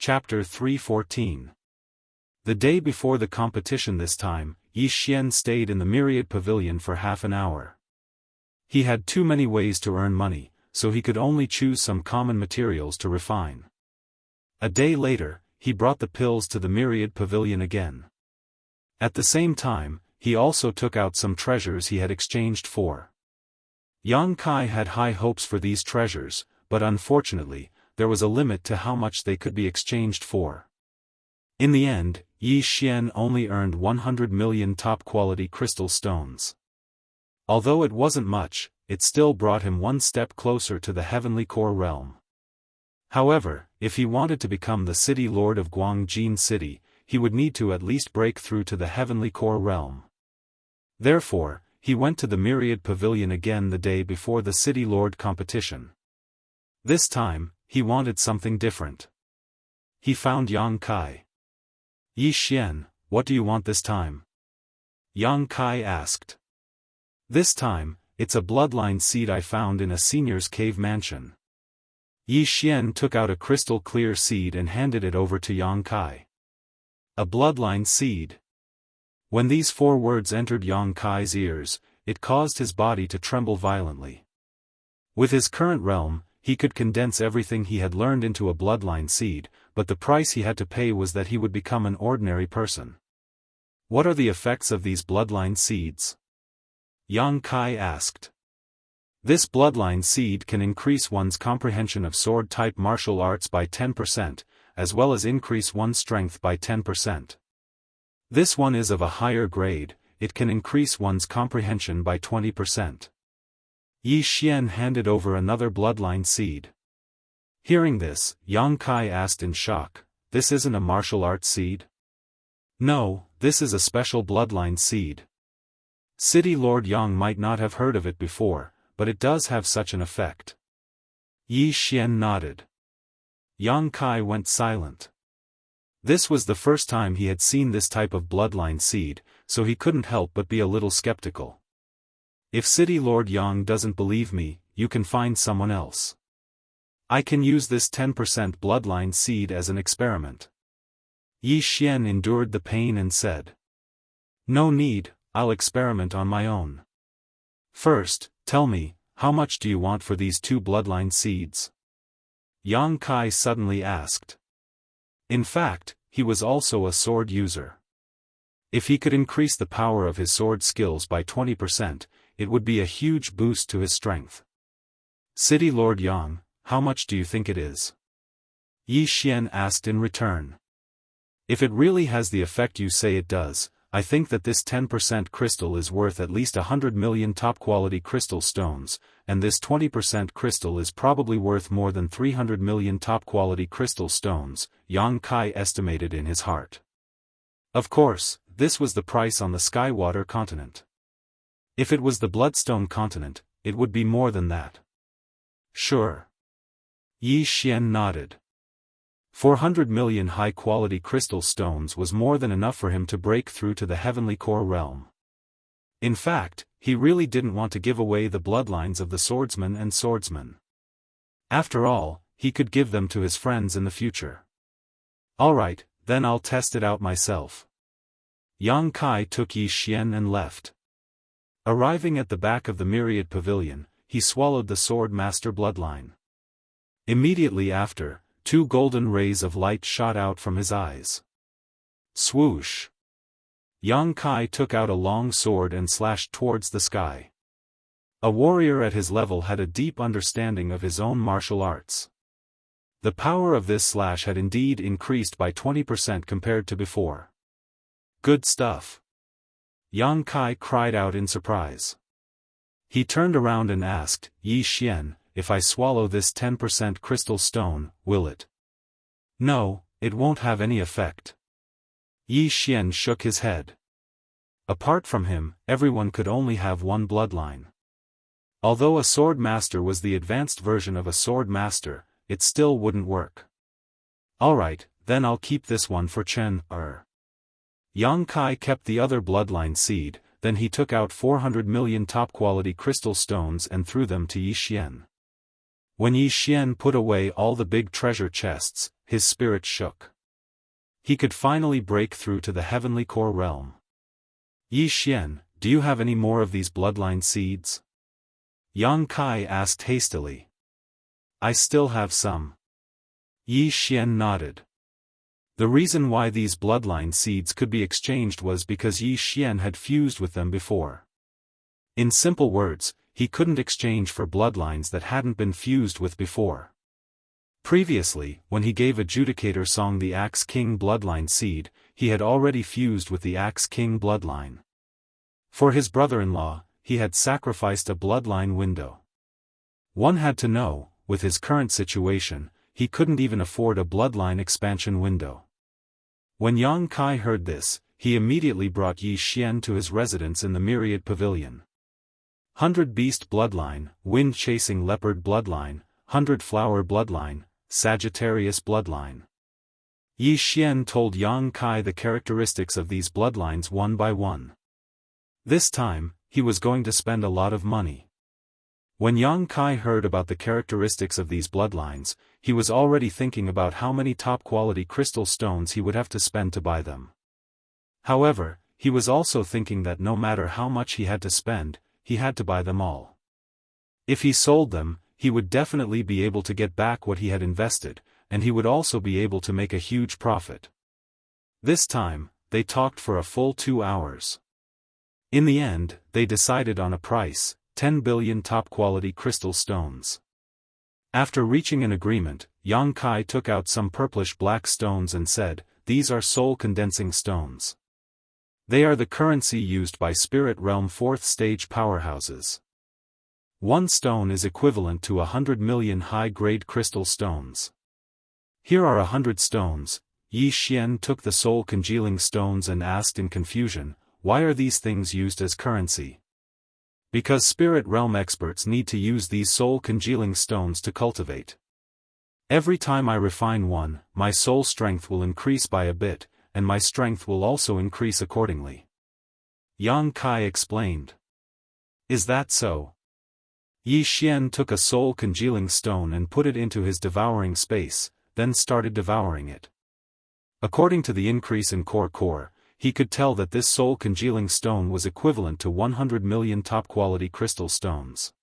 Chapter 314. The day before the competition this time, Yi Xian stayed in the Myriad Pavilion for half an hour. He had too many ways to earn money, so he could only choose some common materials to refine. A day later, he brought the pills to the Myriad Pavilion again. At the same time, he also took out some treasures he had exchanged for. Yang Kai had high hopes for these treasures, but unfortunately, there was a limit to how much they could be exchanged for. In the end, Yi Xian only earned 100 million top-quality crystal stones. Although it wasn't much, it still brought him one step closer to the heavenly core realm. However, if he wanted to become the city lord of Guangjin City, he would need to at least break through to the heavenly core realm. Therefore, he went to the Myriad Pavilion again the day before the city lord competition. This time, he wanted something different. He found Yang Kai. "Yi Xian, what do you want this time?" Yang Kai asked. "This time, it's a bloodline seed I found in a senior's cave mansion." Yi Xian took out a crystal clear seed and handed it over to Yang Kai. A bloodline seed. When these 4 words entered Yang Kai's ears, it caused his body to tremble violently. With his current realm, he could condense everything he had learned into a bloodline seed, but the price he had to pay was that he would become an ordinary person. "What are the effects of these bloodline seeds?" Yang Kai asked. "This bloodline seed can increase one's comprehension of sword-type martial arts by 10%, as well as increase one's strength by 10%. This one is of a higher grade, it can increase one's comprehension by 20%. Yi Xian handed over another bloodline seed. Hearing this, Yang Kai asked in shock, "This isn't a martial arts seed?" "No, this is a special bloodline seed. City Lord Yang might not have heard of it before, but it does have such an effect." Yi Xian nodded. Yang Kai went silent. This was the first time he had seen this type of bloodline seed, so he couldn't help but be a little skeptical. "If City Lord Yang doesn't believe me, you can find someone else. I can use this 10% bloodline seed as an experiment." Yi Xian endured the pain and said, "No need, I'll experiment on my own. First, tell me, how much do you want for these 2 bloodline seeds?" Yang Kai suddenly asked. In fact, he was also a sword user. If he could increase the power of his sword skills by 20%, it would be a huge boost to his strength. "City Lord Yang, how much do you think it is?" Yi Xian asked in return. "If it really has the effect you say it does, I think that this 10% crystal is worth at least 100 million top-quality crystal stones, and this 20% crystal is probably worth more than 300 million top-quality crystal stones," Yang Kai estimated in his heart. Of course, this was the price on the Skywater continent. If it was the Bloodstone continent, it would be more than that. "Sure." Yi Xian nodded. 400 million high-quality crystal stones was more than enough for him to break through to the heavenly core realm. In fact, he really didn't want to give away the bloodlines of the swordsmen and swordsmen. After all, he could give them to his friends in the future. "Alright, then I'll test it out myself." Yang Kai took Yi Xian and left. Arriving at the back of the Myriad Pavilion, he swallowed the Sword Master bloodline. Immediately after, 2 golden rays of light shot out from his eyes. Swoosh! Yang Kai took out a long sword and slashed towards the sky. A warrior at his level had a deep understanding of his own martial arts. The power of this slash had indeed increased by 20% compared to before. "Good stuff." Yang Kai cried out in surprise. He turned around and asked, "Yi Xian, if I swallow this 10% crystal stone, will it?" "No, it won't have any effect." Yi Xian shook his head. Apart from him, everyone could only have one bloodline. Although a sword master was the advanced version of a sword master, it still wouldn't work. "Alright, then I'll keep this one for Chen Er." Yang Kai kept the other bloodline seed, then he took out 400 million top-quality crystal stones and threw them to Yi Xian. When Yi Xian put away all the big treasure chests, his spirit shook. He could finally break through to the heavenly core realm. Yi Xian, do you have any more of these bloodline seeds? Yang Kai asked hastily. I still have some. Yi Xian nodded. The reason why these bloodline seeds could be exchanged was because Yi Xian had fused with them before. In simple words, he couldn't exchange for bloodlines that hadn't been fused with before. Previously, when he gave Adjudicator Song the Axe King bloodline seed, he had already fused with the Axe King bloodline. For his brother-in-law, he had sacrificed a bloodline window. One had to know, with his current situation, he couldn't even afford a bloodline expansion window. When Yang Kai heard this, he immediately brought Yi Xian to his residence in the Myriad Pavilion. 100 Beast Bloodline, Wind-Chasing Leopard Bloodline, 100 Flower Bloodline, Sagittarius Bloodline. Yi Xian told Yang Kai the characteristics of these bloodlines one by one. This time, he was going to spend a lot of money. When Yang Kai heard about the characteristics of these bloodlines, he was already thinking about how many top-quality crystal stones he would have to spend to buy them. However, he was also thinking that no matter how much he had to spend, he had to buy them all. If he sold them, he would definitely be able to get back what he had invested, and he would also be able to make a huge profit. This time, they talked for a full 2 hours. In the end, they decided on a price, 10 billion top-quality crystal stones. After reaching an agreement, Yang Kai took out some purplish-black stones and said, "These are soul-condensing stones. They are the currency used by Spirit Realm 4th stage powerhouses. One stone is equivalent to 100 million high-grade crystal stones. Here are 100 stones." Yi Xian took the soul-congealing stones and asked in confusion, "Why are these things used as currency?" "Because Spirit Realm experts need to use these soul-congealing stones to cultivate. Every time I refine one, my soul strength will increase by a bit, and my strength will also increase accordingly." Yang Kai explained. "Is that so?" Yi Xian took a soul-congealing stone and put it into his devouring space, then started devouring it. According to the increase in core, he could tell that this soul-congealing stone was equivalent to 100 million top-quality crystal stones.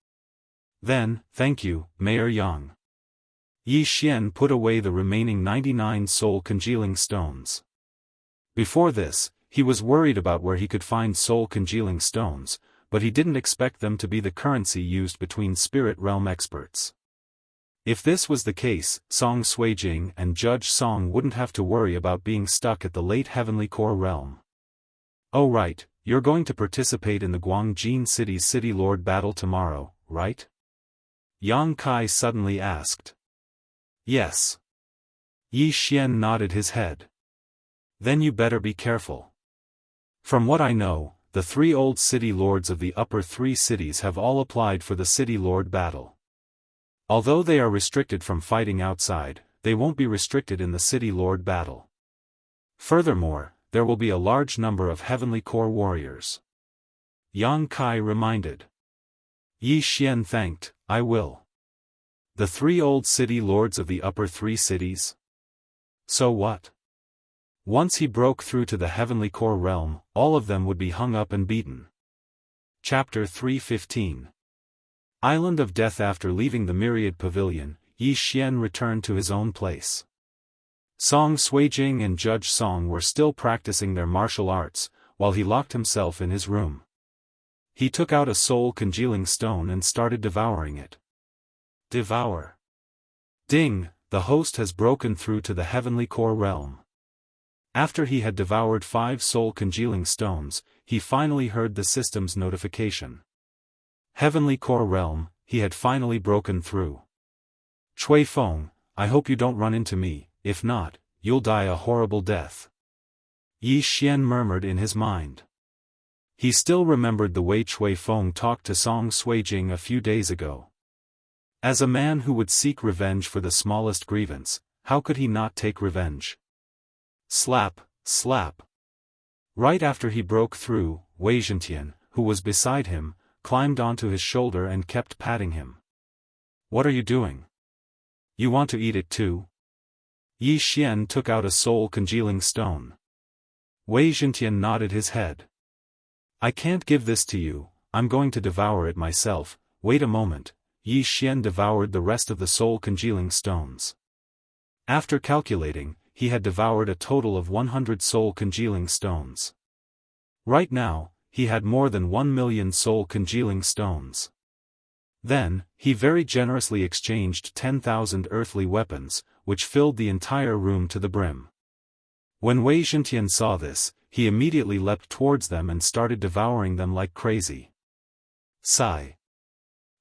Then, "Thank you, Mayor Yang." Yi Xian put away the remaining 99 soul-congealing stones. Before this, he was worried about where he could find soul-congealing stones, but he didn't expect them to be the currency used between Spirit Realm experts. If this was the case, Song Suijing and Judge Song wouldn't have to worry about being stuck at the late Heavenly Core realm. "Oh right, you're going to participate in the Guangjin City's City Lord battle tomorrow, right?" Yang Kai suddenly asked. "Yes." Yi Xian nodded his head. "Then you better be careful. From what I know, the 3 old city lords of the upper 3 cities have all applied for the City Lord battle. Although they are restricted from fighting outside, they won't be restricted in the City Lord battle. Furthermore, there will be a large number of Heavenly Core warriors." Yang Kai reminded. Yi Xian thanked, "I will." "The 3 old city lords of the upper 3 cities? So what? Once he broke through to the Heavenly Core realm, all of them would be hung up and beaten." Chapter 315. Island of Death. After leaving the Myriad Pavilion, Yi Xian returned to his own place. Song Suijing and Judge Song were still practicing their martial arts, while he locked himself in his room. He took out a soul-congealing stone and started devouring it. Devour. Ding, the host has broken through to the Heavenly Core realm. After he had devoured 5 soul-congealing stones, he finally heard the system's notification. Heavenly Core realm, he had finally broken through. "Chui Feng, I hope you don't run into me, if not, you'll die a horrible death." Yi Xian murmured in his mind. He still remembered the way Chui Feng talked to Song Suijing a few days ago. As a man who would seek revenge for the smallest grievance, how could he not take revenge? Slap, slap. Right after he broke through, Wei Zhentian, who was beside him, climbed onto his shoulder and kept patting him. What are you doing? You want to eat it too? Yi Xian took out a soul-congealing stone. Wei Zhentian nodded his head. I can't give this to you, I'm going to devour it myself. Wait a moment. Yi Xian devoured the rest of the soul-congealing stones. After calculating, he had devoured a total of 100 soul-congealing stones. Right now, he had more than 1,000,000 soul-congealing stones. Then, he very generously exchanged 10,000 earthly weapons, which filled the entire room to the brim. When Wei Zhentian saw this, he immediately leapt towards them and started devouring them like crazy. Sigh.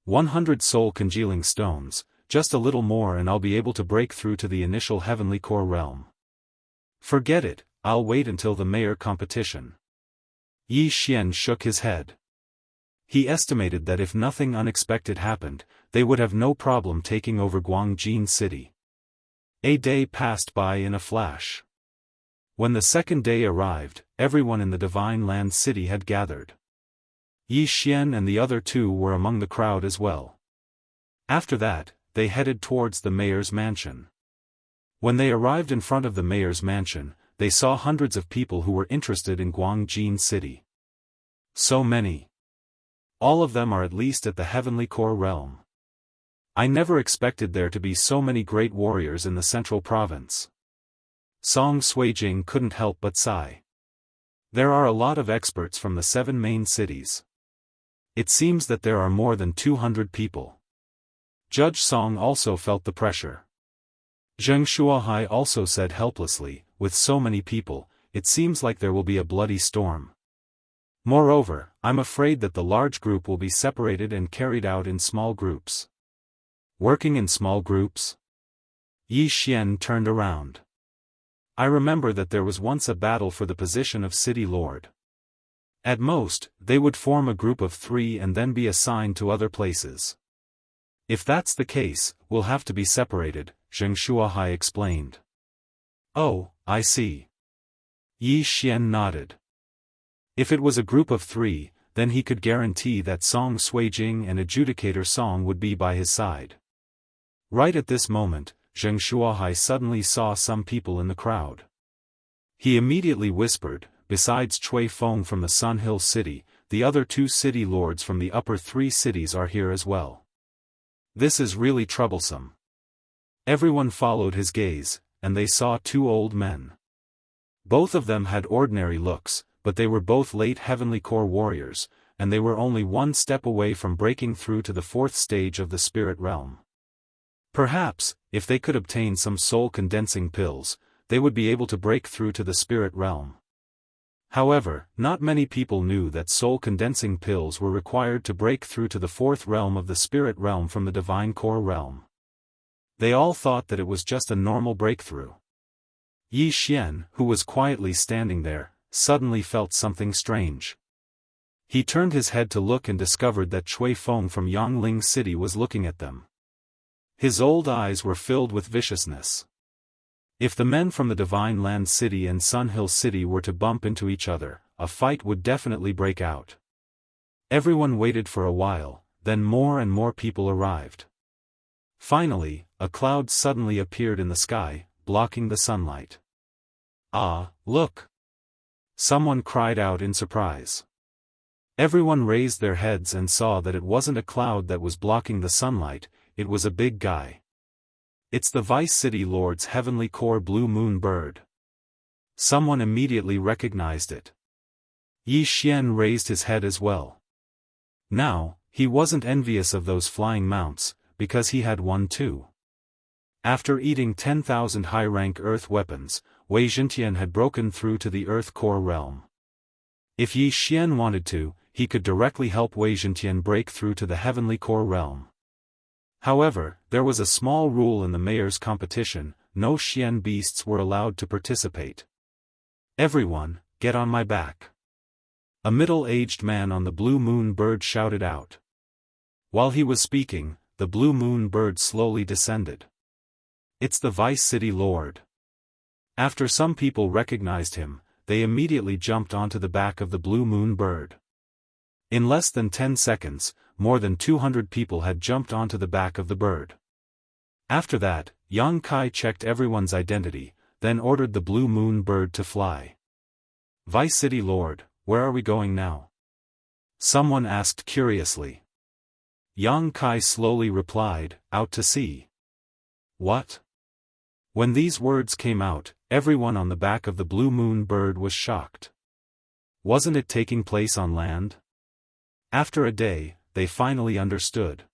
100 soul-congealing stones, just a little more and I'll be able to break through to the initial heavenly core realm. Forget it, I'll wait until the mayor competition. Yi Xian shook his head. He estimated that if nothing unexpected happened, they would have no problem taking over Guangjin City. A day passed by in a flash. When the second day arrived, everyone in the Divine Land City had gathered. Yi Xian and the other two were among the crowd as well. After that, they headed towards the mayor's mansion. When they arrived in front of the mayor's mansion, they saw hundreds of people who were interested in Guangjin City. So many. All of them are at least at the heavenly core realm. I never expected there to be so many great warriors in the central province. Song Suijing couldn't help but sigh. There are a lot of experts from the 7 main cities. It seems that there are more than 200 people. Judge Song also felt the pressure. Zheng Shuahai also said helplessly, with so many people, it seems like there will be a bloody storm. Moreover, I'm afraid that the large group will be separated and carried out in small groups. Working in small groups? Yi Xian turned around. I remember that there was once a battle for the position of city lord. At most, they would form a group of 3 and then be assigned to other places. If that's the case, we'll have to be separated, Zheng Shuahai explained. Oh, I see. Yi Xian nodded. If it was a group of 3, then he could guarantee that Song Suijing and Adjudicator Song would be by his side. Right at this moment, Zheng Shuahai suddenly saw some people in the crowd. He immediately whispered, besides Cui Feng from the Sun Hill City, the other 2 city lords from the upper 3 cities are here as well. This is really troublesome. Everyone followed his gaze, and they saw 2 old men. Both of them had ordinary looks, but they were both late heavenly core warriors, and they were only 1 step away from breaking through to the 4th stage of the spirit realm. Perhaps, if they could obtain some soul-condensing pills, they would be able to break through to the spirit realm. However, not many people knew that soul-condensing pills were required to break through to the 4th realm of the spirit realm from the divine core realm. They all thought that it was just a normal breakthrough. Yi Xian, who was quietly standing there, suddenly felt something strange. He turned his head to look and discovered that Cui Feng from Yangling City was looking at them. His old eyes were filled with viciousness. If the men from the Divine Land City and Sun Hill City were to bump into each other, a fight would definitely break out. Everyone waited for a while, then more and more people arrived. Finally, a cloud suddenly appeared in the sky, blocking the sunlight. Ah, look! Someone cried out in surprise. Everyone raised their heads and saw that it wasn't a cloud that was blocking the sunlight, it was a big guy. It's the Vice City Lord's heavenly core blue moon bird. Someone immediately recognized it. Yi Xian raised his head as well. Now, he wasn't envious of those flying mounts, because he had one too. After eating 10,000 high-rank earth weapons, Wei Zhentian had broken through to the earth core realm. If Yi Xian wanted to, he could directly help Wei Zhentian break through to the heavenly core realm. However, there was a small rule in the mayor's competition: no Xian beasts were allowed to participate. Everyone, get on my back. A middle-aged man on the blue moon bird shouted out. While he was speaking, the blue moon bird slowly descended. It's the Vice City Lord. After some people recognized him, they immediately jumped onto the back of the blue moon bird. In less than 10 seconds, more than 200 people had jumped onto the back of the bird. After that, Yang Kai checked everyone's identity, then ordered the blue moon bird to fly. "Vice City Lord, where are we going now?" someone asked curiously. Yang Kai slowly replied, "Out to sea." "What?" When these words came out, everyone on the back of the blue moon bird was shocked. Wasn't it taking place on land? After a day, they finally understood.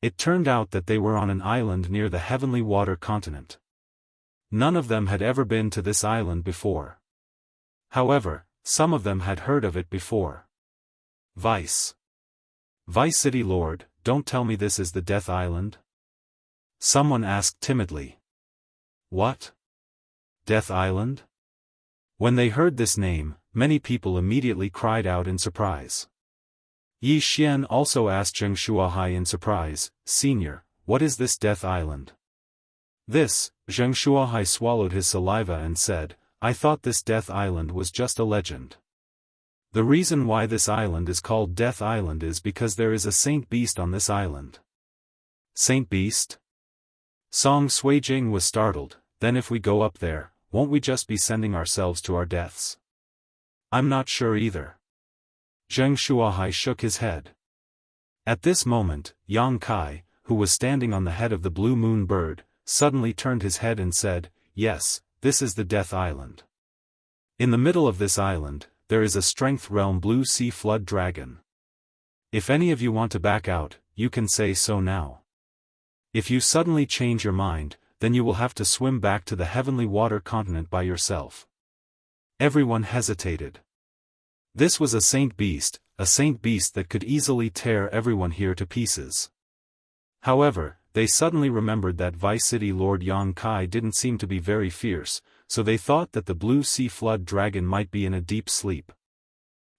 It turned out that they were on an island near the Heavenly Water continent. None of them had ever been to this island before. However, some of them had heard of it before. Vice City Lord, don't tell me this is the Death Island?" someone asked timidly. "What? Death Island?" When they heard this name, many people immediately cried out in surprise. Yi Xian also asked Zheng Shuahai in surprise, "Senior, what is this Death Island?" Zheng Shuahai swallowed his saliva and said, "I thought this Death Island was just a legend. The reason why this island is called Death Island is because there is a saint beast on this island." "Saint beast?" Song Suijing was startled. "Then if we go up there, won't we just be sending ourselves to our deaths?" "I'm not sure either." Zheng Shuahai shook his head. At this moment, Yang Kai, who was standing on the head of the blue moon bird, suddenly turned his head and said, "Yes, this is the Death Island. In the middle of this island, there is a strength realm blue sea flood dragon. If any of you want to back out, you can say so now. If you suddenly change your mind, then you will have to swim back to the Heavenly Water continent by yourself." Everyone hesitated. This was a saint beast that could easily tear everyone here to pieces. However, they suddenly remembered that Vice City Lord Yang Kai didn't seem to be very fierce, so they thought that the blue sea flood dragon might be in a deep sleep.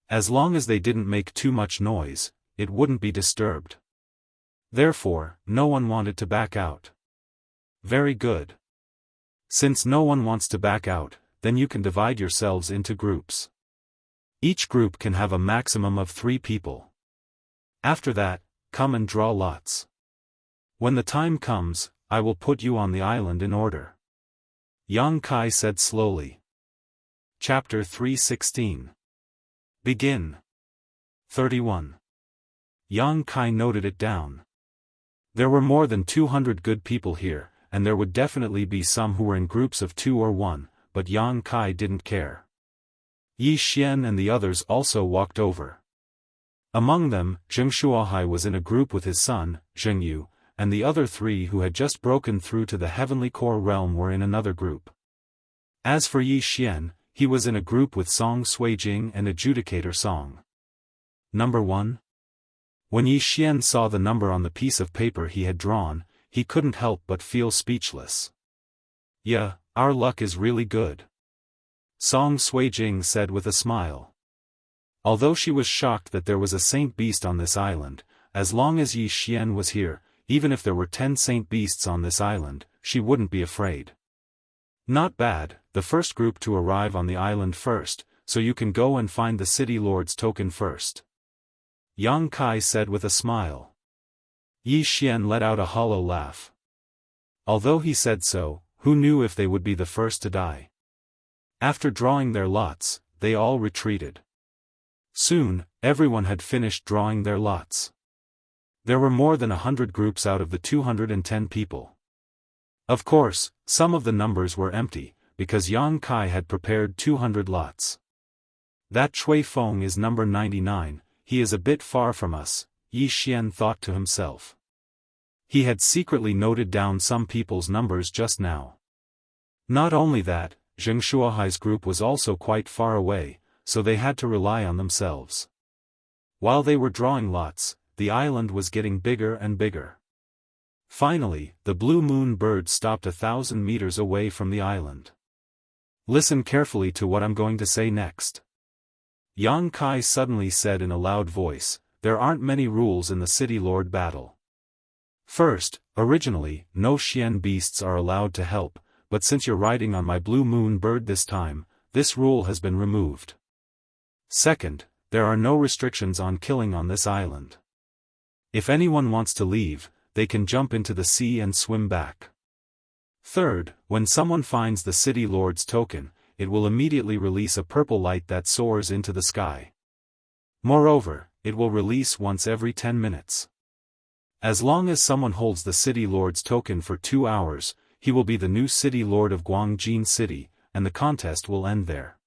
As long as they didn't make too much noise, it wouldn't be disturbed. Therefore, no one wanted to back out. Very good. Since no one wants to back out, then you can divide yourselves into groups. Each group can have a maximum of 3 people. After that, come and draw lots. When the time comes, I will put you on the island in order." Yang Kai said slowly. Chapter 316. Begin. 31. Yang Kai noted it down. There were more than 200 good people here, and there would definitely be some who were in groups of 2 or 1, but Yang Kai didn't care. Yi Xian and the others also walked over. Among them, Zheng Shuahai was in a group with his son, Jianghu, and the other 3 who had just broken through to the Heavenly Core realm were in another group. As for Yi Xian, he was in a group with Song Suijing and Adjudicator Song. Number 1. When Yi Xian saw the number on the piece of paper he had drawn, he couldn't help but feel speechless. "Yeah, our luck is really good," Song Suijing said with a smile. Although she was shocked that there was a saint beast on this island, as long as Yi Xian was here, even if there were 10 saint beasts on this island, she wouldn't be afraid. "Not bad, the first group to arrive on the island first, so you can go and find the City Lord's token first," Yang Kai said with a smile. Yi Xian let out a hollow laugh. Although he said so, who knew if they would be the first to die? After drawing their lots, they all retreated. Soon, everyone had finished drawing their lots. There were more than 100 groups out of the 210 people. Of course, some of the numbers were empty, because Yang Kai had prepared 200 lots. "That Chui Feng is number 99, he is a bit far from us," Yi Xian thought to himself. He had secretly noted down some people's numbers just now. Not only that, Zheng Shuahai's group was also quite far away, so they had to rely on themselves. While they were drawing lots, the island was getting bigger and bigger. Finally, the blue moon bird stopped 1,000 meters away from the island. "Listen carefully to what I'm going to say next," Yang Kai suddenly said in a loud voice. "There aren't many rules in the City Lord battle. First, originally, no Xian beasts are allowed to help, but since you're riding on my blue moon bird this time, this rule has been removed. Second, there are no restrictions on killing on this island. If anyone wants to leave, they can jump into the sea and swim back. Third, when someone finds the City Lord's token, it will immediately release a purple light that soars into the sky. Moreover, it will release once every 10 minutes. As long as someone holds the City Lord's token for 2 hours, he will be the new City Lord of Guangjin City, and the contest will end there.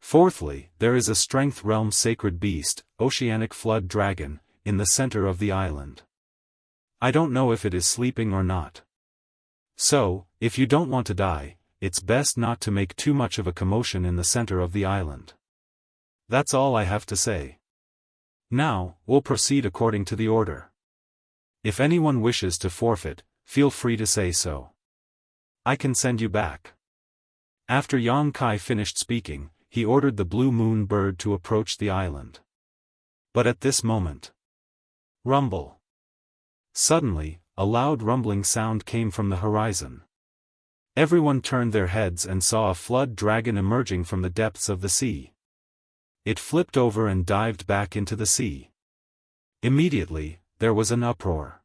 Fourthly, there is a Strength Realm sacred beast, Oceanic Flood Dragon, in the center of the island. I don't know if it is sleeping or not. So, if you don't want to die, it's best not to make too much of a commotion in the center of the island. That's all I have to say. Now, we'll proceed according to the order. If anyone wishes to forfeit, feel free to say so. I can send you back. After Yang Kai finished speaking, he ordered the blue moon bird to approach the island. But at this moment, rumble. Suddenly, a loud rumbling sound came from the horizon. Everyone turned their heads and saw a flood dragon emerging from the depths of the sea. It flipped over and dived back into the sea. Immediately, there was an uproar.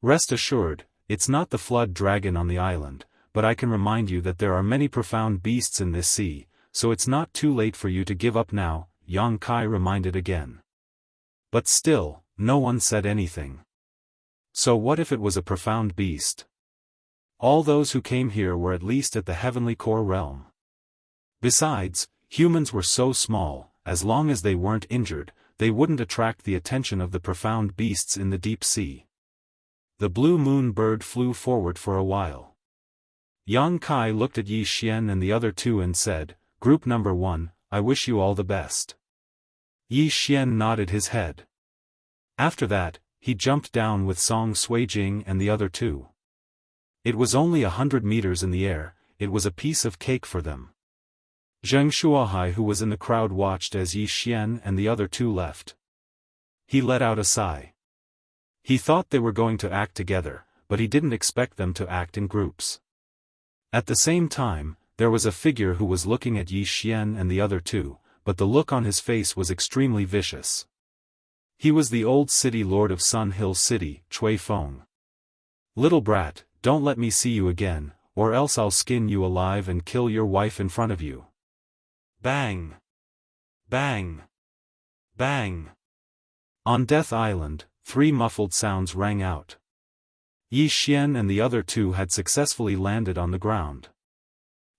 Rest assured, it's not the flood dragon on the island, but I can remind you that there are many profound beasts in this sea, so it's not too late for you to give up now, Yang Kai reminded again. But still, no one said anything. So what if it was a profound beast? All those who came here were at least at the heavenly core realm. Besides, humans were so small, as long as they weren't injured, they wouldn't attract the attention of the profound beasts in the deep sea. The blue moon bird flew forward for a while. Yang Kai looked at Yi Xian and the other two and said, "Group number 1, I wish you all the best." Yi Xian nodded his head. After that, he jumped down with Song Suijing and the other two. It was only 100 meters in the air, it was a piece of cake for them. Zheng Shuahai, who was in the crowd, watched as Yi Xian and the other two left. He let out a sigh. He thought they were going to act together, but he didn't expect them to act in groups. At the same time, there was a figure who was looking at Yi Xian and the other two, but the look on his face was extremely vicious. He was the old city lord of Sun Hill City, Cui Feng. "Little brat, don't let me see you again, or else I'll skin you alive and kill your wife in front of you." Bang! Bang! Bang! On Death Island, 3 muffled sounds rang out. Yi Xian and the other two had successfully landed on the ground.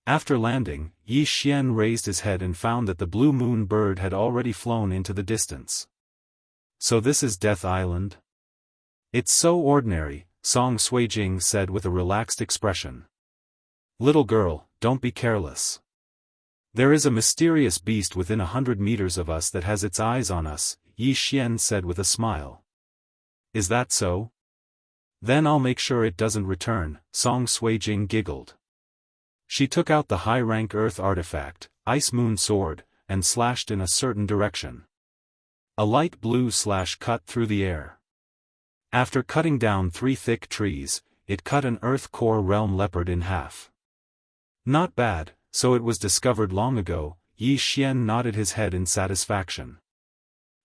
After landing, Yi Xian raised his head and found that the blue moon bird had already flown into the distance. "So this is Death Island?" "It's so ordinary," Song Suijing said with a relaxed expression. "Little girl, don't be careless. There is a mysterious beast within 100 meters of us that has its eyes on us," Yi Xian said with a smile. "Is that so? Then I'll make sure it doesn't return," Song Suijing giggled. She took out the high-rank earth artifact, Ice Moon Sword, and slashed in a certain direction. A light blue slash cut through the air. After cutting down 3 thick trees, it cut an earth core realm leopard in half. "Not bad, so it was discovered long ago," Yi Xian nodded his head in satisfaction.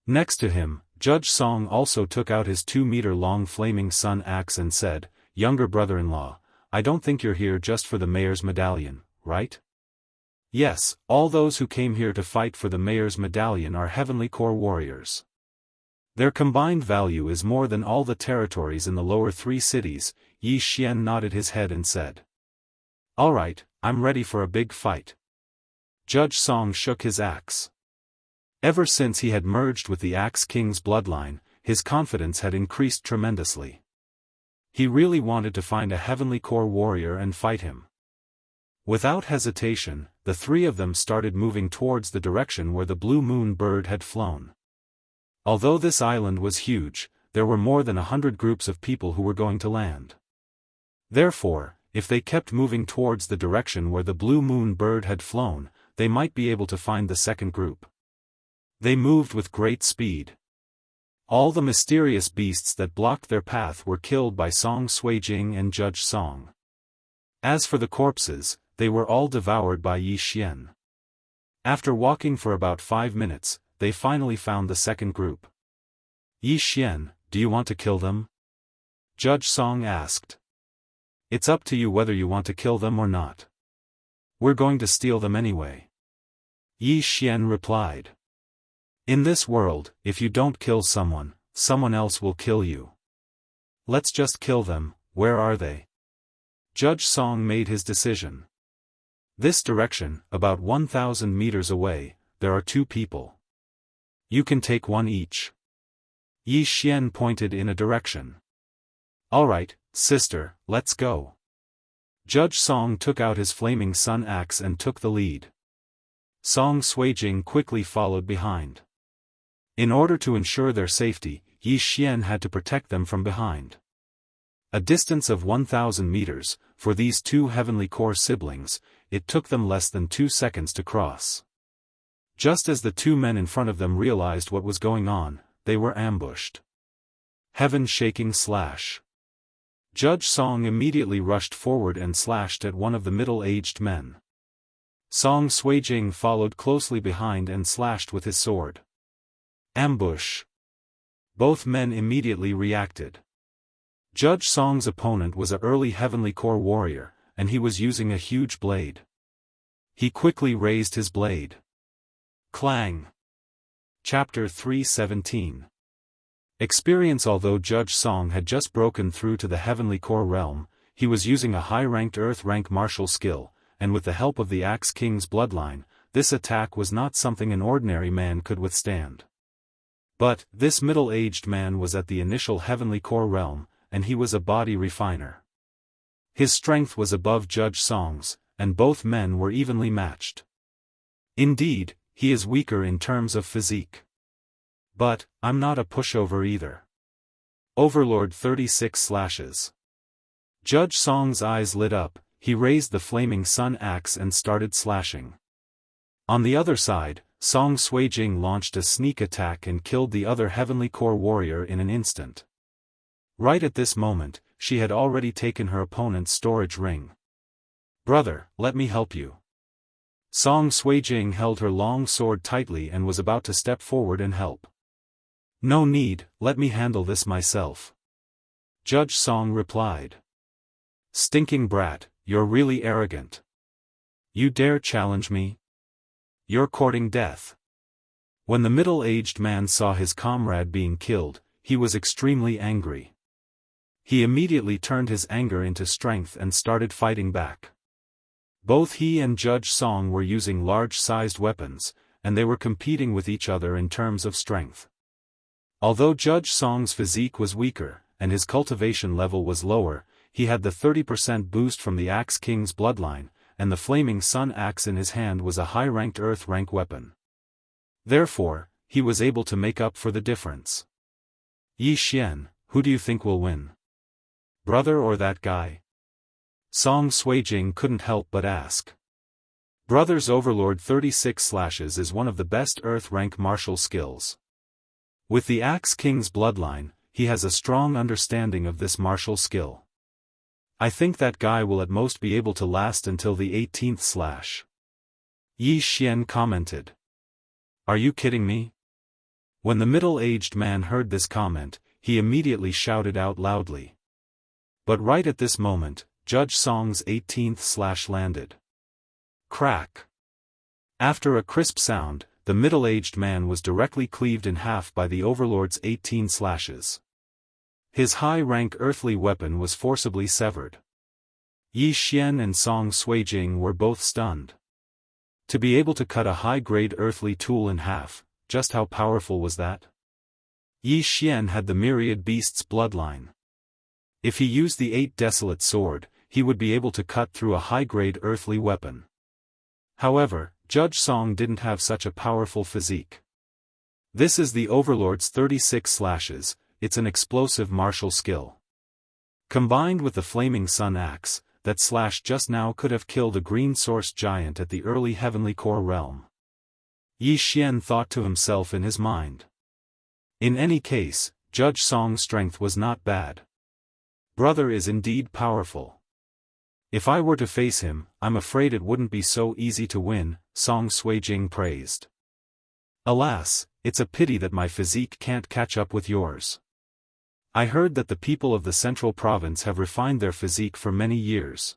Next to him, Judge Song also took out his 2-meter-long flaming sun axe and said, "Younger brother-in-law, I don't think you're here just for the mayor's medallion, right?" "Yes, all those who came here to fight for the mayor's medallion are heavenly core warriors. Their combined value is more than all the territories in the lower 3 cities," Yi Xian nodded his head and said. "All right, I'm ready for a big fight." Judge Song shook his axe. Ever since he had merged with the Axe King's bloodline, his confidence had increased tremendously. He really wanted to find a heavenly core warrior and fight him. Without hesitation, the 3 of them started moving towards the direction where the blue moon bird had flown. Although this island was huge, there were more than 100 groups of people who were going to land. Therefore, if they kept moving towards the direction where the blue moon bird had flown, they might be able to find the second group. They moved with great speed. All the mysterious beasts that blocked their path were killed by Song Suijing and Judge Song. As for the corpses, they were all devoured by Yi Xian. After walking for about 5 minutes, they finally found the second group. Yi Xian, do you want to kill them? Judge Song asked. It's up to you whether you want to kill them or not. We're going to steal them anyway. Yi Xian replied. In this world, if you don't kill someone, someone else will kill you. Let's just kill them. Where are they? Judge Song made his decision. This direction, about 1,000 meters away, there are 2 people. You can take one each. Yi Xian pointed in a direction. Alright, sister, let's go. Judge Song took out his flaming sun axe and took the lead. Song Suijing quickly followed behind. In order to ensure their safety, Yi Xian had to protect them from behind. A distance of 1,000 meters, for these 2 heavenly core siblings, it took them less than 2 seconds to cross. Just as the 2 men in front of them realized what was going on, they were ambushed. Heaven-shaking slash. Judge Song immediately rushed forward and slashed at one of the middle-aged men. Song Suijing followed closely behind and slashed with his sword. Ambush. Both men immediately reacted. Judge Song's opponent was an early heavenly core warrior, and he was using a huge blade. He quickly raised his blade. Clang. Chapter 317. Experience. Although Judge Song had just broken through to the heavenly core realm, he was using a high-ranked earth rank martial skill, and with the help of the Axe King's bloodline, this attack was not something an ordinary man could withstand. But, this middle-aged man was at the initial heavenly core realm, and he was a body refiner. His strength was above Judge Song's, and both men were evenly matched. Indeed, he is weaker in terms of physique. But, I'm not a pushover either. Overlord 36 slashes. Judge Song's eyes lit up, he raised the flaming sun axe and started slashing. On the other side, Song Suijing launched a sneak attack and killed the other heavenly core warrior in an instant. Right at this moment, she had already taken her opponent's storage ring. Brother, let me help you. Song Suijing held her long sword tightly and was about to step forward and help. No need, let me handle this myself. Judge Song replied. Stinking brat, you're really arrogant. You dare challenge me? You're courting death. When the middle-aged man saw his comrade being killed, he was extremely angry. He immediately turned his anger into strength and started fighting back. Both he and Judge Song were using large-sized weapons, and they were competing with each other in terms of strength. Although Judge Song's physique was weaker, and his cultivation level was lower, he had the 30% boost from the Axe King's bloodline, and the flaming sun axe in his hand was a high-ranked earth rank weapon. Therefore, he was able to make up for the difference. Yi Xian, who do you think will win? Brother or that guy? Song Suijing couldn't help but ask. Brother's Overlord 36 slashes is one of the best earth rank martial skills. With the Axe King's bloodline, he has a strong understanding of this martial skill. I think that guy will at most be able to last until the 18th slash. Yi Xian commented. Are you kidding me? When the middle-aged man heard this comment, he immediately shouted out loudly. But right at this moment, Judge Song's 18th slash landed. Crack. After a crisp sound, the middle-aged man was directly cleaved in half by the Overlord's 18 slashes. His high-rank earthly weapon was forcibly severed. Yi Xian and Song Suijing were both stunned. To be able to cut a high-grade earthly tool in half, just how powerful was that? Yi Xian had the myriad beast's bloodline. If he used the 8 desolate sword, he would be able to cut through a high-grade earthly weapon. However, Judge Song didn't have such a powerful physique. This is the Overlord's 36 slashes, it's an explosive martial skill. Combined with the flaming sun axe, that slash just now could have killed a green source giant at the early heavenly core realm. Yi Xian thought to himself in his mind. In any case, Judge Song's strength was not bad. Brother is indeed powerful. If I were to face him, I'm afraid it wouldn't be so easy to win, Song Suijing praised. Alas, it's a pity that my physique can't catch up with yours. I heard that the people of the central province have refined their physique for many years.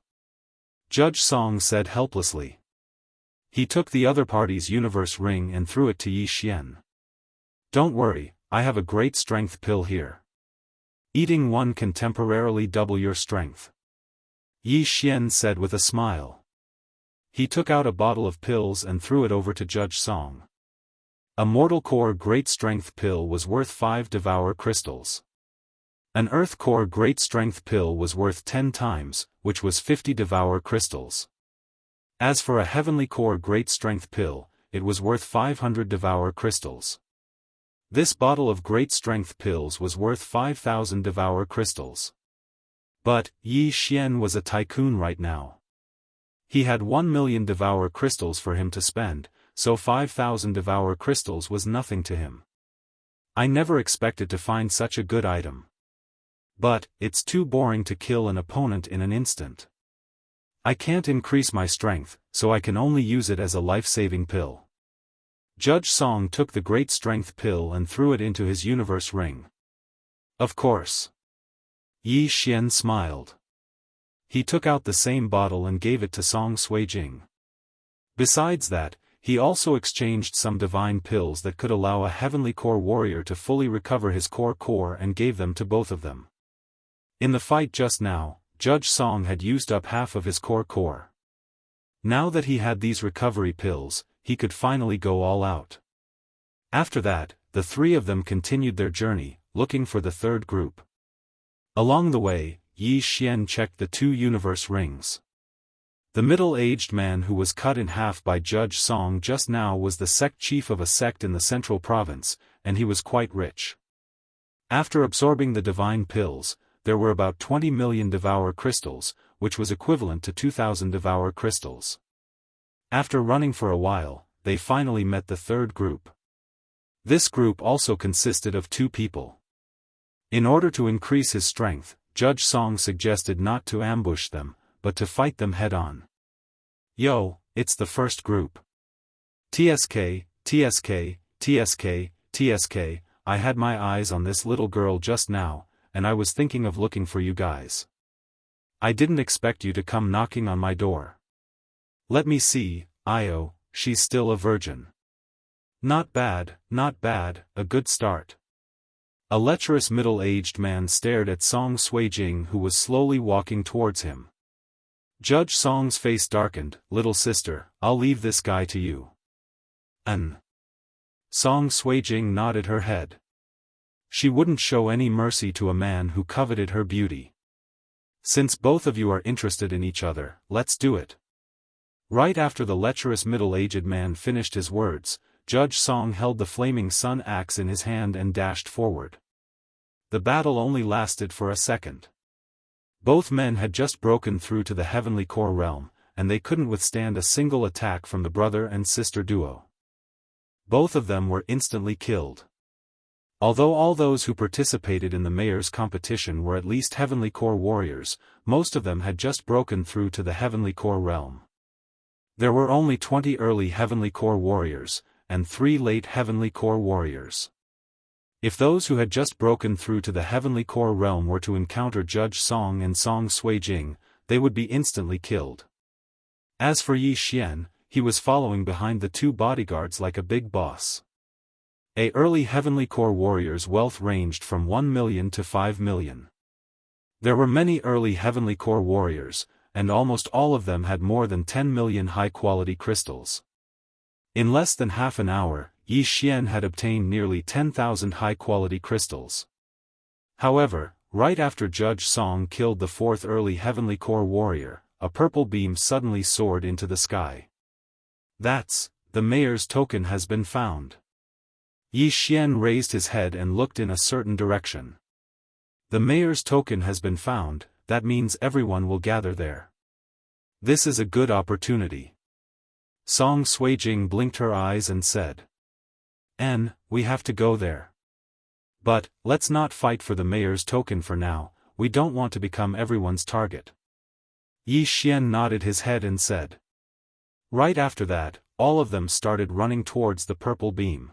Judge Song said helplessly. He took the other party's universe ring and threw it to Yi Xian. Don't worry, I have a great strength pill here. Eating one can temporarily double your strength. Yi Xian said with a smile. He took out a bottle of pills and threw it over to Judge Song. A mortal core great strength pill was worth 5 devour crystals. An earth core great strength pill was worth 10 times, which was 50 devour crystals. As for a heavenly core great strength pill, it was worth 500 devour crystals. This bottle of great strength pills was worth 5,000 devour crystals. But, Yi Xian was a tycoon right now. He had 1 million devour crystals for him to spend, so 5,000 devour crystals was nothing to him. I never expected to find such a good item. But, it's too boring to kill an opponent in an instant. I can't increase my strength, so I can only use it as a life-saving pill. Judge Song took the great strength pill and threw it into his universe ring. Of course. Yi Xian smiled. He took out the same bottle and gave it to Song Suijing. Besides that, he also exchanged some divine pills that could allow a heavenly core warrior to fully recover his core and gave them to both of them. In the fight just now, Judge Song had used up half of his core. Now that he had these recovery pills, he could finally go all out. After that, the three of them continued their journey, looking for the third group. Along the way, Yi Xian checked the 2 universe rings. The middle-aged man who was cut in half by Judge Song just now was the sect chief of a sect in the central province, and he was quite rich. After absorbing the divine pills, there were about 20 million devour crystals, which was equivalent to 2,000 devour crystals. After running for a while, they finally met the third group. This group also consisted of 2 people. In order to increase his strength, Judge Song suggested not to ambush them, but to fight them head-on. Yo, it's the first group. TSK, TSK, TSK, TSK, I had my eyes on this little girl just now, and I was thinking of looking for you guys. I didn't expect you to come knocking on my door. Let me see, Io, she's still a virgin. Not bad, a good start. A lecherous middle-aged man stared at Song Suijing who was slowly walking towards him. Judge Song's face darkened. Little sister, I'll leave this guy to you. Song Suijing nodded her head. She wouldn't show any mercy to a man who coveted her beauty. Since both of you are interested in each other, let's do it. Right after the lecherous middle-aged man finished his words, Judge Song held the flaming sun axe in his hand and dashed forward. The battle only lasted for a second. Both men had just broken through to the heavenly core realm, and they couldn't withstand a single attack from the brother and sister duo. Both of them were instantly killed. Although all those who participated in the mayor's competition were at least heavenly core warriors, most of them had just broken through to the heavenly core realm. There were only 20 early heavenly core warriors, and 3 late heavenly core warriors. If those who had just broken through to the heavenly core realm were to encounter Judge Song and Song Suijing, they would be instantly killed. As for Yi Xian, he was following behind the 2 bodyguards like a big boss. Early heavenly core warriors' wealth ranged from 1 million to 5 million. There were many early heavenly core warriors, and almost all of them had more than 10 million high-quality crystals. In less than half an hour, Yi Xian had obtained nearly 10,000 high-quality crystals. However, right after Judge Song killed the 4th early heavenly core warrior, a purple beam suddenly soared into the sky. That's, the mayor's token has been found. Yi Xian raised his head and looked in a certain direction. The mayor's token has been found, that means everyone will gather there. This is a good opportunity. Song Suijing blinked her eyes and said. We have to go there. But, let's not fight for the mayor's token for now, we don't want to become everyone's target. Yi Xian nodded his head and said. Right after that, all of them started running towards the purple beam.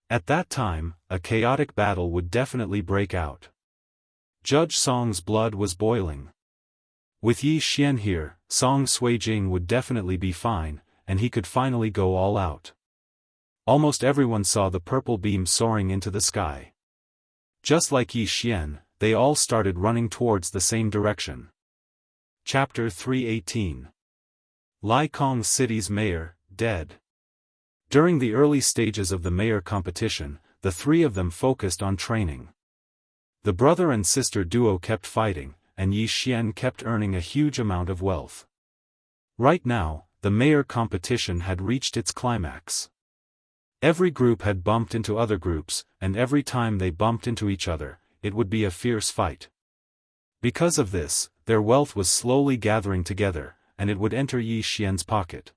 At that time, a chaotic battle would definitely break out. Judge Song's blood was boiling. With Yi Xian here, Song Suijing would definitely be fine, and he could finally go all out. Almost everyone saw the purple beam soaring into the sky. Just like Yi Xian, they all started running towards the same direction. Chapter 318. Lai Kong City's mayor, dead. During the early stages of the mayor competition, the three of them focused on training. The brother and sister duo kept fighting, and Yi Xian kept earning a huge amount of wealth. Right now, the mayor competition had reached its climax. Every group had bumped into other groups, and every time they bumped into each other, it would be a fierce fight. Because of this, their wealth was slowly gathering together, and it would enter Yi Xian's pocket.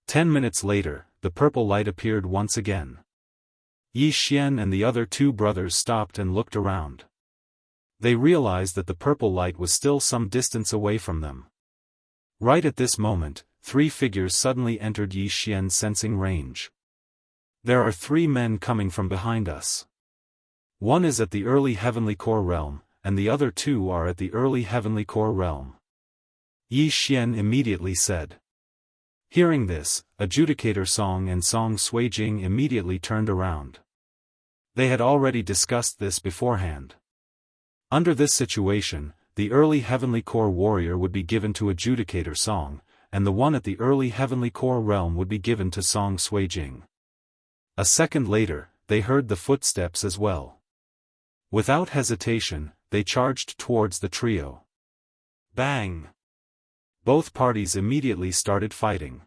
10 minutes later, the purple light appeared once again. Yi Xian and the other two brothers stopped and looked around. They realized that the purple light was still some distance away from them. Right at this moment, three figures suddenly entered Yi Xian's sensing range. There are 3 men coming from behind us. One is at the early heavenly core realm, and the other 2 are at the early heavenly core realm. Yi Xian immediately said. Hearing this, Adjudicator Song and Song Suijing immediately turned around. They had already discussed this beforehand. Under this situation, the early heavenly core warrior would be given to Adjudicator Song, and the one at the early heavenly core realm would be given to Song Suijing. A second later, they heard the footsteps as well. Without hesitation, they charged towards the trio. Bang! Both parties immediately started fighting.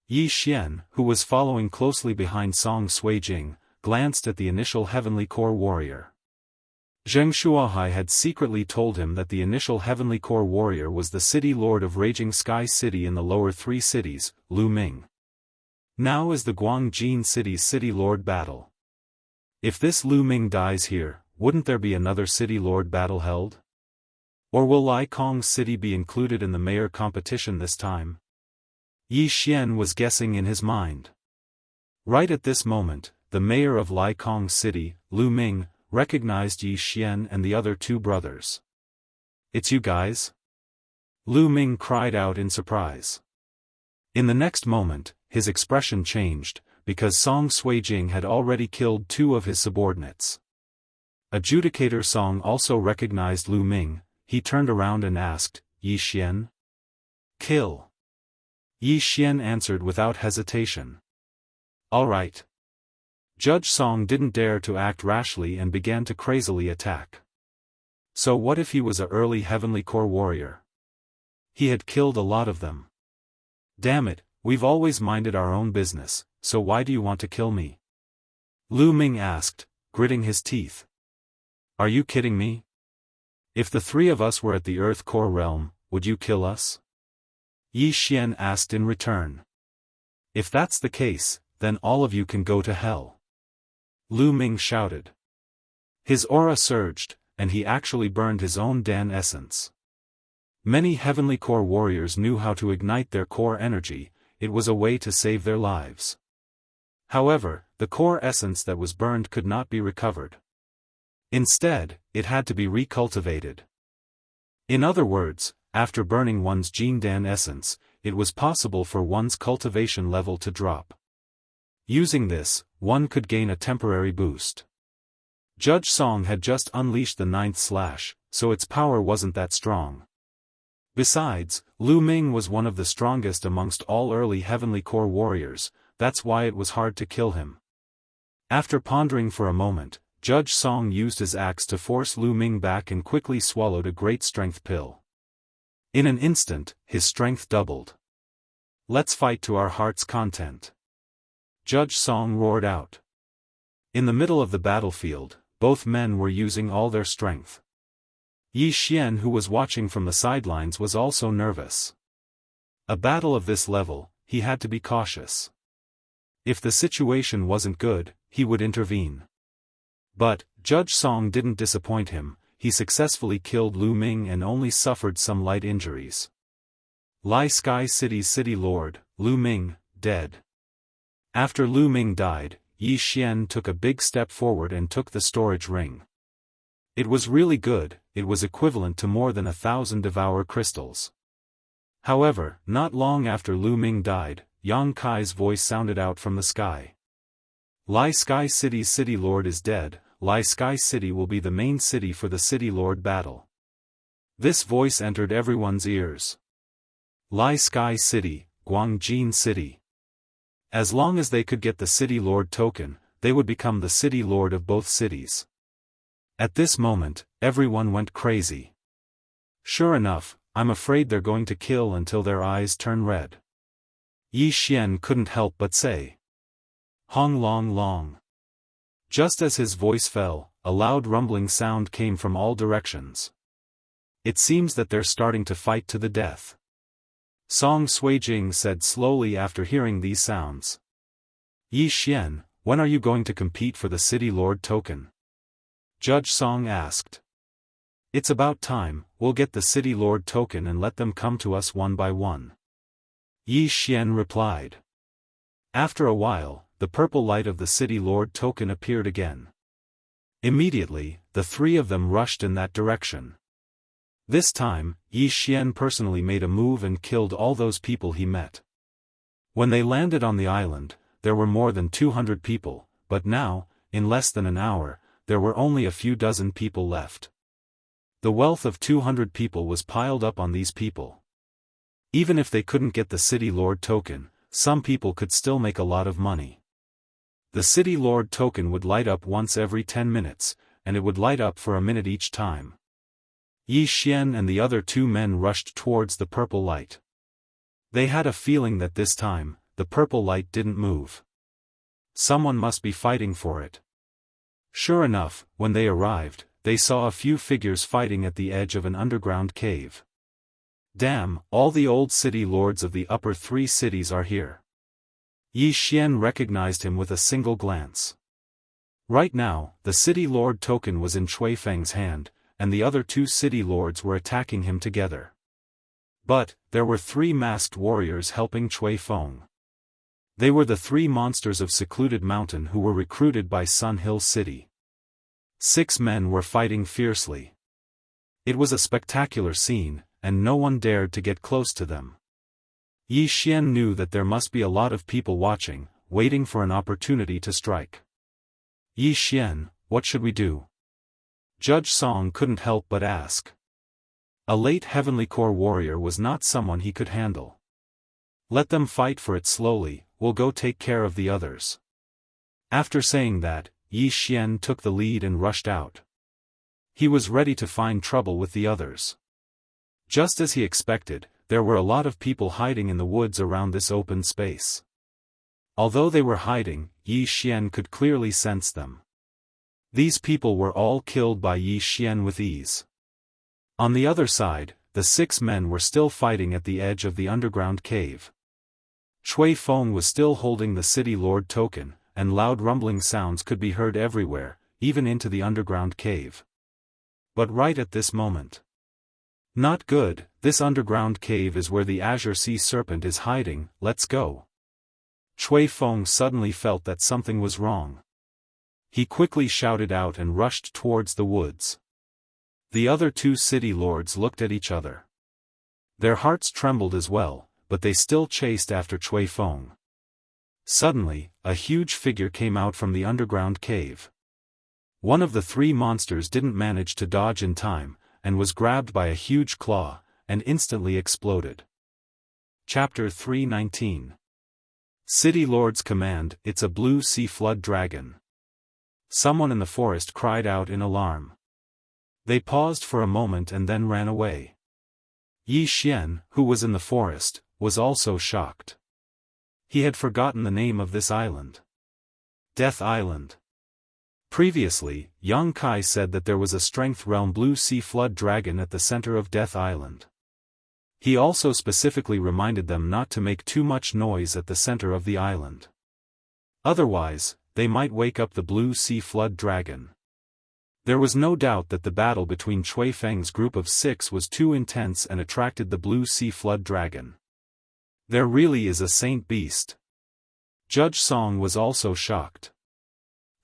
Yi Xian, who was following closely behind Song Suijing, glanced at the initial heavenly core warrior. Zheng Shuahai had secretly told him that the initial heavenly core warrior was the city lord of Raging Sky City in the lower 3 cities, Lu Ming. Now is the Guangjin City's city lord battle. If this Lu Ming dies here, wouldn't there be another city lord battle held? Or will Lai Kong City be included in the mayor competition this time? Yi Xian was guessing in his mind. Right at this moment, the mayor of Lai Kong City, Lu Ming, recognized Yi Xian and the other 2 brothers. It's you guys? Lu Ming cried out in surprise. In the next moment, his expression changed, because Song Suijing had already killed 2 of his subordinates. Adjudicator Song also recognized Lu Ming. He turned around and asked, Yi Xian? Kill. Yi Xian answered without hesitation. All right. Judge Song didn't dare to act rashly and began to crazily attack. So what if he was a early heavenly core warrior? He had killed a lot of them. Damn it, we've always minded our own business, so why do you want to kill me? Lu Ming asked, gritting his teeth. Are you kidding me? If the 3 of us were at the Earth core realm, would you kill us? Yi Xian asked in return. If that's the case, then all of you can go to hell. Lu Ming shouted. His aura surged, and he actually burned his own Dan essence. Many heavenly core warriors knew how to ignite their core energy. It was a way to save their lives. However, the core essence that was burned could not be recovered. Instead, it had to be recultivated. In other words, after burning one's Jin Dan essence, it was possible for one's cultivation level to drop. Using this, one could gain a temporary boost. Judge Song had just unleashed the 9th slash, so its power wasn't that strong. Besides, Lu Ming was one of the strongest amongst all early heavenly core warriors, that's why it was hard to kill him. After pondering for a moment, Judge Song used his axe to force Lu Ming back and quickly swallowed a great strength pill. In an instant, his strength doubled. Let's fight to our heart's content. Judge Song roared out. In the middle of the battlefield, both men were using all their strength. Yi Xian, who was watching from the sidelines, was also nervous. A battle of this level, he had to be cautious. If the situation wasn't good, he would intervene. But, Judge Song didn't disappoint him. He successfully killed Lu Ming and only suffered some light injuries. Lai Sky City's city lord, Lu Ming, dead. After Lu Ming died, Yi Xian took a big step forward and took the storage ring. It was really good, it was equivalent to more than 1,000 Devour crystals. However, not long after Lu Ming died, Yang Kai's voice sounded out from the sky. Lai Sky City's city lord is dead, Lai Sky City will be the main city for the city lord battle. This voice entered everyone's ears. Lai Sky City, Guangjin City. As long as they could get the city lord token, they would become the city lord of both cities. At this moment, everyone went crazy. Sure enough, I'm afraid they're going to kill until their eyes turn red. Yi Xian couldn't help but say. Hong long long. Just as his voice fell, a loud rumbling sound came from all directions. It seems that they're starting to fight to the death. Song Suijing said slowly after hearing these sounds. Yi Xian, when are you going to compete for the city lord token? Judge Song asked. It's about time, we'll get the city lord token and let them come to us one by one. Yi Xian replied. After a while, the purple light of the city lord token appeared again. Immediately, the three of them rushed in that direction. This time, Yi Xian personally made a move and killed all those people he met. When they landed on the island, there were more than 200 people, but now, in less than an hour, there were only a few dozen people left. The wealth of 200 people was piled up on these people. Even if they couldn't get the city lord token, some people could still make a lot of money. The city lord token would light up once every 10 minutes, and it would light up for a minute each time. Yi Xian and the other two men rushed towards the purple light. They had a feeling that this time, the purple light didn't move. Someone must be fighting for it. Sure enough, when they arrived, they saw a few figures fighting at the edge of an underground cave. Damn, all the old city lords of the upper three cities are here. Yi Xian recognized him with a single glance. Right now, the city lord token was in Chui Feng's hand, and the other two city lords were attacking him together. But, there were three masked warriors helping Chui Feng. They were the three monsters of Secluded Mountain who were recruited by Sun Hill City. 6 men were fighting fiercely. It was a spectacular scene, and no one dared to get close to them. Yi Xian knew that there must be a lot of people watching, waiting for an opportunity to strike. Yi Xian, what should we do? Judge Song couldn't help but ask. A late Heavenly Core warrior was not someone he could handle. Let them fight for it slowly, we'll go take care of the others. After saying that, Yi Xian took the lead and rushed out. He was ready to find trouble with the others. Just as he expected, there were a lot of people hiding in the woods around this open space. Although they were hiding, Yi Xian could clearly sense them. These people were all killed by Yi Xian with ease. On the other side, the 6 men were still fighting at the edge of the underground cave. Chui Feng was still holding the city lord token, and loud rumbling sounds could be heard everywhere, even into the underground cave. But right at this moment. Not good, this underground cave is where the Azure Sea Serpent is hiding, let's go. Chui Feng suddenly felt that something was wrong. He quickly shouted out and rushed towards the woods. The other 2 city lords looked at each other. Their hearts trembled as well, but they still chased after Chui Feng. Suddenly, a huge figure came out from the underground cave. One of the 3 monsters didn't manage to dodge in time, and was grabbed by a huge claw, and instantly exploded. Chapter 319. City Lord's Command, it's a blue sea flood dragon. Someone in the forest cried out in alarm. They paused for a moment and then ran away. Yi Xian, who was in the forest, was also shocked. He had forgotten the name of this island. Death Island. Previously, Yang Kai said that there was a Strength Realm Blue Sea Flood Dragon at the center of Death Island. He also specifically reminded them not to make too much noise at the center of the island. Otherwise, they might wake up the Blue Sea Flood Dragon. There was no doubt that the battle between Chui Feng's group of 6 was too intense and attracted the Blue Sea Flood Dragon. There really is a saint beast. Judge Song was also shocked.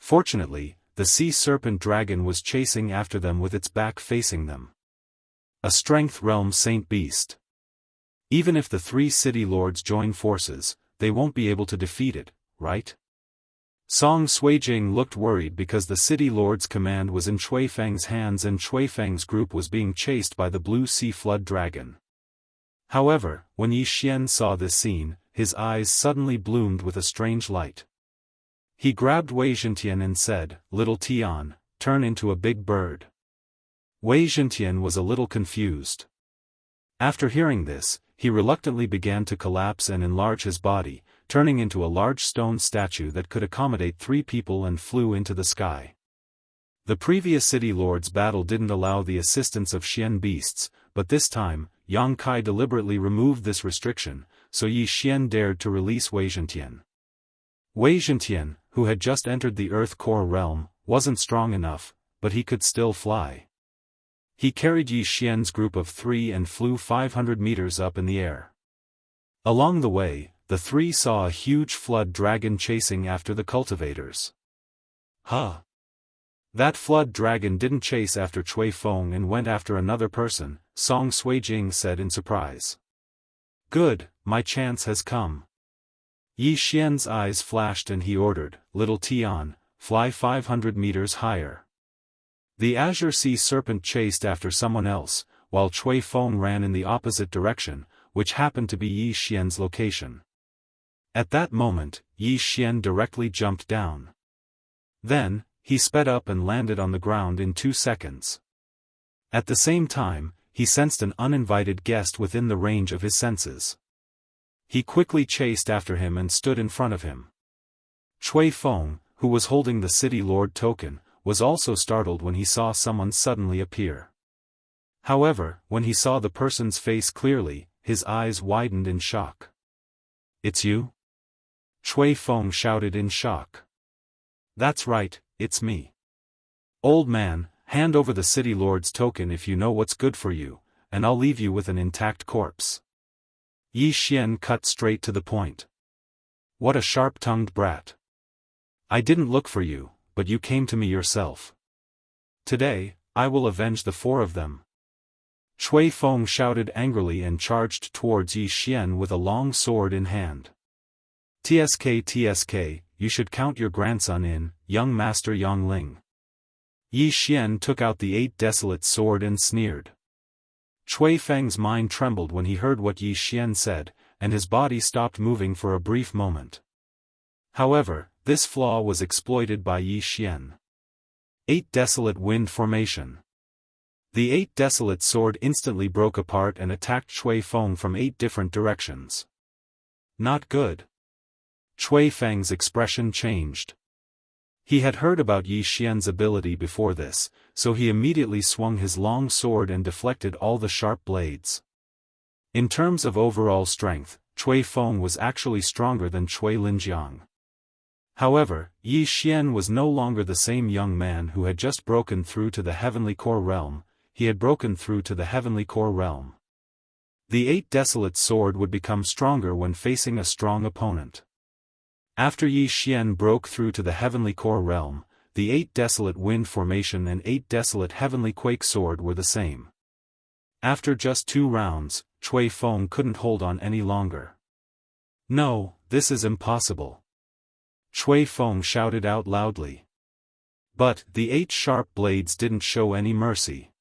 Fortunately, the sea serpent dragon was chasing after them with its back facing them. A strength realm saint beast. Even if the 3 city lords join forces, they won't be able to defeat it, right? Song Suijing looked worried because the city lord's command was in Chui Feng's hands and Chui Feng's group was being chased by the blue sea flood dragon. However, when Yi Xian saw this scene, his eyes suddenly bloomed with a strange light. He grabbed Wei Zhentian and said, "Little Tian, turn into a big bird." Wei Zhentian was a little confused. After hearing this, he reluctantly began to collapse and enlarge his body, turning into a large stone statue that could accommodate 3 people and flew into the sky. The previous city lord's battle didn't allow the assistance of Xian beasts, but this time, Yang Kai deliberately removed this restriction, so Yi Xian dared to release Wei Zhentian. Wei Zhentian, who had just entered the Earth Core realm, wasn't strong enough, but he could still fly. He carried Yi Xian's group of 3 and flew 500 meters up in the air. Along the way, the 3 saw a huge flood dragon chasing after the cultivators. Huh! That flood dragon didn't chase after Chui Feng and went after another person, Song Suijing said in surprise. Good, my chance has come. Yi Xian's eyes flashed and he ordered, "Little Tian, fly 500 meters higher." The azure sea serpent chased after someone else, while Chui Feng ran in the opposite direction, which happened to be Yi Xian's location. At that moment, Yi Xian directly jumped down. Then, he sped up and landed on the ground in 2 seconds. At the same time, he sensed an uninvited guest within the range of his senses. He quickly chased after him and stood in front of him. Chui Feng, who was holding the city lord token, was also startled when he saw someone suddenly appear. However, when he saw the person's face clearly, his eyes widened in shock. "It's you?" Chui Feng shouted in shock. "That's right, it's me. Old man, hand over the city lord's token if you know what's good for you, and I'll leave you with an intact corpse." Yi Xian cut straight to the point. "What a sharp-tongued brat. I didn't look for you, but you came to me yourself. Today, I will avenge the 4 of them." Chui Feng shouted angrily and charged towards Yi Xian with a long sword in hand. "TSK, you should count your grandson in, young master Yang Ling." Yi Xian took out the 8 desolate sword and sneered. Chui Feng's mind trembled when he heard what Yi Xian said, and his body stopped moving for a brief moment. However, this flaw was exploited by Yi Xian. 8 desolate wind formation. The 8 desolate sword instantly broke apart and attacked Chui Feng from 8 different directions. Not good. Chui Feng's expression changed. He had heard about Yi Xian's ability before this, so he immediately swung his long sword and deflected all the sharp blades. In terms of overall strength, Chui Feng was actually stronger than Chui Linjiang. However, Yi Xian was no longer the same young man who had just broken through to the Heavenly Core realm, he had broken through to the Heavenly Core realm. The 8 desolate sword would become stronger when facing a strong opponent. After Yi Xian broke through to the Heavenly Core realm, the 8 desolate wind formation and 8 desolate heavenly quake sword were the same. After just 2 rounds, Chui Feng couldn't hold on any longer. "No, this is impossible." Chui Feng shouted out loudly. But the 8 sharp blades didn't show any mercy.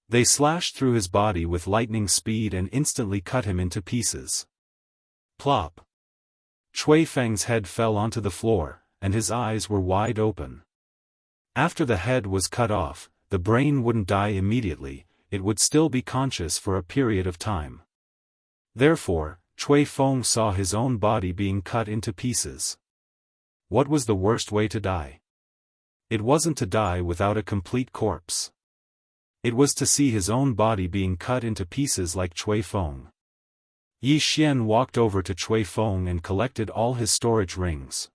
They slashed through his body with lightning speed and instantly cut him into pieces. Plop! Chui Feng's head fell onto the floor, and his eyes were wide open. After the head was cut off, the brain wouldn't die immediately, it would still be conscious for a period of time. Therefore, Chui Feng saw his own body being cut into pieces. What was the worst way to die? It wasn't to die without a complete corpse. It was to see his own body being cut into pieces like Chui Feng. Yi Xian walked over to Chui Feng and collected all his storage rings.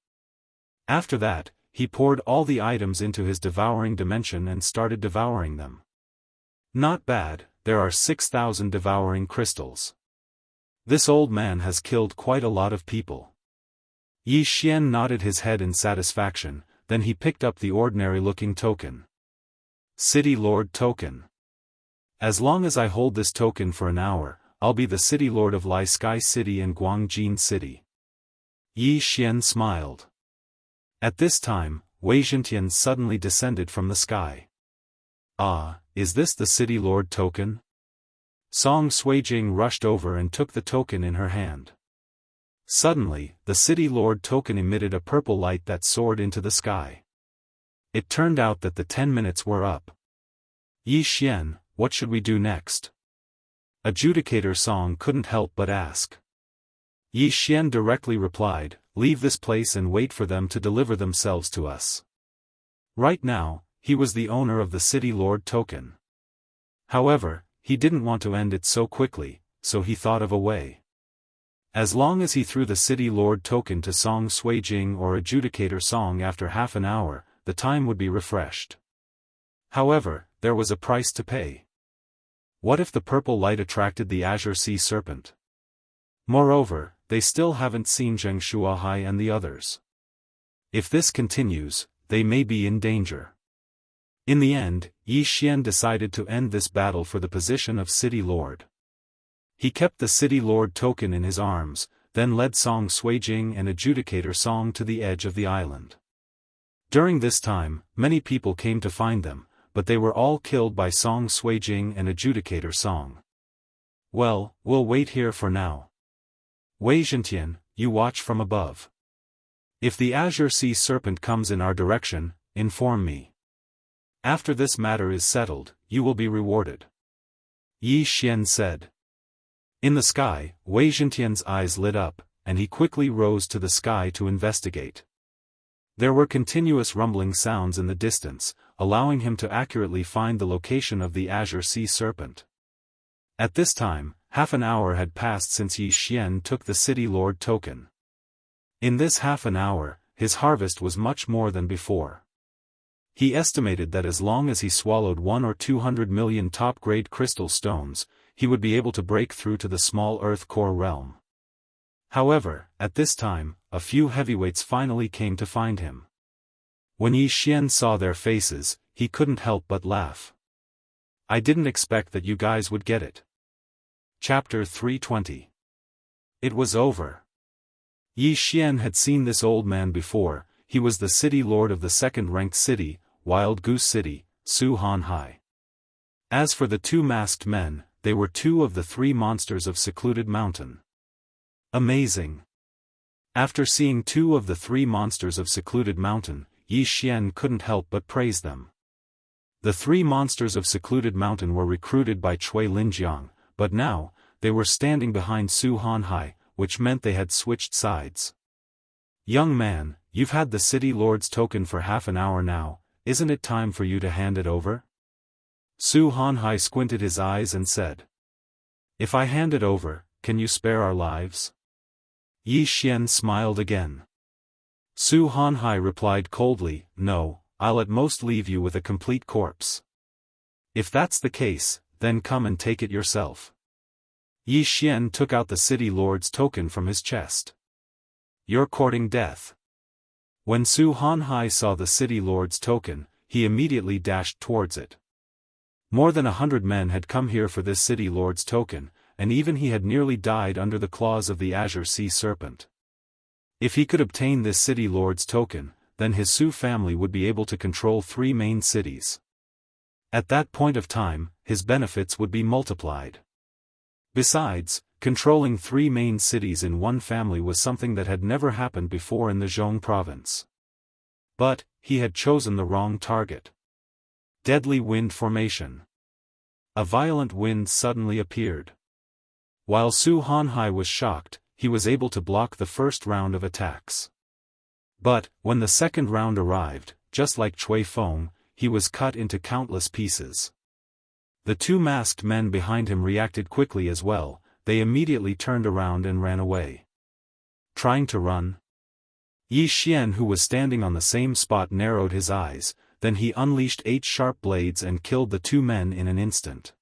After that, he poured all the items into his devouring dimension and started devouring them. Not bad, there are 6,000 devouring crystals. This old man has killed quite a lot of people. Yi Xian nodded his head in satisfaction, then he picked up the ordinary-looking token. City Lord Token. As long as I hold this token for an hour, I'll be the City Lord of Lai Sky City and Guangjin City. Yi Xian smiled. At this time, Wei Zhentian suddenly descended from the sky. Ah, is this the City Lord token? Song Suijing rushed over and took the token in her hand. Suddenly, the City Lord token emitted a purple light that soared into the sky. It turned out that the 10 minutes were up. Yi Xian, what should we do next? Adjudicator Song couldn't help but ask. Yi Xian directly replied, leave this place and wait for them to deliver themselves to us. Right now, he was the owner of the City Lord token. However, he didn't want to end it so quickly, so he thought of a way. As long as he threw the City Lord token to Song Suijing or Adjudicator Song after half an hour, the time would be refreshed. However, there was a price to pay. What if the purple light attracted the Azure Sea Serpent? Moreover, they still haven't seen Zheng Shuahai and the others. If this continues, they may be in danger. In the end, Yi Xian decided to end this battle for the position of City Lord. He kept the City Lord token in his arms, then led Song Suijing and Adjudicator Song to the edge of the island. During this time, many people came to find them, but they were all killed by Song Suijing and Adjudicator Song. Well, we'll wait here for now. Wei Zhentian, you watch from above. If the Azure Sea Serpent comes in our direction, inform me. After this matter is settled, you will be rewarded. Yi Xian said. In the sky, Wei Zhentian's eyes lit up, and he quickly rose to the sky to investigate. There were continuous rumbling sounds in the distance, allowing him to accurately find the location of the Azure Sea Serpent. At this time, half an hour had passed since Yi Xian took the City Lord token. In this half an hour, his harvest was much more than before. He estimated that as long as he swallowed 1 or 200 million top-grade crystal stones, he would be able to break through to the small Earth core realm. However, at this time, a few heavyweights finally came to find him. When Yi Xian saw their faces, he couldn't help but laugh. I didn't expect that you guys would get it. Chapter 320. It was over. Yi Xian had seen this old man before. He was the City Lord of the second-ranked city, Wild Goose City, Su Hanhai. As for the 2 masked men, they were 2 of the 3 monsters of Secluded Mountain. Amazing. After seeing 2 of the 3 monsters of Secluded Mountain, Yi Xian couldn't help but praise them. The 3 monsters of Secluded Mountain were recruited by Cui Linjiang, but now, they were standing behind Su Hanhai, which meant they had switched sides. Young man, you've had the City Lord's token for half an hour now, isn't it time for you to hand it over? Su Hanhai squinted his eyes and said. If I hand it over, can you spare our lives? Yi Xian smiled again. Su Hanhai replied coldly, no, I'll at most leave you with a complete corpse. If that's the case, then come and take it yourself. Yi Xian took out the City Lord's token from his chest. You're courting death. When Su Hanhai saw the City Lord's token, he immediately dashed towards it. More than 100 men had come here for this City Lord's token, and even he had nearly died under the claws of the Azure Sea Serpent. If he could obtain this City Lord's token, then his Su family would be able to control 3 main cities. At that point of time, his benefits would be multiplied. Besides, controlling 3 main cities in one family was something that had never happened before in the Zhong province. But, he had chosen the wrong target. Deadly wind formation. A violent wind suddenly appeared. While Su Hanhai was shocked, he was able to block the first round of attacks. But, when the second round arrived, just like Cui Feng, he was cut into countless pieces. The 2 masked men behind him reacted quickly as well. They immediately turned around and ran away. Trying to run? Yi Xian, who was standing on the same spot, narrowed his eyes, then he unleashed 8 sharp blades and killed the 2 men in an instant.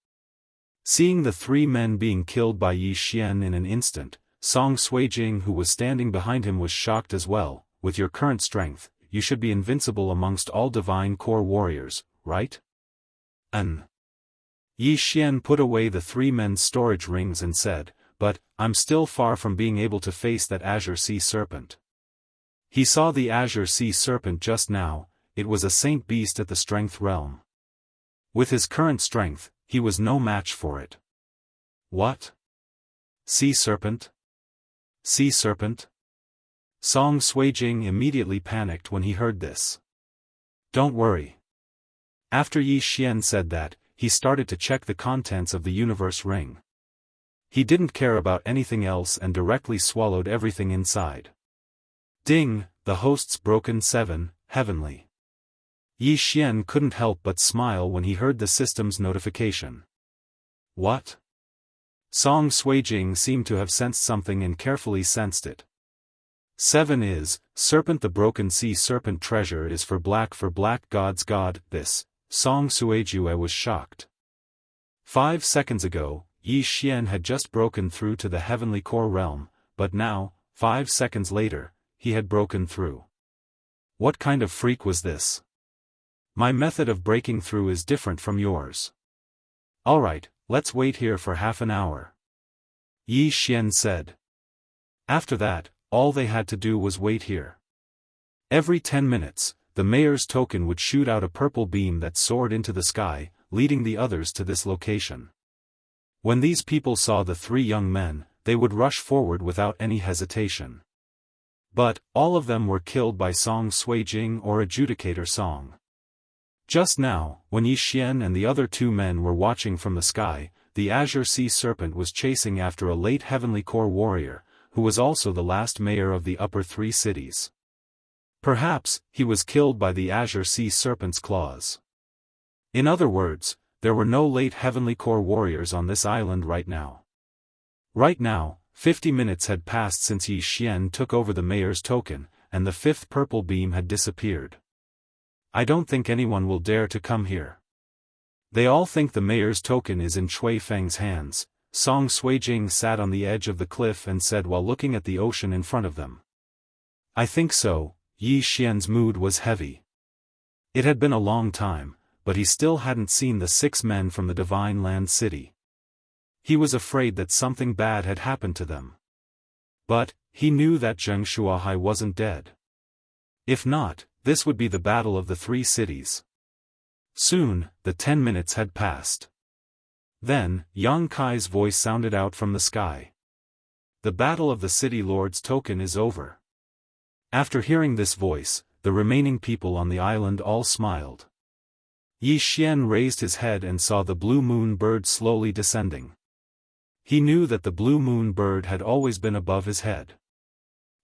Seeing the 3 men being killed by Yi Xian in an instant, Song Suijing, who was standing behind him, was shocked as well. With your current strength, you should be invincible amongst all divine core warriors, right? Yi Xian put away the three men's storage rings and said, but, I'm still far from being able to face that azure sea serpent. He saw the azure sea serpent just now, it was a saint beast at the strength realm. With his current strength, he was no match for it. What? Sea serpent? Sea serpent? Song Suijing immediately panicked when he heard this. Don't worry. After Yi Xian said that, he started to check the contents of the universe ring. He didn't care about anything else and directly swallowed everything inside. Ding, the host's broken 7, heavenly. Yi Xian couldn't help but smile when he heard the system's notification. What? Song Suijing seemed to have sensed something and carefully sensed it. 7 is, Serpent the Broken Sea Serpent treasure is for black God's God, this, Song Suijue was shocked. 5 seconds ago, Yi Xian had just broken through to the heavenly core realm, but now, 5 seconds later, he had broken through. What kind of freak was this? My method of breaking through is different from yours. Alright, let's wait here for half an hour. Yi Xian said. After that, all they had to do was wait here. Every 10 minutes, the mayor's token would shoot out a purple beam that soared into the sky, leading the others to this location. When these people saw the three young men, they would rush forward without any hesitation. But, all of them were killed by Song Suijing or Adjudicator Song. Just now, when Yi Xian and the other two men were watching from the sky, the Azure Sea Serpent was chasing after a late Heavenly Core warrior, who was also the last mayor of the upper 3 cities. Perhaps, he was killed by the Azure Sea Serpent's claws. In other words, there were no late Heavenly Core warriors on this island right now. Right now, 50 minutes had passed since Yi Xian took over the mayor's token, and the 5th purple beam had disappeared. I don't think anyone will dare to come here. They all think the mayor's token is in Chui Feng's hands. Song Suijing sat on the edge of the cliff and said while looking at the ocean in front of them. I think so. Yi Xian's mood was heavy. It had been a long time, but he still hadn't seen the 6 men from the Divine Land City. He was afraid that something bad had happened to them. But, he knew that Zheng Shuahai wasn't dead. If not, this would be the battle of the 3 cities. Soon, the 10 minutes had passed. Then, Yang Kai's voice sounded out from the sky. The battle of the city lord's token is over. After hearing this voice, the remaining people on the island all smiled. Yi Xian raised his head and saw the blue moon bird slowly descending. He knew that the blue moon bird had always been above his head.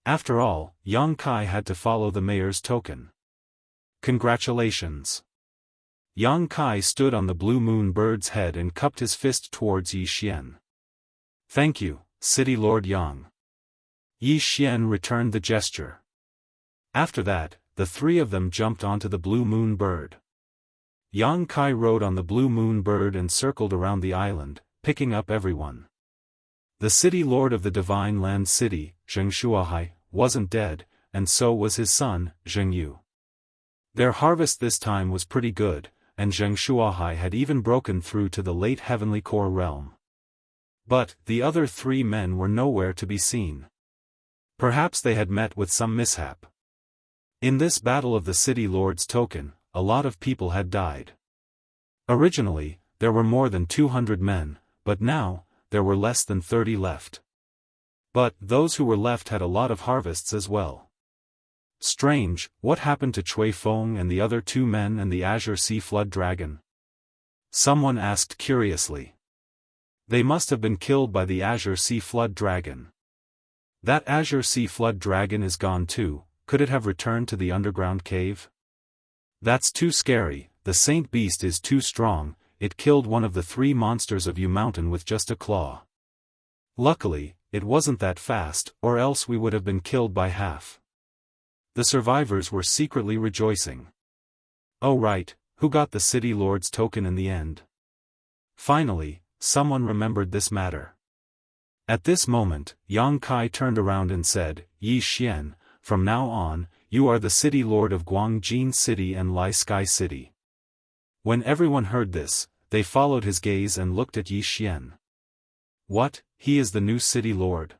After all, Yang Kai had to follow the mayor's token. Congratulations. Yang Kai stood on the blue moon bird's head and cupped his fist towards Yi Xian. Thank you, City Lord Yang. Yi Xian returned the gesture. After that, the 3 of them jumped onto the blue moon bird. Yang Kai rode on the blue moon bird and circled around the island, picking up everyone. The city lord of the Divine Land City, Zheng Shuahai, wasn't dead, and so was his son, Zheng Yu. Their harvest this time was pretty good, and Zheng Shuahai had even broken through to the late Heavenly Core realm. But, the other 3 men were nowhere to be seen. Perhaps they had met with some mishap. In this battle of the city lord's token, a lot of people had died. Originally, there were more than 200 men, but now, there were less than 30 left. But, those who were left had a lot of harvests as well. Strange, what happened to Chui Feng and the other 2 men and the Azure Sea Flood Dragon? Someone asked curiously. They must have been killed by the Azure Sea Flood Dragon. That Azure Sea Flood Dragon is gone too, could it have returned to the underground cave? That's too scary, the Saint Beast is too strong, it killed one of the 3 monsters of Yu Mountain with just a claw. Luckily, it wasn't that fast, or else we would have been killed by half. The survivors were secretly rejoicing. Oh right, who got the city lord's token in the end? Finally, someone remembered this matter. At this moment, Yang Kai turned around and said, Yi Xian, from now on, you are the city lord of Guangjin City and Lai Sky City. When everyone heard this, they followed his gaze and looked at Yi Xian. What, he is the new city lord?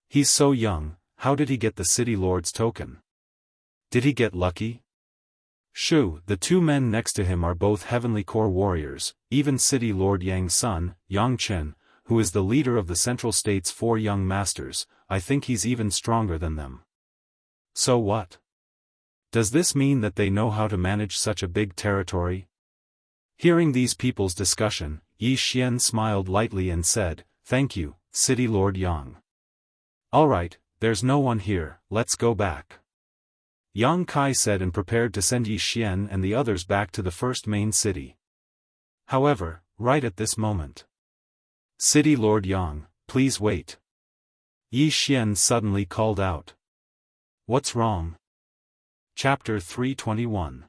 He's so young, how did he get the city lord's token? Did he get lucky? Shoo, the two men next to him are both heavenly core warriors, even city lord Yang's son, Yang Chen, who is the leader of the Central State's 4 young masters. I think he's even stronger than them. So what? Does this mean that they know how to manage such a big territory? Hearing these people's discussion, Yi Xian smiled lightly and said, "Thank you, City Lord Yang. Alright, there's no one here, let's go back." Yang Kai said and prepared to send Yi Xian and the others back to the first main city. However, right at this moment, "City Lord Yang, please wait." Yi Xian suddenly called out. What's wrong? Chapter 321.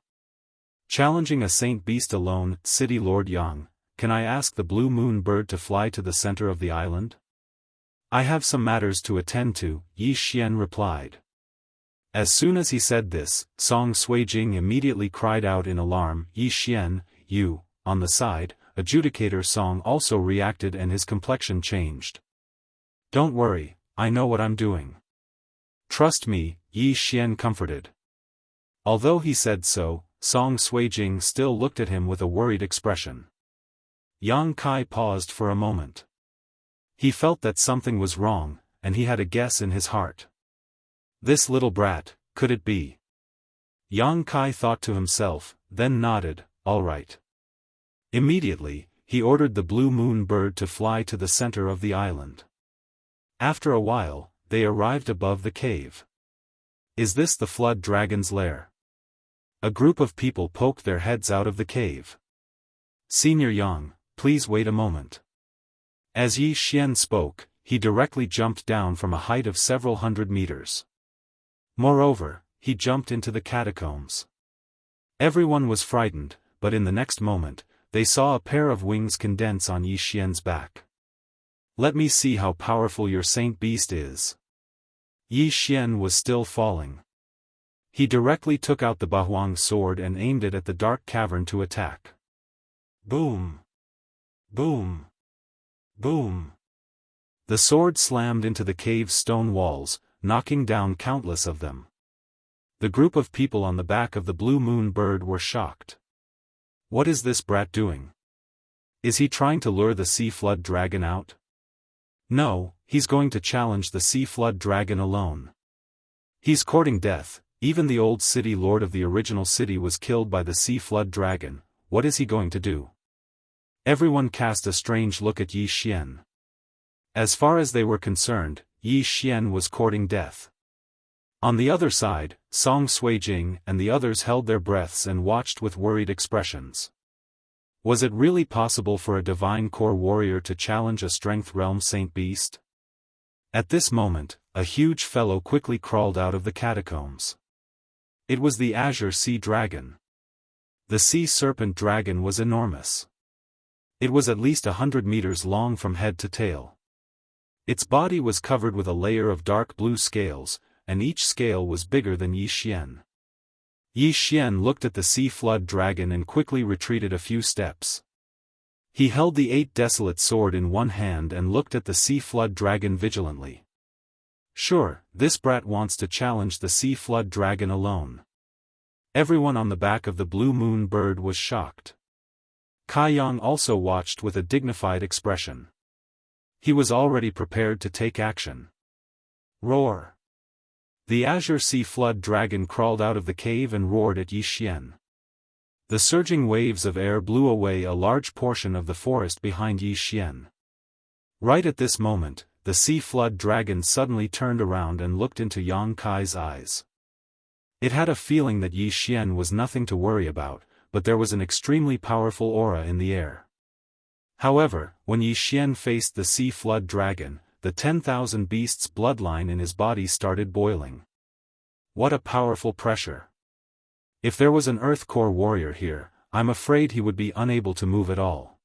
Challenging a saint beast alone. City Lord Yang, can I ask the blue moon bird to fly to the center of the island? I have some matters to attend to, Yi Xian replied. As soon as he said this, Song Suijing immediately cried out in alarm. Yi Xian, you. On the side, adjudicator Song also reacted and his complexion changed. Don't worry, I know what I'm doing. Trust me, Yi Xian comforted. Although he said so, Song Suijing still looked at him with a worried expression. Yang Kai paused for a moment. He felt that something was wrong, and he had a guess in his heart. This little brat, could it be? Yang Kai thought to himself, then nodded, all right. Immediately, he ordered the blue moon bird to fly to the center of the island. After a while, they arrived above the cave. Is this the flood dragon's lair? A group of people poked their heads out of the cave. Senior Yang, please wait a moment. As Yi Xian spoke, he directly jumped down from a height of several hundred meters. Moreover, he jumped into the catacombs. Everyone was frightened, but in the next moment, they saw a pair of wings condense on Yi Xian's back. Let me see how powerful your saint beast is. Yi Xian was still falling. He directly took out the Bahuang sword and aimed it at the dark cavern to attack. Boom! Boom! Boom! The sword slammed into the cave's stone walls, knocking down countless of them. The group of people on the back of the blue moon bird were shocked. What is this brat doing? Is he trying to lure the sea flood dragon out? No, he's going to challenge the sea flood dragon alone. He's courting death. Even the old city lord of the original city was killed by the sea flood dragon. What is he going to do? Everyone cast a strange look at Yi Xian. As far as they were concerned, Yi Xian was courting death. On the other side, Song Suijing and the others held their breaths and watched with worried expressions. Was it really possible for a divine core warrior to challenge a strength realm saint beast? At this moment, a huge fellow quickly crawled out of the catacombs. It was the Azure Sea Dragon. The sea serpent dragon was enormous. It was at least 100 meters long from head to tail. Its body was covered with a layer of dark blue scales, and each scale was bigger than Yi Xian. Yi Xian looked at the sea flood dragon and quickly retreated a few steps. He held the 8 desolate sword in one hand and looked at the sea flood dragon vigilantly. Sure, this brat wants to challenge the sea flood dragon alone. Everyone on the back of the blue moon bird was shocked. Kai Yang also watched with a dignified expression. He was already prepared to take action. Roar! The Azure Sea Flood Dragon crawled out of the cave and roared at Yi Xian. The surging waves of air blew away a large portion of the forest behind Yi Xian. Right at this moment, the Sea Flood Dragon suddenly turned around and looked into Yang Kai's eyes. It had a feeling that Yi Xian was nothing to worry about, but there was an extremely powerful aura in the air. However, when Yi Xian faced the Sea Flood Dragon, the 10,000 beasts' bloodline in his body started boiling. What a powerful pressure! If there was an Earth Core warrior here, I'm afraid he would be unable to move at all.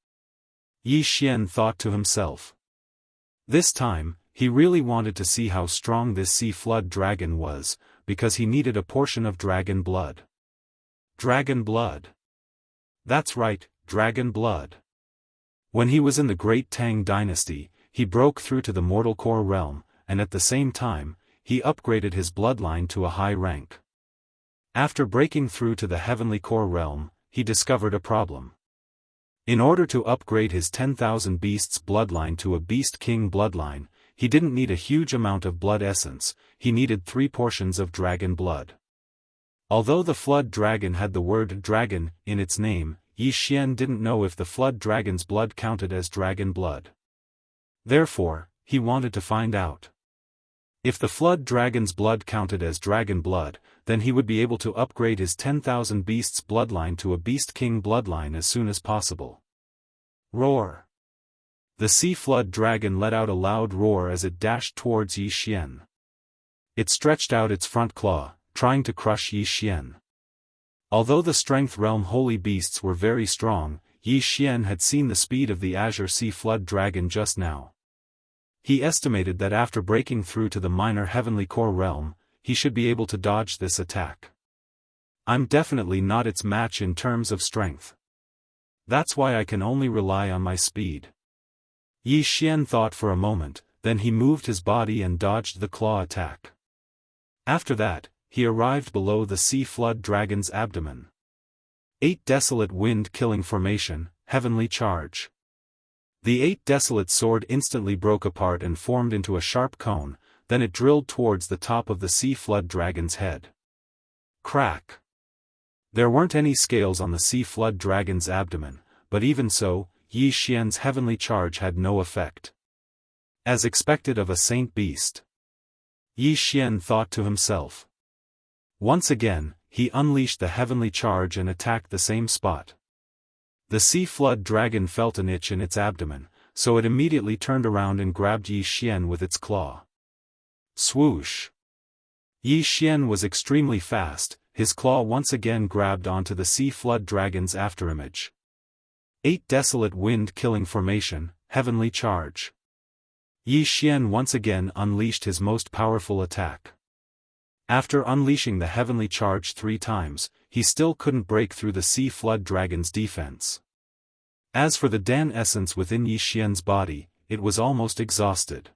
Yi Xian thought to himself. This time, he really wanted to see how strong this sea flood dragon was, because he needed a portion of dragon blood. Dragon blood. That's right, dragon blood. When he was in the Great Tang Dynasty, he broke through to the mortal core realm, and at the same time, he upgraded his bloodline to a high rank. After breaking through to the heavenly core realm, he discovered a problem. In order to upgrade his 10,000 beasts bloodline to a beast king bloodline, he didn't need a huge amount of blood essence, he needed 3 portions of dragon blood. Although the flood dragon had the word dragon in its name, Yi Xian didn't know if the flood dragon's blood counted as dragon blood. Therefore, he wanted to find out. If the flood dragon's blood counted as dragon blood, then he would be able to upgrade his 10,000 beasts bloodline to a beast king bloodline as soon as possible. Roar! The sea flood dragon let out a loud roar as it dashed towards Yi Xian. It stretched out its front claw, trying to crush Yi Xian. Although the strength realm holy beasts were very strong, Yi Xian had seen the speed of the azure sea flood dragon just now. He estimated that after breaking through to the minor heavenly core realm, he should be able to dodge this attack. I'm definitely not its match in terms of strength. That's why I can only rely on my speed. Yi Xian thought for a moment, then he moved his body and dodged the claw attack. After that, he arrived below the sea flood dragon's abdomen. 8 desolate wind-killing formation, heavenly charge. The 8 desolate sword instantly broke apart and formed into a sharp cone, then it drilled towards the top of the sea flood dragon's head. Crack! There weren't any scales on the sea flood dragon's abdomen, but even so, Yi Xian's heavenly charge had no effect. As expected of a saint beast. Yi Xian thought to himself. Once again, he unleashed the heavenly charge and attacked the same spot. The sea flood dragon felt an itch in its abdomen, so it immediately turned around and grabbed Yi Xian with its claw. Swoosh! Yi Xian was extremely fast, his claw once again grabbed onto the sea flood dragon's afterimage. 8 desolate wind-killing formation, heavenly charge. Yi Xian once again unleashed his most powerful attack. After unleashing the heavenly charge 3 times, he still couldn't break through the sea flood dragon's defense. As for the Dan essence within Yi Xian's body, it was almost exhausted.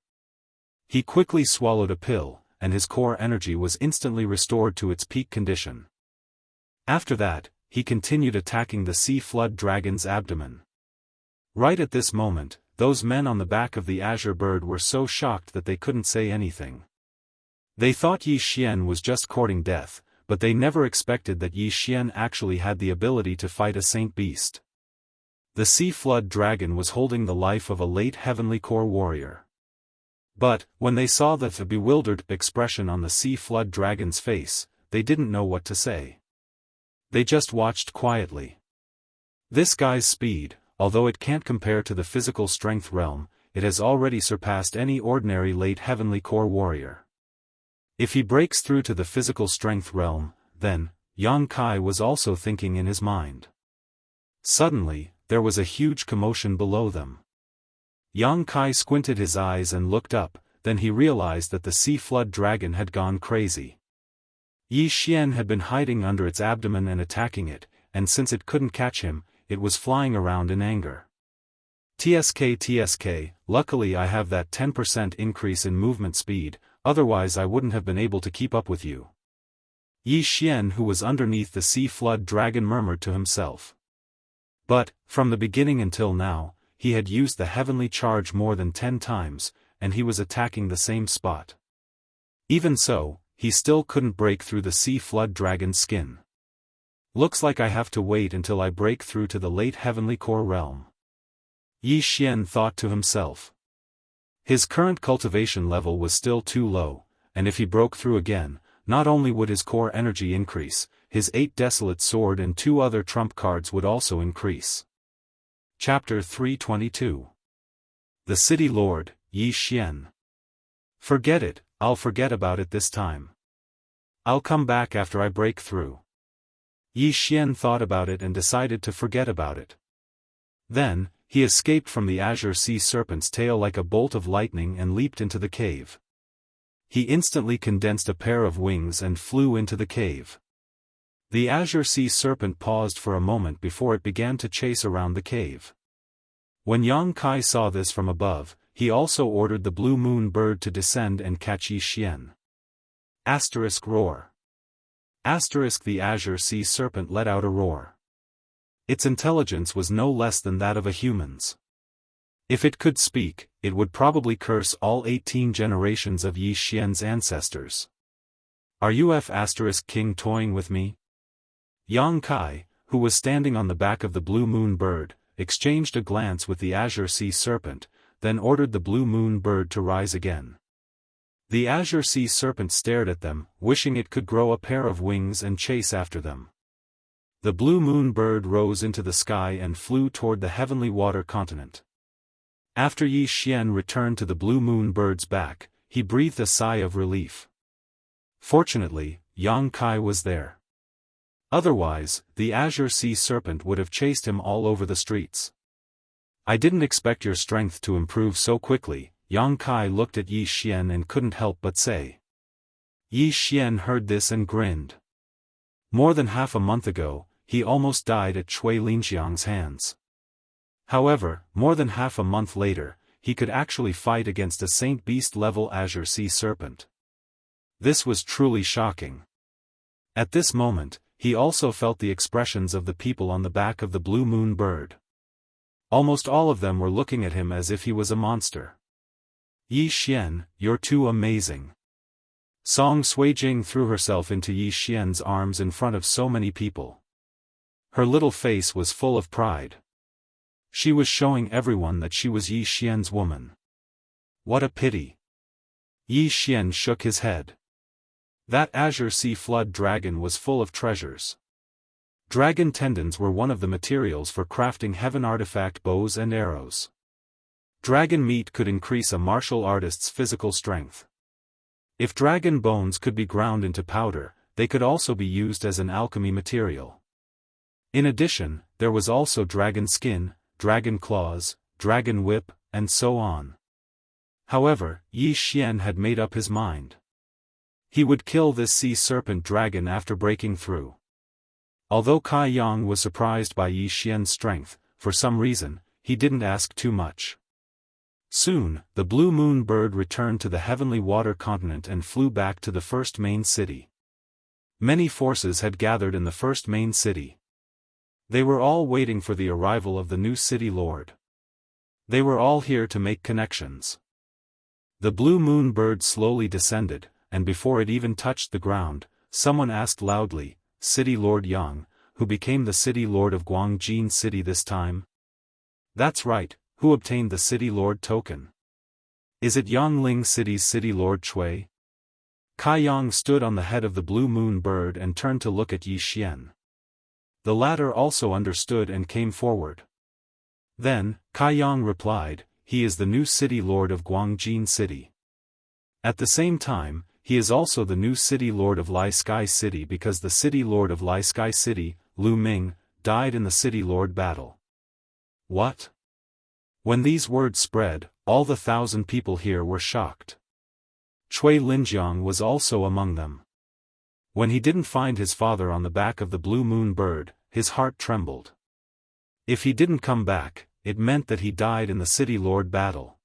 He quickly swallowed a pill, and his core energy was instantly restored to its peak condition. After that, he continued attacking the sea flood dragon's abdomen. Right at this moment, those men on the back of the azure bird were so shocked that they couldn't say anything. They thought Yi Xian was just courting death, but they never expected that Yi Xian actually had the ability to fight a saint beast. The sea flood dragon was holding the life of a late heavenly core warrior. But, when they saw the bewildered expression on the sea flood dragon's face, they didn't know what to say. They just watched quietly. This guy's speed, although it can't compare to the physical strength realm, it has already surpassed any ordinary late heavenly core warrior. If he breaks through to the physical strength realm, then, Yang Kai was also thinking in his mind. Suddenly, there was a huge commotion below them. Yang Kai squinted his eyes and looked up, then he realized that the sea flood dragon had gone crazy. Yi Xian had been hiding under its abdomen and attacking it, and since it couldn't catch him, it was flying around in anger. TSK, luckily I have that 10% increase in movement speed, otherwise I wouldn't have been able to keep up with you. Yi Xian, who was underneath the sea flood dragon, murmured to himself. But, from the beginning until now, he had used the heavenly charge more than 10 times, and he was attacking the same spot. Even so, he still couldn't break through the sea flood dragon's skin. Looks like I have to wait until I break through to the late heavenly core realm. Yi Xian thought to himself. His current cultivation level was still too low, and if he broke through again, not only would his core energy increase, his 8 desolate sword and 2 other trump cards would also increase. Chapter 322. The City Lord, Yi Xian. Forget it, I'll forget about it this time. I'll come back after I break through. Yi Xian thought about it and decided to forget about it. Then, he escaped from the azure sea serpent's tail like a bolt of lightning and leaped into the cave. He instantly condensed a pair of wings and flew into the cave. The azure sea serpent paused for a moment before it began to chase around the cave. When Yang Kai saw this from above, he also ordered the blue moon bird to descend and catch Yi Xian. Roar. The azure sea serpent let out a roar. Its intelligence was no less than that of a human's. If it could speak, it would probably curse all 18 generations of Yi Xian's ancestors. Are you King toying with me? Yang Kai, who was standing on the back of the blue moon bird, exchanged a glance with the azure sea serpent, then ordered the blue moon bird to rise again. The azure sea serpent stared at them, wishing it could grow a pair of wings and chase after them. The blue moon bird rose into the sky and flew toward the heavenly water continent. After Yi Xian returned to the blue moon bird's back, he breathed a sigh of relief. Fortunately, Yang Kai was there. Otherwise, the azure sea serpent would have chased him all over the streets. I didn't expect your strength to improve so quickly. Yang Kai looked at Yi Xian and couldn't help but say. Yi Xian heard this and grinned. More than half a month ago, he almost died at Cui Linjiang's hands. However, more than half a month later, he could actually fight against a Saint Beast-level azure sea serpent. This was truly shocking. At this moment, he also felt the expressions of the people on the back of the blue moon bird. Almost all of them were looking at him as if he was a monster. Yi Xian, you're too amazing. Song Suijing threw herself into Yi Xian's arms in front of so many people. Her little face was full of pride. She was showing everyone that she was Yi Xian's woman. What a pity. Yi Xian shook his head. That azure sea flood dragon was full of treasures. Dragon tendons were one of the materials for crafting heaven artifact bows and arrows. Dragon meat could increase a martial artist's physical strength. If dragon bones could be ground into powder, they could also be used as an alchemy material. In addition, there was also dragon skin, dragon claws, dragon whip, and so on. However, Yi Xian had made up his mind. He would kill this sea serpent dragon after breaking through. Although Kai Yang was surprised by Yi Xian's strength, for some reason, he didn't ask too much. Soon, the blue moon bird returned to the heavenly water continent and flew back to the first main city. Many forces had gathered in the first main city. They were all waiting for the arrival of the new city lord. They were all here to make connections. The blue moon bird slowly descended, and before it even touched the ground, someone asked loudly, City Lord Yang, who became the city lord of Guangjin City this time? That's right, who obtained the city lord token? Is it Yangling City's city lord Cui? Kai Yang stood on the head of the blue moon bird and turned to look at Yi Xian. The latter also understood and came forward. Then, Kai Yang replied, he is the new city lord of Guangjin City. At the same time, he is also the new city lord of Lai Sky City because the city lord of Lai Sky City, Lu Ming, died in the city lord battle. What? When these words spread, all the 1,000 people here were shocked. Cui Linjiang was also among them. When he didn't find his father on the back of the blue moon bird, his heart trembled. If he didn't come back, it meant that he died in the city lord battle.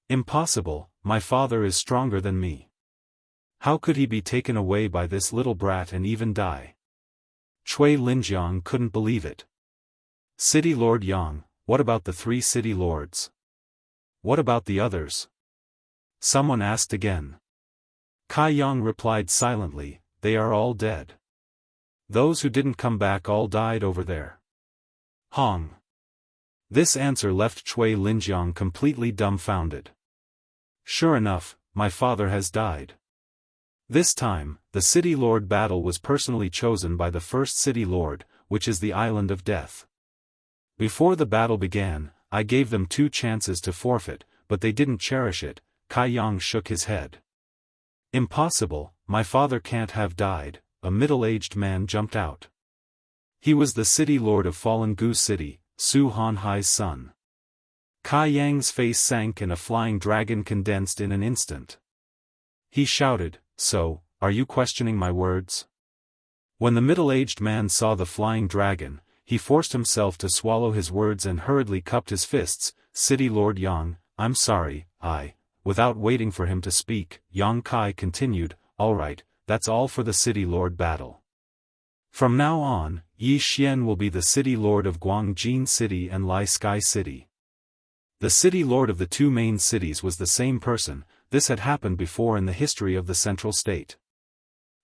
Impossible, my father is stronger than me. How could he be taken away by this little brat and even die? Cui Linjiang couldn't believe it. City Lord Yang, what about the 3 city lords? What about the others? Someone asked again. Kai Yang replied silently, they are all dead. Those who didn't come back all died over there. Hong. This answer left Cui Linjiang completely dumbfounded. Sure enough, my father has died. This time, the city lord battle was personally chosen by the first city lord, which is the Island of Death. Before the battle began, I gave them 2 chances to forfeit, but they didn't cherish it. Kai Yang shook his head. Impossible, my father can't have died, a middle-aged man jumped out. He was the city lord of Fallen Goose City, Su Hanhai's son. Kai Yang's face sank and a flying dragon condensed in an instant. He shouted, "So, are you questioning my words?" When the middle-aged man saw the flying dragon, he forced himself to swallow his words and hurriedly cupped his fists. "City Lord Yang, I'm sorry, Without waiting for him to speak, Yang Kai continued, "All right, that's all for the City Lord battle. From now on, Yi Xian will be the City Lord of Guangjin City and Lai Sky City." The City Lord of the two main cities was the same person. This had happened before in the history of the central state.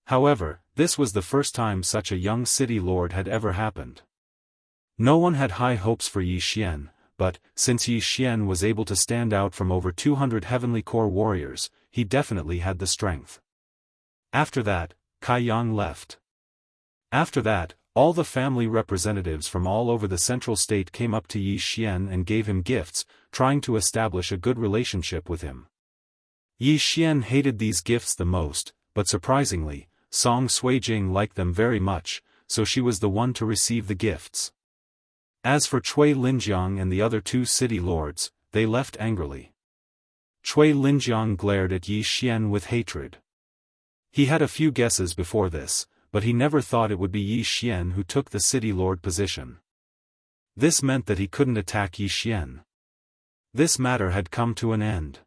However, this was the first time such a young City Lord had ever happened. No one had high hopes for Yi Xian, but, since Yi Xian was able to stand out from over 200 Heavenly Core warriors, he definitely had the strength. After that, Kai Yang left. After that, all the family representatives from all over the central state came up to Yi Xian and gave him gifts, trying to establish a good relationship with him. Yi Xian hated these gifts the most, but surprisingly, Song Suijing liked them very much, so she was the one to receive the gifts. As for Cui Linjiang and the other two city lords, they left angrily. Cui Linjiang glared at Yi Xian with hatred. He had a few guesses before this, but he never thought it would be Yi Xian who took the city lord position. This meant that he couldn't attack Yi Xian. This matter had come to an end.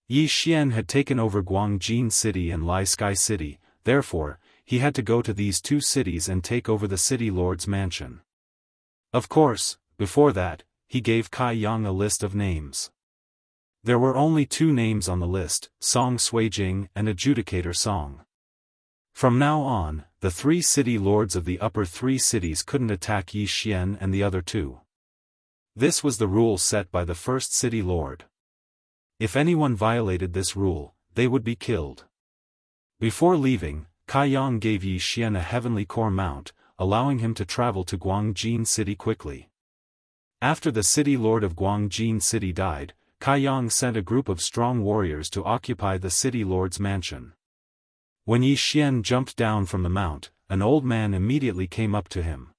Yi Xian had taken over Guangjin City and Lai Sky City, therefore, he had to go to these two cities and take over the city lord's mansion. Of course, before that, he gave Kai Yang a list of names. There were only two names on the list, Song Suijing and Adjudicator Song. From now on, the three city lords of the upper three cities couldn't attack Yi Xian and the other two. This was the rule set by the first city lord. If anyone violated this rule, they would be killed. Before leaving, Kai Yang gave Yi Xian a heavenly core mount, allowing him to travel to Guangjin City quickly. After the city lord of Guangjin City died, Kai Yang sent a group of strong warriors to occupy the city lord's mansion. When Yi Xian jumped down from the mount, an old man immediately came up to him.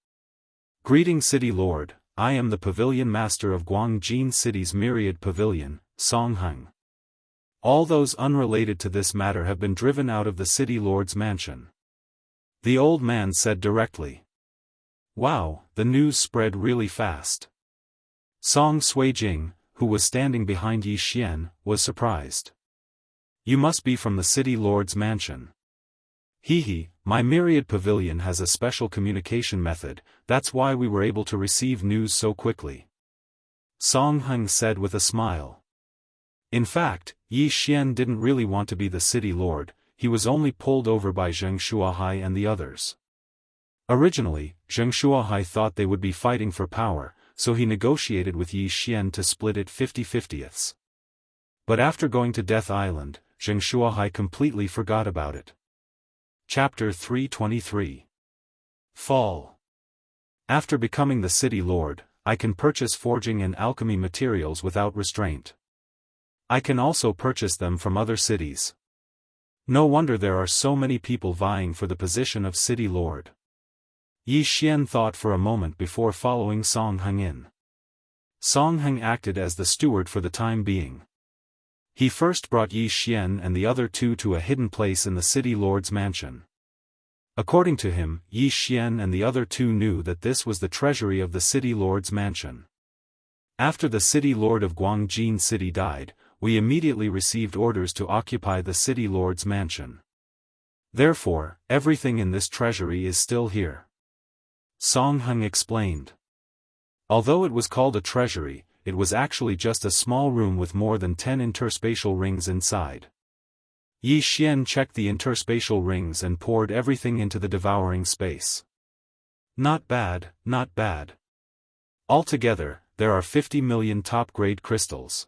"Greeting City Lord, I am the pavilion master of Guangjin City's myriad pavilion, Song Heng. All those unrelated to this matter have been driven out of the city lord's mansion." The old man said directly. Wow, the news spread really fast. Song Suijing, who was standing behind Yi Xian, was surprised. "You must be from the city lord's mansion." Hee, my myriad pavilion has a special communication method, that's why we were able to receive news so quickly. Song Heng said with a smile. In fact, Yi Xian didn't really want to be the city lord, he was only pulled over by Zheng Shuahai and the others. Originally, Zheng Shuahai thought they would be fighting for power, so he negotiated with Yi Xian to split it 50-50ths. But after going to Death Island, Zheng Shuahai completely forgot about it. Chapter 323. Fall. After becoming the city lord, I can purchase forging and alchemy materials without restraint. I can also purchase them from other cities. No wonder there are so many people vying for the position of city lord. Yi Xian thought for a moment before following Song Heng in. Song Heng acted as the steward for the time being. He first brought Yi Xian and the other two to a hidden place in the city lord's mansion. According to him, Yi Xian and the other two knew that this was the treasury of the city lord's mansion. After the city lord of Guangjin City died, we immediately received orders to occupy the city lord's mansion. Therefore, everything in this treasury is still here. Song Heng explained. Although it was called a treasury, it was actually just a small room with more than 10 interspatial rings inside. Yi Xian checked the interspatial rings and poured everything into the devouring space. Not bad, not bad. Altogether, there are 50 million top-grade crystals.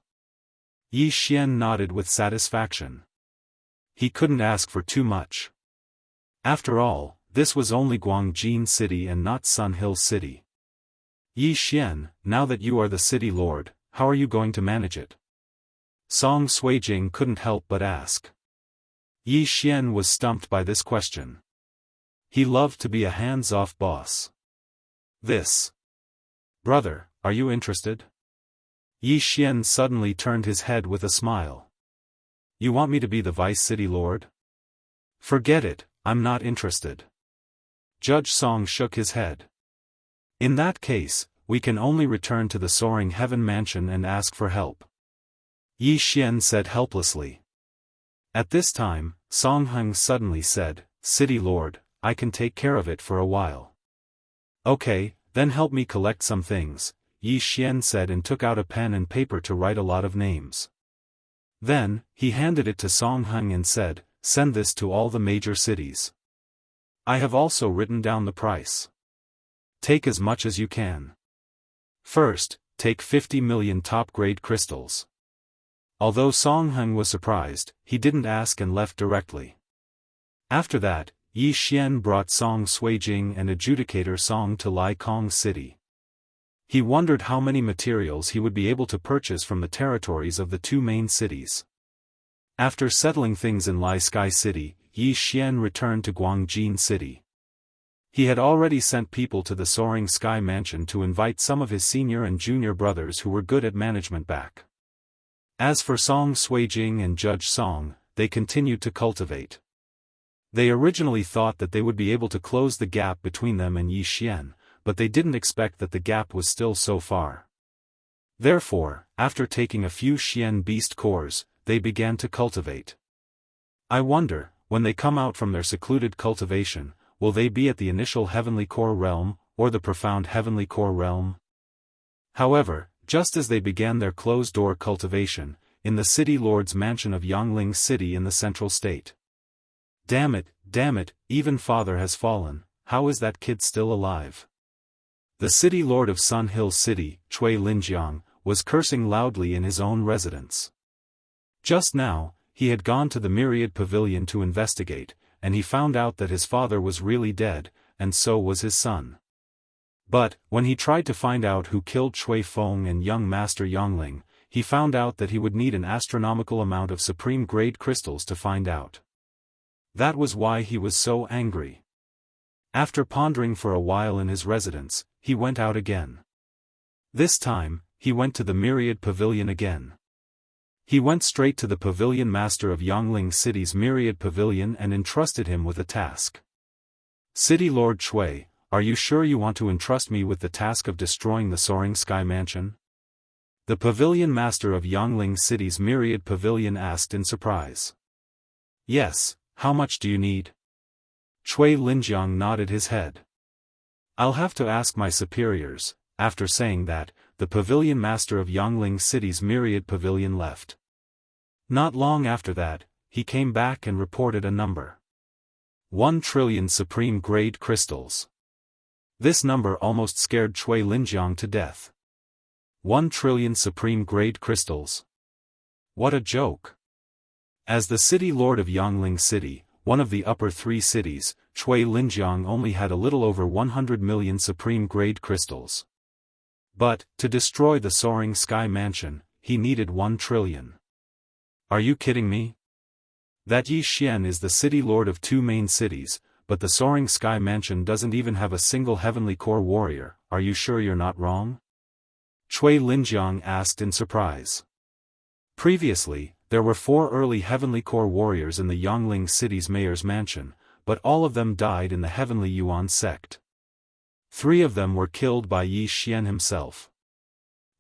Yi Xian nodded with satisfaction. He couldn't ask for too much. After all, this was only Guangjin City and not Sun Hill City. Yi Xian, now that you are the city lord, how are you going to manage it? Song Suijing couldn't help but ask. Yi Xian was stumped by this question. He loved to be a hands-off boss. Brother, are you interested? Yi Xian suddenly turned his head with a smile. You want me to be the vice city lord? Forget it, I'm not interested. Judge Song shook his head. In that case, we can only return to the soaring heaven mansion and ask for help. Yi Xian said helplessly. At this time, Song Heng suddenly said, City Lord, I can take care of it for a while. Okay, then help me collect some things, Yi Xian said and took out a pen and paper to write a lot of names. Then, he handed it to Song Heng and said, send this to all the major cities. I have also written down the price. Take as much as you can. First, take 50 million top-grade crystals. Although Song Heng was surprised, he didn't ask and left directly. After that, Yi Xian brought Song Suijing and adjudicator Song to Lai Kong City. He wondered how many materials he would be able to purchase from the territories of the two main cities. After settling things in Lai Sky City, Yi Xian returned to Guangjin City. He had already sent people to the Soaring Sky Mansion to invite some of his senior and junior brothers who were good at management back. As for Song Suijing and Judge Song, they continued to cultivate. They originally thought that they would be able to close the gap between them and Yi Xian, but they didn't expect that the gap was still so far. Therefore, after taking a few Xian beast cores, they began to cultivate. I wonder, when they come out from their secluded cultivation, will they be at the initial heavenly core realm, or the profound heavenly core realm? However, just as they began their closed-door cultivation, in the city lord's mansion of Yangling City in the central state. Damn it, even father has fallen, how is that kid still alive? The city lord of Sun Hill City, Cui Linjiang, was cursing loudly in his own residence. Just now, he had gone to the Myriad Pavilion to investigate, and he found out that his father was really dead, and so was his son. But, when he tried to find out who killed Cui Feng and young Master Yangling, he found out that he would need an astronomical amount of supreme-grade crystals to find out. That was why he was so angry. After pondering for a while in his residence, he went out again. This time, he went to the Myriad Pavilion again. He went straight to the pavilion master of Yangling City's Myriad Pavilion and entrusted him with a task. City Lord Cui, are you sure you want to entrust me with the task of destroying the Soaring Sky Mansion? The pavilion master of Yangling City's Myriad Pavilion asked in surprise. Yes, how much do you need? Cui Linjiang nodded his head. I'll have to ask my superiors. After saying that, the pavilion master of Yangling City's Myriad Pavilion left. Not long after that, he came back and reported a number. 1 trillion supreme-grade crystals. This number almost scared Cui Linjiang to death. 1 trillion supreme-grade crystals. What a joke. As the city lord of Yangling City, one of the upper three cities, Cui Linjiang only had a little over 100 million supreme-grade crystals. But, to destroy the Soaring Sky Mansion, he needed 1 trillion. Are you kidding me? That Yi Xian is the city lord of two main cities, but the Soaring Sky Mansion doesn't even have a single heavenly core warrior, are you sure you're not wrong? Cui Linjiang asked in surprise. Previously, there were 4 early heavenly core warriors in the Yangling City's mayor's mansion, but all of them died in the heavenly Yuan sect. 3 of them were killed by Yi Xian himself.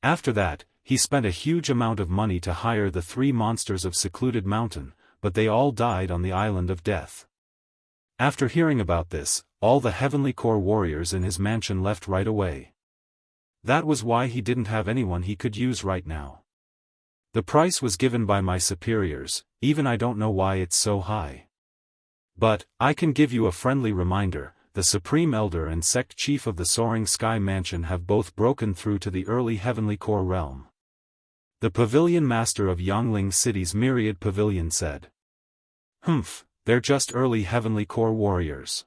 After that, he spent a huge amount of money to hire the 3 monsters of Secluded Mountain, but they all died on the Island of Death. After hearing about this, all the heavenly core warriors in his mansion left right away. That was why he didn't have anyone he could use right now. The price was given by my superiors, even I don't know why it's so high. But, I can give you a friendly reminder, the Supreme Elder and Sect Chief of the Soaring Sky Mansion have both broken through to the early heavenly core realm. The Pavilion Master of Yangling City's Myriad Pavilion said. They're just early heavenly core warriors.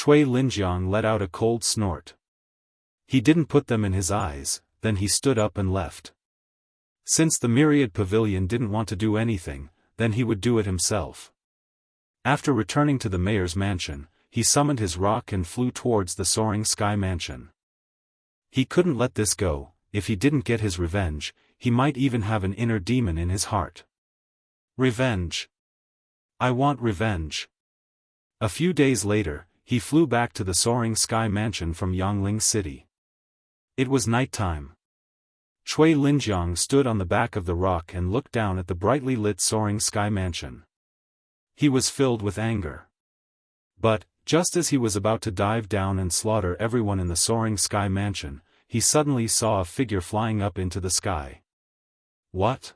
Cui Linjiang let out a cold snort. He didn't put them in his eyes, then he stood up and left. Since the Myriad Pavilion didn't want to do anything, then he would do it himself. After returning to the mayor's mansion, he summoned his rock and flew towards the Soaring Sky Mansion. He couldn't let this go, if he didn't get his revenge, he might even have an inner demon in his heart. Revenge. I want revenge. A few days later, he flew back to the Soaring Sky Mansion from Yangling City. It was nighttime. Cui Linjiang stood on the back of the rock and looked down at the brightly lit Soaring Sky Mansion. He was filled with anger. But, just as he was about to dive down and slaughter everyone in the Soaring Sky Mansion, he suddenly saw a figure flying up into the sky. What?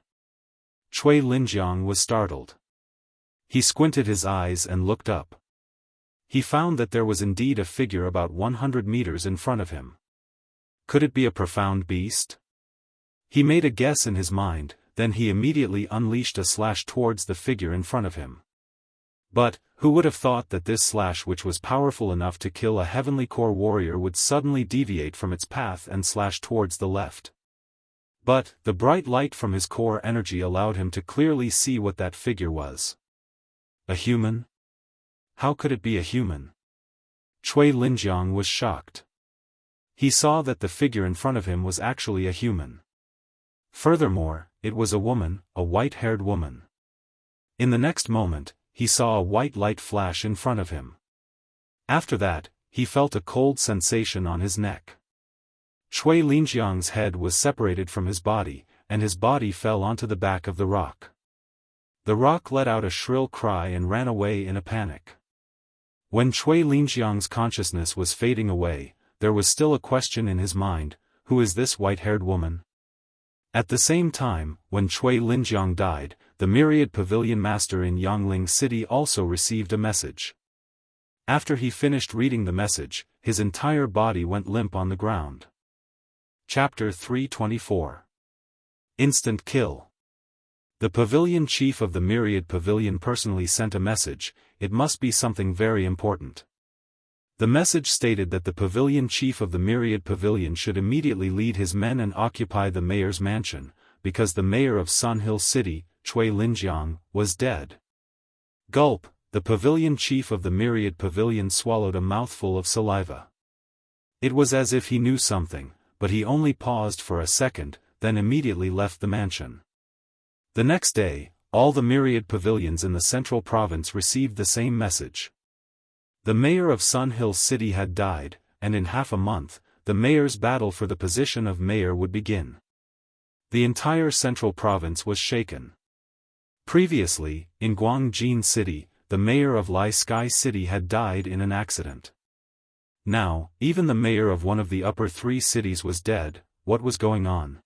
Cui Linjiang was startled. He squinted his eyes and looked up. He found that there was indeed a figure about 100 meters in front of him. Could it be a profound beast? He made a guess in his mind, then he immediately unleashed a slash towards the figure in front of him. But, who would have thought that this slash, which was powerful enough to kill a heavenly core warrior, would suddenly deviate from its path and slash towards the left? But, the bright light from his core energy allowed him to clearly see what that figure was. A human? How could it be a human? Cui Linjiang was shocked. He saw that the figure in front of him was actually a human. Furthermore, it was a woman, a white-haired woman. In the next moment, he saw a white light flash in front of him. After that, he felt a cold sensation on his neck. Cui Linjiang's head was separated from his body, and his body fell onto the back of the rock. The rock let out a shrill cry and ran away in a panic. When Cui Linjiang's consciousness was fading away, there was still a question in his mind: who is this white-haired woman? At the same time, when Cui Linjiang died, the Myriad Pavilion Master in Yangling City also received a message. After he finished reading the message, his entire body went limp on the ground. Chapter 324. Instant Kill. The pavilion chief of the Myriad Pavilion personally sent a message. It must be something very important. The message stated that the pavilion chief of the Myriad Pavilion should immediately lead his men and occupy the mayor's mansion, because the mayor of Sun Hill City, Cui Linjiang, was dead. Gulp, the pavilion chief of the Myriad Pavilion swallowed a mouthful of saliva. It was as if he knew something, but he only paused for a second, then immediately left the mansion. The next day, all the Myriad Pavilions in the central province received the same message. The mayor of Sun Hill City had died, and in half a month, the mayor's battle for the position of mayor would begin. The entire central province was shaken. Previously, in Guangjin City, the mayor of Lai Sky City had died in an accident. Now, even the mayor of one of the upper three cities was dead. What was going on?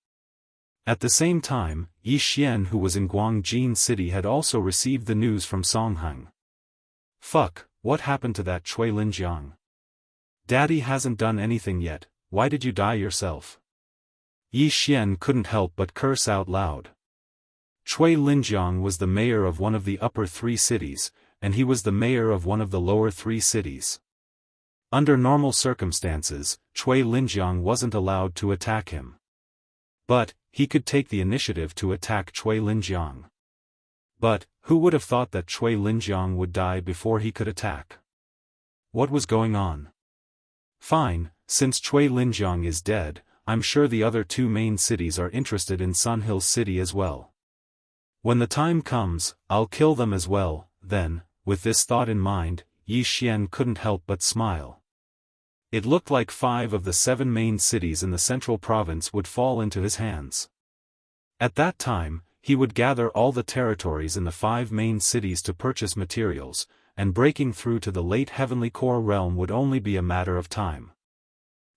At the same time, Yi Xian, who was in Guangjin City, had also received the news from Songheng. Fuck, what happened to that Cui Linjiang? Daddy hasn't done anything yet, why did you die yourself? Yi Xian couldn't help but curse out loud. Cui Linjiang was the mayor of one of the upper three cities, and he was the mayor of one of the lower three cities. Under normal circumstances, Cui Linjiang wasn't allowed to attack him. But, he could take the initiative to attack Cui Linjiang. But, who would have thought that Cui Linjiang would die before he could attack? What was going on? Fine, since Cui Linjiang is dead, I'm sure the other two main cities are interested in Sun Hill City as well. When the time comes, I'll kill them as well. Then, with this thought in mind, Yi Xian couldn't help but smile. It looked like 5 of the 7 main cities in the central province would fall into his hands. At that time, he would gather all the territories in the 5 main cities to purchase materials, and breaking through to the late Heavenly Core realm would only be a matter of time.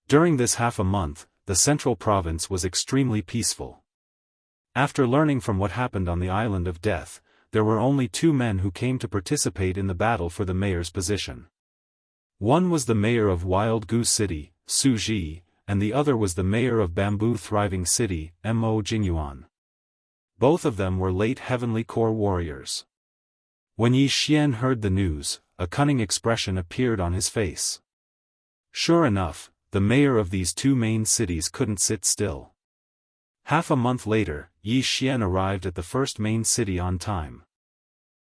During this half a month, the central province was extremely peaceful. After learning from what happened on the Island of Death, there were only 2 men who came to participate in the battle for the mayor's position. One was the mayor of Wild Goose City, Su Ji, and the other was the mayor of Bamboo Thriving City, Mo Jingyuan. Both of them were late Heavenly Core warriors. When Yi Xian heard the news, a cunning expression appeared on his face. Sure enough, the mayor of these 2 main cities couldn't sit still. Half a month later, Yi Xian arrived at the first main city on time.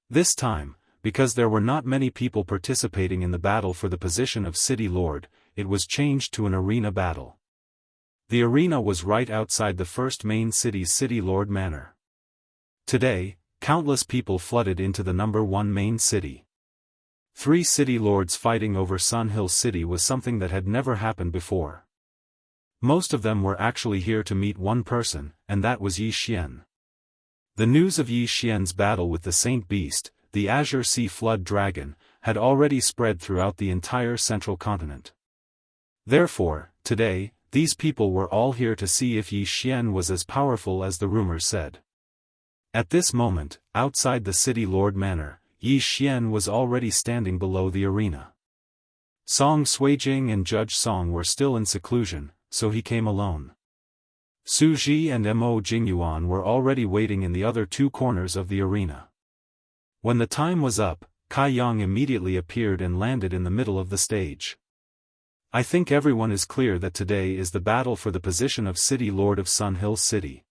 This time, because there were not many people participating in the battle for the position of city lord, it was changed to an arena battle. The arena was right outside the first main city's City Lord Manor. Today, countless people flooded into the #1 main city. 3 city lords fighting over Sun Hill City was something that had never happened before. Most of them were actually here to meet one person, and that was Yi Xian. The news of Yi Xian's battle with the Saint Beast, the Azure Sea Flood Dragon, had already spread throughout the entire central continent. Therefore, today, these people were all here to see if Yi Xian was as powerful as the rumors said. At this moment, outside the City Lord Manor, Yi Xian was already standing below the arena. Song Suijing and Judge Song were still in seclusion, so he came alone. Su Ji and Mo Jingyuan were already waiting in the other 2 corners of the arena. When the time was up, Kai Yang immediately appeared and landed in the middle of the stage. I think everyone is clear that today is the battle for the position of City Lord of Sun Hill City.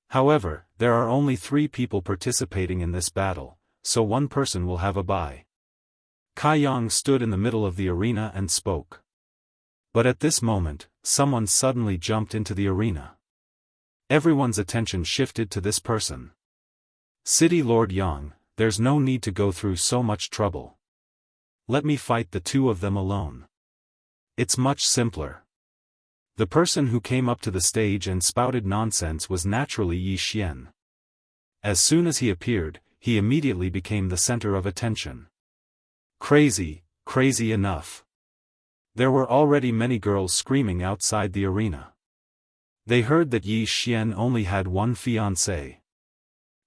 However, there are only 3 people participating in this battle, so one person will have a bye. Kai Yang stood in the middle of the arena and spoke. But at this moment, someone suddenly jumped into the arena. Everyone's attention shifted to this person. City Lord Yang, there's no need to go through so much trouble. Let me fight the 2 of them alone. It's much simpler. The person who came up to the stage and spouted nonsense was naturally Yi Xian. As soon as he appeared, he immediately became the center of attention. Crazy, crazy enough. There were already many girls screaming outside the arena. They heard that Yi Xian only had one fiancé.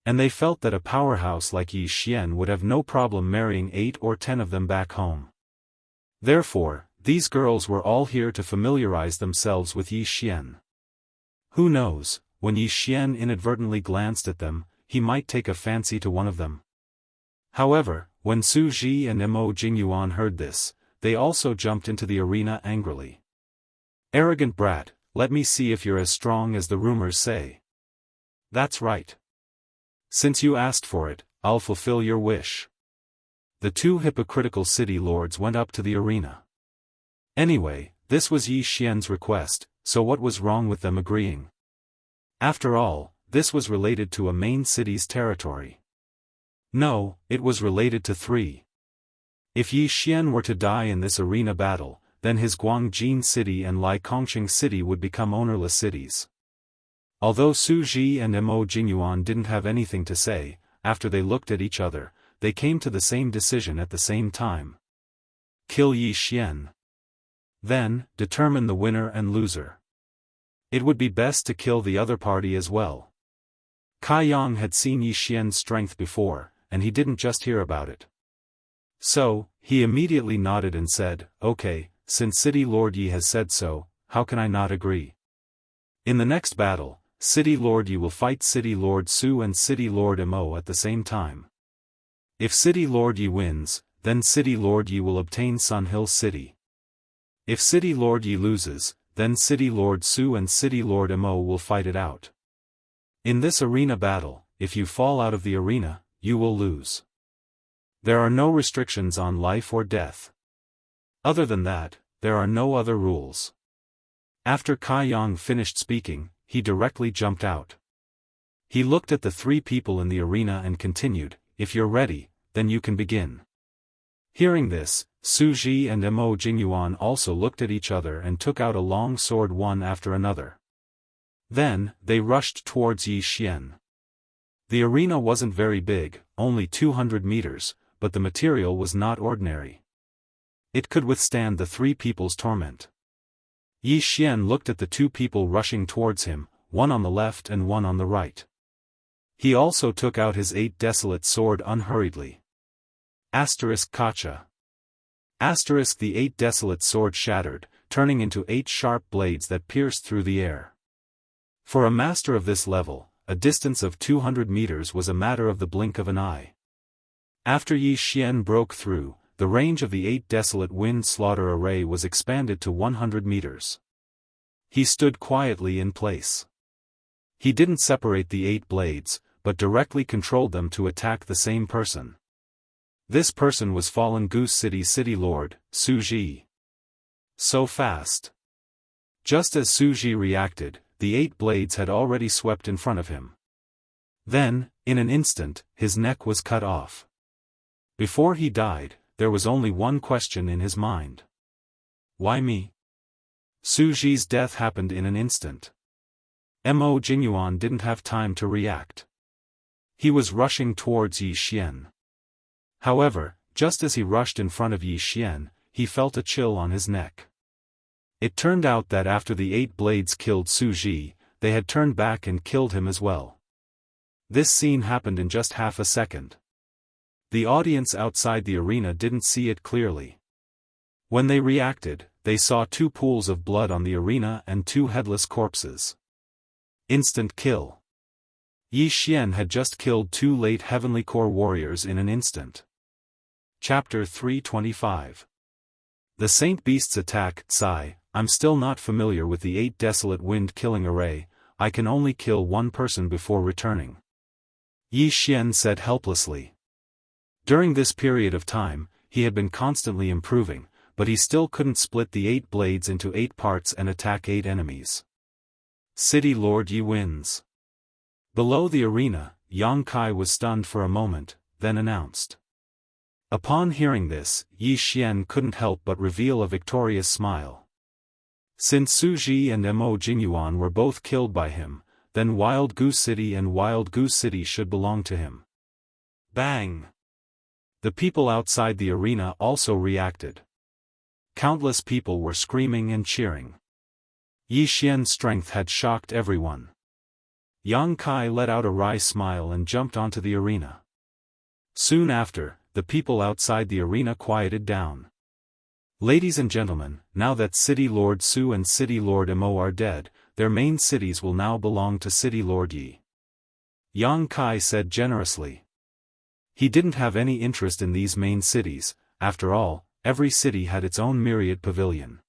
And they felt that a powerhouse like Yi Xian would have no problem marrying 8 or 10 of them back home. Therefore, these girls were all here to familiarize themselves with Yi Xian. Who knows, when Yi Xian inadvertently glanced at them, he might take a fancy to one of them. However, when Su Ji and Mo Jingyuan heard this, they also jumped into the arena angrily. Arrogant brat, let me see if you're as strong as the rumors say. That's right. Since you asked for it, I'll fulfill your wish. The 2 hypocritical city lords went up to the arena. Anyway, this was Yi Xian's request, so what was wrong with them agreeing? After all, this was related to a main city's territory. No, it was related to 3. If Yi Xian were to die in this arena battle, then his Guangjin City and Lai Kongqing City would become ownerless cities. Although Su Ji and Mo Jingyuan didn't have anything to say, after they looked at each other, they came to the same decision at the same time. Kill Yi Xian. Then, determine the winner and loser. It would be best to kill the other party as well. Kai Yang had seen Yi Xian's strength before, and he didn't just hear about it. So, he immediately nodded and said, okay, since City Lord Yi has said so, how can I not agree? In the next battle, City Lord Yi will fight City Lord Su and City Lord Mo at the same time. If City Lord Yi wins, then City Lord Yi will obtain Sun Hill City. If City Lord Yi loses, then City Lord Su and City Lord Mo will fight it out. In this arena battle, if you fall out of the arena, you will lose. There are no restrictions on life or death. Other than that, there are no other rules. After Kai Yang finished speaking, he directly jumped out. He looked at the 3 people in the arena and continued, if you're ready, then you can begin. Hearing this, Su Ji and Mo Jingyuan also looked at each other and took out a long sword one after another. Then, they rushed towards Yi Xian. The arena wasn't very big, only 200 meters, but the material was not ordinary. It could withstand the 3 people's torment. Yi Xian looked at the 2 people rushing towards him, one on the left and one on the right. He also took out his 8 desolate sword unhurriedly. Kacha. The 8 desolate sword shattered, turning into 8 sharp blades that pierced through the air. For a master of this level, a distance of 200 meters was a matter of the blink of an eye. After Yi Xian broke through, the range of the 8 desolate wind slaughter array was expanded to 100 meters. He stood quietly in place. He didn't separate the 8 blades, but directly controlled them to attack the same person. This person was Fallen Goose City City Lord, Su Ji. So fast. Just as Su Ji reacted, the 8 blades had already swept in front of him. Then, in an instant, his neck was cut off. Before he died, there was only one question in his mind. Why me? Su Ji's death happened in an instant. Mo Jingyuan didn't have time to react. He was rushing towards Yi Xian. However, just as he rushed in front of Yi Xian, he felt a chill on his neck. It turned out that after the 8 blades killed Su Ji, they had turned back and killed him as well. This scene happened in just half a second. The audience outside the arena didn't see it clearly. When they reacted, they saw 2 pools of blood on the arena and 2 headless corpses. Instant kill. Yi Xian had just killed 2 late Heavenly Core warriors in an instant. Chapter 325. The Saint Beast's attack. Sigh, I'm still not familiar with the 8 desolate wind killing array, I can only kill 1 person before returning. Yi Xian said helplessly. During this period of time, he had been constantly improving, but he still couldn't split the 8 blades into 8 parts and attack 8 enemies. City Lord Yi wins. Below the arena, Yang Kai was stunned for a moment, then announced. Upon hearing this, Yi Xian couldn't help but reveal a victorious smile. Since Su Ji and Mo Jingyuan were both killed by him, then Wild Goose City and Wild Goose City should belong to him. Bang! The people outside the arena also reacted. Countless people were screaming and cheering. Yi Xian's strength had shocked everyone. Yang Kai let out a wry smile and jumped onto the arena. Soon after, the people outside the arena quieted down. Ladies and gentlemen, now that City Lord Su and City Lord Mo are dead, their main cities will now belong to City Lord Yi. Yang Kai said generously. He didn't have any interest in these main cities, after all, every city had its own myriad pavilion.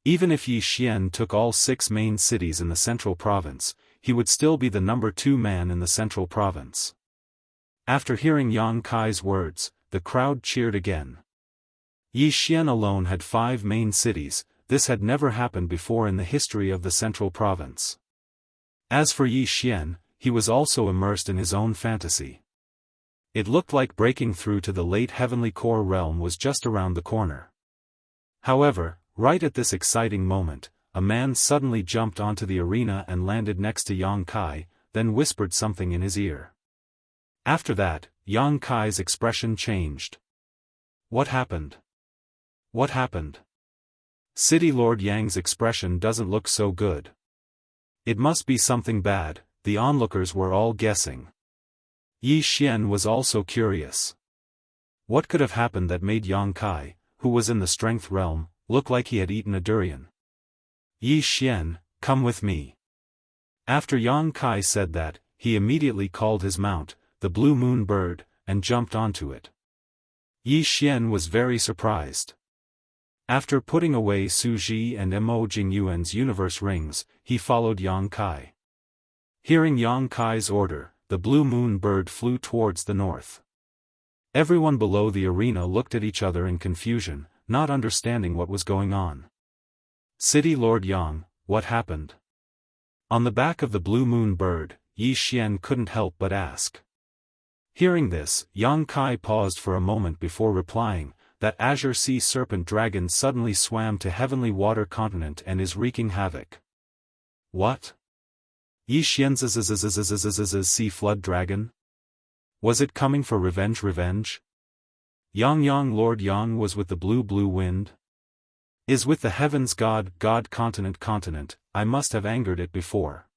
Even if Yi Xian took all 6 main cities in the central province, he would still be the number 2 man in the central province. After hearing Yang Kai's words, the crowd cheered again. Yi Xian alone had 5 main cities, this had never happened before in the history of the central province. As for Yi Xian, he was also immersed in his own fantasy. It looked like breaking through to the late Heavenly Core realm was just around the corner. However, right at this exciting moment, a man suddenly jumped onto the arena and landed next to Yang Kai, then whispered something in his ear. After that, Yang Kai's expression changed. What happened? What happened? City Lord Yang's expression doesn't look so good. It must be something bad, the onlookers were all guessing. Yi Xian was also curious. What could have happened that made Yang Kai, who was in the strength realm, look like he had eaten a durian? Yi Xian, come with me. After Yang Kai said that, he immediately called his mount, the Blue Moon Bird, and jumped onto it. Yi Xian was very surprised. After putting away Su Ji and Mo Jingyuan's universe rings, he followed Yang Kai. Hearing Yang Kai's order, the Blue Moon Bird flew towards the north. Everyone below the arena looked at each other in confusion, not understanding what was going on. City Lord Yang, what happened? On the back of the Blue Moon Bird, Yi Xian couldn't help but ask. Hearing this, Yang Kai paused for a moment before replying, that Azure Sea Serpent Dragon suddenly swam to Heavenly Water Continent and is wreaking havoc. What? Yi Xian's Sea Flood Dragon? Was it coming for revenge? Yang Lord Yang was with the blue wind? Is with the heavens God continent, I must have angered it before.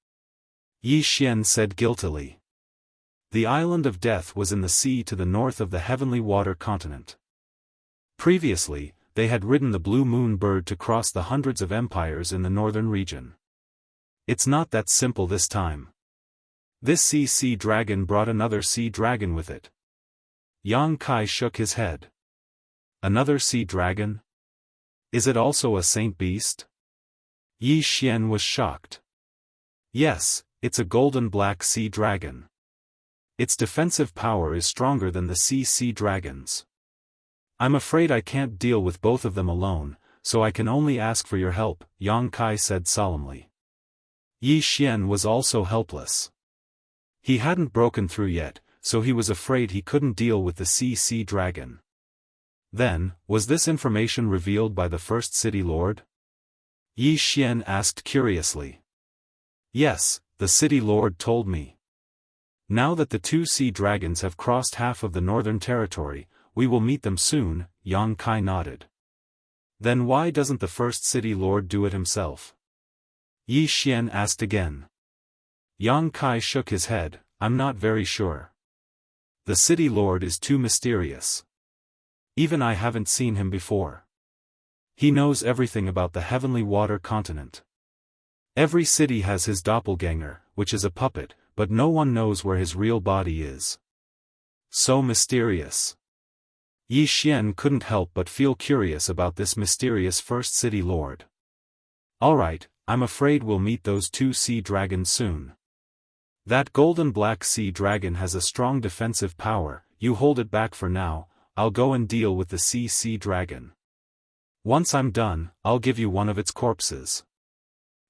Yi Xian said guiltily. The island of death was in the sea to the north of the Heavenly Water Continent. Previously, they had ridden the Blue Moon Bird to cross the hundreds of empires in the northern region. It's not that simple this time. This sea dragon brought another sea dragon with it. Yang Kai shook his head. Another sea dragon? Is it also a saint beast? Yi Xian was shocked. Yes, it's a golden black sea dragon. Its defensive power is stronger than the sea dragons. I'm afraid I can't deal with both of them alone, so I can only ask for your help, Yang Kai said solemnly. Yi Xian was also helpless. He hadn't broken through yet, so he was afraid he couldn't deal with the CC dragon. Then, was this information revealed by the first city lord? Yi Xian asked curiously. Yes, the city lord told me. Now that the two sea dragons have crossed half of the northern territory, we will meet them soon, Yang Kai nodded. Then why doesn't the first city lord do it himself? Yi Xian asked again. Yang Kai shook his head, I'm not very sure. The city lord is too mysterious. Even I haven't seen him before. He knows everything about the heavenly water continent. Every city has his doppelganger, which is a puppet, but no one knows where his real body is. So mysterious. Yi Xian couldn't help but feel curious about this mysterious first city lord. Alright, I'm afraid we'll meet those two sea dragons soon. That golden black sea dragon has a strong defensive power, you hold it back for now, I'll go and deal with the sea dragon. Once I'm done, I'll give you one of its corpses.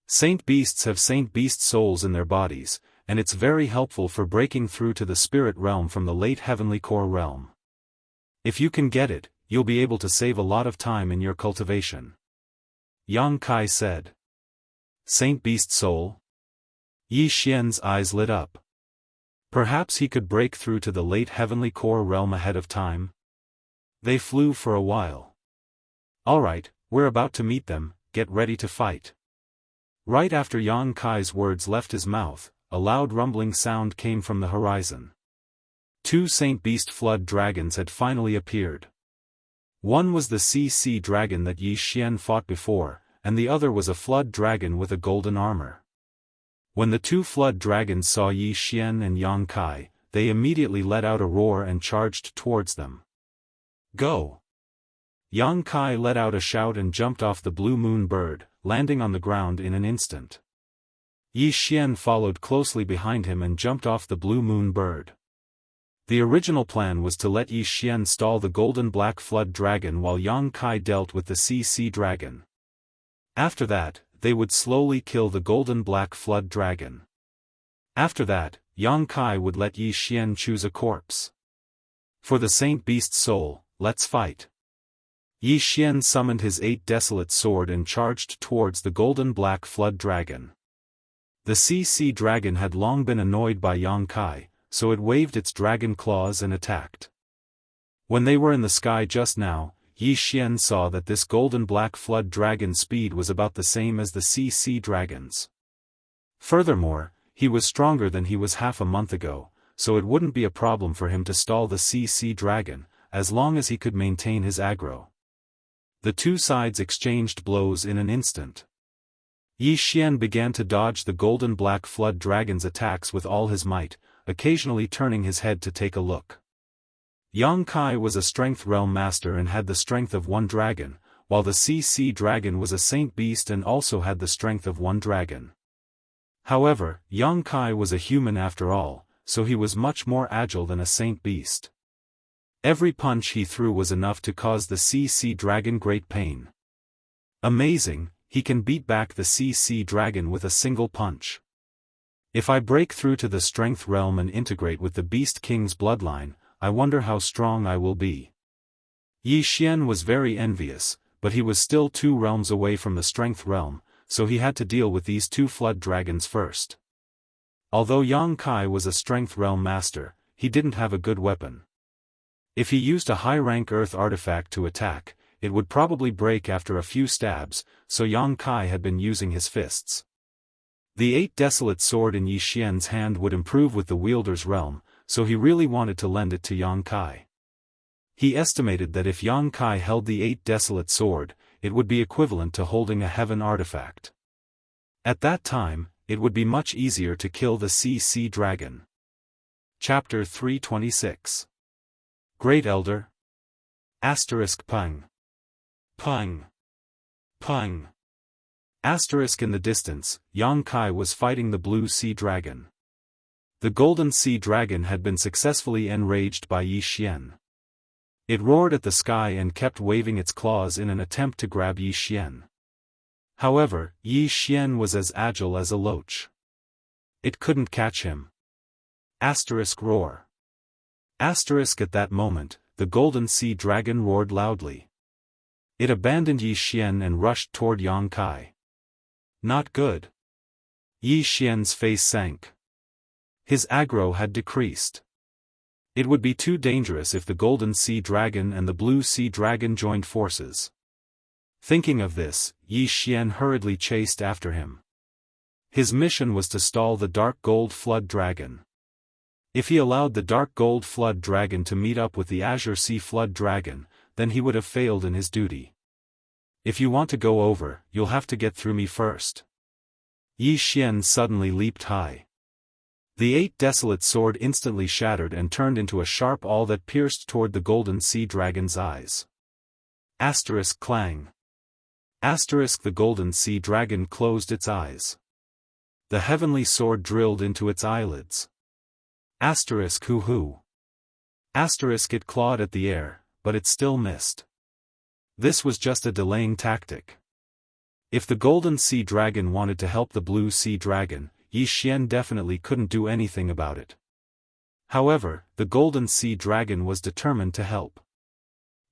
Saint beasts have saint beast souls in their bodies, and it's very helpful for breaking through to the spirit realm from the late heavenly core realm. If you can get it, you'll be able to save a lot of time in your cultivation. Yang Kai said. Saint beast soul? Yi Xian's eyes lit up. Perhaps he could break through to the late heavenly core realm ahead of time? They flew for a while. Alright, we're about to meet them, get ready to fight. Right after Yang Kai's words left his mouth, a loud rumbling sound came from the horizon. Two Saint Beast flood dragons had finally appeared. One was the CC dragon that Yi Xian fought before, and the other was a flood dragon with a golden armor. When the two flood dragons saw Yi Xian and Yang Kai, they immediately let out a roar and charged towards them. Go! Yang Kai let out a shout and jumped off the blue moon bird, landing on the ground in an instant. Yi Xian followed closely behind him and jumped off the blue moon bird. The original plan was to let Yi Xian stall the golden black flood dragon while Yang Kai dealt with the CC dragon. After that, they would slowly kill the golden black flood dragon. After that, Yang Kai would let Yi Xian choose a corpse. For the Saint Beast soul, let's fight. Yi Xian summoned his 8 desolate sword and charged towards the golden black flood dragon. The CC dragon had long been annoyed by Yang Kai, so it waved its dragon claws and attacked. When they were in the sky just now, Yi Xian saw that this golden black flood dragon's speed was about the same as the CC dragon's. Furthermore, he was stronger than he was half a month ago, so it wouldn't be a problem for him to stall the CC dragon, as long as he could maintain his aggro. The two sides exchanged blows in an instant. Yi Xian began to dodge the golden black flood dragon's attacks with all his might, occasionally turning his head to take a look. Yang Kai was a strength realm master and had the strength of 1 dragon, while the CC dragon was a saint beast and also had the strength of 1 dragon. However, Yang Kai was a human after all, so he was much more agile than a saint beast. Every punch he threw was enough to cause the CC dragon great pain. Amazing, he can beat back the CC dragon with a single punch. If I break through to the strength realm and integrate with the Beast King's bloodline, I wonder how strong I will be. Yi Xian was very envious, but he was still 2 realms away from the strength realm, so he had to deal with these 2 flood dragons first. Although Yang Kai was a strength realm master, he didn't have a good weapon. If he used a high-rank earth artifact to attack, it would probably break after a few stabs, so Yang Kai had been using his fists. The 8 desolate sword in Yi Xian's hand would improve with the wielder's realm, so he really wanted to lend it to Yang Kai. He estimated that if Yang Kai held the 8 desolate sword, it would be equivalent to holding a heaven artifact. At that time, it would be much easier to kill the CC dragon. Chapter 326. Great Elder. Pung. Pung. Pung. In the distance, Yang Kai was fighting the blue sea dragon. The golden sea dragon had been successfully enraged by Yi Xian. It roared at the sky and kept waving its claws in an attempt to grab Yi Xian. However, Yi Xian was as agile as a loach. It couldn't catch him. Roar. At that moment, the golden sea dragon roared loudly. It abandoned Yi Xian and rushed toward Yang Kai. Not good. Yi Xian's face sank. His aggro had decreased. It would be too dangerous if the golden sea dragon and the blue sea dragon joined forces. Thinking of this, Yi Xian hurriedly chased after him. His mission was to stall the dark gold flood dragon. If he allowed the dark gold flood dragon to meet up with the azure sea flood dragon, then he would have failed in his duty. If you want to go over, you'll have to get through me first. Yi Xian suddenly leaped high. The 8 desolate sword instantly shattered and turned into a sharp awl that pierced toward the golden sea dragon's eyes. Clang. The golden sea dragon closed its eyes. The heavenly sword drilled into its eyelids. Hoo-hoo. It clawed at the air, but it still missed. This was just a delaying tactic. If the golden sea dragon wanted to help the blue sea dragon, Yi Xian definitely couldn't do anything about it. However, the golden sea dragon was determined to help.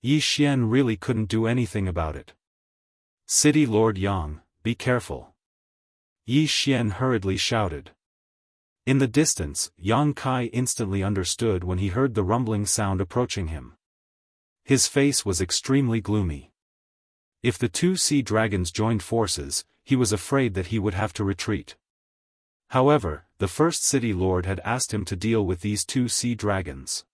Yi Xian really couldn't do anything about it. City Lord Yang, be careful. Yi Xian hurriedly shouted. In the distance, Yang Kai instantly understood when he heard the rumbling sound approaching him. His face was extremely gloomy. If the 2 sea dragons joined forces, he was afraid that he would have to retreat. However, the first city lord had asked him to deal with these 2 sea dragons.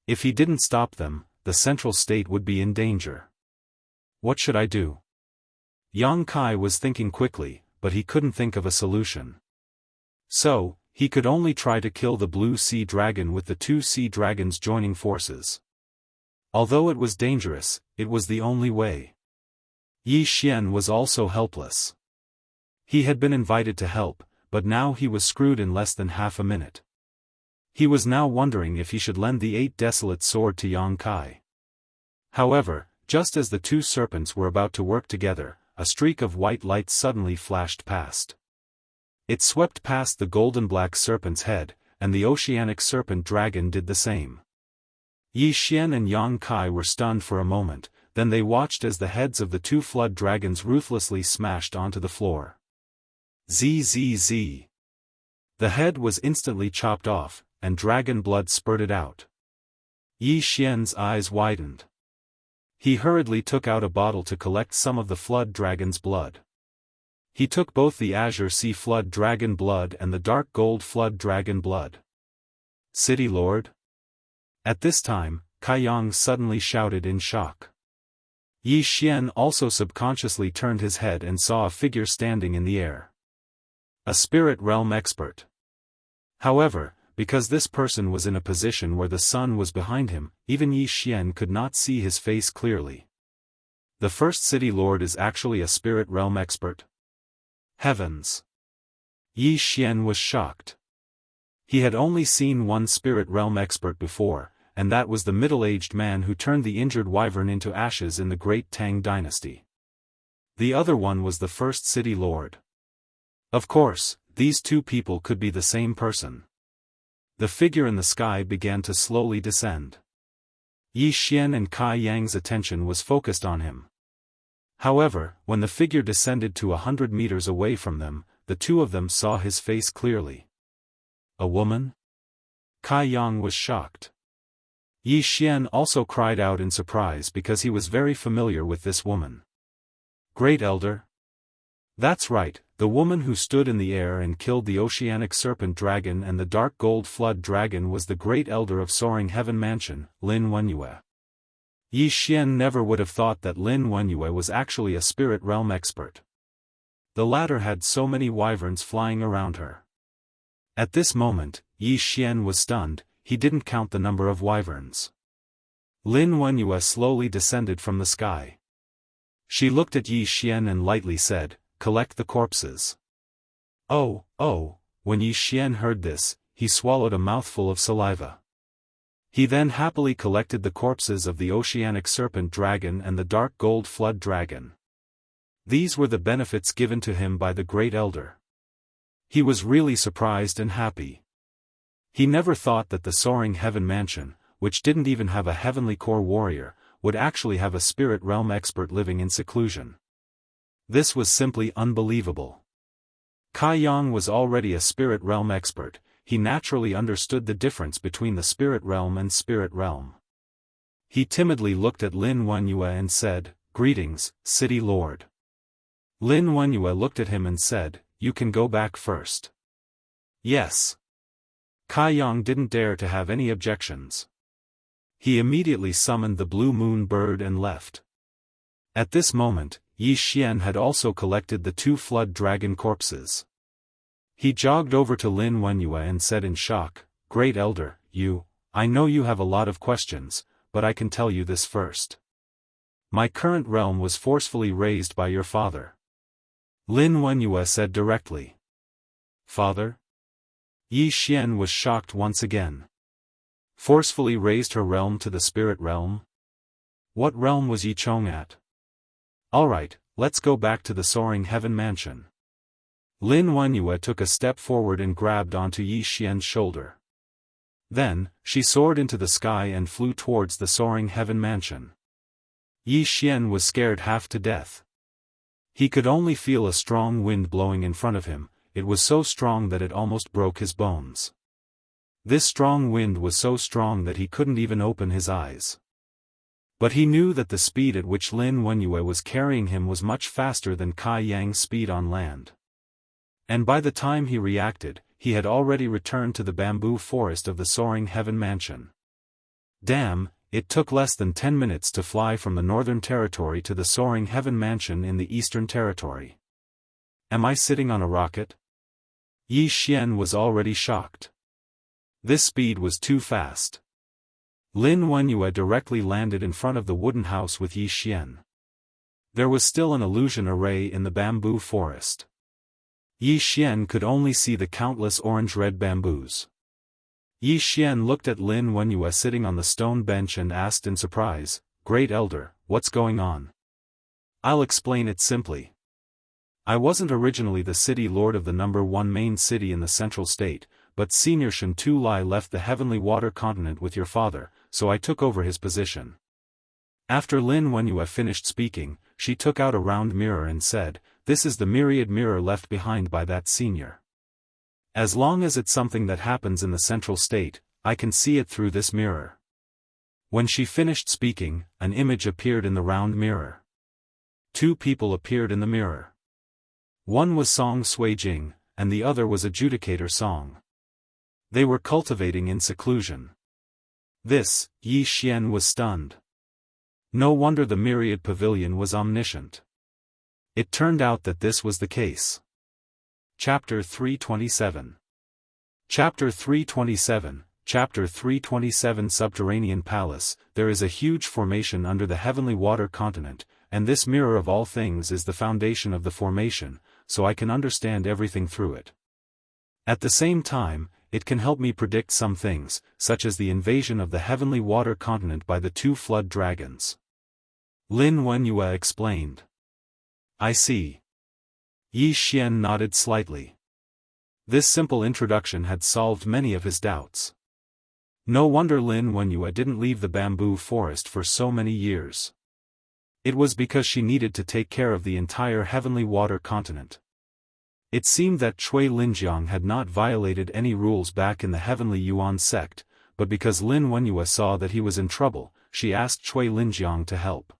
If he didn't stop them, the central state would be in danger. What should I do? Yang Kai was thinking quickly, but he couldn't think of a solution. So, he could only try to kill the blue sea dragon with the 2 sea dragons joining forces. Although it was dangerous, it was the only way. Yi Xian was also helpless. He had been invited to help, but now he was screwed in less than half a minute. He was now wondering if he should lend the 8 desolate sword to Yang Kai. However, just as the 2 serpents were about to work together, a streak of white light suddenly flashed past. It swept past the golden-black serpent's head, and the oceanic serpent dragon did the same. Yi Xian and Yang Kai were stunned for a moment, then they watched as the heads of the 2 flood dragons ruthlessly smashed onto the floor. Zzz. The head was instantly chopped off, and dragon blood spurted out. Yi Xian's eyes widened. He hurriedly took out a bottle to collect some of the flood dragon's blood. He took both the azure sea flood dragon blood and the dark gold flood dragon blood. City Lord? At this time, Kai Yang suddenly shouted in shock. Yi Xian also subconsciously turned his head and saw a figure standing in the air. A spirit realm expert. However, because this person was in a position where the sun was behind him, even Yi Xian could not see his face clearly. The first city lord is actually a spirit realm expert? Heavens! Yi Xian was shocked. He had only seen one spirit realm expert before, and that was the middle-aged man who turned the injured wyvern into ashes in the Great Tang Dynasty. The other one was the first city lord. Of course, these 2 people could be the same person. The figure in the sky began to slowly descend. Yi Xian and Kai Yang's attention was focused on him. However, when the figure descended to 100 meters away from them, the 2 of them saw his face clearly. A woman? Kai Yang was shocked. Yi Xian also cried out in surprise because he was very familiar with this woman. Great Elder? That's right, the woman who stood in the air and killed the oceanic serpent dragon and the dark gold flood dragon was the Great Elder of Soaring Heaven Mansion, Lin Wenyue. Yi Xian never would have thought that Lin Wenyue was actually a spirit realm expert. The latter had so many wyverns flying around her. At this moment, Yi Xian was stunned, he didn't count the number of wyverns. Lin Wenyue slowly descended from the sky. She looked at Yi Xian and lightly said, "Collect the corpses." Oh, when Yi Xian heard this, he swallowed a mouthful of saliva. He then happily collected the corpses of the oceanic serpent dragon and the dark gold flood dragon. These were the benefits given to him by the Great Elder. He was really surprised and happy. He never thought that the soaring heaven mansion, which didn't even have a heavenly core warrior, would actually have a spirit realm expert living in seclusion. This was simply unbelievable. Kai Yang was already a spirit realm expert. He naturally understood the difference between the spirit realm and spirit realm. He timidly looked at Lin Wenyue and said, "Greetings, City Lord." Lin Wenyue looked at him and said, "You can go back first." Yes. Kai Yang didn't dare to have any objections. He immediately summoned the blue moon bird and left. At this moment, Yi Xian had also collected the 2 flood dragon corpses. He jogged over to Lin Wenyue and said in shock, "Great Elder, I know you have a lot of questions, but I can tell you this first. My current realm was forcefully raised by your father." Lin Wenyue said directly. "Father?" Yi Xian was shocked once again. Forcefully raised her realm to the spirit realm? What realm was Yi Chong at? Alright, let's go back to the soaring heaven mansion. Lin Wenyue took a step forward and grabbed onto Yi Xian's shoulder. Then, she soared into the sky and flew towards the soaring heaven mansion. Yi Xian was scared half to death. He could only feel a strong wind blowing in front of him. It was so strong that it almost broke his bones. This strong wind was so strong that he couldn't even open his eyes. But he knew that the speed at which Lin Wenyue was carrying him was much faster than Kai Yang's speed on land. And by the time he reacted, he had already returned to the bamboo forest of the soaring heaven mansion. Damn, it took less than 10 minutes to fly from the northern territory to the soaring heaven mansion in the eastern territory. Am I sitting on a rocket? Yi Xian was already shocked. This speed was too fast. Lin Wenyue directly landed in front of the wooden house with Yi Xian. There was still an illusion array in the bamboo forest. Yi Xian could only see the countless orange-red bamboos. Yi Xian looked at Lin Wenyue sitting on the stone bench and asked in surprise, "Great Elder, what's going on?" I'll explain it simply. I wasn't originally the city lord of the #1 main city in the central state, but Senior Shen Tu Lai left the heavenly water continent with your father, so I took over his position. After Lin Wenyue finished speaking, she took out a round mirror and said, "This is the myriad mirror left behind by that senior. As long as it's something that happens in the central state, I can see it through this mirror." When she finished speaking, an image appeared in the round mirror. 2 people appeared in the mirror. One was Song Sui Jing, and the other was Adjudicator Song. They were cultivating in seclusion. This, Yi Xian was stunned. No wonder the myriad pavilion was omniscient. It turned out that this was the case. Chapter 327. Chapter 327, Chapter 327 Subterranean Palace. There is a huge formation under the heavenly water continent, and this mirror of all things is the foundation of the formation, so I can understand everything through it. At the same time, it can help me predict some things, such as the invasion of the heavenly water continent by the 2 flood dragons. Lin Wenyue explained. I see. Yi Xian nodded slightly. This simple introduction had solved many of his doubts. No wonder Lin Wenyue didn't leave the bamboo forest for so many years. It was because she needed to take care of the entire heavenly water continent. It seemed that Cui Linjiang had not violated any rules back in the heavenly Yuan sect, but because Lin Wenyue saw that he was in trouble, she asked Cui Linjiang to help.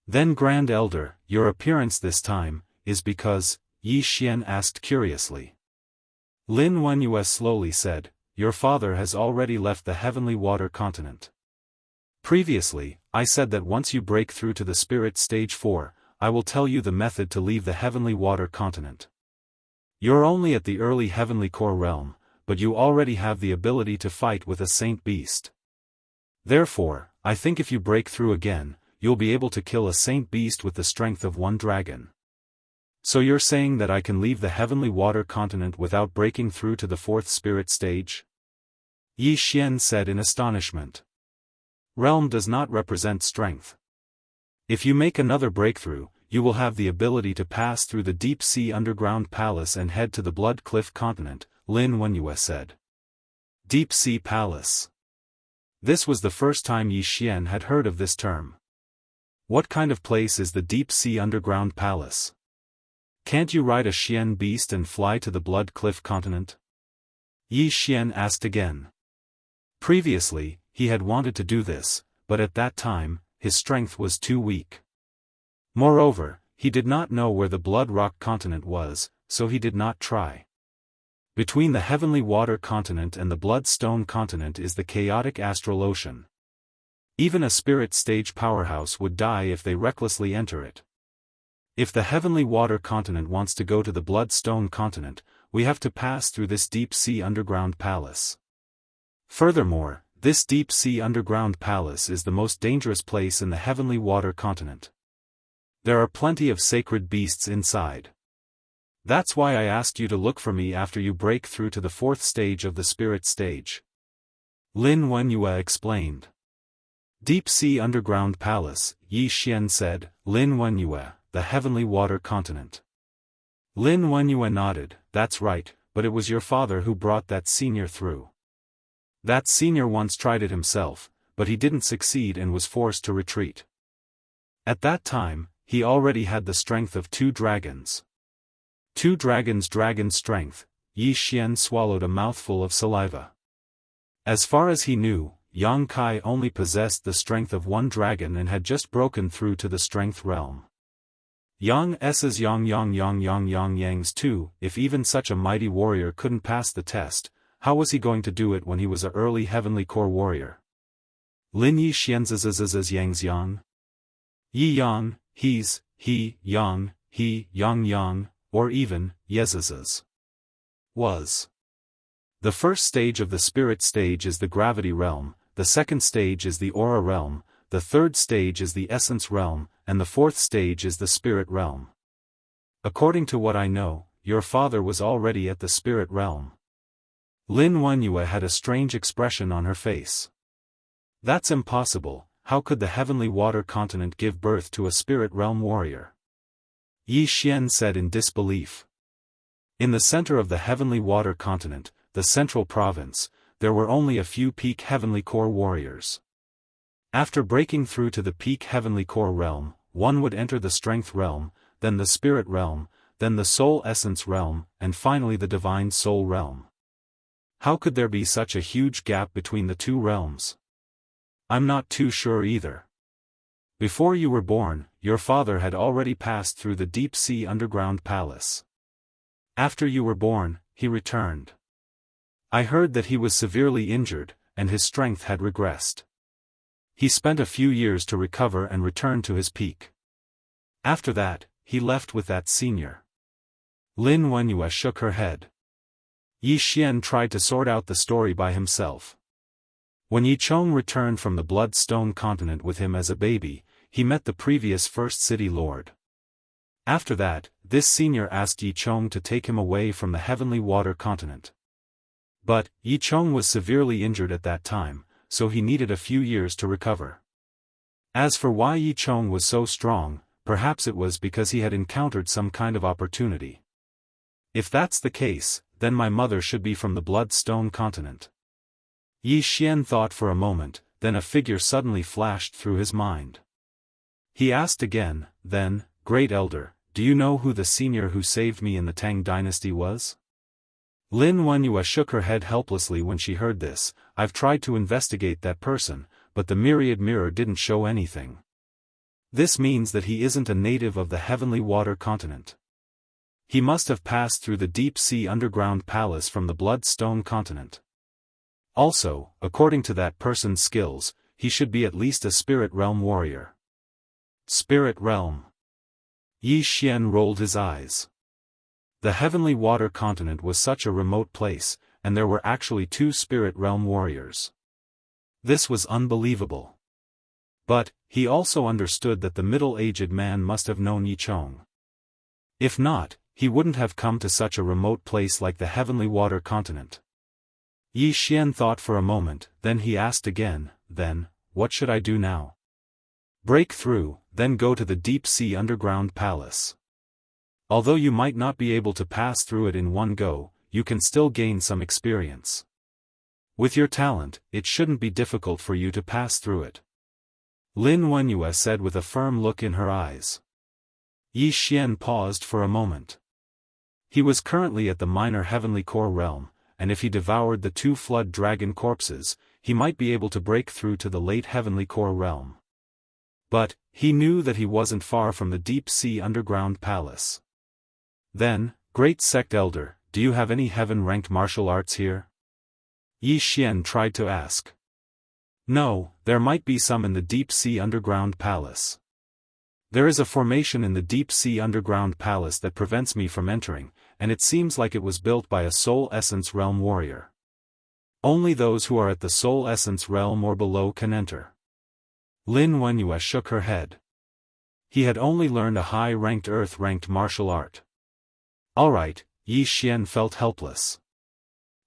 Then Grand Elder, your appearance this time, is because, Yi Xian asked curiously. Lin Wenyue slowly said, your father has already left the heavenly water continent. Previously, I said that once you break through to the spirit stage 4, I will tell you the method to leave the heavenly water continent. You're only at the early heavenly core realm, but you already have the ability to fight with a saint beast. Therefore, I think if you break through again, you'll be able to kill a saint beast with the strength of 1 dragon. So you're saying that I can leave the heavenly water continent without breaking through to the 4th spirit stage? Yi Xian said in astonishment. Realm does not represent strength. If you make another breakthrough, you will have the ability to pass through the deep-sea underground palace and head to the Blood Cliff continent, Lin Wenyue said. Deep-sea palace. This was the first time Yi Xian had heard of this term. What kind of place is the deep-sea underground palace? Can't you ride a Xian beast and fly to the Blood Cliff continent? Yi Xian asked again. Previously, he had wanted to do this, but at that time, his strength was too weak. Moreover, he did not know where the Blood Rock continent was, so he did not try. Between the Heavenly Water continent and the Blood Stone continent is the chaotic astral ocean. Even a spirit stage powerhouse would die if they recklessly enter it. If the Heavenly Water continent wants to go to the Blood Stone continent, we have to pass through this deep-sea underground palace. Furthermore, this deep-sea underground palace is the most dangerous place in the Heavenly Water continent. There are plenty of sacred beasts inside. That's why I asked you to look for me after you break through to the fourth stage of the spirit stage. Lin Wenyue explained. Deep-sea underground palace, Yi Xian said, Lin Wenyue, the Heavenly Water continent. Lin Wenyue nodded, that's right, but it was your father who brought that senior through. That senior once tried it himself, but he didn't succeed and was forced to retreat. At that time, he already had the strength of 2 dragons. 2 dragons' dragon strength. Yi Xian swallowed a mouthful of saliva. As far as he knew, Yang Kai only possessed the strength of 1 dragon and had just broken through to the strength realm. Yang S's Yang Yang's too. If even such a mighty warrior couldn't pass the test, how was he going to do it when he was an early heavenly core warrior? Lin Yi Xian's Yang's Yang? Yi Yang, he's, he, Yang, Yang, or even, Yez's. Was. The first stage of the spirit stage is the gravity realm, the second stage is the aura realm, the third stage is the essence realm, and the fourth stage is the spirit realm. According to what I know, your father was already at the spirit realm. Lin Wenyue had a strange expression on her face. That's impossible. How could the Heavenly Water continent give birth to a spirit realm warrior? Yi Xian said in disbelief. In the center of the Heavenly Water continent, the central province, there were only a few peak Heavenly Core warriors. After breaking through to the peak Heavenly Core realm, one would enter the Strength realm, then the Spirit realm, then the Soul Essence realm, and finally the Divine Soul realm. How could there be such a huge gap between the 2 realms? I'm not too sure either. Before you were born, your father had already passed through the deep-sea underground palace. After you were born, he returned. I heard that he was severely injured, and his strength had regressed. He spent a few years to recover and return to his peak. After that, he left with that senior. Lin Wenyue shook her head. Yi Xian tried to sort out the story by himself. When Yi Chong returned from the Blood Stone continent with him as a baby, he met the previous First City Lord. After that, this senior asked Yi Chong to take him away from the Heavenly Water continent. But, Yi Chong was severely injured at that time, so he needed a few years to recover. As for why Yi Chong was so strong, perhaps it was because he had encountered some kind of opportunity. If that's the case, then my mother should be from the Blood Stone continent. Yi Xian thought for a moment, then a figure suddenly flashed through his mind. He asked again, then, Great Elder, do you know who the senior who saved me in the Tang dynasty was? Lin Wenyue shook her head helplessly when she heard this. I've tried to investigate that person, but the myriad mirror didn't show anything. This means that he isn't a native of the Heavenly Water continent. He must have passed through the deep-sea underground palace from the Blood Stone continent. Also, according to that person's skills, he should be at least a spirit realm warrior. Spirit realm. Yi Xian rolled his eyes. The Heavenly Water continent was such a remote place, and there were actually 2 spirit realm warriors. This was unbelievable. But, he also understood that the middle-aged man must have known Yi Chong. If not, he wouldn't have come to such a remote place like the Heavenly Water continent. Yi Xian thought for a moment, then he asked again, "Then, what should I do now?" "Break through, then go to the deep-sea underground palace. Although you might not be able to pass through it in one go, you can still gain some experience. With your talent, it shouldn't be difficult for you to pass through it," Lin Wenyue said with a firm look in her eyes. Yi Xian paused for a moment. He was currently at the minor heavenly core realm, and if he devoured the 2 flood dragon corpses, he might be able to break through to the late heavenly core realm. But, he knew that he wasn't far from the deep-sea underground palace. "Then, great sect elder, do you have any heaven-ranked martial arts here?" Yi Xian tried to ask. "No, there might be some in the deep-sea underground palace. There is a formation in the deep-sea underground palace that prevents me from entering, and it seems like it was built by a Soul Essence Realm warrior. Only those who are at the Soul Essence Realm or below can enter." Lin Wenyue shook her head. He had only learned a high-ranked earth-ranked martial art. Alright, Yi Xian felt helpless.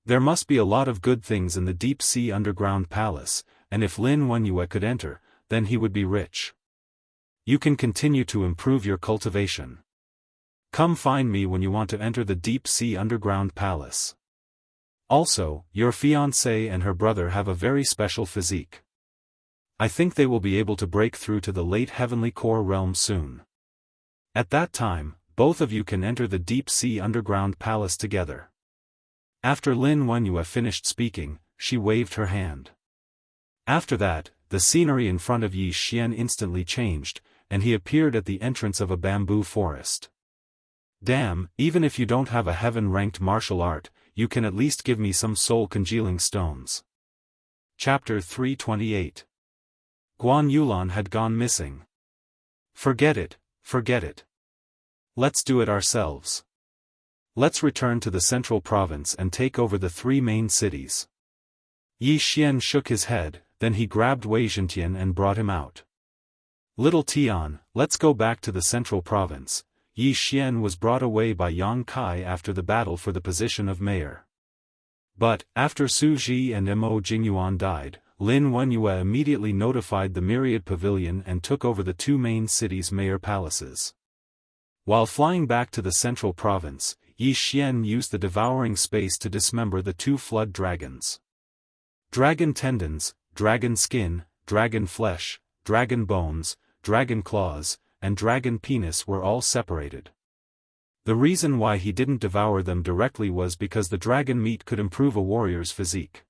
There must be a lot of good things in the deep-sea underground palace, and if Lin Wenyue could enter, then he would be rich. "You can continue to improve your cultivation. Come find me when you want to enter the deep-sea underground palace. Also, your fiancée and her brother have a very special physique. I think they will be able to break through to the late heavenly core realm soon. At that time, both of you can enter the deep-sea underground palace together." After Lin Wenyue finished speaking, she waved her hand. After that, the scenery in front of Yi Xian instantly changed, and he appeared at the entrance of a bamboo forest. "Damn, even if you don't have a heaven-ranked martial art, you can at least give me some soul-congealing stones." Chapter 328. Guan Yulan had gone missing. Forget it, forget it. Let's do it ourselves. Let's return to the central province and take over the 3 main cities. Yi Xian shook his head, then he grabbed Wei Zhentian and brought him out. "Little Tian, let's go back to the central province." Yi Xian was brought away by Yang Kai after the battle for the position of mayor. But, after Su Ji and Mo Jingyuan died, Lin Wenyue immediately notified the Myriad Pavilion and took over the 2 main cities' mayor palaces. While flying back to the central province, Yi Xian used the devouring space to dismember the 2 flood dragons. Dragon tendons, dragon skin, dragon flesh, dragon bones, dragon claws, and dragon penis were all separated. The reason why he didn't devour them directly was because the dragon meat could improve a warrior's physique.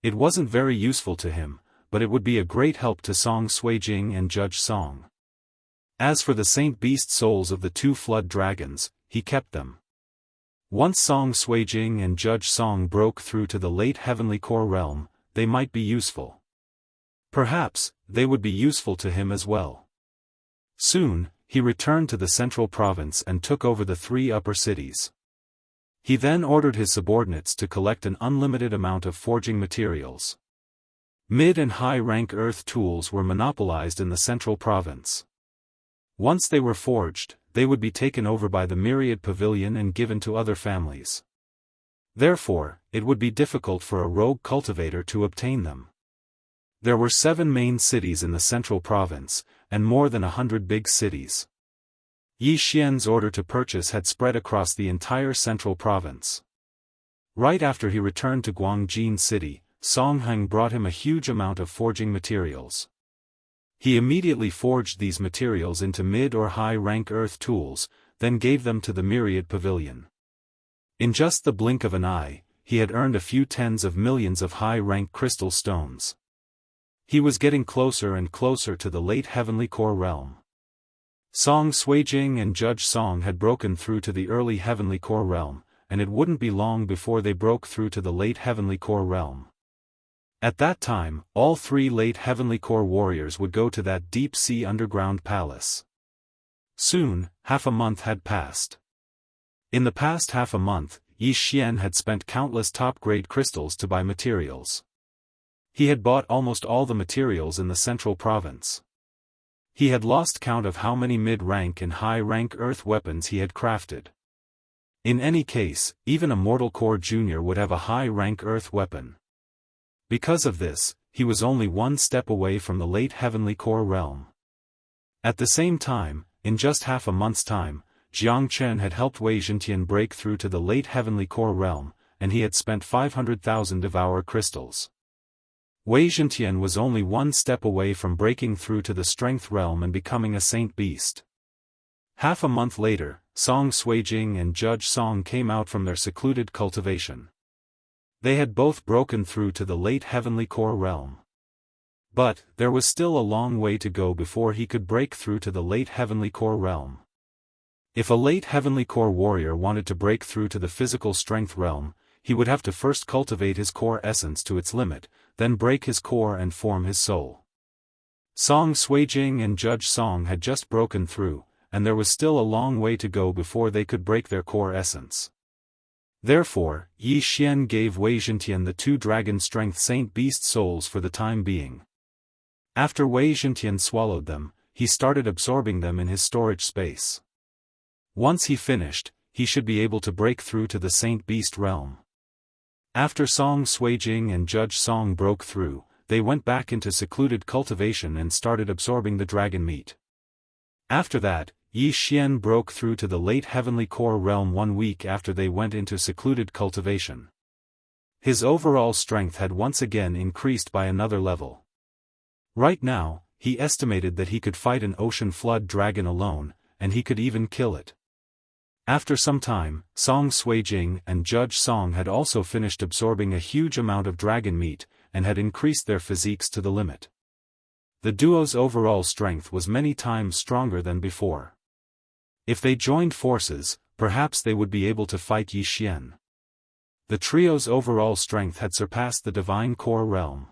It wasn't very useful to him, but it would be a great help to Song Suijing and Judge Song. As for the Saint Beast souls of the 2 flood dragons, he kept them. Once Song Suijing and Judge Song broke through to the late heavenly core realm, they might be useful. Perhaps, they would be useful to him as well. Soon, he returned to the central province and took over the 3 upper cities. He then ordered his subordinates to collect an unlimited amount of forging materials. Mid and high-rank earth tools were monopolized in the central province. Once they were forged, they would be taken over by the Myriad Pavilion and given to other families. Therefore, it would be difficult for a rogue cultivator to obtain them. There were 7 main cities in the central province, and more than 100 big cities. Yi Xian's order to purchase had spread across the entire central province. Right after he returned to Guangjin City, Song Heng brought him a huge amount of forging materials. He immediately forged these materials into mid or high-rank earth tools, then gave them to the Myriad Pavilion. In just the blink of an eye, he had earned a few tens of millions of high-rank crystal stones. He was getting closer and closer to the late heavenly core realm. Song Suijing and Judge Song had broken through to the early heavenly core realm, and it wouldn't be long before they broke through to the late heavenly core realm. At that time, all 3 late heavenly core warriors would go to that deep-sea underground palace. Soon, half a month had passed. In the past half a month, Yi Xian had spent countless top-grade crystals to buy materials. He had bought almost all the materials in the central province. He had lost count of how many mid-rank and high-rank earth weapons he had crafted. In any case, even a mortal core junior would have a high-rank earth weapon. Because of this, he was only one step away from the late heavenly core realm. At the same time, in just half a month's time, Jiang Chen had helped Wei Zhentian break through to the late heavenly core realm, and he had spent 500,000 Devour crystals. Wei Zhentian was only one step away from breaking through to the strength realm and becoming a saint beast. Half a month later, Song Suijing and Judge Song came out from their secluded cultivation. They had both broken through to the late heavenly core realm. But, there was still a long way to go before he could break through to the late heavenly core realm. If a late heavenly core warrior wanted to break through to the physical strength realm, he would have to first cultivate his core essence to its limit, then break his core and form his soul. Song Suijing and Judge Song had just broken through, and there was still a long way to go before they could break their core essence. Therefore, Yi Xian gave Wei Zhentian the 2 dragon strength saint beast souls for the time being. After Wei Zhentian swallowed them, he started absorbing them in his storage space. Once he finished, he should be able to break through to the saint beast realm. After Song Suijing and Judge Song broke through, they went back into secluded cultivation and started absorbing the dragon meat. After that, Yi Xian broke through to the late heavenly core realm 1 week after they went into secluded cultivation. His overall strength had once again increased by another level. Right now, he estimated that he could fight an ocean flood dragon alone, and he could even kill it. After some time, Song Suijing and Judge Song had also finished absorbing a huge amount of dragon meat, and had increased their physiques to the limit. The duo's overall strength was many times stronger than before. If they joined forces, perhaps they would be able to fight Yi Xian. The trio's overall strength had surpassed the divine core realm.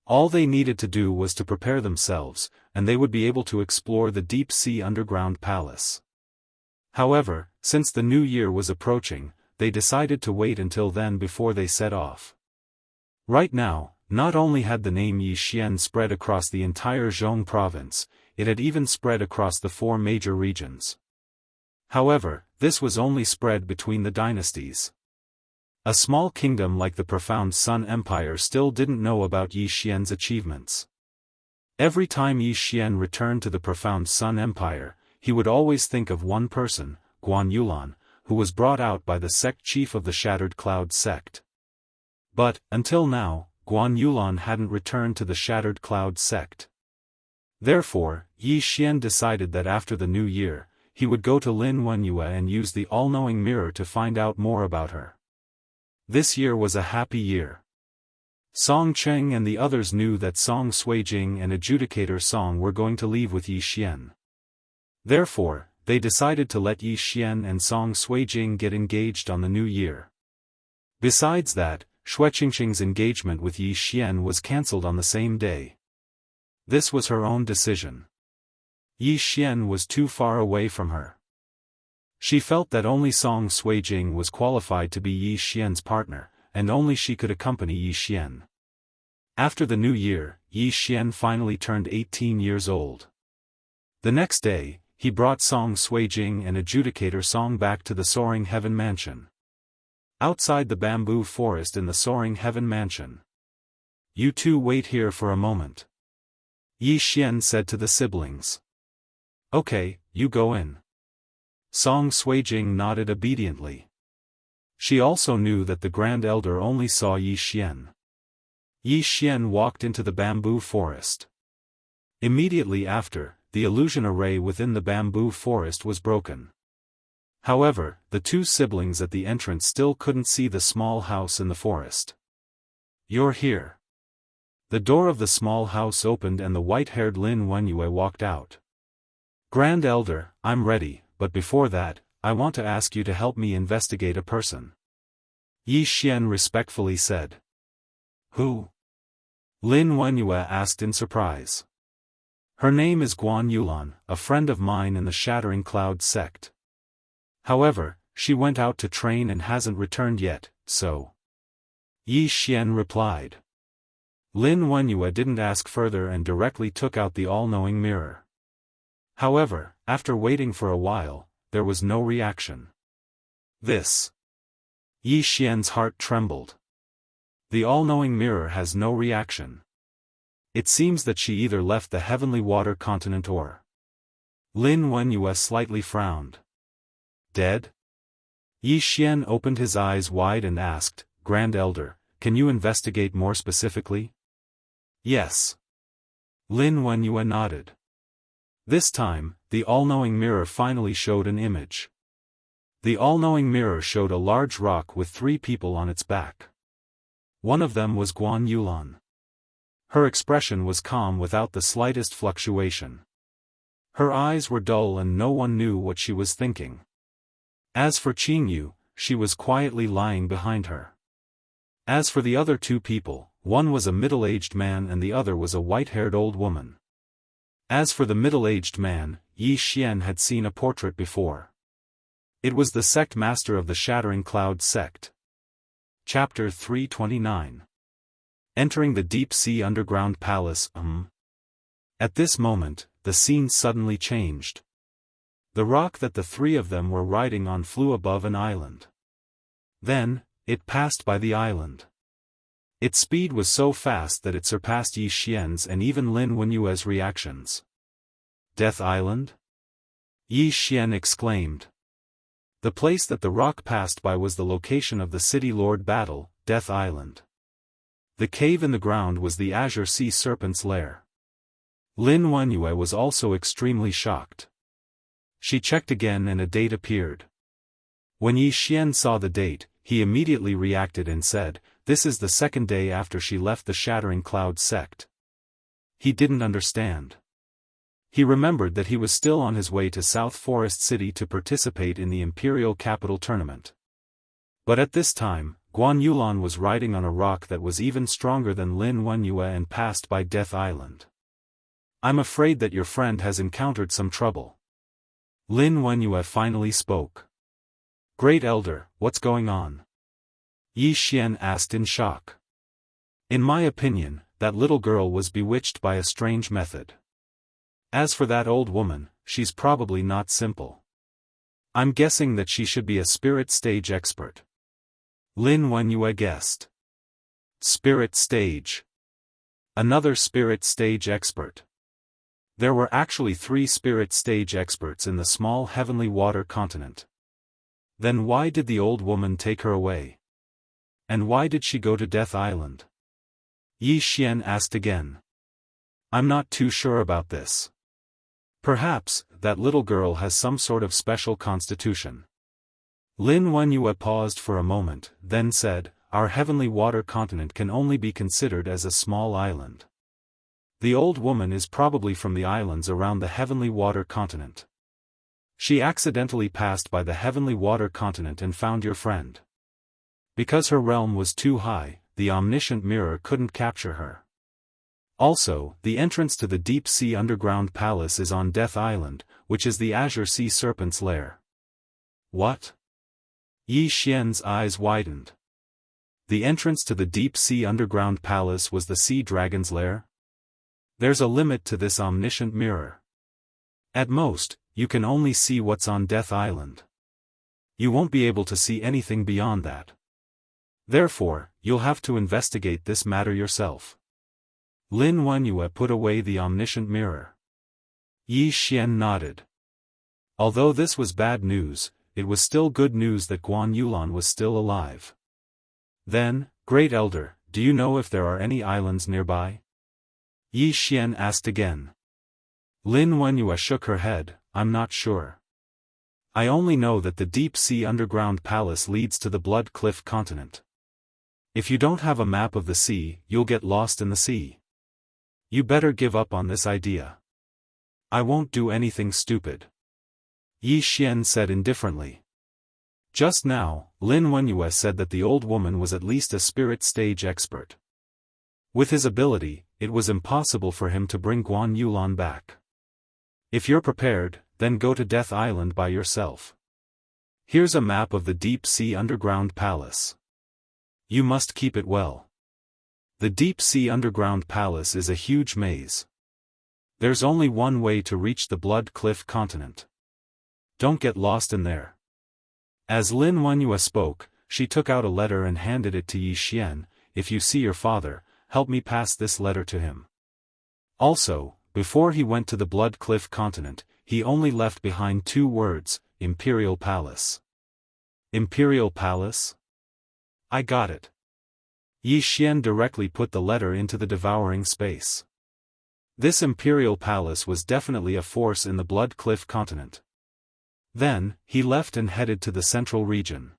All they needed to do was to prepare themselves, and they would be able to explore the deep-sea underground palace. However, since the new year was approaching, they decided to wait until then before they set off. Right now, not only had the name Yi Xian spread across the entire Zhong province, it had even spread across the 4 major regions. However, this was only spread between the dynasties. A small kingdom like the Profound Sun Empire still didn't know about Yi Xian's achievements. Every time Yi Xian returned to the Profound Sun Empire, he would always think of one person, Guan Yulan, who was brought out by the sect chief of the Shattered Cloud sect. But, until now, Guan Yulan hadn't returned to the Shattered Cloud sect. Therefore, Yi Xian decided that after the new year, he would go to Lin Wenyue and use the all-knowing mirror to find out more about her. This year was a happy year. Song Cheng and the others knew that Song Suijing and Adjudicator Song were going to leave with Yi Xian. Therefore, they decided to let Yi Xian and Song Suijing get engaged on the new year. Besides that, Shueqingqing's engagement with Yi Xian was cancelled on the same day. This was her own decision. Yi Xian was too far away from her. She felt that only Song Suijing was qualified to be Yi Xian's partner, and only she could accompany Yi Xian. After the new year, Yi Xian finally turned 18 years old. The next day, he brought Song Suijing and Adjudicator Song back to the Soaring Heaven Mansion. Outside the bamboo forest in the Soaring Heaven Mansion. "You two wait here for a moment," Yi Xian said to the siblings. "Okay, you go in." Song Suijing nodded obediently. She also knew that the Grand Elder only saw Yi Xian. Yi Xian walked into the bamboo forest. Immediately after, the illusion array within the bamboo forest was broken. However, the 2 siblings at the entrance still couldn't see the small house in the forest. "You're here." The door of the small house opened and the white-haired Lin Wenyue walked out. "Grand Elder, I'm ready, but before that, I want to ask you to help me investigate a person," Yi Xian respectfully said. "Who?" Lin Wenyue asked in surprise. "Her name is Guan Yulan, a friend of mine in the Shattering Cloud sect. However, she went out to train and hasn't returned yet, so," Yi Xian replied. Lin Wenyue didn't ask further and directly took out the all-knowing mirror. However, after waiting for a while, there was no reaction. This. Yi Xian's heart trembled. The all-knowing mirror has no reaction. It seems that she either left the heavenly water continent or... Lin Wenyue slightly frowned. Dead? Yi Xian opened his eyes wide and asked, Grand Elder, can you investigate more specifically? Yes. Lin Wenyue nodded. This time, the all-knowing mirror finally showed an image. The all-knowing mirror showed a large rock with 3 people on its back. One of them was Guan Yulan. Her expression was calm without the slightest fluctuation. Her eyes were dull and no one knew what she was thinking. As for Qingyu, she was quietly lying behind her. As for the other 2 people, one was a middle-aged man and the other was a white-haired old woman. As for the middle-aged man, Yi Xian had seen a portrait before. It was the sect master of the Shattering Cloud sect. Chapter 329. Entering the deep-sea underground palace. At this moment, the scene suddenly changed. The rock that the 3 of them were riding on flew above an island. Then, it passed by the island. Its speed was so fast that it surpassed Yi Xian's and even Lin Wenyue's reactions. Death Island? Yi Xian exclaimed. The place that the rock passed by was the location of the City Lord battle, Death Island. The cave in the ground was the Azure Sea Serpent's lair. Lin Wenyue was also extremely shocked. She checked again and a date appeared. When Yi Xian saw the date, he immediately reacted and said, This is the 2nd day after she left the Shattering Cloud sect. He didn't understand. He remembered that he was still on his way to South Forest City to participate in the Imperial Capital Tournament. But at this time, Guan Yulan was riding on a rock that was even stronger than Lin Wenyue and passed by Death Island. I'm afraid that your friend has encountered some trouble. Lin Wenyue finally spoke. Great Elder, what's going on? Yi Xian asked in shock. In my opinion, that little girl was bewitched by a strange method. As for that old woman, she's probably not simple. I'm guessing that she should be a spirit stage expert. Lin Wenyue guessed. Spirit stage. Another spirit stage expert. There were actually 3 spirit stage experts in the small heavenly water continent. Then why did the old woman take her away? And why did she go to Death Island? Yi Xian asked again. I'm not too sure about this. Perhaps, that little girl has some sort of special constitution. Lin Wenyue paused for a moment, then said, Our heavenly water continent can only be considered as a small island. The old woman is probably from the islands around the heavenly water continent. She accidentally passed by the heavenly water continent and found your friend. Because her realm was too high, the omniscient mirror couldn't capture her. Also, the entrance to the deep-sea underground palace is on Death Island, which is the Azure Sea Serpent's lair. What? Yi Xian's eyes widened. The entrance to the deep-sea underground palace was the Sea Dragon's lair? There's a limit to this omniscient mirror. At most, you can only see what's on Death Island. You won't be able to see anything beyond that. Therefore, you'll have to investigate this matter yourself. Lin Wenyue put away the omniscient mirror. Yi Xian nodded. Although this was bad news, it was still good news that Guan Yulan was still alive. Then, Great Elder, do you know if there are any islands nearby? Yi Xian asked again. Lin Wenyue shook her head, I'm not sure. I only know that the deep-sea underground palace leads to the Blood Cliff continent. If you don't have a map of the sea, you'll get lost in the sea. You better give up on this idea. I won't do anything stupid. Yi Xian said indifferently. Just now, Lin Wenyue said that the old woman was at least a spirit stage expert. With his ability, it was impossible for him to bring Guan Yulan back. If you're prepared, then go to Death Island by yourself. Here's a map of the deep-sea underground palace. You must keep it well. The deep-sea underground palace is a huge maze. There's only one way to reach the Blood Cliff continent. Don't get lost in there. As Lin Wenyue spoke, she took out a letter and handed it to Yi Xian. If you see your father, help me pass this letter to him. Also, before he went to the Blood Cliff continent, he only left behind 2 words, Imperial Palace. Imperial Palace? I got it. Yi Xian directly put the letter into the devouring space. This Imperial Palace was definitely a force in the Blood Cliff continent. Then, he left and headed to the central region.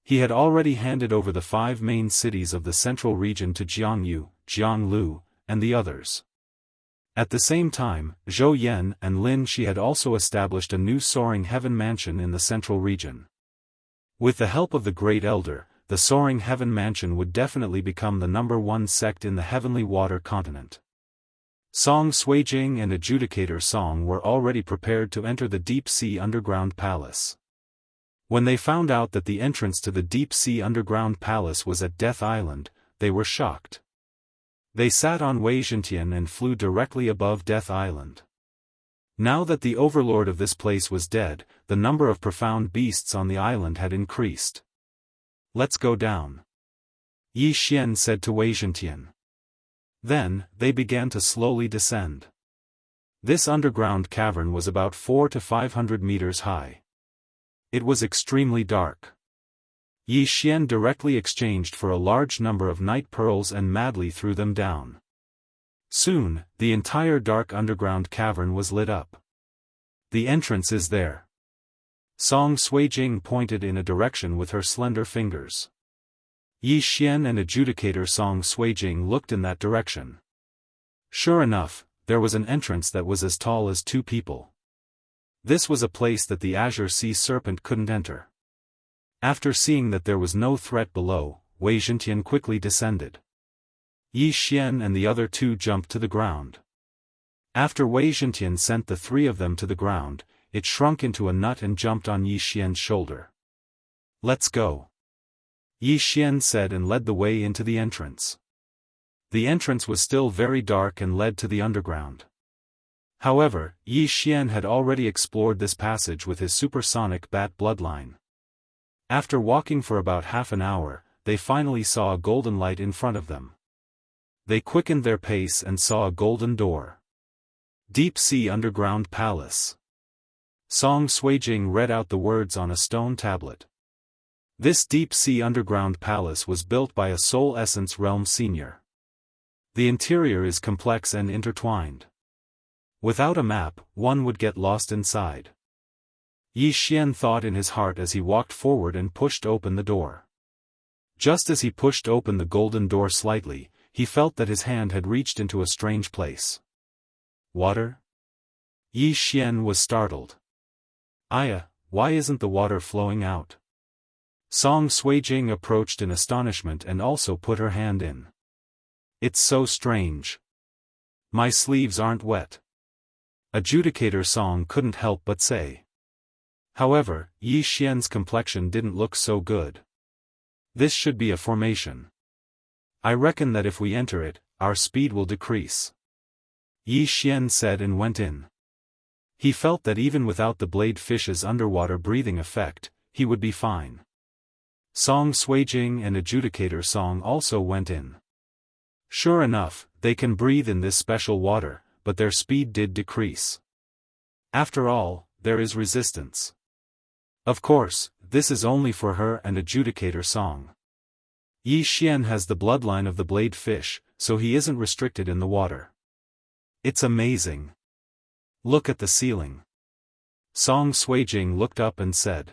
He had already handed over the 5 main cities of the central region to Jianghu, Jianglu, and the others. At the same time, Zhou Yan and Lin Shi had also established a new soaring heaven mansion in the central region. With the help of the Great Elder, the soaring heaven mansion would definitely become the #1 sect in the heavenly water continent. Song Suijing and Adjudicator Song were already prepared to enter the deep-sea underground palace. When they found out that the entrance to the deep-sea underground palace was at Death Island, they were shocked. They sat on Wei Zhentian and flew directly above Death Island. Now that the overlord of this place was dead, the number of profound beasts on the island had increased. Let's go down, Yi Xian said to Wei Zhentian. Then, they began to slowly descend. This underground cavern was about 400 to 500 meters high. It was extremely dark. Yi Xian directly exchanged for a large number of night pearls and madly threw them down. Soon, the entire dark underground cavern was lit up. The entrance is there. Song Suijing pointed in a direction with her slender fingers. Yi Xian and Adjudicator Song Suijing looked in that direction. Sure enough, there was an entrance that was as tall as 2 people. This was a place that the Azure Sea Serpent couldn't enter. After seeing that there was no threat below, Wei Zhentian quickly descended. Yi Xian and the other 2 jumped to the ground. After Wei Zhentian sent the 3 of them to the ground, it shrunk into a nut and jumped on Yi Xian's shoulder. Let's go, Yi Xian said and led the way into the entrance. The entrance was still very dark and led to the underground. However, Yi Xian had already explored this passage with his supersonic bat bloodline. After walking for about half an hour, they finally saw a golden light in front of them. They quickened their pace and saw a golden door. Deep Sea Underground Palace. Song Suijing read out the words on a stone tablet. This deep-sea underground palace was built by a Soul Essence Realm Senior. The interior is complex and intertwined. Without a map, one would get lost inside. Yi Xian thought in his heart as he walked forward and pushed open the door. Just as he pushed open the golden door slightly, he felt that his hand had reached into a strange place. Water? Yi Xian was startled. Aya, why isn't the water flowing out? Song Suijing approached in astonishment and also put her hand in. It's so strange. My sleeves aren't wet. Adjudicator Song couldn't help but say. However, Yi Xian's complexion didn't look so good. This should be a formation. I reckon that if we enter it, our speed will decrease, Yi Xian said and went in. He felt that even without the blade fish's underwater breathing effect, he would be fine. Song Suijing and Adjudicator Song also went in. Sure enough, they can breathe in this special water, but their speed did decrease. After all, there is resistance. Of course, this is only for her and Adjudicator Song. Yi Xian has the bloodline of the blade fish, so he isn't restricted in the water. It's amazing. Look at the ceiling. Song Suijing looked up and said.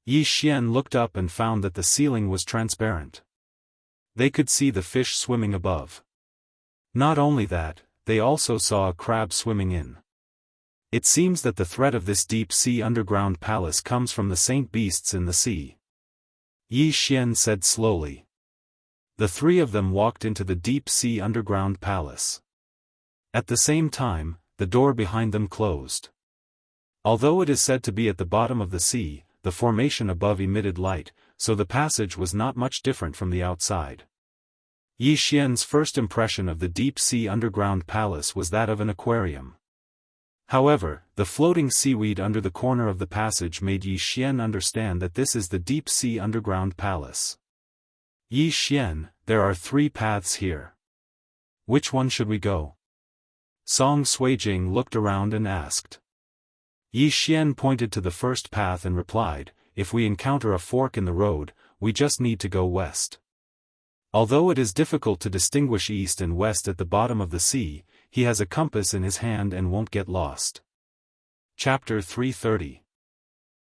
Yi Xian looked up and found that the ceiling was transparent. They could see the fish swimming above. Not only that, they also saw a crab swimming in. It seems that the threat of this deep-sea underground palace comes from the saint beasts in the sea. Yi Xian said slowly. The 3 of them walked into the deep-sea underground palace. At the same time, the door behind them closed. Although it is said to be at the bottom of the sea, the formation above emitted light, so the passage was not much different from the outside. Yi Xian's first impression of the deep-sea underground palace was that of an aquarium. However, the floating seaweed under the corner of the passage made Yi Xian understand that this is the deep-sea underground palace. Yi Xian, there are 3 paths here. Which one should we go? Song Suijing looked around and asked. Yi Xian pointed to the first path and replied, if we encounter a fork in the road, we just need to go west. Although it is difficult to distinguish east and west at the bottom of the sea, he has a compass in his hand and won't get lost. Chapter 330.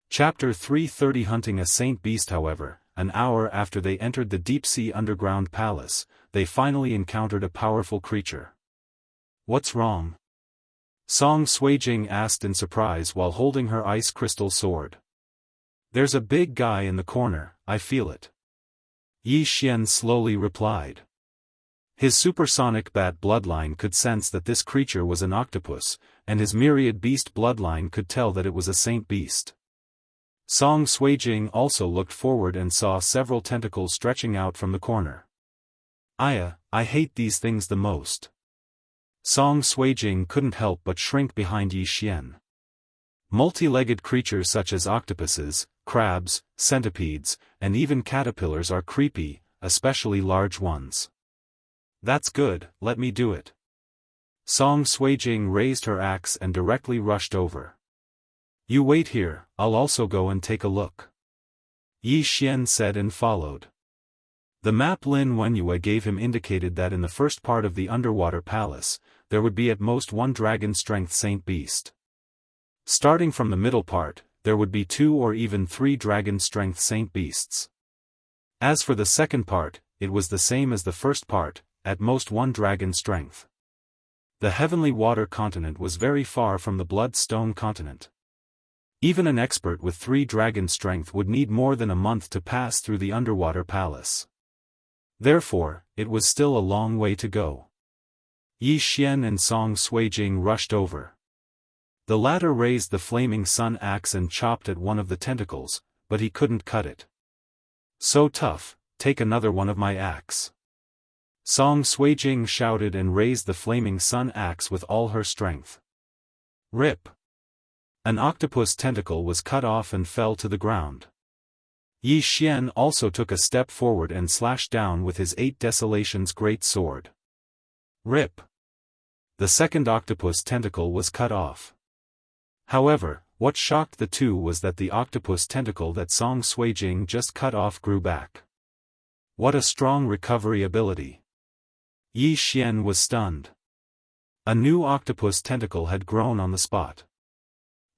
Chapter 330. Hunting a Saint Beast. However, an hour after they entered the deep-sea underground palace, they finally encountered a powerful creature. What's wrong? Song Suijing asked in surprise while holding her ice crystal sword. There's a big guy in the corner, I feel it. Yi Xian slowly replied. His supersonic bat bloodline could sense that this creature was an octopus, and his myriad beast bloodline could tell that it was a saint beast. Song Suijing also looked forward and saw several tentacles stretching out from the corner. I hate these things the most. Song Suijing couldn't help but shrink behind Yi Xian. Multi-legged creatures such as octopuses, crabs, centipedes, and even caterpillars are creepy, especially large ones. That's good, let me do it. Song Suijing raised her axe and directly rushed over. You wait here, I'll also go and take a look. Yi Xian said and followed. The map Lin Wenyue gave him indicated that in the first part of the underwater palace, there would be at most 1 dragon-strength saint beast. Starting from the middle part, there would be 2 or even 3 dragon-strength saint beasts. As for the second part, it was the same as the first part, at most 1 dragon strength. The heavenly water continent was very far from the bloodstone continent. Even an expert with 3 dragon strength would need more than a month to pass through the underwater palace. Therefore, it was still a long way to go. Yi Xian and Song Suijing rushed over. The latter raised the flaming sun axe and chopped at one of the tentacles, but he couldn't cut it. So tough, take another one of my axe. Song Suijing shouted and raised the flaming sun axe with all her strength. Rip! An octopus tentacle was cut off and fell to the ground. Yi Xian also took a step forward and slashed down with his 8 Desolations great sword. Rip! The second octopus tentacle was cut off. However, what shocked the two was that the octopus tentacle that Song Suijing just cut off grew back. What a strong recovery ability! Yi Xian was stunned. A new octopus tentacle had grown on the spot.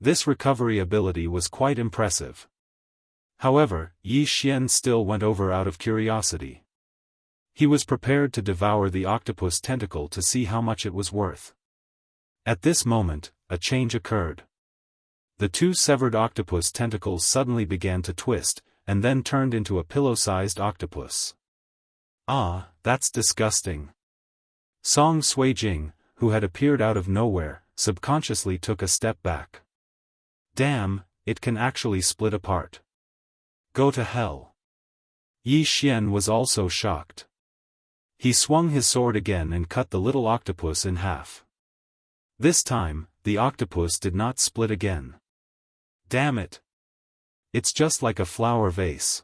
This recovery ability was quite impressive. However, Yi Xian still went over out of curiosity. He was prepared to devour the octopus tentacle to see how much it was worth. At this moment, a change occurred. The 2 severed octopus tentacles suddenly began to twist, and then turned into a pillow-sized octopus. Ah, that's disgusting. Song Suijing, who had appeared out of nowhere, subconsciously took a step back. Damn, it can actually split apart. Go to hell. Yi Xian was also shocked. He swung his sword again and cut the little octopus in half. This time, the octopus did not split again. Damn it! It's just like a flower vase.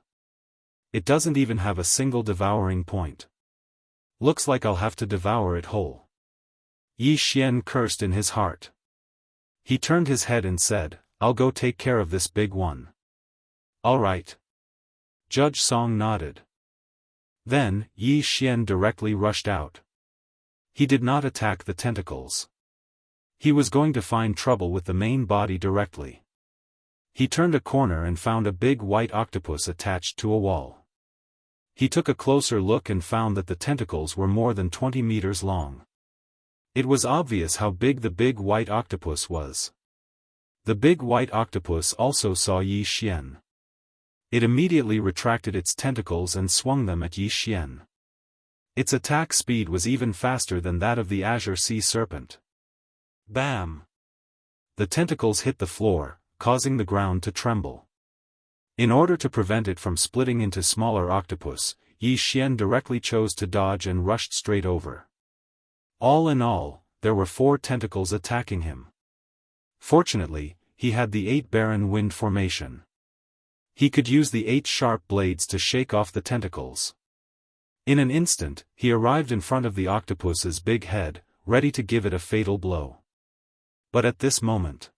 It doesn't even have a single devouring point. Looks like I'll have to devour it whole. Yi Xian cursed in his heart. He turned his head and said, I'll go take care of this big one. All right. Judge Song nodded. Then, Yi Xian directly rushed out. He did not attack the tentacles. He was going to find trouble with the main body directly. He turned a corner and found a big white octopus attached to a wall. He took a closer look and found that the tentacles were more than 20 meters long. It was obvious how big the big white octopus was. The big white octopus also saw Yi Xian. It immediately retracted its tentacles and swung them at Yi Xian. Its attack speed was even faster than that of the azure sea serpent. Bam! The tentacles hit the floor, causing the ground to tremble. In order to prevent it from splitting into smaller octopus, Yi Xian directly chose to dodge and rushed straight over. All in all, there were 4 tentacles attacking him. Fortunately, he had the 8 barren wind formation. He could use the 8 sharp blades to shake off the tentacles. In an instant, he arrived in front of the octopus's big head, ready to give it a fatal blow. But at this moment,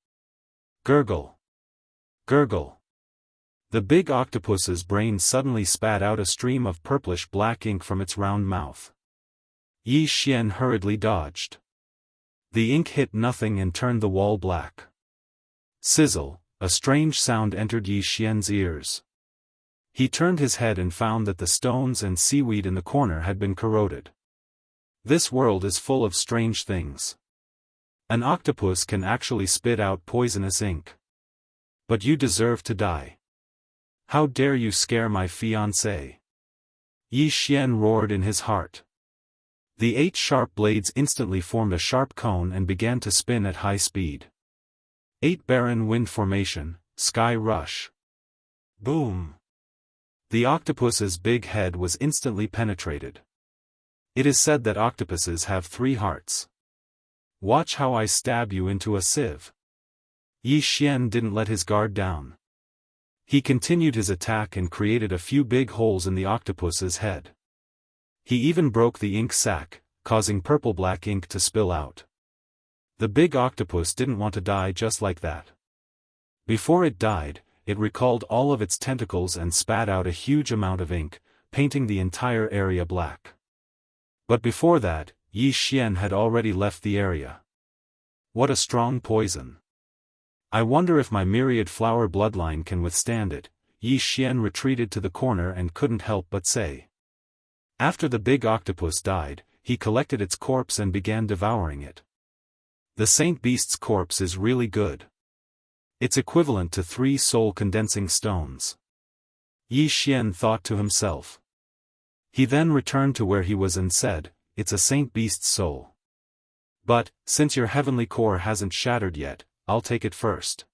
gurgle! Gurgle! The big octopus's brain suddenly spat out a stream of purplish-black ink from its round mouth. Yi Xian hurriedly dodged. The ink hit nothing and turned the wall black. Sizzle, a strange sound entered Yi Xian's ears. He turned his head and found that the stones and seaweed in the corner had been corroded. This world is full of strange things. An octopus can actually spit out poisonous ink. But you deserve to die. How dare you scare my fiancé? Yi Xian roared in his heart. The 8 sharp blades instantly formed a sharp cone and began to spin at high speed. 8 barren wind formation, sky rush. Boom! The octopus's big head was instantly penetrated. It is said that octopuses have 3 hearts. Watch how I stab you into a sieve. Yi Xian didn't let his guard down. He continued his attack and created a few big holes in the octopus's head. He even broke the ink sac, causing purple-black ink to spill out. The big octopus didn't want to die just like that. Before it died, it recalled all of its tentacles and spat out a huge amount of ink, painting the entire area black. But before that, Yi Xian had already left the area. What a strong poison! I wonder if my myriad flower bloodline can withstand it, Yi Xian retreated to the corner and couldn't help but say. After the big octopus died, he collected its corpse and began devouring it. The Saint Beast's corpse is really good. It's equivalent to 3 soul-condensing stones. Yi Xian thought to himself. He then returned to where he was and said, it's a Saint Beast's soul. But, since your heavenly core hasn't shattered yet, I'll take it first.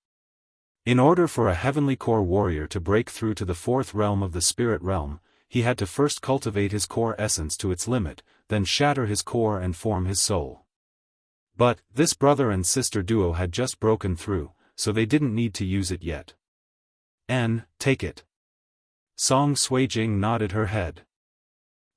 In order for a heavenly core warrior to break through to the 4th realm of the spirit realm, he had to first cultivate his core essence to its limit, then shatter his core and form his soul. But, this brother and sister duo had just broken through, so they didn't need to use it yet. Take it. Song Suijing nodded her head.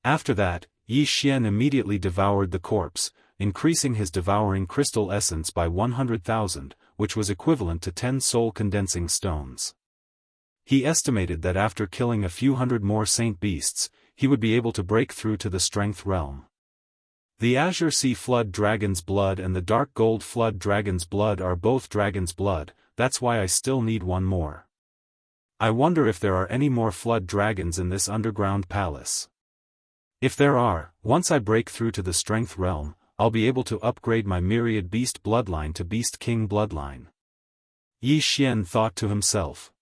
After that, Yi Xian immediately devoured the corpse, increasing his devouring crystal essence by 100,000, which was equivalent to 10 soul-condensing stones. He estimated that after killing a few hundred more saint beasts, he would be able to break through to the strength realm. The Azure Sea Flood Dragon's blood and the Dark Gold Flood Dragon's blood are both dragon's blood, that's why I still need one more. I wonder if there are any more flood dragons in this underground palace. If there are, once I break through to the strength realm, I'll be able to upgrade my myriad beast bloodline to Beast King bloodline. Yi Xian thought to himself.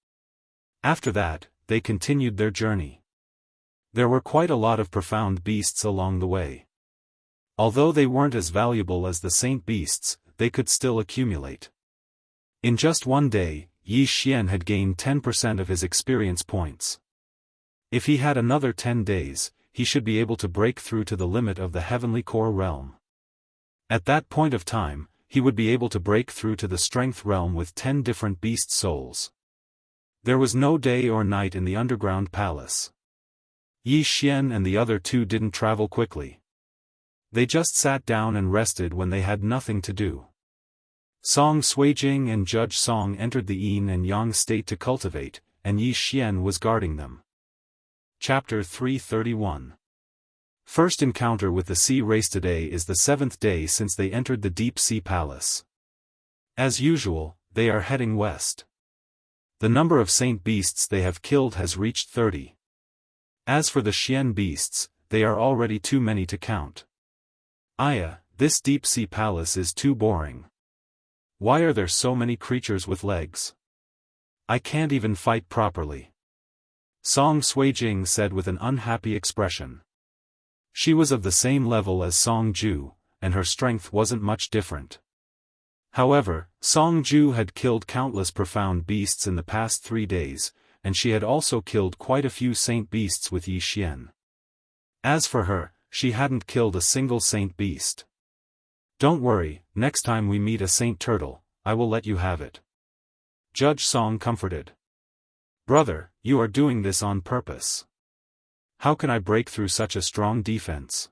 After that, they continued their journey. There were quite a lot of profound beasts along the way. Although they weren't as valuable as the saint beasts, they could still accumulate. In just one day, Yi Xian had gained 10% of his experience points. If he had another 10 days, he should be able to break through to the limit of the heavenly core realm. At that point of time, he would be able to break through to the strength realm with 10 different beast souls. There was no day or night in the underground palace. Yi Xian and the other 2 didn't travel quickly. They just sat down and rested when they had nothing to do. Song Suijing and Judge Song entered the yin and yang state to cultivate, and Yi Xian was guarding them. Chapter 331. First encounter with the sea race. Today is the 7th day since they entered the deep sea palace. As usual, they are heading west. The number of saint beasts they have killed has reached 30. As for the Xian beasts, they are already too many to count. Aya, this deep sea palace is too boring. Why are there so many creatures with legs? I can't even fight properly. Song Suijing said with an unhappy expression. She was of the same level as Song Ju, and her strength wasn't much different. However, Song Ju had killed countless profound beasts in the past 3 days, and she had also killed quite a few saint beasts with Yi Xian. As for her, she hadn't killed a single saint beast. Don't worry, next time we meet a saint turtle, I will let you have it. Judge Song comforted. Brother, you are doing this on purpose. How can I break through such a strong defense?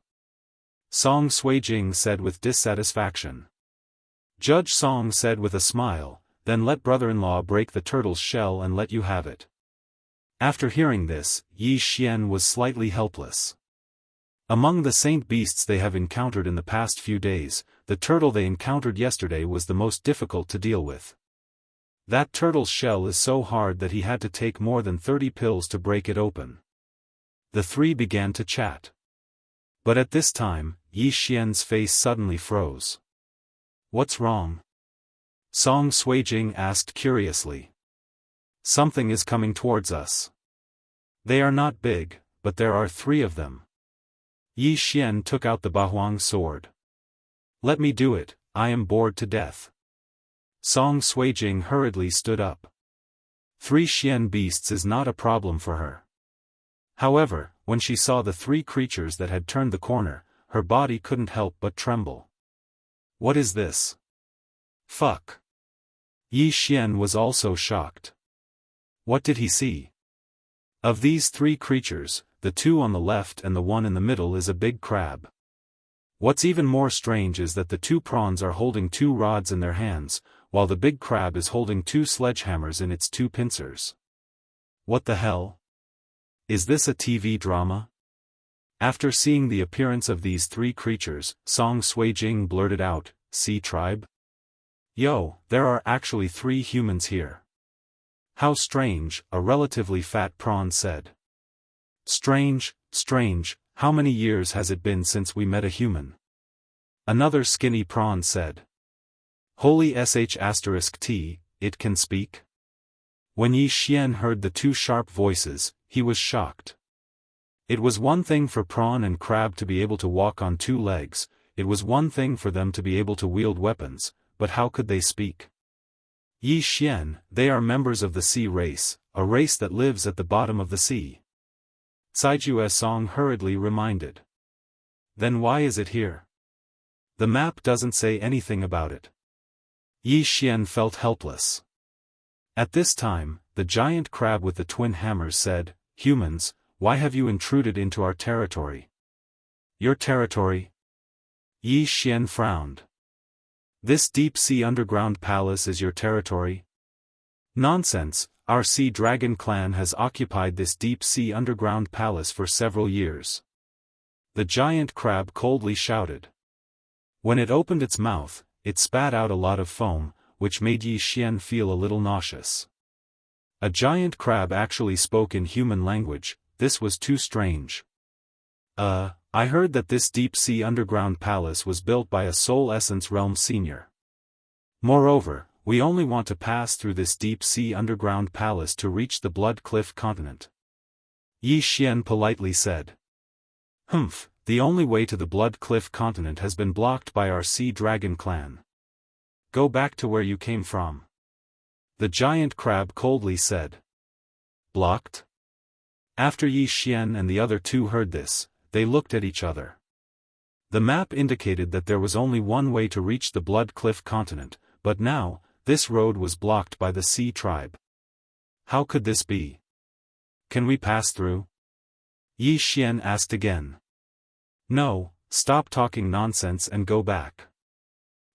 Song Suijing said with dissatisfaction. Judge Song said with a smile, then let brother-in-law break the turtle's shell and let you have it. After hearing this, Yi Xian was slightly helpless. Among the saint beasts they have encountered in the past few days, the turtle they encountered yesterday was the most difficult to deal with. That turtle's shell is so hard that he had to take more than 30 pills to break it open. The three began to chat. But at this time, Yi Xian's face suddenly froze. What's wrong? Song Suijing asked curiously. Something is coming towards us. They are not big, but there are 3 of them. Yi Xian took out the Bahuang sword. Let me do it, I am bored to death. Song Suijing hurriedly stood up. 3 Xian beasts is not a problem for her. However, when she saw the 3 creatures that had turned the corner, her body couldn't help but tremble. What is this? Fuck. Yi Xian was also shocked. What did he see? Of these 3 creatures, the 2 on the left and the one in the middle is a big crab. What's even more strange is that the 2 prawns are holding 2 rods in their hands, while the big crab is holding 2 sledgehammers in its 2 pincers. What the hell? Is this a TV drama? After seeing the appearance of these 3 creatures, Song Suijing blurted out, "Sea tribe? Yo, there are actually 3 humans here." How strange, a relatively fat prawn said. Strange, strange, how many years has it been since we met a human? Another skinny prawn said. Holy sh*t, it can speak? When Yi Xian heard the 2 sharp voices, he was shocked. It was one thing for prawn and crab to be able to walk on 2 legs, it was one thing for them to be able to wield weapons, but how could they speak? Yi Xian, they are members of the sea race, a race that lives at the bottom of the sea. Caiju Song hurriedly reminded. Then why is it here? The map doesn't say anything about it. Yi Xian felt helpless. At this time, the giant crab with the twin hammers said, "Humans, why have you intruded into our territory?" Your territory? Yi Xian frowned. This deep-sea underground palace is your territory? Nonsense, our sea dragon clan has occupied this deep-sea underground palace for several years. The giant crab coldly shouted. When it opened its mouth, it spat out a lot of foam, which made Yi Xian feel a little nauseous. A giant crab actually spoke in human language, this was too strange. I heard that this deep-sea underground palace was built by a Soul Essence Realm senior. Moreover, we only want to pass through this deep-sea underground palace to reach the Blood Cliff continent. Yi Xian politely said. Humph, the only way to the Blood Cliff continent has been blocked by our Sea Dragon clan. Go back to where you came from. The giant crab coldly said. Blocked? After Yi Xian and the other 2 heard this, they looked at each other. The map indicated that there was only one way to reach the Blood Cliff continent, but now, this road was blocked by the Sea tribe. How could this be? Can we pass through? Yi Xian asked again. No, stop talking nonsense and go back.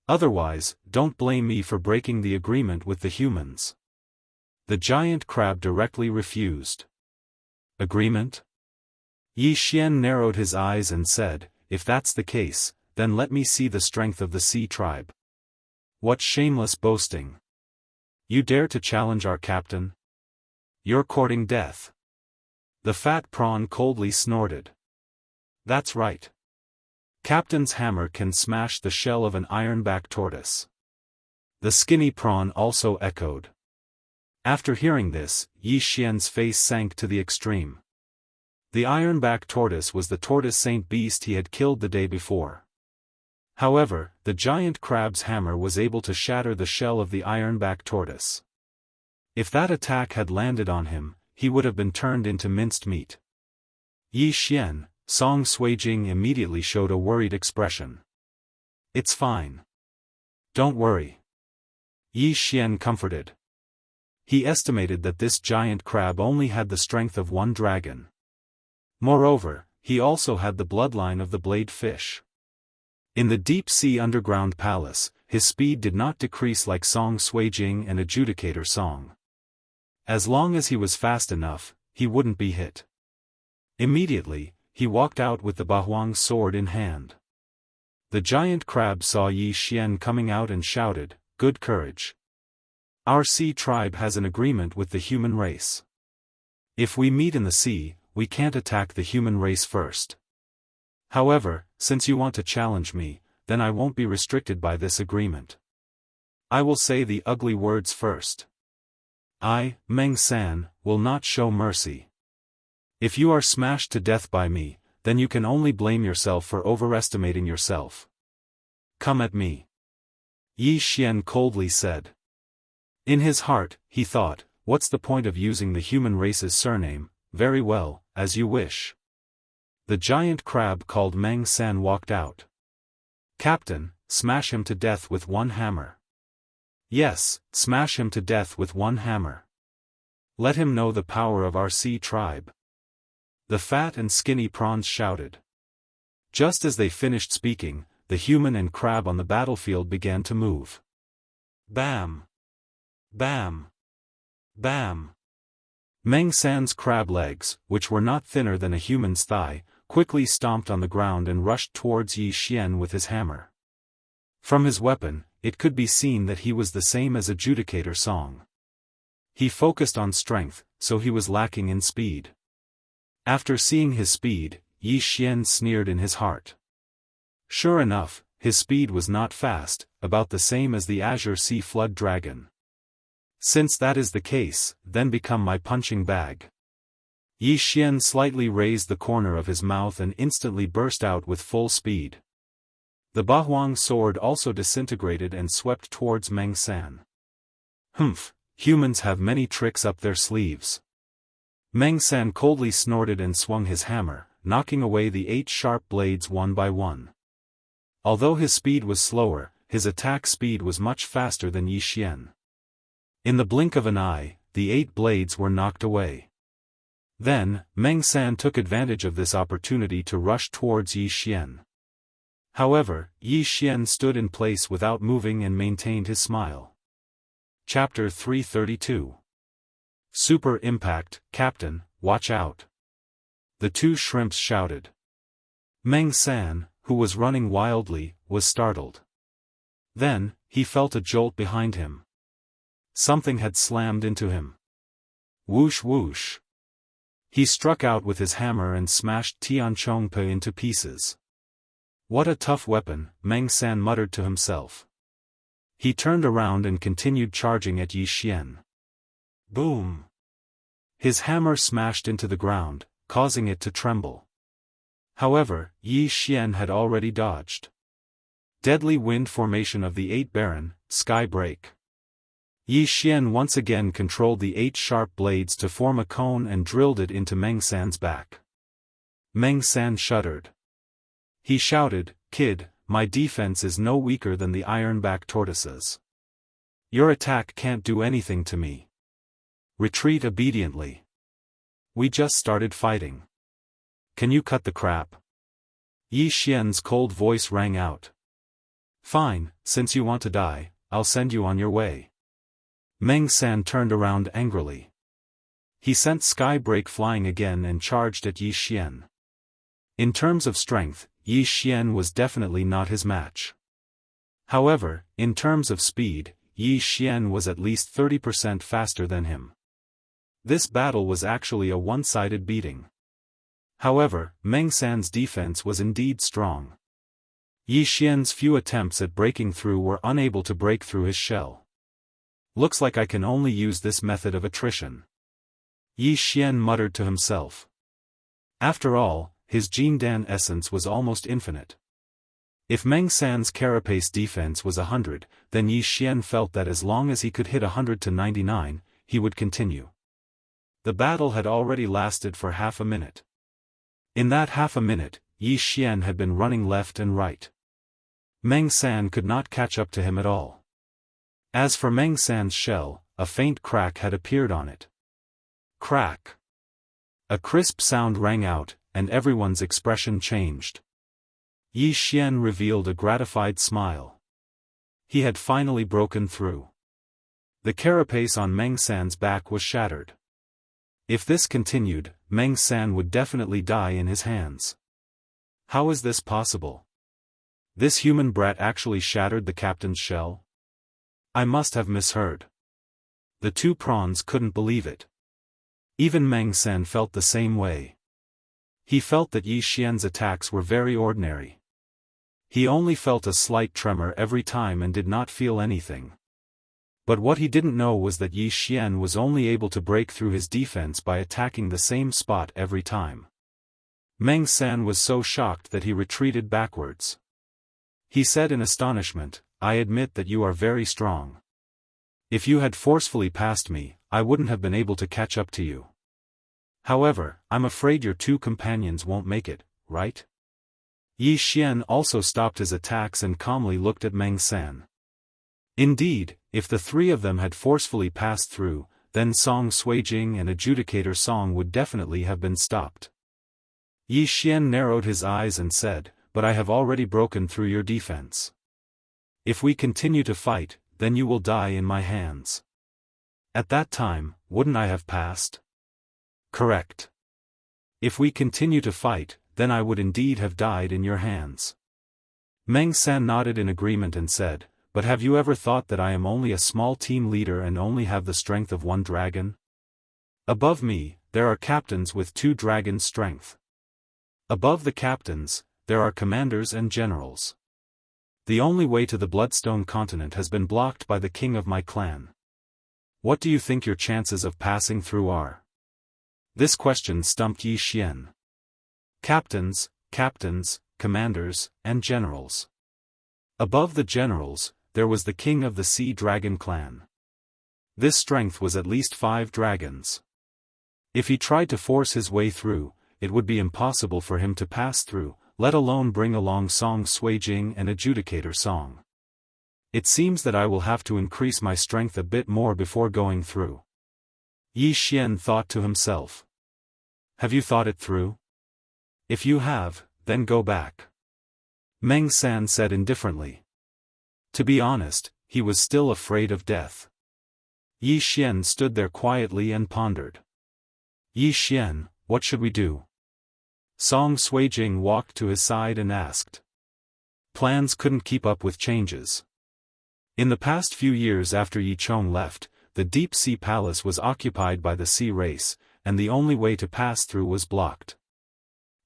Otherwise, don't blame me for breaking the agreement with the humans. The giant crab directly refused. Agreement? Yi Xian narrowed his eyes and said, if that's the case, then let me see the strength of the Sea tribe. What shameless boasting! You dare to challenge our captain? You're courting death. The fat prawn coldly snorted. That's right. Captain's hammer can smash the shell of an ironback tortoise. The skinny prawn also echoed. After hearing this, Yi Xian's face sank to the extreme. The ironback tortoise was the tortoise saint beast he had killed the day before. However, the giant crab's hammer was able to shatter the shell of the ironback tortoise. If that attack had landed on him, he would have been turned into minced meat. Yi Xian, Song Suijing immediately showed a worried expression. It's fine. Don't worry. Yi Xian comforted. He estimated that this giant crab only had the strength of one dragon. Moreover, he also had the bloodline of the blade fish. In the deep-sea underground palace, his speed did not decrease like Song Suijing and Adjudicator Song. As long as he was fast enough, he wouldn't be hit. Immediately, he walked out with the Bahuang sword in hand. The giant crab saw Yi Xian coming out and shouted, "Good courage. Our sea tribe has an agreement with the human race. If we meet in the sea, we can't attack the human race first. However, since you want to challenge me, then I won't be restricted by this agreement. I will say the ugly words first. I, Meng San, will not show mercy. If you are smashed to death by me, then you can only blame yourself for overestimating yourself. Come at me." Yi Xian coldly said. In his heart, he thought, what's the point of using the human race's surname? Very well, as you wish. The giant crab called Meng San walked out. "Captain, smash him to death with one hammer." "Yes, smash him to death with one hammer. Let him know the power of our sea tribe." The fat and skinny prawns shouted. Just as they finished speaking, the human and crab on the battlefield began to move. Bam! Bam! Bam! Meng San's crab legs, which were not thinner than a human's thigh, quickly stomped on the ground and rushed towards Yi Xian with his hammer. From his weapon, it could be seen that he was the same as Adjudicator Song. He focused on strength, so he was lacking in speed. After seeing his speed, Yi Xian sneered in his heart. Sure enough, his speed was not fast, about the same as the Azure Sea Flood Dragon. Since that is the case, then become my punching bag. Yi Xian slightly raised the corner of his mouth and instantly burst out with full speed. The Bahuang sword also disintegrated and swept towards Meng San. Humph, humans have many tricks up their sleeves. Meng San coldly snorted and swung his hammer, knocking away the 8 sharp blades one by one. Although his speed was slower, his attack speed was much faster than Yi Xian. In the blink of an eye, the 8 blades were knocked away. Then, Meng San took advantage of this opportunity to rush towards Yi Xian. However, Yi Xian stood in place without moving and maintained his smile. Chapter 332. Super Impact, Captain, watch out. The 2 shrimps shouted. Meng San, who was running wildly, was startled. Then, he felt a jolt behind him. Something had slammed into him. Whoosh whoosh. He struck out with his hammer and smashed Tian Chongpe into pieces. What a tough weapon, Meng San muttered to himself. He turned around and continued charging at Yi Xian. Boom! His hammer smashed into the ground, causing it to tremble. However, Yi Xian had already dodged. Deadly wind formation of the 8 Baron, sky break. Yi Xian once again controlled the 8 sharp blades to form a cone and drilled it into Meng San's back. Meng San shuddered. He shouted, "Kid, my defense is no weaker than the ironback tortoises. Your attack can't do anything to me. Retreat obediently. We just started fighting. Can you cut the crap?" Yi Xian's cold voice rang out. "Fine, since you want to die, I'll send you on your way." Meng San turned around angrily. He sent Sky Break flying again and charged at Yi Xian. In terms of strength, Yi Xian was definitely not his match. However, in terms of speed, Yi Xian was at least 30% faster than him. This battle was actually a one-sided beating. However, Meng San's defense was indeed strong. Yi Xian's few attempts at breaking through were unable to break through his shell. Looks like I can only use this method of attrition. Yi Xian muttered to himself. After all, his Jindan essence was almost infinite. If Meng San's carapace defense was 100, then Yi Xian felt that as long as he could hit 100 to 99, he would continue. The battle had already lasted for half a minute. In that half a minute, Yi Xian had been running left and right. Meng San could not catch up to him at all. As for Meng San's shell, a faint crack had appeared on it. Crack! A crisp sound rang out, and everyone's expression changed. Yi Xian revealed a gratified smile. He had finally broken through. The carapace on Meng San's back was shattered. If this continued, Meng San would definitely die in his hands. How is this possible? This human brat actually shattered the captain's shell? I must have misheard. The two prawns couldn't believe it. Even Meng San felt the same way. He felt that Yi Xian's attacks were very ordinary. He only felt a slight tremor every time and did not feel anything. But what he didn't know was that Yi Xian was only able to break through his defense by attacking the same spot every time. Meng San was so shocked that he retreated backwards. He said in astonishment, "I admit that you are very strong. If you had forcefully passed me, I wouldn't have been able to catch up to you. However, I'm afraid your two companions won't make it, right?" Yi Xian also stopped his attacks and calmly looked at Meng San. Indeed, if the three of them had forcefully passed through, then Song Suijing and Adjudicator Song would definitely have been stopped. Yi Xian narrowed his eyes and said, "But I have already broken through your defense. If we continue to fight, then you will die in my hands. At that time, wouldn't I have passed?" "Correct. If we continue to fight, then I would indeed have died in your hands." Meng San nodded in agreement and said, "But have you ever thought that I am only a small team leader and only have the strength of one dragon? Above me, there are captains with 2 dragons' strength. Above the captains, there are commanders and generals. The only way to the Bloodstone continent has been blocked by the king of my clan. What do you think your chances of passing through are?" This question stumped Yi Xian. Captains, commanders, and generals. Above the generals, there was the king of the Sea Dragon clan. This strength was at least 5 dragons. If he tried to force his way through, it would be impossible for him to pass through, let alone bring along Song Suijing and Adjudicator Song. It seems that I will have to increase my strength a bit more before going through. Yi Xian thought to himself. Have you thought it through? If you have, then go back. Meng San said indifferently. To be honest, he was still afraid of death. Yi Xian stood there quietly and pondered. "Yi Xian, what should we do?" Song Suijing walked to his side and asked. Plans couldn't keep up with changes. In the past few years after Yi Chong left, the Deep Sea Palace was occupied by the Sea Race, and the only way to pass through was blocked.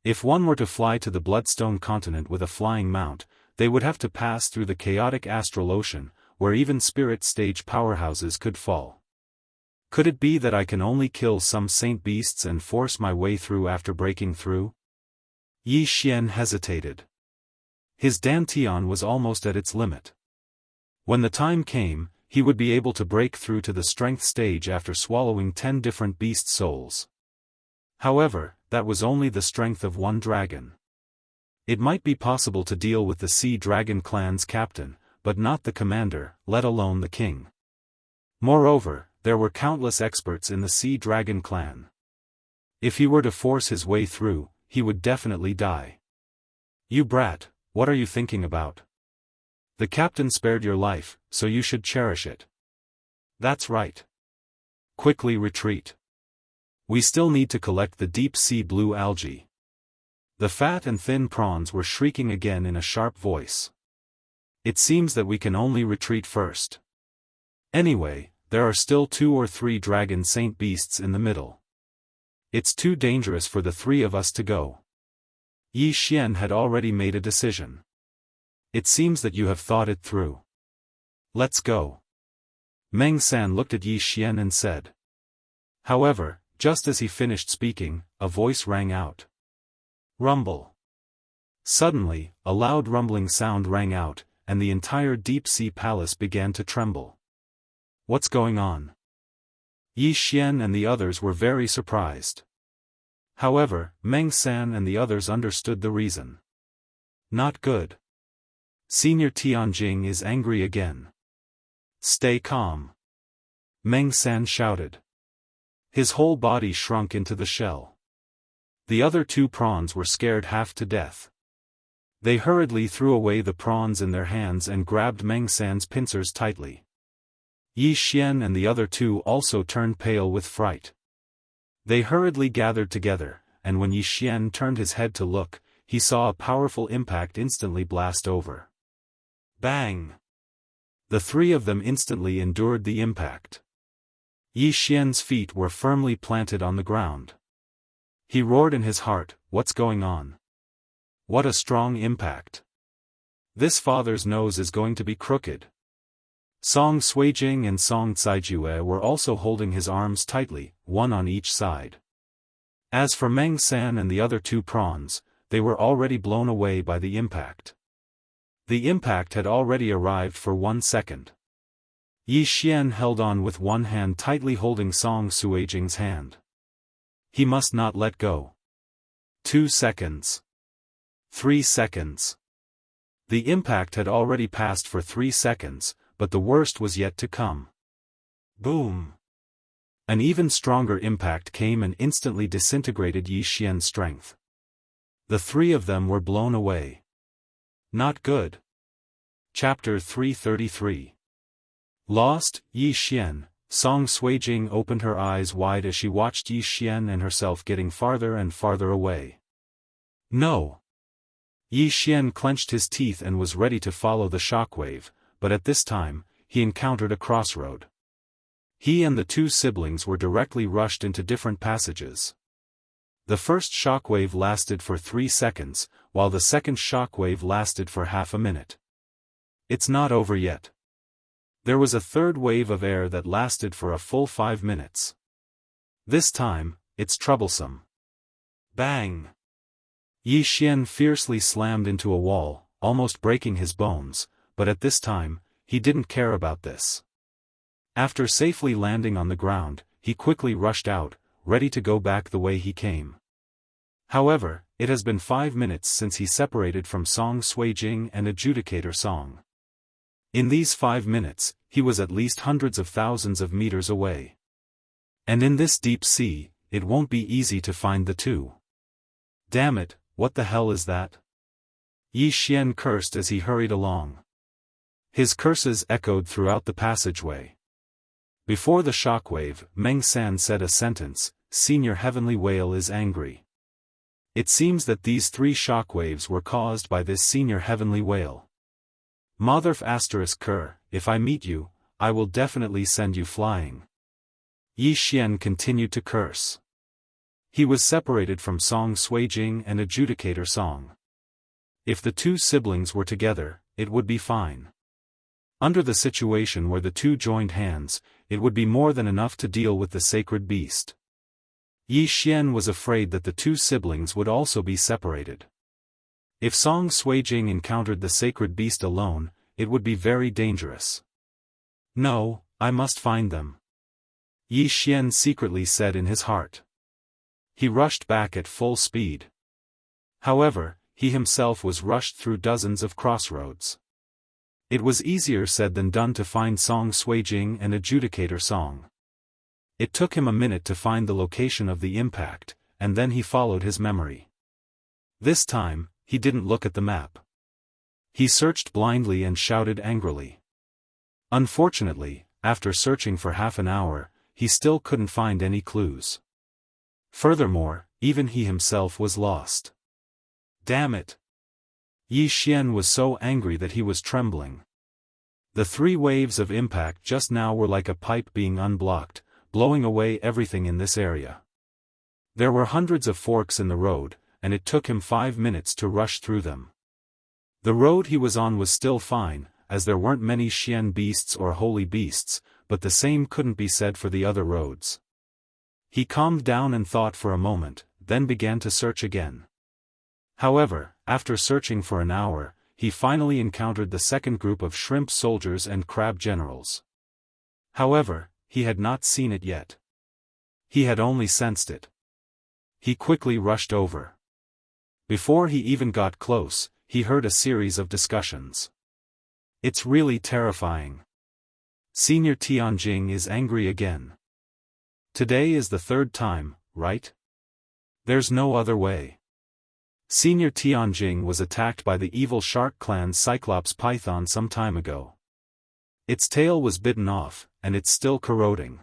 If one were to fly to the Bloodstone continent with a flying mount, they would have to pass through the chaotic astral ocean, where even spirit stage powerhouses could fall. Could it be that I can only kill some saint beasts and force my way through after breaking through? Yi Xian hesitated. His dantian was almost at its limit. When the time came, he would be able to break through to the strength stage after swallowing 10 different beast souls. However, that was only the strength of 1 dragon. It might be possible to deal with the Sea Dragon clan's captain, but not the commander, let alone the king. Moreover, there were countless experts in the Sea Dragon clan. If he were to force his way through, he would definitely die. "You brat, what are you thinking about? The captain spared your life, so you should cherish it." "That's right. Quickly retreat. We still need to collect the deep sea blue algae." The fat and thin prawns were shrieking again in a sharp voice. "It seems that we can only retreat first. Anyway, there are still 2 or 3 dragon saint beasts in the middle. It's too dangerous for the 3 of us to go." Yi Xian had already made a decision. "It seems that you have thought it through. Let's go." Meng San looked at Yi Xian and said. However, just as he finished speaking, a voice rang out. Rumble. Suddenly, a loud rumbling sound rang out, and the entire deep sea palace began to tremble. "What's going on?" Yi Xian and the others were very surprised. However, Meng San and the others understood the reason. Not good. Senior Tianjing is angry again. Stay calm. Meng San shouted. His whole body shrunk into the shell. The other two prawns were scared half to death. They hurriedly threw away the prawns in their hands and grabbed Meng San's pincers tightly. Yi Xian and the other two also turned pale with fright. They hurriedly gathered together, and when Yi Xian turned his head to look, he saw a powerful impact instantly blast over. Bang! The three of them instantly endured the impact. Yi Xian's feet were firmly planted on the ground. He roared in his heart, "What's going on? What a strong impact! This father's nose is going to be crooked." Song Suijing and Song Caijue were also holding his arms tightly, one on each side. As for Meng San and the other two prawns, they were already blown away by the impact. The impact had already arrived for 1 second. Yi Xian held on with one hand tightly holding Song Suijing's hand. He must not let go. 2 seconds. 3 seconds. The impact had already passed for 3 seconds, but the worst was yet to come. Boom! An even stronger impact came and instantly disintegrated Yi Xian's strength. The three of them were blown away. Not good. Chapter 333. Lost, Yi Xian. Song Suijing opened her eyes wide as she watched Yi Xian and herself getting farther and farther away. No! Yi Xian clenched his teeth and was ready to follow the shockwave, but at this time, he encountered a crossroad. He and the two siblings were directly rushed into different passages. The first shockwave lasted for 3 seconds, while the second shockwave lasted for half a minute. It's not over yet. There was a third wave of air that lasted for a full 5 minutes. This time, it's troublesome. Bang! Yi Xian fiercely slammed into a wall, almost breaking his bones, but at this time, he didn't care about this. After safely landing on the ground, he quickly rushed out, ready to go back the way he came. However, it has been 5 minutes since he separated from Song Suijing and Adjudicator Song. In these 5 minutes, he was at least hundreds of thousands of meters away. And in this deep sea, it won't be easy to find the two. Damn it, what the hell is that? Yi Xian cursed as he hurried along. His curses echoed throughout the passageway. Before the shockwave, Meng San said a sentence, "Senior Heavenly Whale is angry." It seems that these 3 shockwaves were caused by this Senior Heavenly Whale. Motherf *Ker, if I meet you, I will definitely send you flying. Yi Xian continued to curse. He was separated from Song Suijing and Adjudicator Song. If the two siblings were together, it would be fine. Under the situation where the two joined hands, it would be more than enough to deal with the sacred beast. Yi Xian was afraid that the two siblings would also be separated. If Song Suijing encountered the sacred beast alone, it would be very dangerous. No, I must find them. Yi Xian secretly said in his heart. He rushed back at full speed. However, he himself was rushed through dozens of crossroads. It was easier said than done to find Song Suijing and Adjudicator Song. It took him a minute to find the location of the impact, and then he followed his memory. This time, he didn't look at the map. He searched blindly and shouted angrily. Unfortunately, after searching for half an hour, he still couldn't find any clues. Furthermore, even he himself was lost. Damn it! Yi Xian was so angry that he was trembling. The 3 waves of impact just now were like a pipe being unblocked, blowing away everything in this area. There were hundreds of forks in the road, and it took him 5 minutes to rush through them. The road he was on was still fine, as there weren't many Xian beasts or holy beasts, but the same couldn't be said for the other roads. He calmed down and thought for a moment, then began to search again. However, after searching for an hour, he finally encountered the second group of shrimp soldiers and crab generals. However, he had not seen it yet. He had only sensed it. He quickly rushed over. Before he even got close, he heard a series of discussions. It's really terrifying. Senior Tianjing is angry again. Today is the third time, right? There's no other way. Senior Tianjing was attacked by the evil shark clan Cyclops Python some time ago. Its tail was bitten off, and it's still corroding.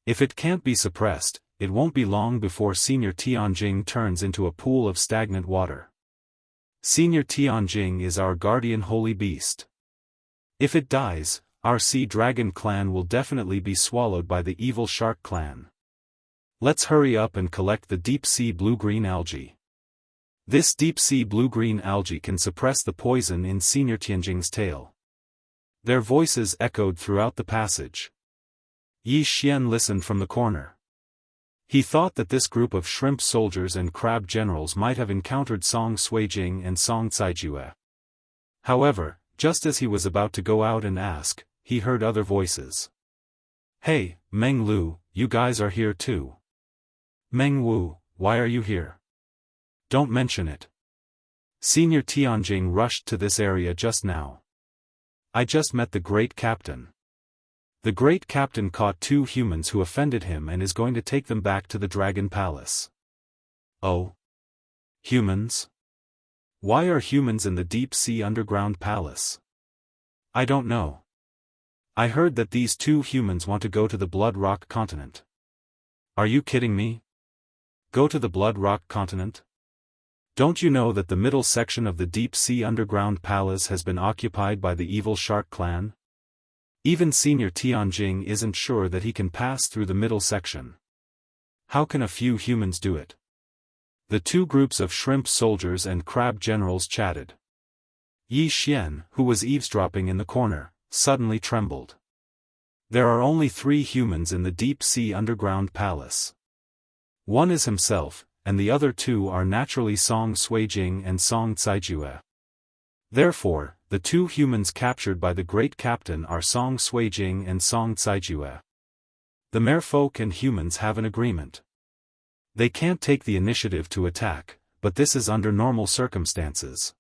If it can't be suppressed, it won't be long before Senior Tianjing turns into a pool of stagnant water. Senior Tianjing is our guardian holy beast. If it dies, our sea dragon clan will definitely be swallowed by the evil shark clan. Let's hurry up and collect the deep-sea blue-green algae. This deep-sea blue-green algae can suppress the poison in Senior Tianjing's tail. Their voices echoed throughout the passage. Yi Xian listened from the corner. He thought that this group of shrimp soldiers and crab generals might have encountered Song Suijing and Song Caijue. However, just as he was about to go out and ask, he heard other voices. Hey, Meng Lu, you guys are here too. Meng Wu, why are you here? Don't mention it. Senior Tianjing rushed to this area just now. I just met the Great Captain. The Great Captain caught 2 humans who offended him and is going to take them back to the Dragon Palace. Oh? Humans? Why are humans in the deep-sea underground palace? I don't know. I heard that these 2 humans want to go to the Blood Rock continent. Are you kidding me? Go to the Blood Rock continent? Don't you know that the middle section of the deep-sea underground palace has been occupied by the evil shark clan? Even Senior Tianjing isn't sure that he can pass through the middle section. How can a few humans do it? The 2 groups of shrimp soldiers and crab generals chatted. Yi Xian, who was eavesdropping in the corner, suddenly trembled. There are only 3 humans in the deep-sea underground palace. One is himself, and the other 2 are naturally Song Suijing and Song Caijue. Therefore, the 2 humans captured by the Great Captain are Song Suijing and Song Caijue. The merfolk and humans have an agreement. They can't take the initiative to attack, but this is under normal circumstances.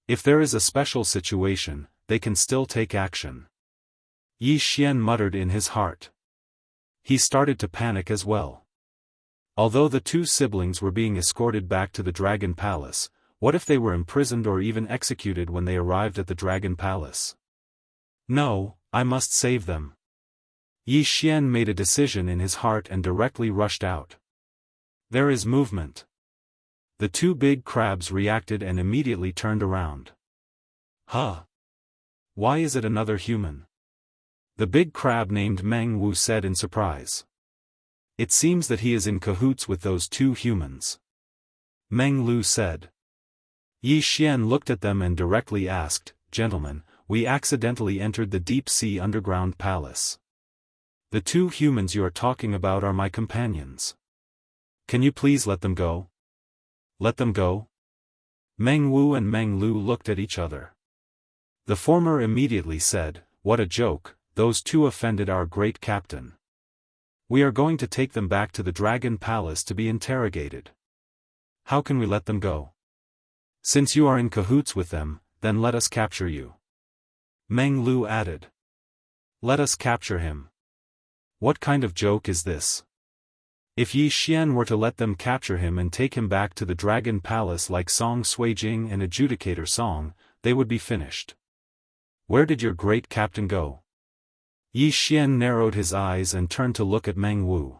If there is a special situation, they can still take action. Yi Xian muttered in his heart. He started to panic as well. Although the 2 siblings were being escorted back to the Dragon Palace, what if they were imprisoned or even executed when they arrived at the Dragon Palace? No, I must save them. Yi Xian made a decision in his heart and directly rushed out. There is movement. The 2 big crabs reacted and immediately turned around. Huh? Why is it another human? The big crab named Meng Wu said in surprise. It seems that he is in cahoots with those 2 humans. Meng Lu said. Yi Xian looked at them and directly asked, Gentlemen, we accidentally entered the deep-sea underground palace. The 2 humans you are talking about are my companions. Can you please let them go? Let them go? Meng Wu and Meng Lu looked at each other. The former immediately said, What a joke, those 2 offended our Great Captain. We are going to take them back to the Dragon Palace to be interrogated. How can we let them go? Since you are in cahoots with them, then let us capture you. Meng Lu added. Let us capture him. What kind of joke is this? If Yi Xian were to let them capture him and take him back to the Dragon Palace like Song Suijing and Adjudicator Song, they would be finished. Where did your Great Captain go? Yi Xian narrowed his eyes and turned to look at Meng Wu.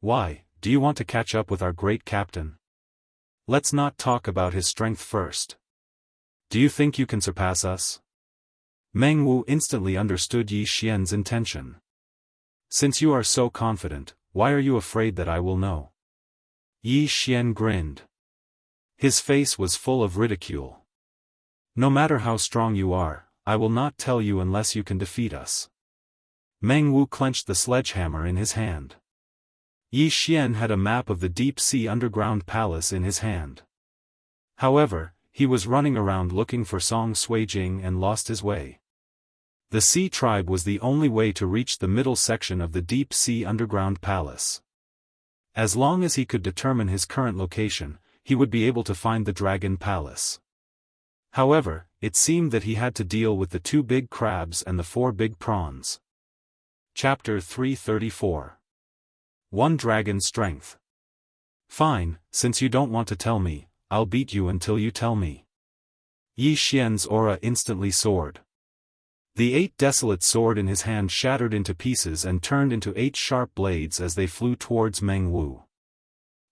Why, do you want to catch up with our Great Captain? Let's not talk about his strength first. Do you think you can surpass us? Meng Wu instantly understood Yi Xian's intention. Since you are so confident, why are you afraid that I will know? Yi Xian grinned. His face was full of ridicule. No matter how strong you are, I will not tell you unless you can defeat us. Meng Wu clenched the sledgehammer in his hand. Yi Xian had a map of the deep-sea underground palace in his hand. However, he was running around looking for Song Suijing and lost his way. The Sea Tribe was the only way to reach the middle section of the deep-sea underground palace. As long as he could determine his current location, he would be able to find the Dragon Palace. However, it seemed that he had to deal with the 2 big crabs and the 4 big prawns. Chapter 334. One Dragon's Strength. Fine, since you don't want to tell me, I'll beat you until you tell me. Yi Xian's aura instantly soared. The 8 desolate sword in his hand shattered into pieces and turned into 8 sharp blades as they flew towards Meng Wu.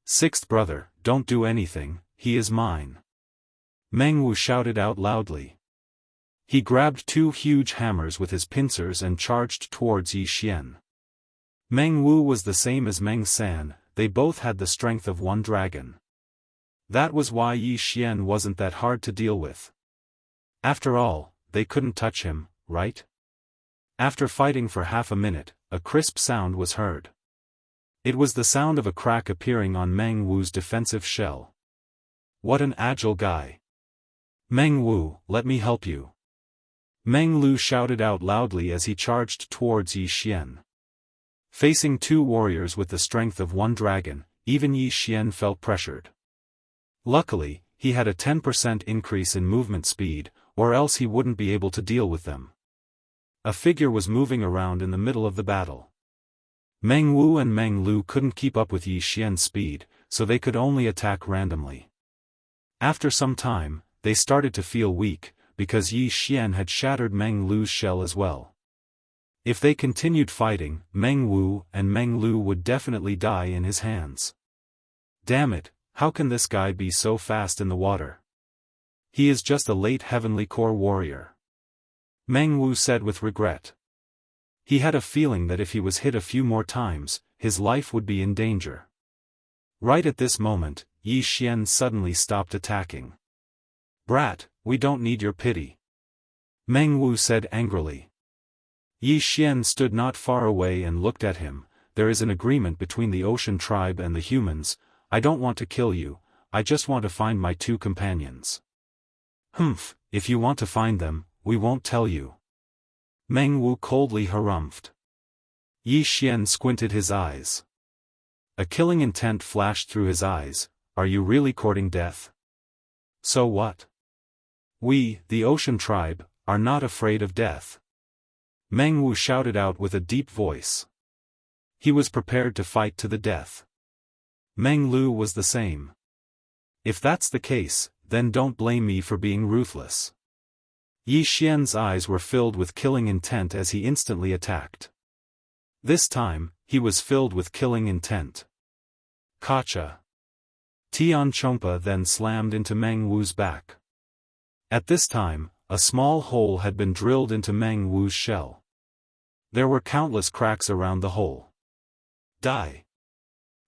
Sixth brother, don't do anything, he is mine. Meng Wu shouted out loudly. He grabbed 2 huge hammers with his pincers and charged towards Yi Xian. Meng Wu was the same as Meng San, they both had the strength of one dragon. That was why Yi Xian wasn't that hard to deal with. After all, they couldn't touch him, right? After fighting for half a minute, a crisp sound was heard. It was the sound of a crack appearing on Meng Wu's defensive shell. What an agile guy. Meng Wu, let me help you. Meng Lu shouted out loudly as he charged towards Yi Xian. Facing 2 warriors with the strength of one dragon, even Yi Xian felt pressured. Luckily, he had a 10% increase in movement speed, or else he wouldn't be able to deal with them. A figure was moving around in the middle of the battle. Meng Wu and Meng Lu couldn't keep up with Yi Xian's speed, so they could only attack randomly. After some time, they started to feel weak, because Yi Xian had shattered Meng Lu's shell as well. If they continued fighting, Meng Wu and Meng Lu would definitely die in his hands. Damn it, how can this guy be so fast in the water? He is just a late heavenly core warrior. Meng Wu said with regret. He had a feeling that if he was hit a few more times, his life would be in danger. Right at this moment, Yi Xian suddenly stopped attacking. Brat, we don't need your pity. Meng Wu said angrily. Yi Xian stood not far away and looked at him. There is an agreement between the ocean tribe and the humans. I don't want to kill you, I just want to find my 2 companions. Humph, if you want to find them, we won't tell you. Meng Wu coldly harumphed. Yi Xian squinted his eyes. A killing intent flashed through his eyes. Are you really courting death? So what? We, the ocean tribe, are not afraid of death. Meng Wu shouted out with a deep voice. He was prepared to fight to the death. Meng Lu was the same. If that's the case, then don't blame me for being ruthless. Yi Xian's eyes were filled with killing intent as he instantly attacked. This time, he was filled with killing intent. Gotcha. Tian Chompa then slammed into Meng Wu's back. At this time, a small hole had been drilled into Meng Wu's shell. There were countless cracks around the hole. Die.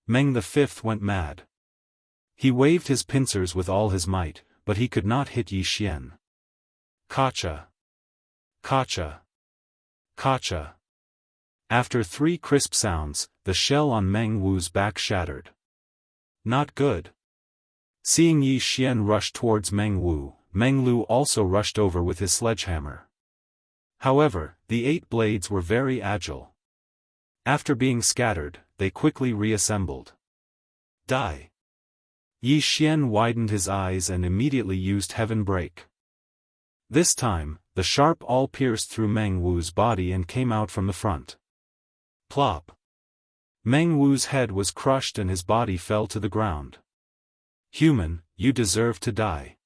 Meng V went mad. He waved his pincers with all his might, but he could not hit Yi Xian. Gotcha. Gotcha. Gotcha. After 3 crisp sounds, the shell on Meng Wu's back shattered. Not good. Seeing Yi Xian rush towards Meng Wu, Meng Lu also rushed over with his sledgehammer. However, the 8 blades were very agile. After being scattered, they quickly reassembled. Die. Yi Xian widened his eyes and immediately used Heaven Break. This time, the sharp awl pierced through Meng Wu's body and came out from the front. Plop. Meng Wu's head was crushed and his body fell to the ground. Human, you deserve to die.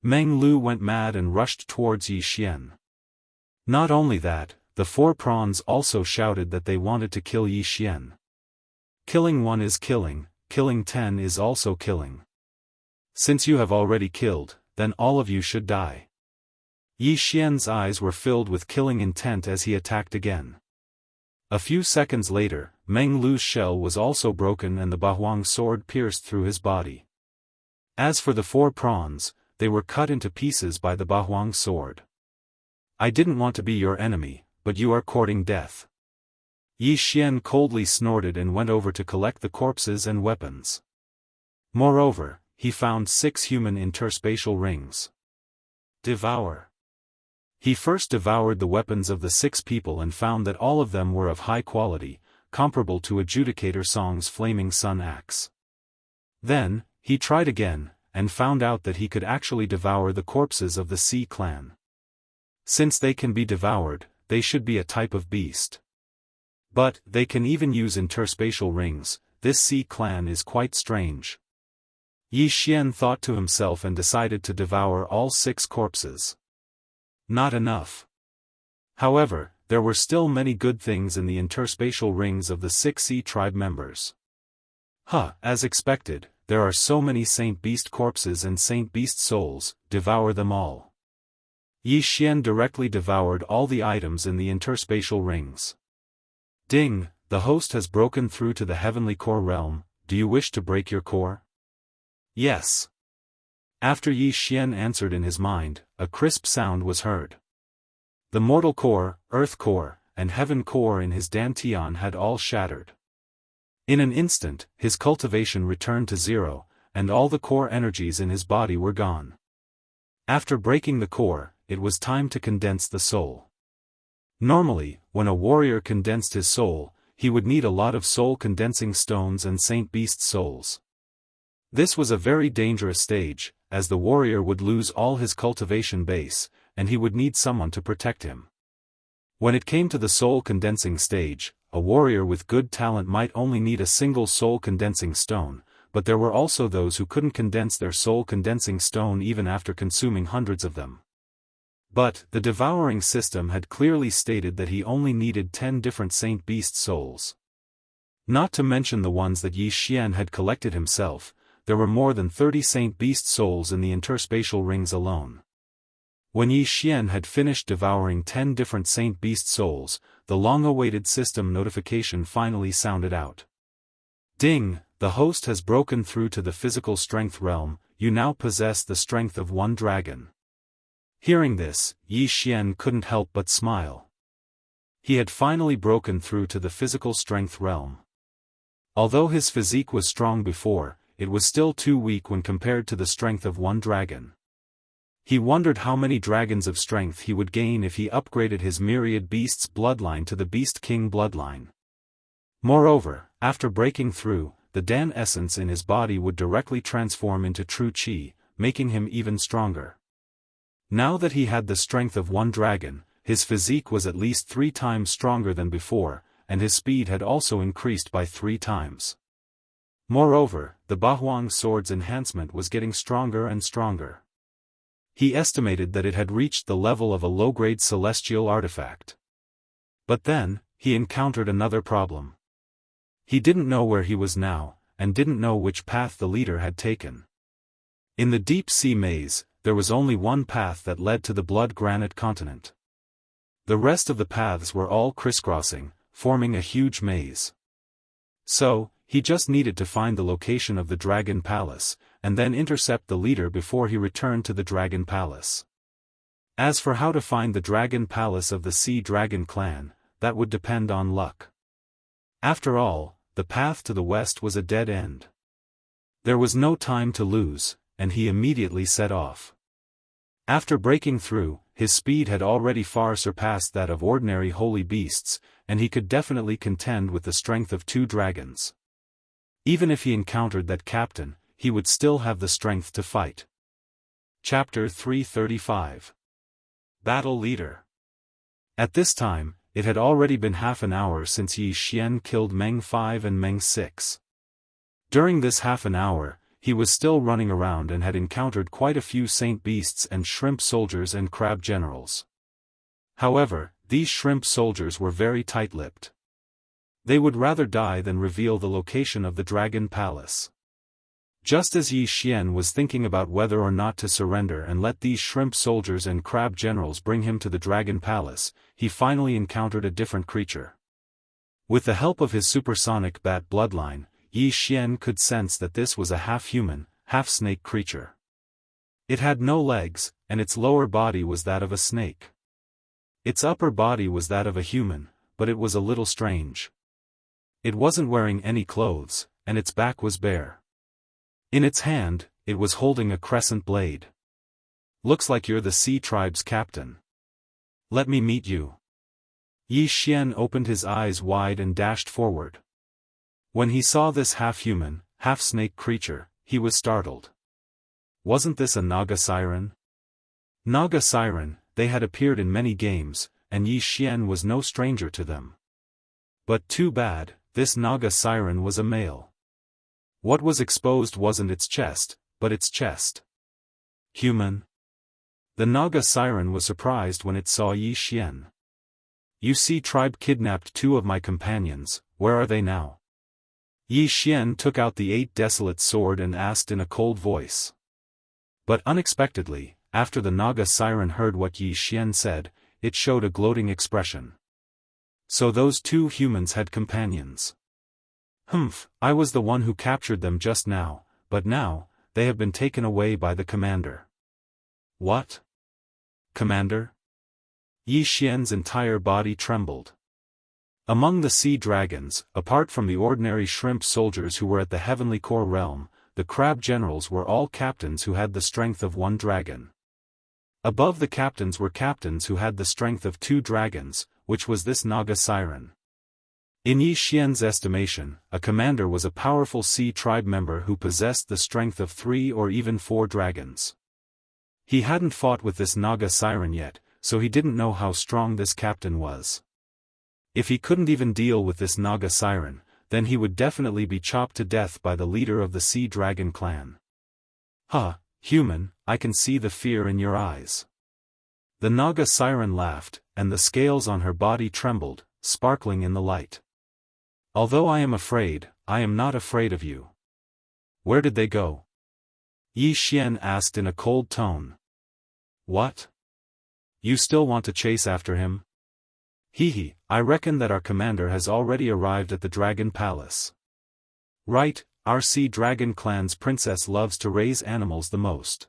Meng Lu went mad and rushed towards Yi Xian. Not only that, the 4 prawns also shouted that they wanted to kill Yi Xian. Killing 1 is killing, killing 10 is also killing. Since you have already killed, then all of you should die. Yi Xian's eyes were filled with killing intent as he attacked again. A few seconds later, Meng Lu's shell was also broken and the Bahuang sword pierced through his body. As for the 4 prawns, they were cut into pieces by the Bahuang sword. I didn't want to be your enemy, but you are courting death. Yi Xian coldly snorted and went over to collect the corpses and weapons. Moreover, he found 6 human interspatial rings. Devour. He first devoured the weapons of the 6 people and found that all of them were of high quality, comparable to Adjudicator Song's Flaming Sun Axe. Then, he tried again, and found out that he could actually devour the corpses of the Sea clan. Since they can be devoured, they should be a type of beast. But, they can even use interspatial rings. This Sea clan is quite strange. Yi Xian thought to himself and decided to devour all 6 corpses. Not enough. However, there were still many good things in the interspatial rings of the 6 Sea tribe members. As expected, there are so many Saint Beast corpses and Saint Beast souls, devour them all. Yi Xian directly devoured all the items in the interspatial rings. Ding, the host has broken through to the heavenly core realm. Do you wish to break your core? Yes. After Yi Xian answered in his mind, a crisp sound was heard. The mortal core, earth core, and heaven core in his dantian had all shattered. In an instant, his cultivation returned to 0, and all the core energies in his body were gone. After breaking the core, it was time to condense the soul. Normally, when a warrior condensed his soul, he would need a lot of soul-condensing stones and Saint Beast souls. This was a very dangerous stage, as the warrior would lose all his cultivation base, and he would need someone to protect him. When it came to the soul-condensing stage, a warrior with good talent might only need a single soul-condensing stone, but there were also those who couldn't condense their soul-condensing stone even after consuming hundreds of them. But, the devouring system had clearly stated that he only needed 10 different Saint Beast souls. Not to mention the ones that Yi Xian had collected himself, there were more than 30 Saint Beast souls in the interspatial rings alone. When Yi Xian had finished devouring 10 different Saint Beast souls, the long-awaited system notification finally sounded out. Ding, the host has broken through to the physical strength realm. You now possess the strength of 1 dragon. Hearing this, Yi Xian couldn't help but smile. He had finally broken through to the physical strength realm. Although his physique was strong before, it was still too weak when compared to the strength of 1 dragon. He wondered how many dragons of strength he would gain if he upgraded his myriad beasts bloodline to the Beast King bloodline. Moreover, after breaking through, the Dan essence in his body would directly transform into true Qi, making him even stronger. Now that he had the strength of 1 dragon, his physique was at least 3 times stronger than before, and his speed had also increased by 3 times. Moreover, the Bahuang sword's enhancement was getting stronger and stronger. He estimated that it had reached the level of a low-grade celestial artifact. But then, he encountered another problem. He didn't know where he was now, and didn't know which path the leader had taken. In the deep sea maze, there was only one path that led to the blood granite continent. The rest of the paths were all crisscrossing, forming a huge maze. So, he just needed to find the location of the Dragon Palace, and then intercept the leader before he returned to the Dragon Palace. As for how to find the Dragon Palace of the Sea Dragon clan, that would depend on luck. After all, the path to the west was a dead end. There was no time to lose, and he immediately set off. After breaking through, his speed had already far surpassed that of ordinary holy beasts, and he could definitely contend with the strength of 2 dragons. Even if he encountered that captain, he would still have the strength to fight. Chapter 335. Battle Leader. At this time, it had already been half an hour since Yi Xian killed Meng 5 and Meng 6. During this half an hour, he was still running around and had encountered quite a few Saint Beasts and Shrimp soldiers and Crab generals. However, these Shrimp soldiers were very tight-lipped. They would rather die than reveal the location of the Dragon Palace. Just as Yi Xian was thinking about whether or not to surrender and let these Shrimp soldiers and Crab generals bring him to the Dragon Palace, he finally encountered a different creature. With the help of his supersonic bat bloodline, Yi Xian could sense that this was a half-human, half-snake creature. It had no legs, and its lower body was that of a snake. Its upper body was that of a human, but it was a little strange. It wasn't wearing any clothes, and its back was bare. In its hand, it was holding a crescent blade. Looks like you're the Sea Tribe's captain. Let me meet you. Yi Xian opened his eyes wide and dashed forward. When he saw this half-human, half-snake creature, he was startled. Wasn't this a Naga siren? Naga siren, they had appeared in many games, and Yi Xian was no stranger to them. But too bad, this Naga siren was a male. What was exposed wasn't its chest, but its chest. Human. The Naga siren was surprised when it saw Yi Xian. You see, tribe kidnapped 2 of my companions, where are they now? Yi Xian took out the 8 desolate sword and asked in a cold voice. But unexpectedly, after the Naga siren heard what Yi Xian said, it showed a gloating expression. So those 2 humans had companions. Humph, I was the one who captured them just now, but now, they have been taken away by the commander. What? Commander? Yi Xian's entire body trembled. Among the sea dragons, apart from the ordinary shrimp soldiers who were at the heavenly core realm, the crab generals were all captains who had the strength of 1 dragon. Above the captains were captains who had the strength of 2 dragons, which was this Naga siren. In Yi Xian's estimation, a commander was a powerful sea tribe member who possessed the strength of 3 or even 4 dragons. He hadn't fought with this Naga siren yet, so he didn't know how strong this captain was. If he couldn't even deal with this Naga siren, then he would definitely be chopped to death by the leader of the Sea Dragon clan. Human, I can see the fear in your eyes. The Naga siren laughed, and the scales on her body trembled, sparkling in the light. Although I am afraid, I am not afraid of you. Where did they go? Yi Xian asked in a cold tone. What? You still want to chase after him? Hehe, I reckon that our commander has already arrived at the Dragon Palace. Right, our Sea Dragon clan's princess loves to raise animals the most.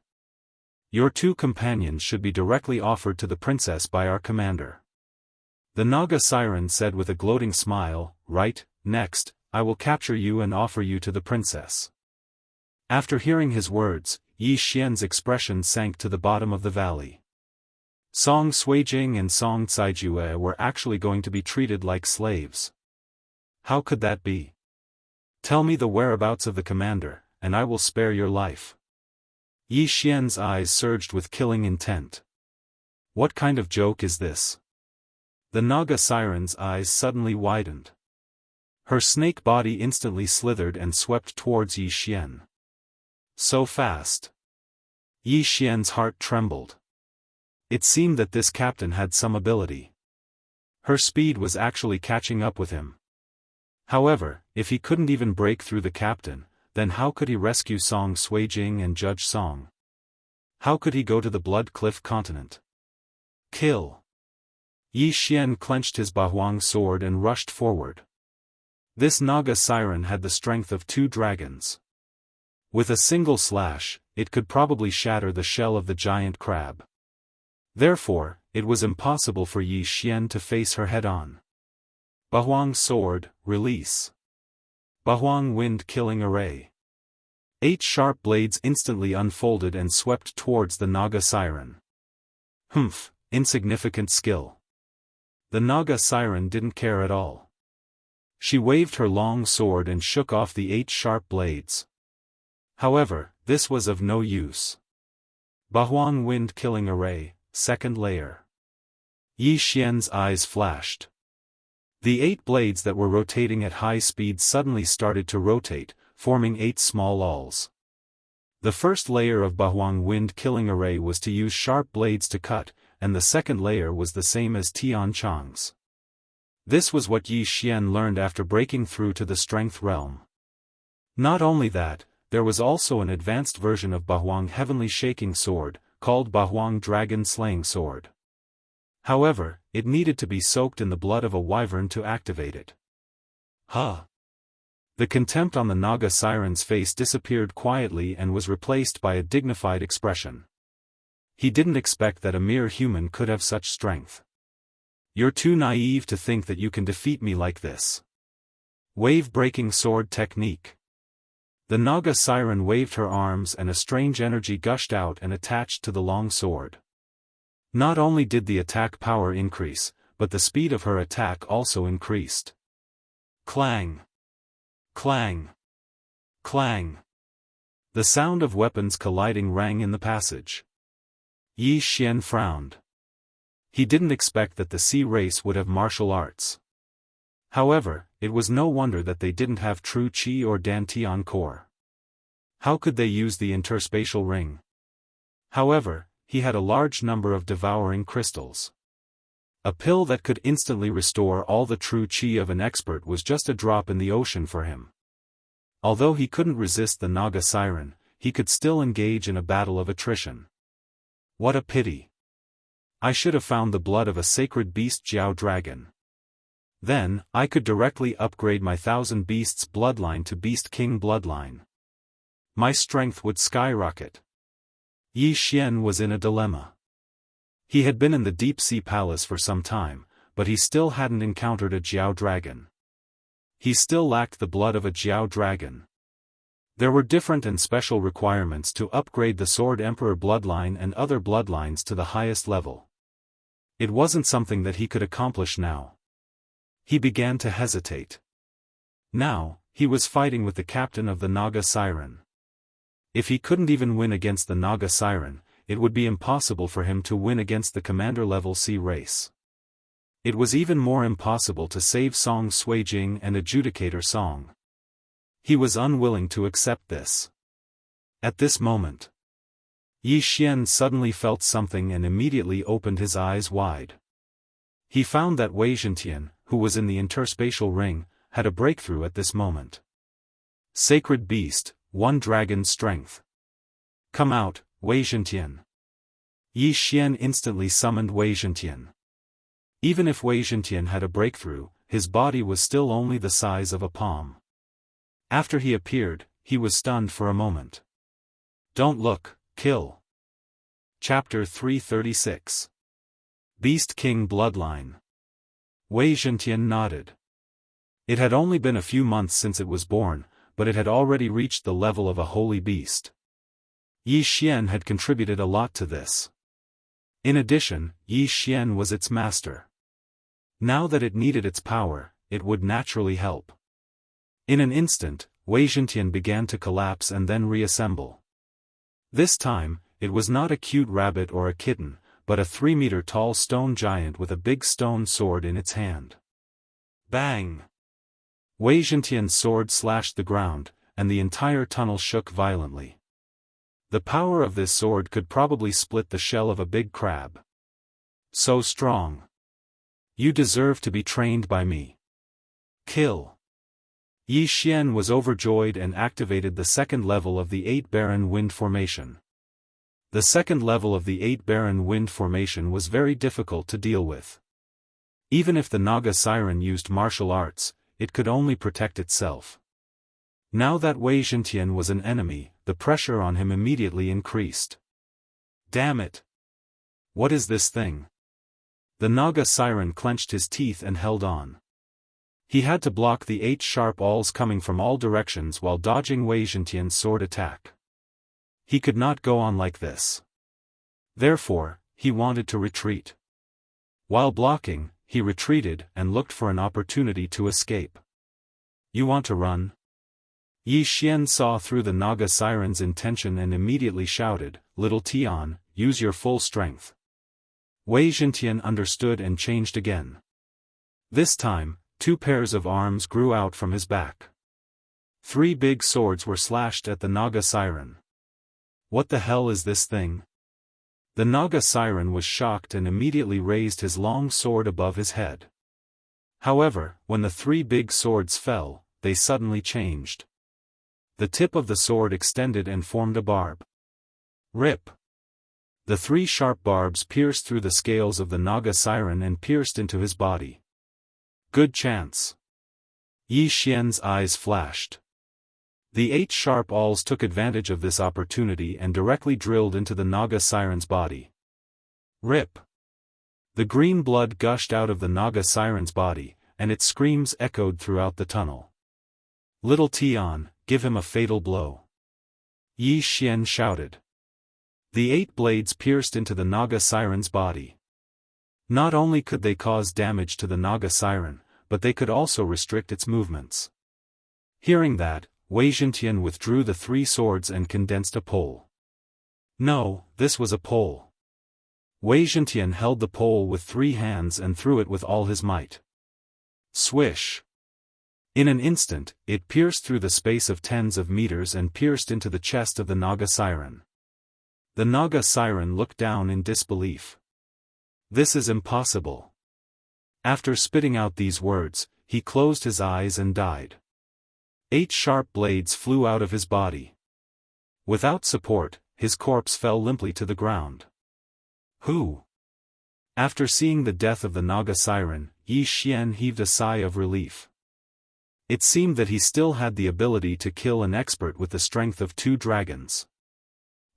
Your 2 companions should be directly offered to the princess by our commander. The Naga siren said with a gloating smile, right, next, I will capture you and offer you to the princess. After hearing his words, Yi Xian's expression sank to the bottom of the valley. Song Suijing and Song Caijue were actually going to be treated like slaves. How could that be? Tell me the whereabouts of the commander, and I will spare your life. Yi Xian's eyes surged with killing intent. What kind of joke is this? The Naga siren's eyes suddenly widened. Her snake body instantly slithered and swept towards Yi Xian. So fast. Yi Xian's heart trembled. It seemed that this captain had some ability. Her speed was actually catching up with him. However, if he couldn't even break through the captain, then how could he rescue Song Suijing and Judge Song? How could he go to the Blood Cliff continent? Kill! Yi Xian clenched his Bahuang sword and rushed forward. This Naga siren had the strength of 2 dragons. With a single slash, it could probably shatter the shell of the giant crab. Therefore, it was impossible for Yi Xian to face her head-on. Bahuang sword, release. Bahuang wind killing array. 8 sharp blades instantly unfolded and swept towards the Naga siren. Humph, insignificant skill. The Naga siren didn't care at all. She waved her long sword and shook off the 8 sharp blades. However, this was of no use. Bahuang wind killing array, 2nd layer. Yi Xian's eyes flashed. The 8 blades that were rotating at high speed suddenly started to rotate, forming 8 small awls. The first layer of Bahuang wind killing array was to use sharp blades to cut, and the second layer was the same as Tian Chang's. This was what Yi Xian learned after breaking through to the strength realm. Not only that, there was also an advanced version of Bahuang Heavenly Shaking Sword, called Bahuang Dragon Slaying Sword. However, it needed to be soaked in the blood of a wyvern to activate it. The contempt on the Naga siren's face disappeared quietly and was replaced by a dignified expression. He didn't expect that a mere human could have such strength. You're too naive to think that you can defeat me like this. Wave-breaking sword technique. The Naga siren waved her arms and a strange energy gushed out and attached to the long sword. Not only did the attack power increase, but the speed of her attack also increased. Clang! Clang! Clang! The sound of weapons colliding rang in the passage. Yi Xian frowned. He didn't expect that the sea race would have martial arts. However, it was no wonder that they didn't have true qi or dantian core. How could they use the interspatial ring? However, he had a large number of devouring crystals. A pill that could instantly restore all the true qi of an expert was just a drop in the ocean for him. Although he couldn't resist the Naga siren, he could still engage in a battle of attrition. What a pity. I should have found the blood of a sacred beast Jiao dragon. Then, I could directly upgrade my 1000 beasts bloodline to Beast King bloodline. My strength would skyrocket. Yi Xian was in a dilemma. He had been in the deep sea palace for some time, but he still hadn't encountered a Jiao dragon. He still lacked the blood of a Jiao dragon. There were different and special requirements to upgrade the Sword Emperor bloodline and other bloodlines to the highest level. It wasn't something that he could accomplish now. He began to hesitate. Now, he was fighting with the captain of the Naga Siren. If he couldn't even win against the Naga Siren, it would be impossible for him to win against the commander-level sea race. It was even more impossible to save Song Suijing and Adjudicator Song. He was unwilling to accept this. At this moment, Yi Xian suddenly felt something and immediately opened his eyes wide. He found that Wei Zhentian, who was in the interspatial ring, had a breakthrough at this moment. Sacred Beast, 1 Dragon's Strength. Come out, Wei Zhentian. Yi Xian instantly summoned Wei Zhentian. Even if Wei Zhentian had a breakthrough, his body was still only the size of a palm. After he appeared, he was stunned for a moment. Don't look, kill. Chapter 336. Beast King Bloodline. Wei Zhentian nodded. It had only been a few months since it was born, but it had already reached the level of a holy beast. Yi Xian had contributed a lot to this. In addition, Yi Xian was its master. Now that it needed its power, it would naturally help. In an instant, Wei Zhentian began to collapse and then reassemble. This time, it was not a cute rabbit or a kitten, but a 3-meter-tall stone giant with a big stone sword in its hand. Bang! Wei Zhentian's sword slashed the ground, and the entire tunnel shook violently. The power of this sword could probably split the shell of a big crab. So strong. You deserve to be trained by me. Kill. Yi Xian was overjoyed and activated the second level of the 8 Baron Wind Formation. The second level of the 8 Baron Wind Formation was very difficult to deal with. Even if the Naga Siren used martial arts, it could only protect itself. Now that Wei Zhentian was an enemy, the pressure on him immediately increased. Damn it! What is this thing? The Naga Siren clenched his teeth and held on. He had to block the 8 sharp awls coming from all directions while dodging Wei Zhentian's sword attack. He could not go on like this. Therefore, he wanted to retreat. While blocking, he retreated and looked for an opportunity to escape. You want to run? Yi Xian saw through the Naga Siren's intention and immediately shouted, Little Tian, use your full strength. Wei Zhentian understood and changed again. This time, 2 pairs of arms grew out from his back. 3 big swords were slashed at the Naga Siren. What the hell is this thing? The Naga Siren was shocked and immediately raised his long sword above his head. However, when the 3 big swords fell, they suddenly changed. The tip of the sword extended and formed a barb. Rip! The 3 sharp barbs pierced through the scales of the Naga Siren and pierced into his body. Good chance. Yi Xian's eyes flashed. The 8 sharp awls took advantage of this opportunity and directly drilled into the Naga Siren's body. Rip! The green blood gushed out of the Naga Siren's body, and its screams echoed throughout the tunnel. Little Tian, give him a fatal blow. Yi Xian shouted. The 8 blades pierced into the Naga Siren's body. Not only could they cause damage to the Naga Siren, but they could also restrict its movements. Hearing that, Wei Zhentian withdrew the 3 swords and condensed a pole. No, this was a pole. Wei Zhentian held the pole with 3 hands and threw it with all his might. Swish! In an instant, it pierced through the space of tens of meters and pierced into the chest of the Naga Siren. The Naga Siren looked down in disbelief. This is impossible. After spitting out these words, he closed his eyes and died. 8 sharp blades flew out of his body. Without support, his corpse fell limply to the ground. Who? After seeing the death of the Naga Siren, Yi Xian heaved a sigh of relief. It seemed that he still had the ability to kill an expert with the strength of 2 dragons.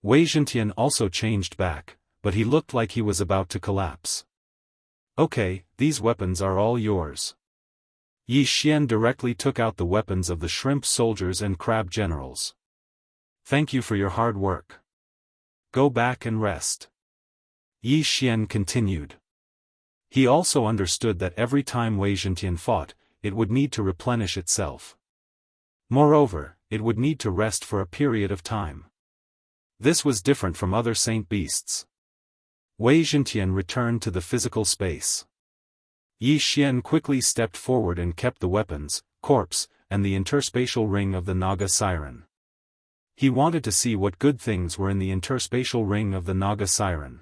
Wei Zhentian also changed back, but he looked like he was about to collapse. Okay, these weapons are all yours. Yi Xian directly took out the weapons of the shrimp soldiers and crab generals. Thank you for your hard work. Go back and rest. Yi Xian continued. He also understood that every time Wei Zhentian fought, it would need to replenish itself. Moreover, it would need to rest for a period of time. This was different from other saint beasts. Wei Zhentian returned to the physical space. Yi Xian quickly stepped forward and kept the weapons, corpse, and the interspatial ring of the Naga Siren. He wanted to see what good things were in the interspatial ring of the Naga Siren.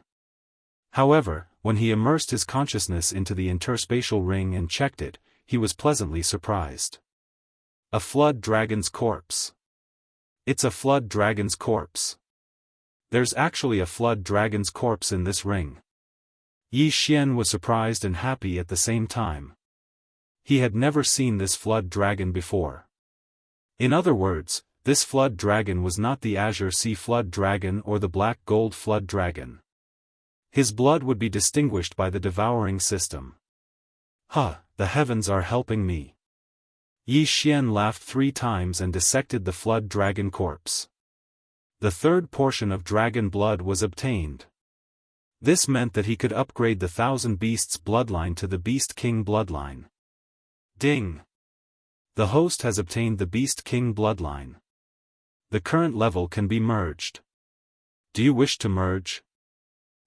However, when he immersed his consciousness into the interspatial ring and checked it, he was pleasantly surprised. A flood dragon's corpse. It's a flood dragon's corpse. There's actually a flood dragon's corpse in this ring. Yi Xian was surprised and happy at the same time. He had never seen this flood dragon before. In other words, this flood dragon was not the Azure Sea flood dragon or the black gold flood dragon. His blood would be distinguished by the devouring system. The heavens are helping me. Yi Xian laughed 3 times and dissected the flood dragon corpse. The 3rd portion of dragon blood was obtained. This meant that he could upgrade the 1,000 Beasts bloodline to the Beast King bloodline. Ding! The host has obtained the Beast King bloodline. The current level can be merged. Do you wish to merge?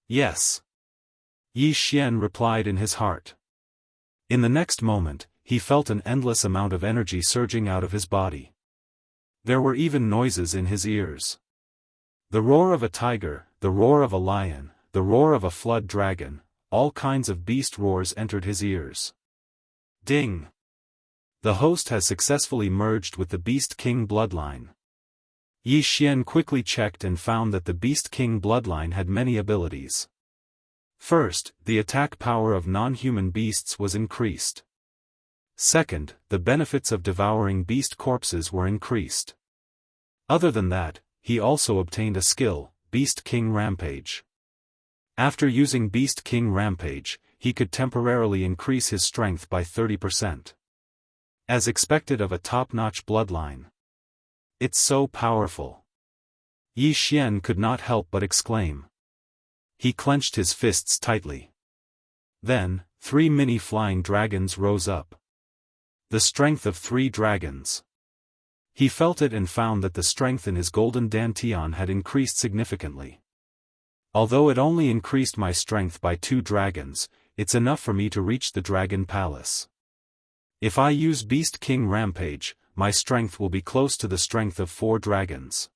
Yes. Yi Xian replied in his heart. In the next moment, he felt an endless amount of energy surging out of his body. There were even noises in his ears. The roar of a tiger, the roar of a lion, the roar of a flood dragon, all kinds of beast roars entered his ears. Ding! The host has successfully merged with the Beast King bloodline. Yi Xian quickly checked and found that the Beast King bloodline had many abilities. First, the attack power of non-human beasts was increased. Second, the benefits of devouring beast corpses were increased. Other than that, he also obtained a skill, Beast King Rampage. After using Beast King Rampage, he could temporarily increase his strength by 30%. As expected of a top-notch bloodline. It's so powerful. Yi Xian could not help but exclaim. He clenched his fists tightly. Then, 3 mini flying dragons rose up. The strength of 3 dragons. He felt it and found that the strength in his golden dantian had increased significantly. Although it only increased my strength by 2 dragons, it's enough for me to reach the Dragon Palace. If I use Beast King Rampage, my strength will be close to the strength of 4 dragons.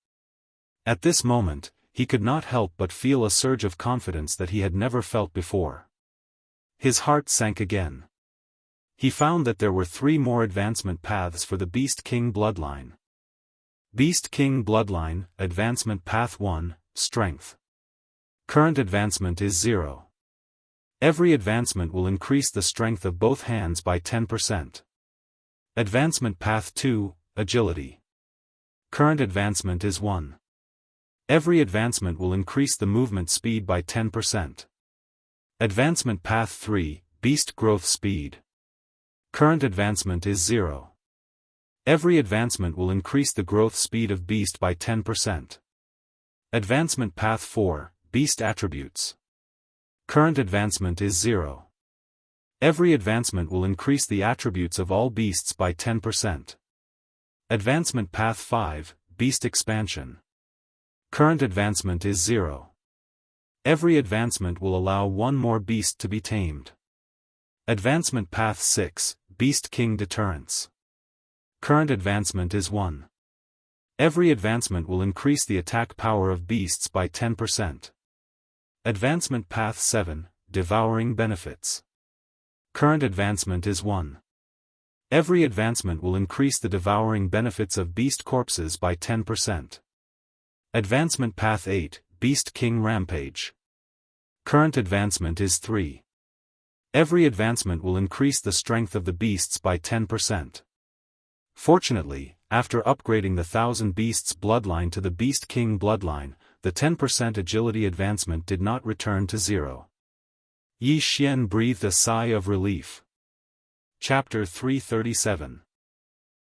At this moment, he could not help but feel a surge of confidence that he had never felt before. His heart sank again. He found that there were 3 more advancement paths for the Beast King bloodline. Beast King bloodline, Advancement Path 1, Strength. Current advancement is 0. Every advancement will increase the strength of both hands by 10%. Advancement Path 2, Agility. Current advancement is 1. Every advancement will increase the movement speed by 10%. Advancement Path 3, Beast Growth Speed. Current advancement is 0. Every advancement will increase the growth speed of Beast by 10%. Advancement Path 4, Beast Attributes. Current advancement is 0. Every advancement will increase the attributes of all beasts by 10%. Advancement Path 5, Beast Expansion. Current advancement is 0. Every advancement will allow one more beast to be tamed. Advancement Path 6, Beast King Deterrence. Current advancement is 1. Every advancement will increase the attack power of beasts by 10%. Advancement Path 7, Devouring Benefits. Current advancement is 1. Every advancement will increase the devouring benefits of beast corpses by 10%. Advancement Path 8, Beast King Rampage. Current advancement is 3. Every advancement will increase the strength of the beasts by 10%. Fortunately, after upgrading the 1000 Beasts bloodline to the Beast King bloodline, the 10% agility advancement did not return to 0. Yi Xian breathed a sigh of relief. Chapter 337.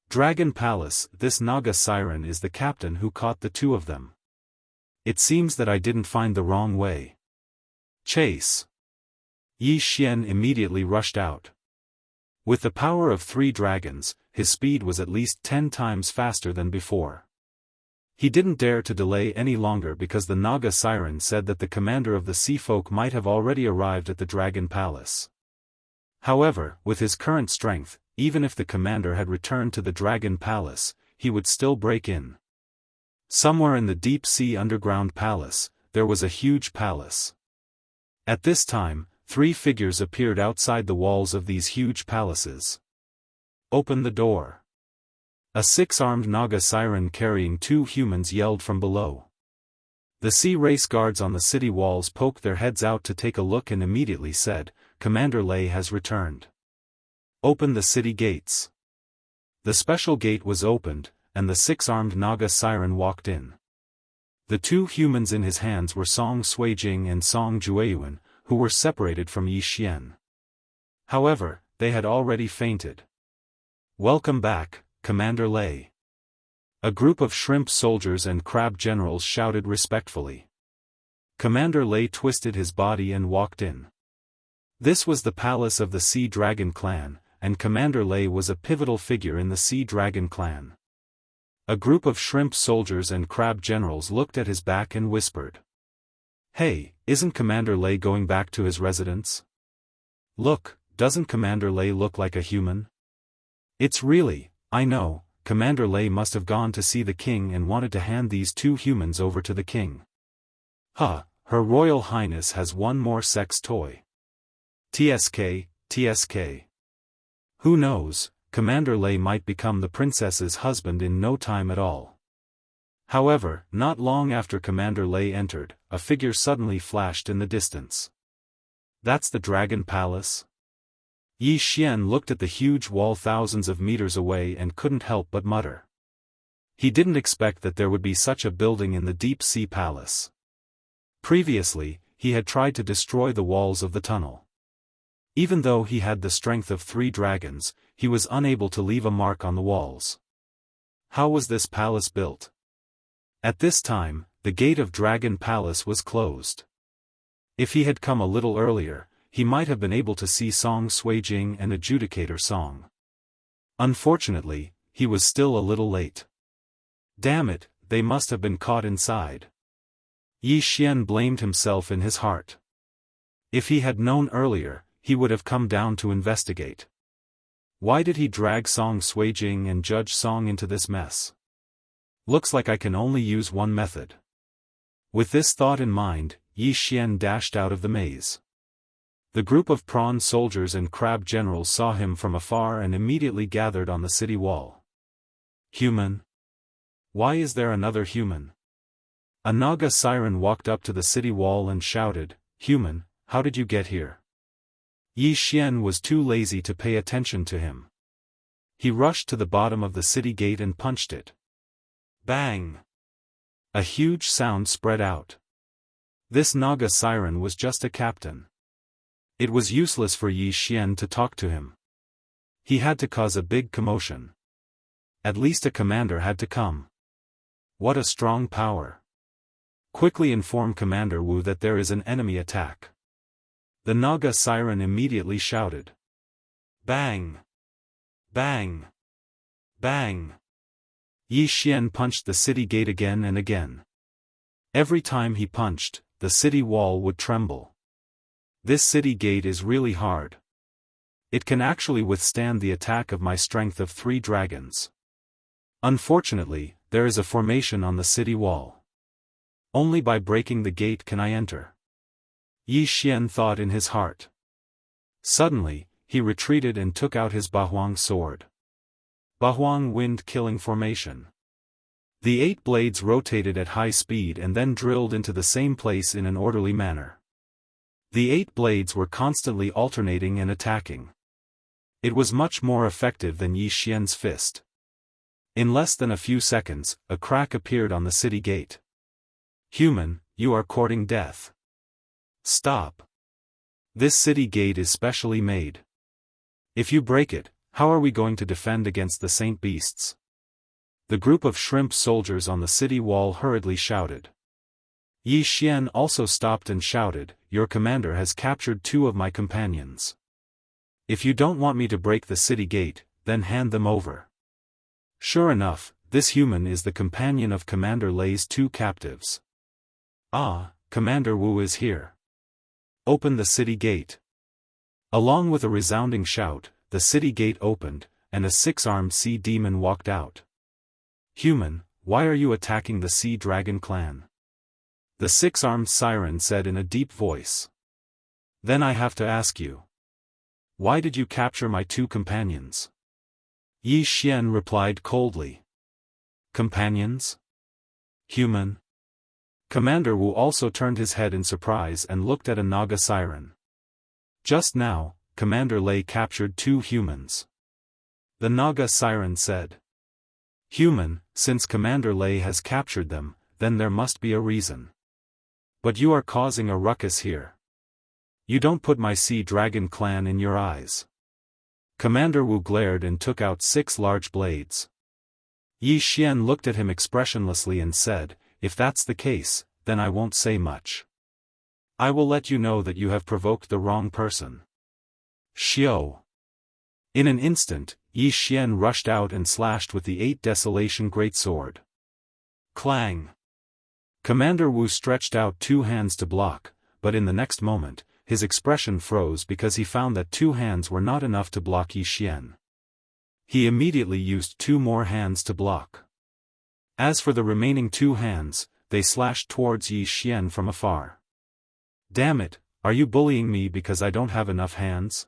Dragon Palace. This Naga siren is the captain who caught the two of them. It seems that I didn't find the wrong way. Chase. Yi Xian immediately rushed out. With the power of 3 dragons, his speed was at least 10 times faster than before. He didn't dare to delay any longer because the Naga siren said that the commander of the sea folk might have already arrived at the Dragon Palace. However, with his current strength, even if the commander had returned to the Dragon Palace, he would still break in. Somewhere in the deep sea underground palace, there was a huge palace. At this time, 3 figures appeared outside the walls of these huge palaces. Open the door. A 6-armed Naga siren carrying 2 humans yelled from below. The sea race guards on the city walls poked their heads out to take a look and immediately said, "Commander Lei has returned. Open the city gates." The special gate was opened, and the 6-armed Naga siren walked in. The 2 humans in his hands were Song Suijing and Song Jueyuan, who were separated from Yi Xian. However, they had already fainted. "Welcome back, Commander Lei." A group of shrimp soldiers and crab generals shouted respectfully. Commander Lei twisted his body and walked in. This was the palace of the Sea Dragon clan, and Commander Lei was a pivotal figure in the Sea Dragon clan. A group of shrimp soldiers and crab generals looked at his back and whispered. "Hey, isn't Commander Lei going back to his residence? Look, doesn't Commander Lei look like a human?" "It's really, I know, Commander Lei must have gone to see the king and wanted to hand these 2 humans over to the king. Huh, Her Royal Highness has one more sex toy. TSK, TSK. Who knows, Commander Lei might become the princess's husband in no time at all." However, not long after Commander Lei entered, a figure suddenly flashed in the distance. "That's the Dragon Palace?" Yi Xian looked at the huge wall thousands of meters away and couldn't help but mutter. He didn't expect that there would be such a building in the deep sea palace. Previously, he had tried to destroy the walls of the tunnel. Even though he had the strength of 3 dragons, he was unable to leave a mark on the walls. How was this palace built? At this time, the gate of Dragon Palace was closed. If he had come a little earlier, he might have been able to see Song Suijing and Adjudicator Song. Unfortunately, he was still a little late. Damn it, they must have been caught inside. Yi Xian blamed himself in his heart. If he had known earlier, he would have come down to investigate. Why did he drag Song Suijing and Judge Song into this mess? Looks like I can only use one method. With this thought in mind, Yi Xian dashed out of the maze. The group of prawn soldiers and crab generals saw him from afar and immediately gathered on the city wall. "Human? Why is there another human?" A Naga siren walked up to the city wall and shouted, "Human, how did you get here?" Yi Xian was too lazy to pay attention to him. He rushed to the bottom of the city gate and punched it. Bang! A huge sound spread out. This Naga siren was just a captain. It was useless for Yi Xian to talk to him. He had to cause a big commotion. At least a commander had to come. What a strong power. Quickly inform Commander Wu that there is an enemy attack. The Naga siren immediately shouted. Bang! Bang! Bang! Yi Xian punched the city gate again and again. Every time he punched, the city wall would tremble. This city gate is really hard. It can actually withstand the attack of my strength of 3 dragons. Unfortunately, there is a formation on the city wall. Only by breaking the gate can I enter. Yi Xian thought in his heart. Suddenly, he retreated and took out his Bahuang sword. Bahuang wind-killing formation. The 8 blades rotated at high speed and then drilled into the same place in an orderly manner. The 8 blades were constantly alternating and attacking. It was much more effective than Yi Xian's fist. In less than a few seconds, a crack appeared on the city gate. Human, you are courting death. Stop. This city gate is specially made. If you break it, how are we going to defend against the saint beasts? The group of shrimp soldiers on the city wall hurriedly shouted. Yi Xian also stopped and shouted, "Your commander has captured 2 of my companions. If you don't want me to break the city gate, then hand them over." Sure enough, this human is the companion of Commander Lei's 2 captives. Ah, Commander Wu is here. Open the city gate. Along with a resounding shout, the city gate opened, and a 6-armed sea demon walked out. Human, why are you attacking the Sea Dragon clan? The 6-armed siren said in a deep voice. Then I have to ask you. Why did you capture my 2 companions? Yi Xian replied coldly. Companions? Human? Commander Wu also turned his head in surprise and looked at a Naga siren. Just now, Commander Lei captured 2 humans. The Naga siren said. Human, since Commander Lei has captured them, then there must be a reason. But you are causing a ruckus here. You don't put my Sea Dragon clan in your eyes. Commander Wu glared and took out 6 large blades. Yi Xian looked at him expressionlessly and said, if that's the case, then I won't say much. I will let you know that you have provoked the wrong person. Xiao. In an instant, Yi Xian rushed out and slashed with the 8 Desolation Greatsword. Clang! Commander Wu stretched out 2 hands to block, but in the next moment, his expression froze because he found that 2 hands were not enough to block Yi Xian. He immediately used 2 more hands to block. As for the remaining 2 hands, they slashed towards Yi Xian from afar. Damn it, are you bullying me because I don't have enough hands?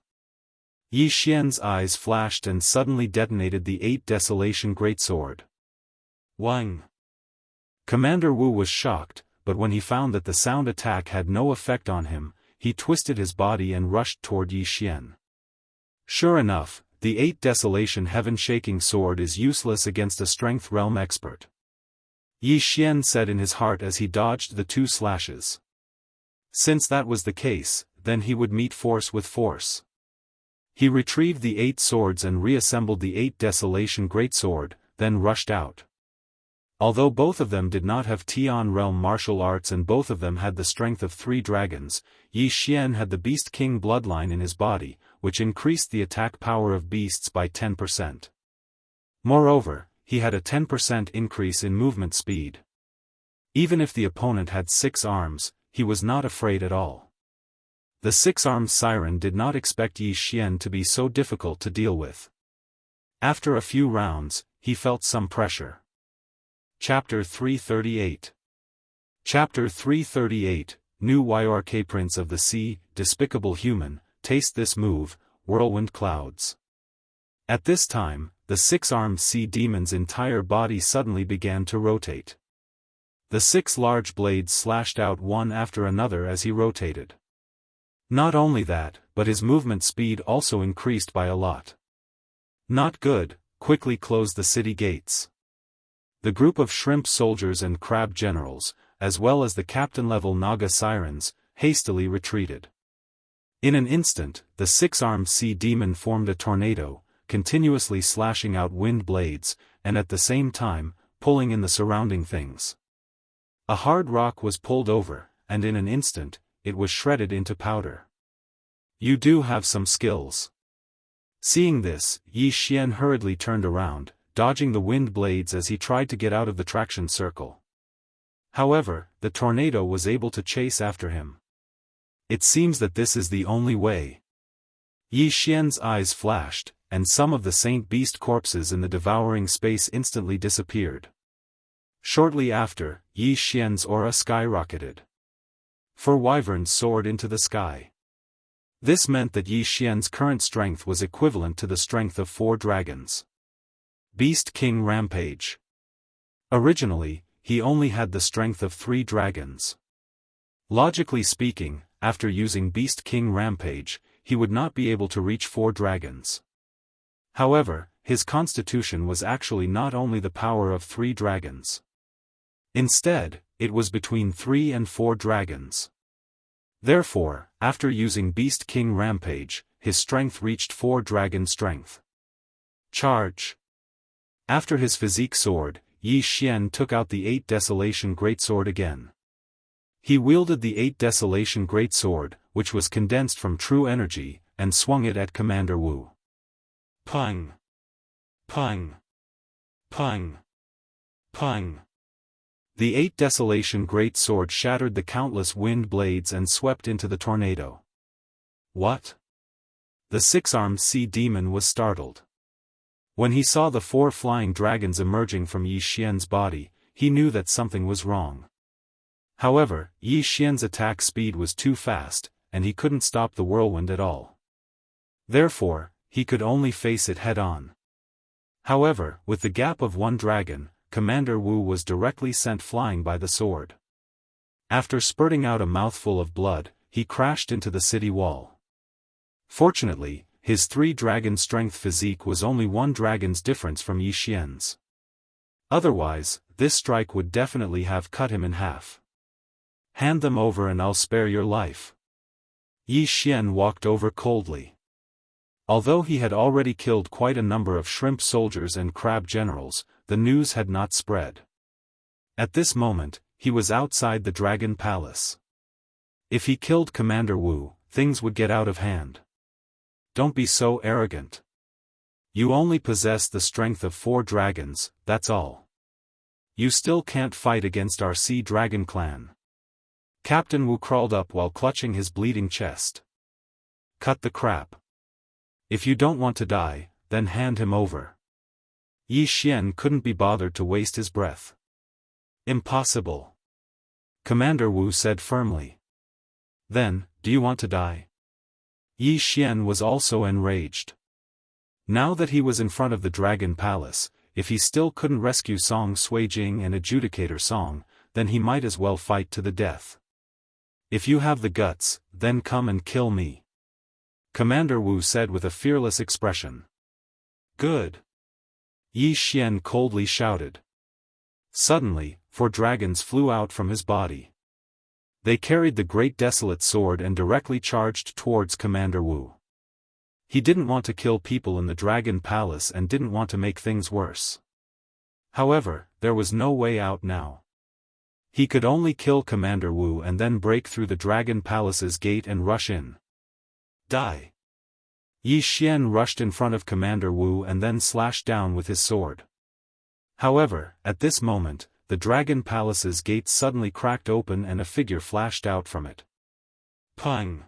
Yi Xian's eyes flashed and suddenly detonated the 8 Desolation Greatsword. Wang! Commander Wu was shocked, but when he found that the sound attack had no effect on him, he twisted his body and rushed toward Yi Xian. Sure enough, the 8 Desolation Heaven-Shaking Sword is useless against a Strength Realm expert. Yi Xian said in his heart as he dodged the 2 slashes. Since that was the case, then he would meet force with force. He retrieved the 8 swords and reassembled the 8 Desolation Greatsword, then rushed out. Although both of them did not have Tian Realm martial arts and both of them had the strength of 3 dragons, Yi Xian had the Beast King bloodline in his body, which increased the attack power of beasts by 10%. Moreover, he had a 10% increase in movement speed. Even if the opponent had 6 arms, he was not afraid at all. The 6-armed siren did not expect Yi Xian to be so difficult to deal with. After a few rounds, he felt some pressure. Chapter 338. Chapter 338, New YRK Prince of the Sea, Despicable Human, Taste This Move, Whirlwind Clouds. At this time, the 6-armed sea demon's entire body suddenly began to rotate. The 6 large blades slashed out one after another as he rotated. Not only that, but his movement speed also increased by a lot. Not good, quickly close the city gates. The group of shrimp soldiers and crab generals, as well as the captain-level Naga sirens, hastily retreated. In an instant, the 6-armed sea demon formed a tornado, continuously slashing out wind blades, and at the same time, pulling in the surrounding things. A hard rock was pulled over, and in an instant, it was shredded into powder. You do have some skills. Seeing this, Yi Xian hurriedly turned around, dodging the wind blades as he tried to get out of the traction circle. However, the tornado was able to chase after him. It seems that this is the only way. Yi Xian's eyes flashed, and some of the Saint Beast corpses in the devouring space instantly disappeared. Shortly after, Yi Xian's aura skyrocketed. 4 wyverns soared into the sky. This meant that Yi Xian's current strength was equivalent to the strength of 4 dragons. Beast King Rampage. Originally, he only had the strength of 3 dragons. Logically speaking, after using Beast King Rampage, he would not be able to reach 4 dragons. However, his constitution was actually not only the power of 3 dragons. Instead, it was between 3 and 4 dragons. Therefore, after using Beast King Rampage, his strength reached 4 dragon strength. Charge. After his physique soared, Yi Xian took out the 8 Desolation Greatsword again. He wielded the 8 Desolation Greatsword, which was condensed from true energy, and swung it at Commander Wu. Pung! Pung! Pung! Pung! The 8 Desolation Greatsword shattered the countless wind blades and swept into the tornado. What? The 6-armed sea demon was startled. When he saw the 4 flying dragons emerging from Yi Xian's body, he knew that something was wrong. However, Yi Xian's attack speed was too fast, and he couldn't stop the whirlwind at all. Therefore, he could only face it head-on. However, with the gap of 1 dragon, Commander Wu was directly sent flying by the sword. After spurting out a mouthful of blood, he crashed into the city wall. Fortunately, his 3-dragon strength physique was only 1 dragon's difference from Yi Xian's. Otherwise, this strike would definitely have cut him in half. Hand them over and I'll spare your life. Yi Xian walked over coldly. Although he had already killed quite a number of shrimp soldiers and crab generals, the news had not spread. At this moment, he was outside the Dragon Palace. If he killed Commander Wu, things would get out of hand. Don't be so arrogant. You only possess the strength of 4 dragons, that's all. You still can't fight against our Sea Dragon clan. Captain Wu crawled up while clutching his bleeding chest. Cut the crap. If you don't want to die, then hand him over. Yi Xian couldn't be bothered to waste his breath. Impossible. Commander Wu said firmly. Then, do you want to die? Yi Xian was also enraged. Now that he was in front of the Dragon Palace, if he still couldn't rescue Song Suijing and Adjudicator Song, then he might as well fight to the death. If you have the guts, then come and kill me. Commander Wu said with a fearless expression. Good. Yi Xian coldly shouted. Suddenly, 4 dragons flew out from his body. They carried the Great Desolate Sword and directly charged towards Commander Wu. He didn't want to kill people in the Dragon Palace and didn't want to make things worse. However, there was no way out now. He could only kill Commander Wu and then break through the Dragon Palace's gate and rush in. Die! Yi Xian rushed in front of Commander Wu and then slashed down with his sword. However, at this moment, the Dragon Palace's gate suddenly cracked open and a figure flashed out from it. Pung!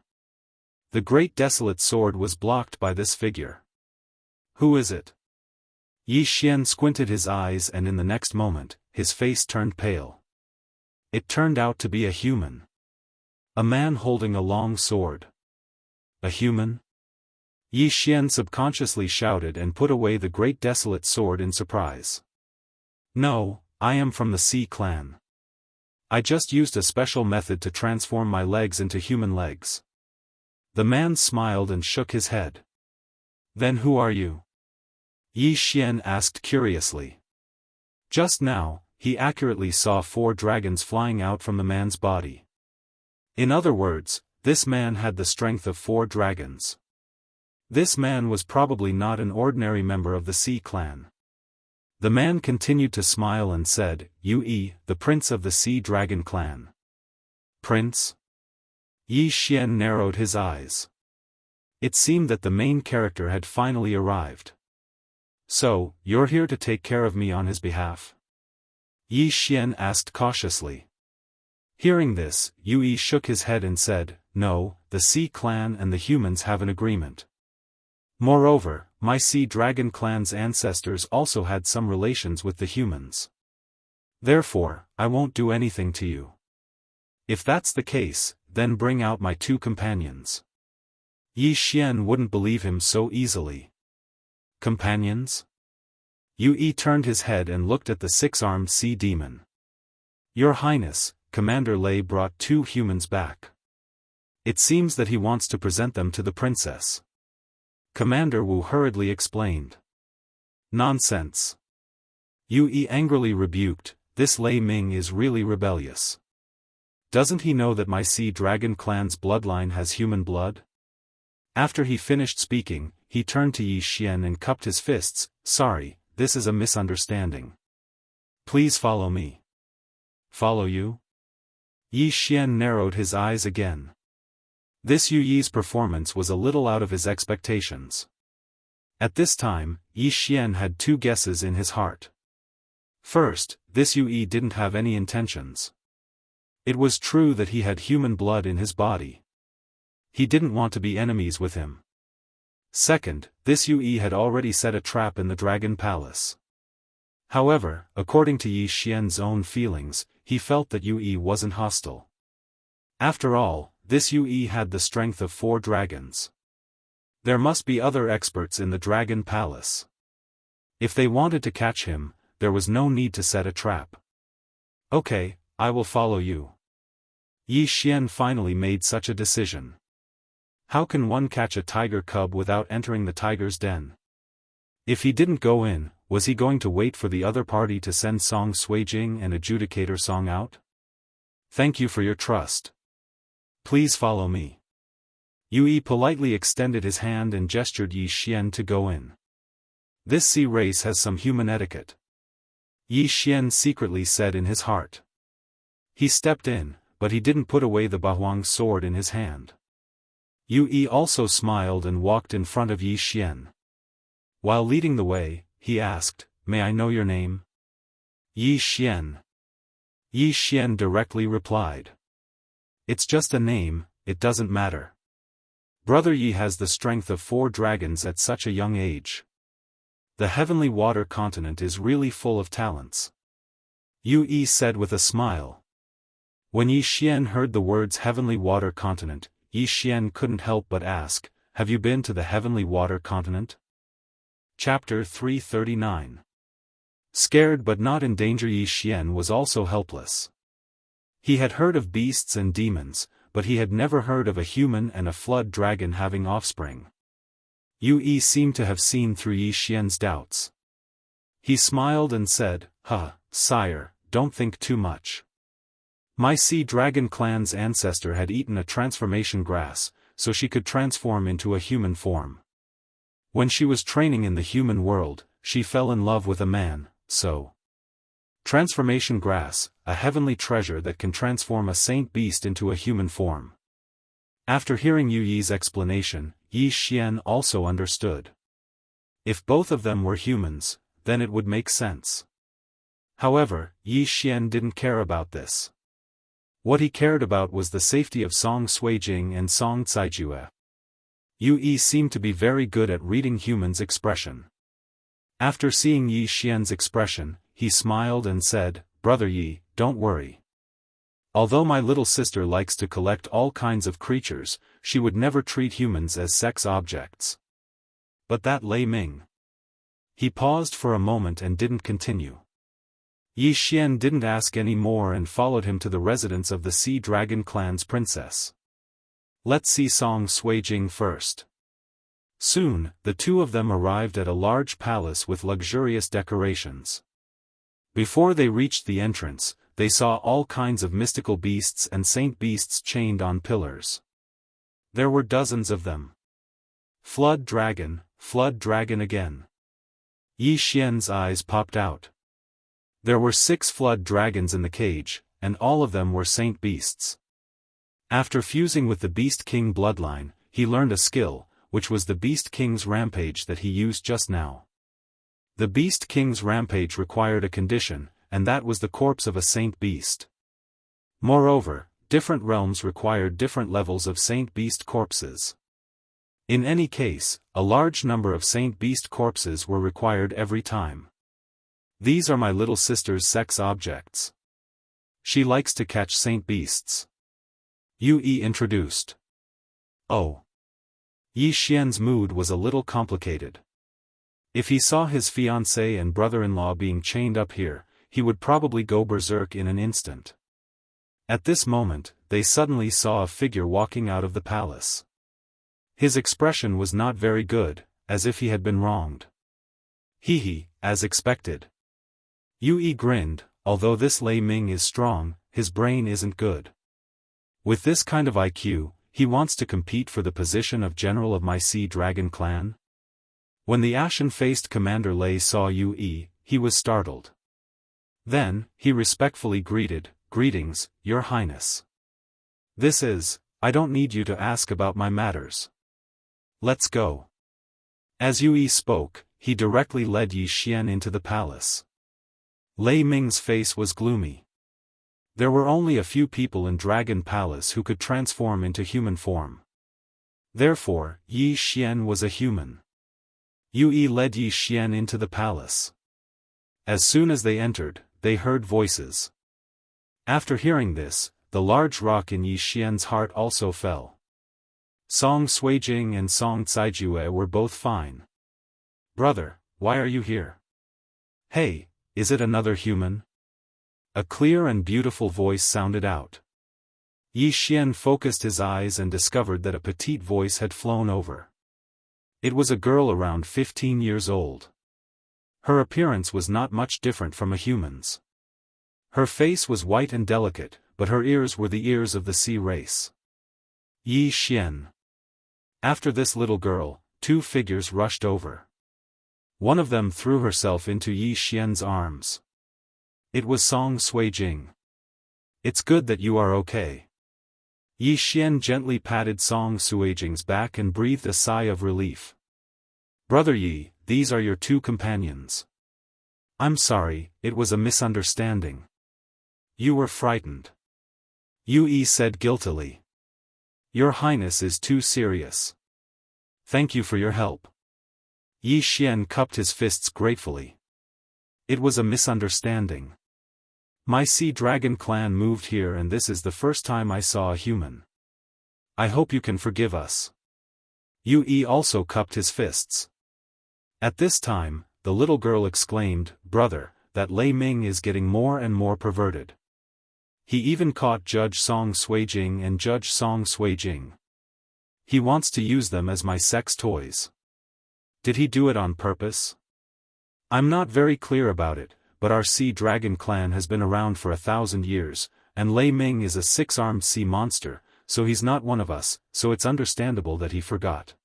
The Great Desolate Sword was blocked by this figure. Who is it? Yi Xian squinted his eyes and in the next moment, his face turned pale. It turned out to be a human. A man holding a long sword. A human? Yi Xian subconsciously shouted and put away the Great Desolate Sword in surprise. No, I am from the Sea Clan. I just used a special method to transform my legs into human legs. The man smiled and shook his head. Then who are you? Yi Xian asked curiously. Just now, he accurately saw 4 dragons flying out from the man's body. In other words, this man had the strength of 4 dragons. This man was probably not an ordinary member of the Sea Clan. The man continued to smile and said, Yi, the prince of the Sea Dragon clan. Prince? Yi Xian narrowed his eyes. It seemed that the main character had finally arrived. So, you're here to take care of me on his behalf? Yi Xian asked cautiously. Hearing this, Yui shook his head and said, no, the Sea Clan and the humans have an agreement. Moreover, my Sea Dragon Clan's ancestors also had some relations with the humans. Therefore, I won't do anything to you. If that's the case, then bring out my 2 companions. Yi Xian wouldn't believe him so easily. Companions? Yui turned his head and looked at the 6-armed sea demon. Your Highness, Commander Lei brought 2 humans back. It seems that he wants to present them to the princess. Commander Wu hurriedly explained. Nonsense. Yui angrily rebuked, this Lei Ming is really rebellious. Doesn't he know that my Sea Dragon Clan's bloodline has human blood? After he finished speaking, he turned to Yi Xian and cupped his fists. Sorry, this is a misunderstanding. Please follow me. Follow you? Yi Xian narrowed his eyes again. This Yuyi's performance was a little out of his expectations. At this time, Yi Xian had 2 guesses in his heart. First, this Yui didn't have any intentions. It was true that he had human blood in his body. He didn't want to be enemies with him. Second, this Yui had already set a trap in the Dragon Palace. However, according to Yi Xian's own feelings, he felt that Yui wasn't hostile. After all, this Yui had the strength of 4 dragons. There must be other experts in the Dragon Palace. If they wanted to catch him, there was no need to set a trap. Okay, I will follow you. Yi Xian finally made such a decision. How can one catch a tiger cub without entering the tiger's den? If he didn't go in, was he going to wait for the other party to send Song Suijing and Adjudicator Song out? Thank you for your trust. Please follow me. Yui politely extended his hand and gestured Yi Xian to go in. This sea race has some human etiquette. Yi Xian secretly said in his heart. He stepped in, but he didn't put away the Bahuang sword in his hand. Yui also smiled and walked in front of Yi Xian. While leading the way, he asked, May I know your name? Yi Xian. Yi Xian directly replied. It's just a name, it doesn't matter. Brother Yi has the strength of 4 dragons at such a young age. The Heavenly Water Continent is really full of talents. Yui said with a smile. When Yi Xian heard the words Heavenly Water Continent, Yi Xian couldn't help but ask, Have you been to the Heavenly Water Continent? Chapter 339. Scared but not in danger, Yi Xian was also helpless. He had heard of beasts and demons, but he had never heard of a human and a flood dragon having offspring. Yui seemed to have seen through Yi Xian's doubts. He smiled and said, Sire, don't think too much. My Sea Dragon Clan's ancestor had eaten a transformation grass, so she could transform into a human form. When she was training in the human world, she fell in love with a man, so. Transformation grass, a heavenly treasure that can transform a saint beast into a human form. After hearing Yuyi's explanation, Yi Xian also understood. If both of them were humans, then it would make sense. However, Yi Xian didn't care about this. What he cared about was the safety of Song Suijing and Song Caijue. Yui seemed to be very good at reading humans' expression. After seeing Yi Xian's expression, he smiled and said, Brother Yi, don't worry. Although my little sister likes to collect all kinds of creatures, she would never treat humans as sex objects. But that Lei Ming. He paused for a moment and didn't continue. Yi Xian didn't ask any more and followed him to the residence of the Sea Dragon Clan's princess. Let's see Song Suijing first. Soon, the 2 of them arrived at a large palace with luxurious decorations. Before they reached the entrance, they saw all kinds of mystical beasts and saint beasts chained on pillars. There were dozens of them. Flood dragon again. Yi Xian's eyes popped out. There were 6 flood dragons in the cage, and all of them were saint beasts. After fusing with the Beast King bloodline, he learned a skill, which was the Beast King's rampage that he used just now. The Beast King's rampage required a condition, and that was the corpse of a saint beast. Moreover, different realms required different levels of saint beast corpses. In any case, a large number of saint beast corpses were required every time. These are my little sister's sex objects. She likes to catch saint beasts. Yue introduced. Oh. Yi Xian's mood was a little complicated. If he saw his fiancée and brother-in-law being chained up here, he would probably go berserk in an instant. At this moment, they suddenly saw a figure walking out of the palace. His expression was not very good, as if he had been wronged. He, as expected. Yue grinned, although this Lei Ming is strong, his brain isn't good. With this kind of IQ, he wants to compete for the position of general of my Sea Dragon clan? When the ashen-faced Commander Lei saw Yue, he was startled. Then, he respectfully greeted, "Greetings, Your Highness. I don't need you to ask about my matters. Let's go." As Yue spoke, he directly led Yi Xian into the palace. Lei Ming's face was gloomy. There were only a few people in Dragon Palace who could transform into human form. Therefore, Yi Xian was a human. Yue led Yi Xian into the palace. As soon as they entered, they heard voices. After hearing this, the large rock in Yi Xian's heart also fell. Song Suijing and Song Caijue were both fine. "Brother, why are you here? Hey, is it another human?" A clear and beautiful voice sounded out. Yi Xian focused his eyes and discovered that a petite voice had flown over. It was a girl around 15 years old. Her appearance was not much different from a human's. Her face was white and delicate, but her ears were the ears of the sea race. Yi Xian. After this little girl, two figures rushed over. One of them threw herself into Yi Xian's arms. It was Song Suijing. "It's good that you are okay." Yi Xian gently patted Song Suijing's back and breathed a sigh of relief. "Brother Yi, these are your two companions. I'm sorry, it was a misunderstanding. You were frightened." Yue said guiltily. "Your Highness is too serious. Thank you for your help." Yi Xian cupped his fists gratefully. "It was a misunderstanding. My Sea Dragon clan moved here and this is the first time I saw a human. I hope you can forgive us." Yue also cupped his fists. At this time, the little girl exclaimed, "Brother, that Lei Ming is getting more and more perverted. He even caught Judge Song Suijing and Judge Song Suijing. He wants to use them as my sex toys. Did he do it on purpose? I'm not very clear about it, but our Sea Dragon clan has been around for 1,000 years, and Lei Ming is a 6-armed sea monster, so he's not one of us, so it's understandable that he forgot."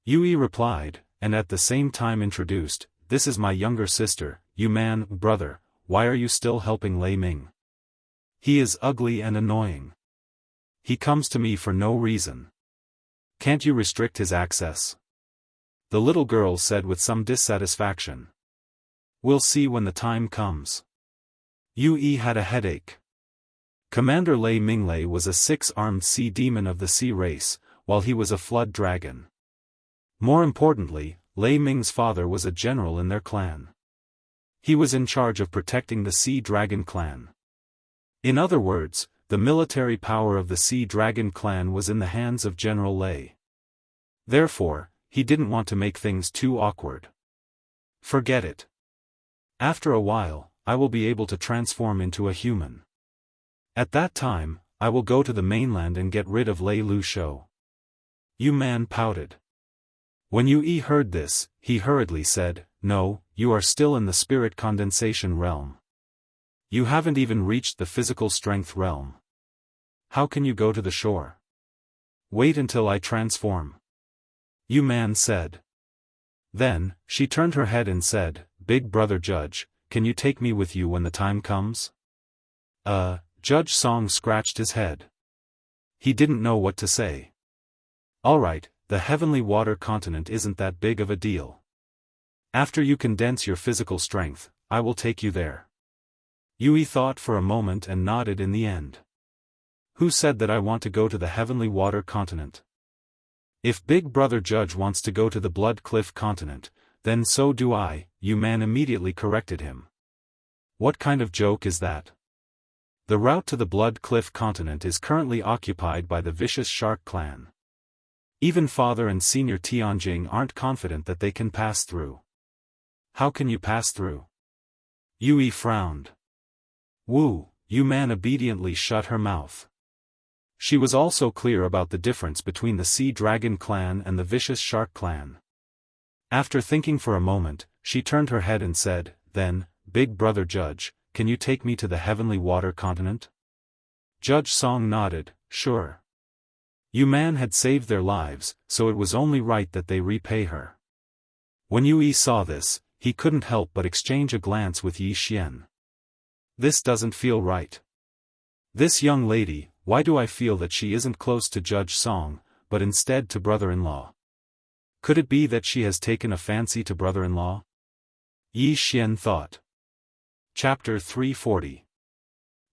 Yue replied, and at the same time introduced, "This is my younger sister, you man, brother, why are you still helping Lei Ming? He is ugly and annoying. He comes to me for no reason. Can't you restrict his access?" The little girl said with some dissatisfaction. "We'll see when the time comes." Yue had a headache. Commander Lei Minglei was a 6-armed sea demon of the sea race, while he was a flood dragon. More importantly, Lei Ming's father was a general in their clan. He was in charge of protecting the Sea Dragon clan. In other words, the military power of the Sea Dragon clan was in the hands of General Lei. Therefore, he didn't want to make things too awkward. "Forget it. After a while, I will be able to transform into a human. At that time, I will go to the mainland and get rid of Lei Lu Shou." Yu Man pouted. When Yue heard this, he hurriedly said, "No, you are still in the spirit condensation realm. You haven't even reached the physical strength realm. How can you go to the shore? Wait until I transform." Yu Man said. Then, she turned her head and said, "Big brother Judge, can you take me with you when the time comes?" Judge Song scratched his head. He didn't know what to say. "Alright, the Heavenly Water Continent isn't that big of a deal. After you condense your physical strength, I will take you there. Yui thought for a moment and nodded in the end. Who said that I want to go to the Heavenly Water Continent? If Big Brother Judge wants to go to the Blood Cliff Continent, then so do I, Yu Man immediately corrected him. What kind of joke is that? The route to the Blood Cliff Continent is currently occupied by the Vicious Shark Clan. Even Father and Senior Tianjing aren't confident that they can pass through. How can you pass through? Yui frowned. Wu, Yu Man obediently shut her mouth. She was also clear about the difference between the Sea Dragon Clan and the Vicious Shark Clan. After thinking for a moment, she turned her head and said, "Then, Big Brother Judge, can you take me to the Heavenly Water Continent?" Judge Song nodded, "Sure." Yu Man had saved their lives, so it was only right that they repay her. When Yui saw this, he couldn't help but exchange a glance with Yi Xian. This doesn't feel right. This young lady, why do I feel that she isn't close to Judge Song, but instead to brother-in-law? Could it be that she has taken a fancy to brother-in-law? Yi Xian thought. Chapter 340.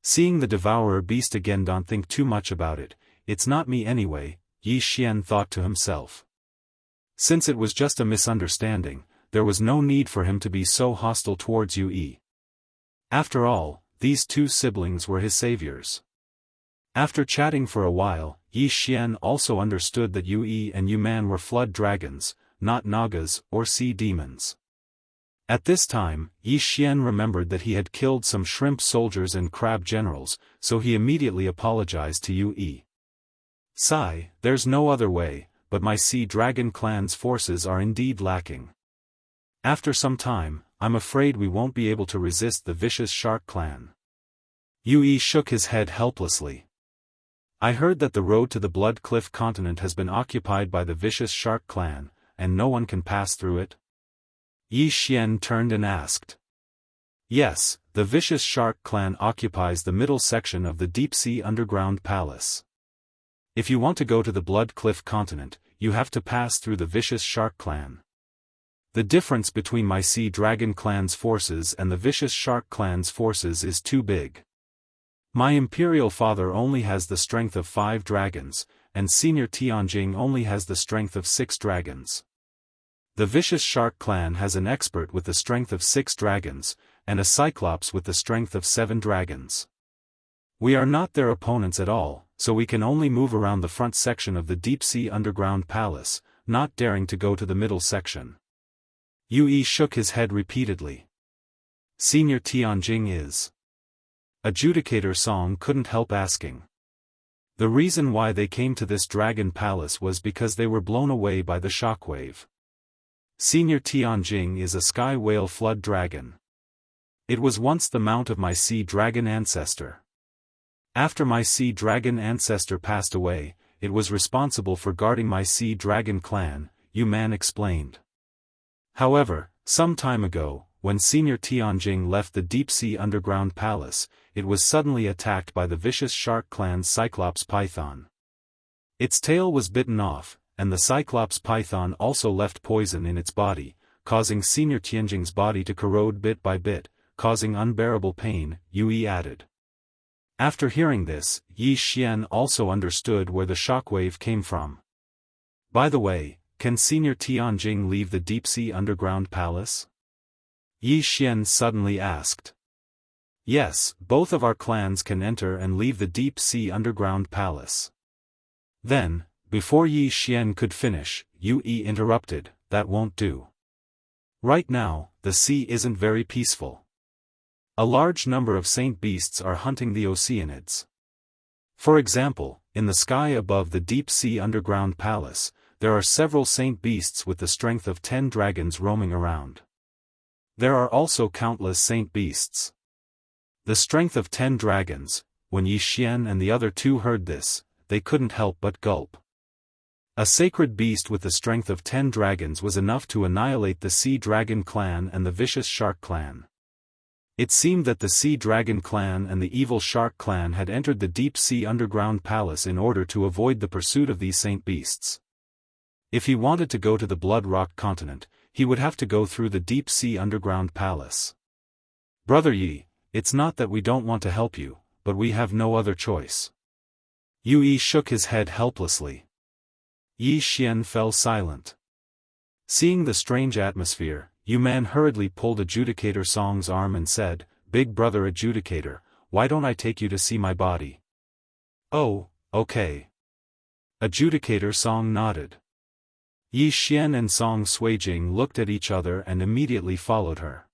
Seeing the devourer beast again. Don't think too much about it, it's not me anyway, Yi Xian thought to himself. Since it was just a misunderstanding, there was no need for him to be so hostile towards Yui. After all, these two siblings were his saviors. After chatting for a while, Yi Xian also understood that Yui and Yu Man were flood dragons, not nagas or sea demons. At this time, Yi Xian remembered that he had killed some shrimp soldiers and crab generals, so he immediately apologized to Yui. "Sigh, there's no other way, but my Sea Dragon Clan's forces are indeed lacking. After some time, I'm afraid we won't be able to resist the Vicious Shark Clan." Yui shook his head helplessly. "I heard that the road to the Blood Cliff Continent has been occupied by the Vicious Shark Clan, and no one can pass through it?" Yi Xian turned and asked. "Yes, the Vicious Shark Clan occupies the middle section of the deep-sea underground palace. If you want to go to the Blood Cliff Continent, you have to pass through the Vicious Shark Clan. The difference between my Sea Dragon Clan's forces and the Vicious Shark Clan's forces is too big. My imperial father only has the strength of 5 dragons, and Senior Tianjing only has the strength of 6 dragons. The Vicious Shark Clan has an expert with the strength of 6 dragons, and a cyclops with the strength of 7 dragons. We are not their opponents at all, so we can only move around the front section of the deep-sea underground palace, not daring to go to the middle section." Yui shook his head repeatedly. "Senior Tianjing is?" Adjudicator Song couldn't help asking. The reason why they came to this dragon palace was because they were blown away by the shockwave. Senior Tianjing is a sky whale flood dragon. It was once the mount of my sea dragon ancestor. After my sea dragon ancestor passed away, it was responsible for guarding my Sea Dragon Clan, Yu Man explained. However, some time ago, when Senior Tianjing left the deep-sea underground palace, it was suddenly attacked by the Vicious Shark Clan's Cyclops Python. Its tail was bitten off, and the Cyclops Python also left poison in its body, causing Senior Tianjing's body to corrode bit by bit, causing unbearable pain, Yui added. After hearing this, Yi Xian also understood where the shockwave came from. By the way, can Senior Tianjing leave the deep-sea underground palace? Yi Xian suddenly asked. Yes, both of our clans can enter and leave the deep-sea underground palace. Then, before Yi Xian could finish, Yui interrupted, that won't do. Right now, the sea isn't very peaceful. A large number of saint beasts are hunting the Oceanids. For example, in the sky above the deep-sea underground palace, there are several saint beasts with the strength of 10 dragons roaming around. There are also countless saint beasts. The strength of 10 dragons. When Yi Xian and the other two heard this, they couldn't help but gulp. A sacred beast with the strength of 10 dragons was enough to annihilate the Sea Dragon Clan and the Vicious Shark Clan. It seemed that the Sea Dragon Clan and the Evil Shark Clan had entered the deep-sea underground palace in order to avoid the pursuit of these saint beasts. If he wanted to go to the Blood Rock continent, he would have to go through the deep-sea underground palace. Brother Yi, it's not that we don't want to help you, but we have no other choice. Yi shook his head helplessly. Yi Xian fell silent. Seeing the strange atmosphere, Man hurriedly pulled Adjudicator Song's arm and said, "Big brother Adjudicator, why don't I take you to see my body?" "Oh, okay." Adjudicator Song nodded. Yi Xian and Song Suijing looked at each other and immediately followed her.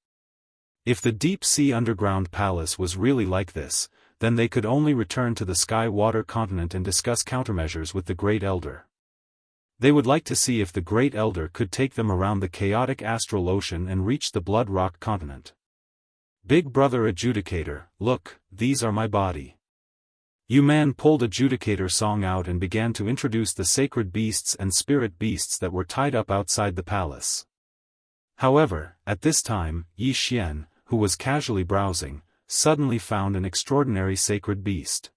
If the deep-sea underground palace was really like this, then they could only return to the Sky-Water continent and discuss countermeasures with the Great Elder. They would like to see if the Great Elder could take them around the chaotic astral ocean and reach the Blood Rock continent. "Big brother Adjudicator, look, these are my body." Man pulled Adjudicator Song out and began to introduce the sacred beasts and spirit beasts that were tied up outside the palace. However, at this time, Yi Xian, who was casually browsing, suddenly found an extraordinary sacred beast.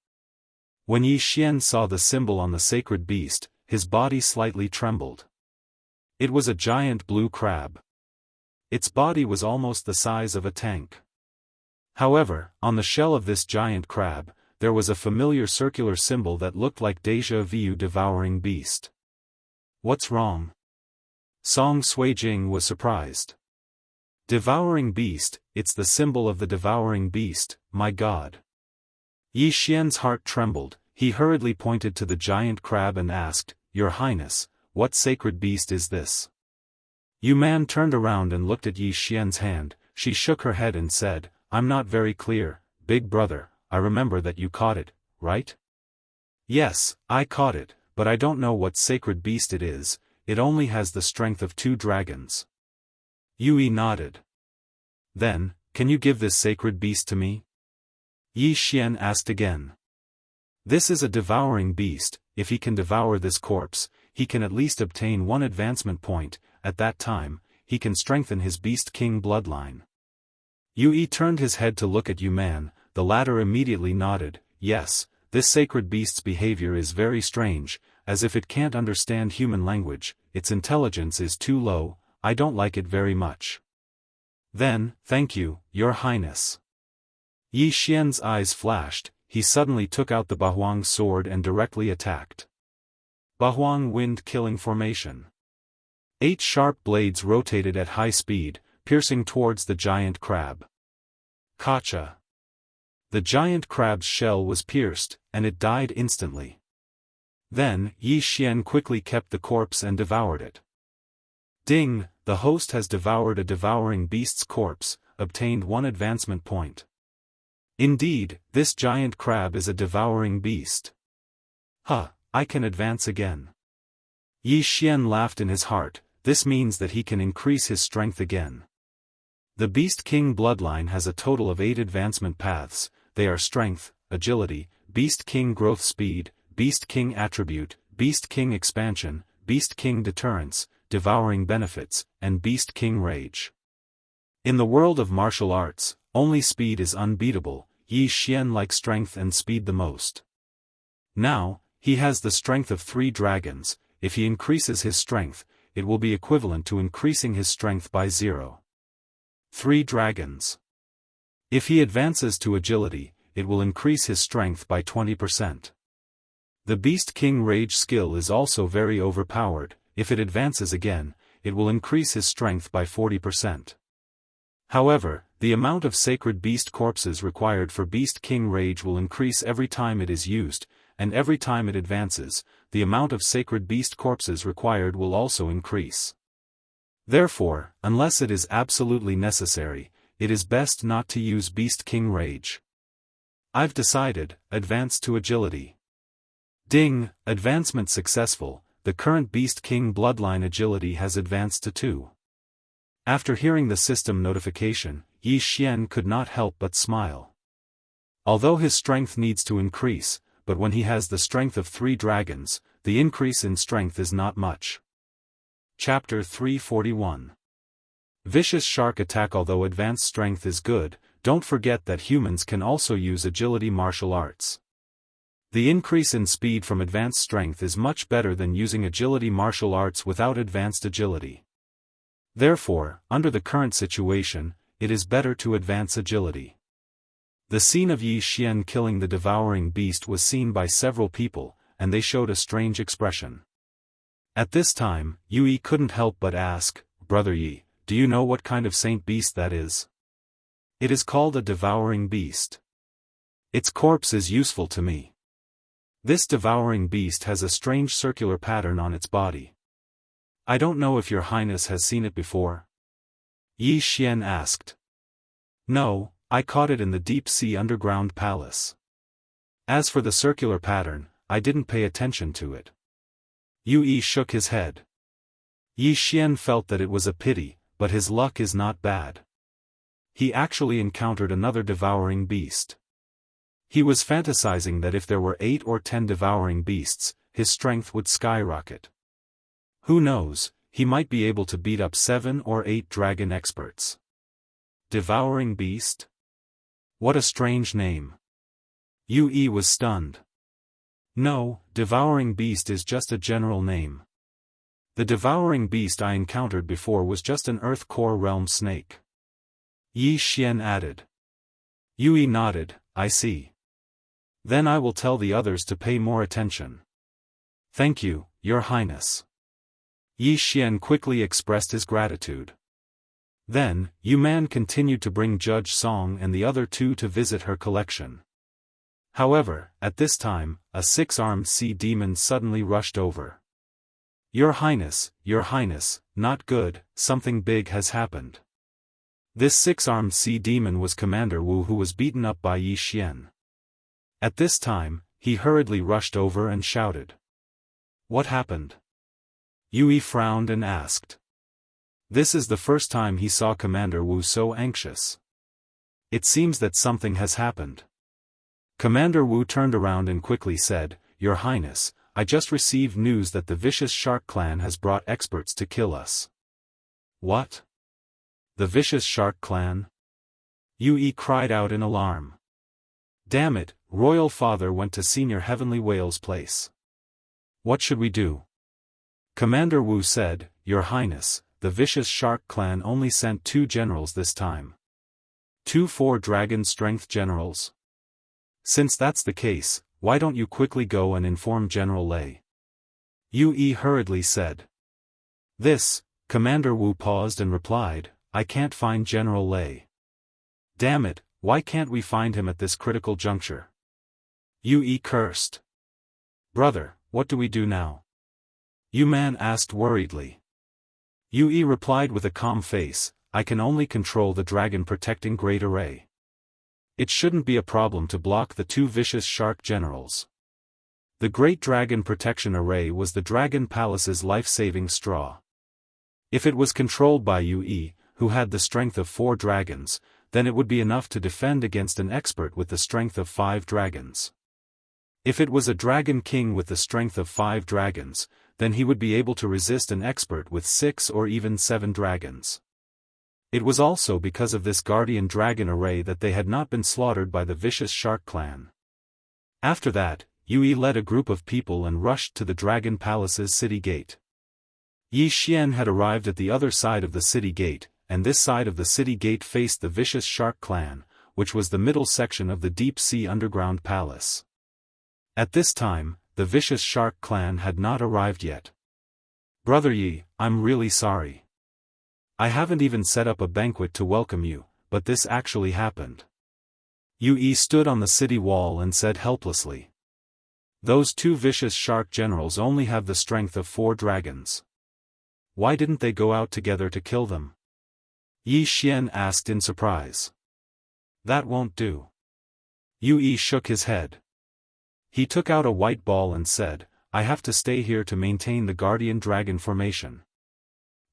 When Yi Xian saw the symbol on the sacred beast, his body slightly trembled. It was a giant blue crab. Its body was almost the size of a tank. However, on the shell of this giant crab, there was a familiar circular symbol that looked like déjà vu devouring beast. "What's wrong?" Song Suijing was surprised. "Devouring beast, it's the symbol of the devouring beast, my god." Yi Xian's heart trembled. He hurriedly pointed to the giant crab and asked, "Your Highness, what sacred beast is this?" Man turned around and looked at Yi Xian's hand. She shook her head and said, "I'm not very clear, big brother. I remember that you caught it, right?" "Yes, I caught it, but I don't know what sacred beast it is. It only has the strength of 2 dragons." Yi nodded. "Then, can you give this sacred beast to me?" Yi Xian asked again. "This is a devouring beast. If he can devour this corpse, he can at least obtain 1 advancement point. At that time, he can strengthen his Beast King bloodline." Yi turned his head to look at Man. The latter immediately nodded. "Yes, this sacred beast's behavior is very strange, as if it can't understand human language. Its intelligence is too low. I don't like it very much." "Then, thank you, Your Highness." Yi Xian's eyes flashed. He suddenly took out the Bahuang sword and directly attacked. Bahuang wind killing formation. 8 sharp blades rotated at high speed, piercing towards the giant crab. Kacha. The giant crab's shell was pierced, and it died instantly. Then, Yi Xian quickly kept the corpse and devoured it. Ding, the host has devoured a devouring beast's corpse, obtained 1 advancement point. Indeed, this giant crab is a devouring beast. I can advance again. Yi Xian laughed in his heart. This means that he can increase his strength again. The Beast King bloodline has a total of 8 advancement paths. They are Strength, Agility, Beast King Growth Speed, Beast King Attribute, Beast King Expansion, Beast King Deterrence, Devouring Benefits, and Beast King Rage. In the world of martial arts, only speed is unbeatable. Yi Xian likes strength and speed the most. Now, he has the strength of 3 dragons. If he increases his strength, it will be equivalent to increasing his strength by 0. 3 dragons. If he advances to agility, it will increase his strength by 20%. The Beast King Rage skill is also very overpowered. If it advances again, it will increase his strength by 40%. However, the amount of sacred beast corpses required for Beast King Rage will increase every time it is used, and every time it advances, the amount of sacred beast corpses required will also increase. Therefore, unless it is absolutely necessary, it is best not to use Beast King Rage. I've decided, advance to agility. Ding, advancement successful. The current Beast King bloodline agility has advanced to 2. After hearing the system notification, Yi Xian could not help but smile. Although his strength needs to increase, but when he has the strength of 3 dragons, the increase in strength is not much. Chapter 341. Vicious Shark Attack. Although advanced strength is good, don't forget that humans can also use agility martial arts. The increase in speed from advanced strength is much better than using agility martial arts without advanced agility. Therefore, under the current situation, it is better to advance agility. The scene of Yi Xian killing the devouring beast was seen by several people, and they showed a strange expression. At this time, Yi couldn't help but ask, "Brother Yi, do you know what kind of saint beast that is?" "It is called a devouring beast. Its corpse is useful to me. This devouring beast has a strange circular pattern on its body. I don't know if your highness has seen it before?" Yi Xian asked. "No, I caught it in the deep-sea underground palace. As for the circular pattern, I didn't pay attention to it." Yi shook his head. Yi Xian felt that it was a pity, but his luck is not bad. He actually encountered another devouring beast. He was fantasizing that if there were 8 or 10 devouring beasts, his strength would skyrocket. Who knows, he might be able to beat up 7 or 8 dragon experts. Devouring beast? What a strange name. Yi was stunned. No, devouring beast is just a general name. The devouring beast I encountered before was just an earth core realm snake. Yi Xian added. Yi nodded, "I see. Then I will tell the others to pay more attention." "Thank you, Your Highness." Yi Xian quickly expressed his gratitude. Then, Man continued to bring Judge Song and the other 2 to visit her collection. However, at this time, a 6-armed sea demon suddenly rushed over. Your Highness, not good, something big has happened." This 6-armed sea demon was Commander Wu, who was beaten up by Yi Xian. At this time, he hurriedly rushed over and shouted. "What happened?" Yi frowned and asked. This is the first time he saw Commander Wu so anxious. "It seems that something has happened." Commander Wu turned around and quickly said, "Your Highness, I just received news that the vicious shark clan has brought experts to kill us." "What? The vicious shark clan?" Yi cried out in alarm. "Damn it, Royal Father went to Senior Heavenly Whale's place. What should we do?" Commander Wu said, "Your Highness, the vicious shark clan only sent 2 generals this time. 2 4-dragon strength generals. Since that's the case, why don't you quickly go and inform General Lei?" Yi hurriedly said. This, Commander Wu paused and replied, "I can't find General Lei. Damn it, why can't we find him at this critical juncture?" Yi cursed. "Brother, what do we do now?" Man asked worriedly. Yi replied with a calm face, "I can only control the dragon protecting Great Array. It shouldn't be a problem to block the 2 vicious shark generals." The Great Dragon Protection Array was the Dragon Palace's life-saving straw. If it was controlled by Yi, who had the strength of 4 dragons, then it would be enough to defend against an expert with the strength of 5 dragons. If it was a Dragon King with the strength of 5 dragons, then he would be able to resist an expert with 6 or even 7 dragons. It was also because of this Guardian Dragon Array that they had not been slaughtered by the vicious shark clan. After that, Yi led a group of people and rushed to the Dragon Palace's city gate. Yi Xian had arrived at the other side of the city gate, and this side of the city gate faced the vicious shark clan, which was the middle section of the deep-sea underground palace. At this time, the vicious shark clan had not arrived yet. "Brother Yi, I'm really sorry. I haven't even set up a banquet to welcome you, but this actually happened." Yi stood on the city wall and said helplessly. "Those 2 vicious shark generals only have the strength of 4 dragons. Why didn't they go out together to kill them?" Yi Xian asked in surprise. "That won't do." Yi shook his head. He took out a white ball and said, "I have to stay here to maintain the Guardian Dragon formation.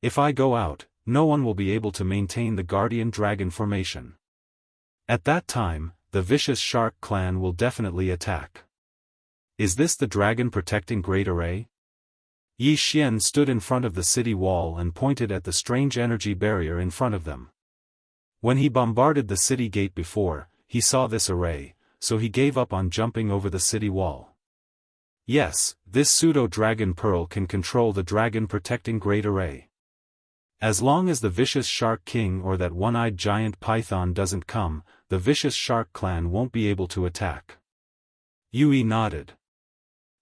If I go out, no one will be able to maintain the Guardian Dragon formation. At that time, the vicious shark clan will definitely attack. Is this the dragon protecting Great Array?" Yi Xian stood in front of the city wall and pointed at the strange energy barrier in front of them. When he bombarded the city gate before, he saw this array, so he gave up on jumping over the city wall. Yes, this pseudo-dragon pearl can control the dragon protecting Great Array. As long as the vicious Shark King or that one-eyed giant python doesn't come, the vicious Shark clan won't be able to attack. Yui nodded.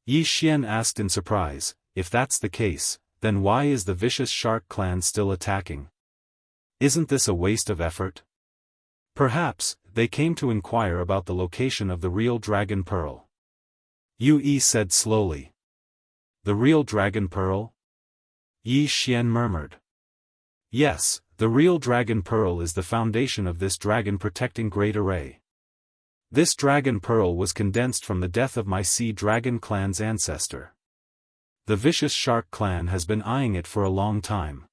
Yi Xian asked in surprise, if that's the case, then why is the vicious Shark clan still attacking? Isn't this a waste of effort? Perhaps, they came to inquire about the location of the real Dragon Pearl. Yui said slowly. The real Dragon Pearl? Yi Xian murmured. Yes, the real Dragon Pearl is the foundation of this dragon-protecting Great Array. This Dragon Pearl was condensed from the death of my Sea Dragon clan's ancestor. The vicious Shark clan has been eyeing it for a long time.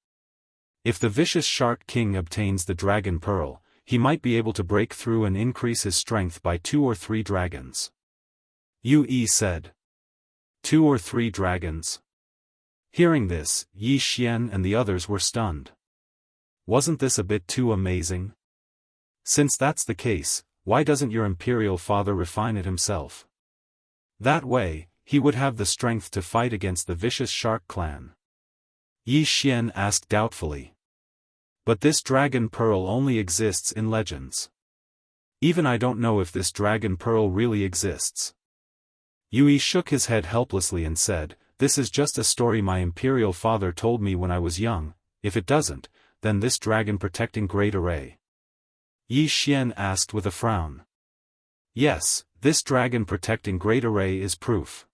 If the vicious Shark King obtains the Dragon Pearl, he might be able to break through and increase his strength by 2 or 3 dragons. Yui said. 2 or 3 dragons? Hearing this, Yi Xian and the others were stunned. Wasn't this a bit too amazing? Since that's the case, why doesn't your imperial father refine it himself? That way, he would have the strength to fight against the vicious Shark clan. Yi Xian asked doubtfully. But this Dragon Pearl only exists in legends. Even I don't know if this Dragon Pearl really exists. Yui shook his head helplessly and said, this is just a story my imperial father told me when I was young. If it doesn't, then this dragon-protecting Great Array. Yi Xian asked with a frown. Yes, this dragon-protecting Great Array is proof.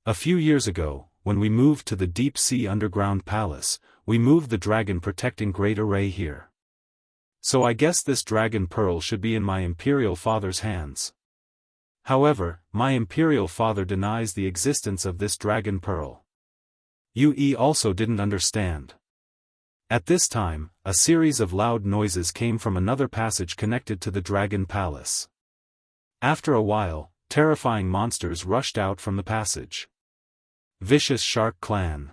A few years ago, when we moved to the deep-sea underground palace, we moved the dragon-protecting Great Array here. So I guess this Dragon Pearl should be in my imperial father's hands. However, my imperial father denies the existence of this Dragon Pearl. Yui also didn't understand. At this time, a series of loud noises came from another passage connected to the Dragon Palace. After a while, terrifying monsters rushed out from the passage. Vicious Shark Clan.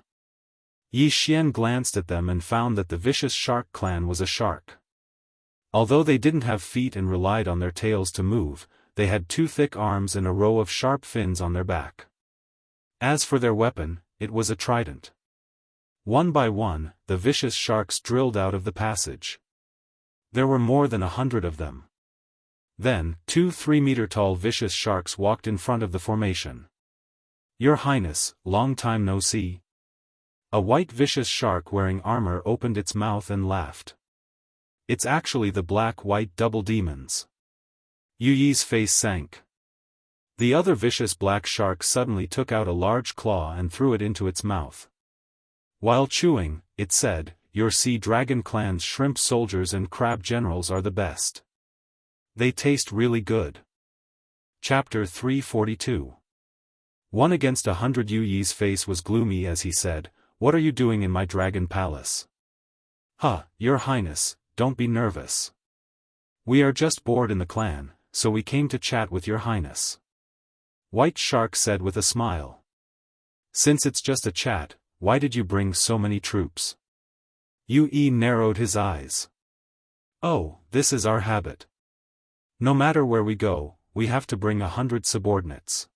Yi Xian glanced at them and found that the vicious Shark Clan was a shark. Although they didn't have feet and relied on their tails to move, they had 2 thick arms and a row of sharp fins on their back. As for their weapon, it was a trident. One by one, the vicious sharks drilled out of the passage. There were more than 100 of them. Then, 2 3-meter-tall vicious sharks walked in front of the formation. Your Highness, long time no see. A white vicious shark wearing armor opened its mouth and laughed. It's actually the black-white double demons. Yuyi's face sank. The other vicious black shark suddenly took out a large claw and threw it into its mouth. While chewing, it said, your Sea Dragon clan's shrimp soldiers and crab generals are the best. They taste really good. Chapter 342. 1 against 100. Yuyi's face was gloomy as he said, what are you doing in my dragon palace? Your Highness, don't be nervous. We are just bored in the clan, so we came to chat with your Highness. White Shark said with a smile. Since it's just a chat, why did you bring so many troops? Yui narrowed his eyes. Oh, this is our habit. No matter where we go, we have to bring 100 subordinates.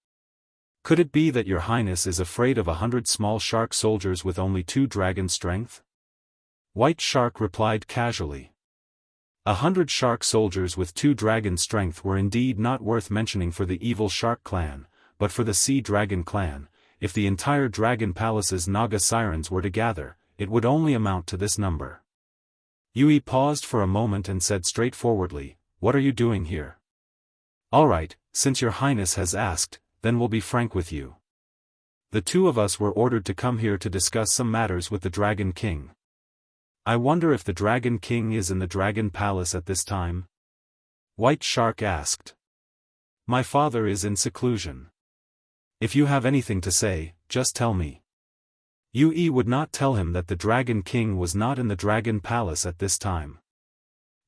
Could it be that your Highness is afraid of 100 small shark soldiers with only 2 dragon strength? White Shark replied casually. 100 shark soldiers with 2 dragon strength were indeed not worth mentioning for the evil Shark clan, but for the Sea Dragon clan, if the entire Dragon Palace's Naga sirens were to gather, it would only amount to this number. Yui paused for a moment and said straightforwardly, what are you doing here? Alright, since your Highness has asked, then we'll be frank with you. The 2 of us were ordered to come here to discuss some matters with the Dragon King. I wonder if the Dragon King is in the Dragon Palace at this time? White Shark asked. My father is in seclusion. If you have anything to say, just tell me. Yui would not tell him that the Dragon King was not in the Dragon Palace at this time.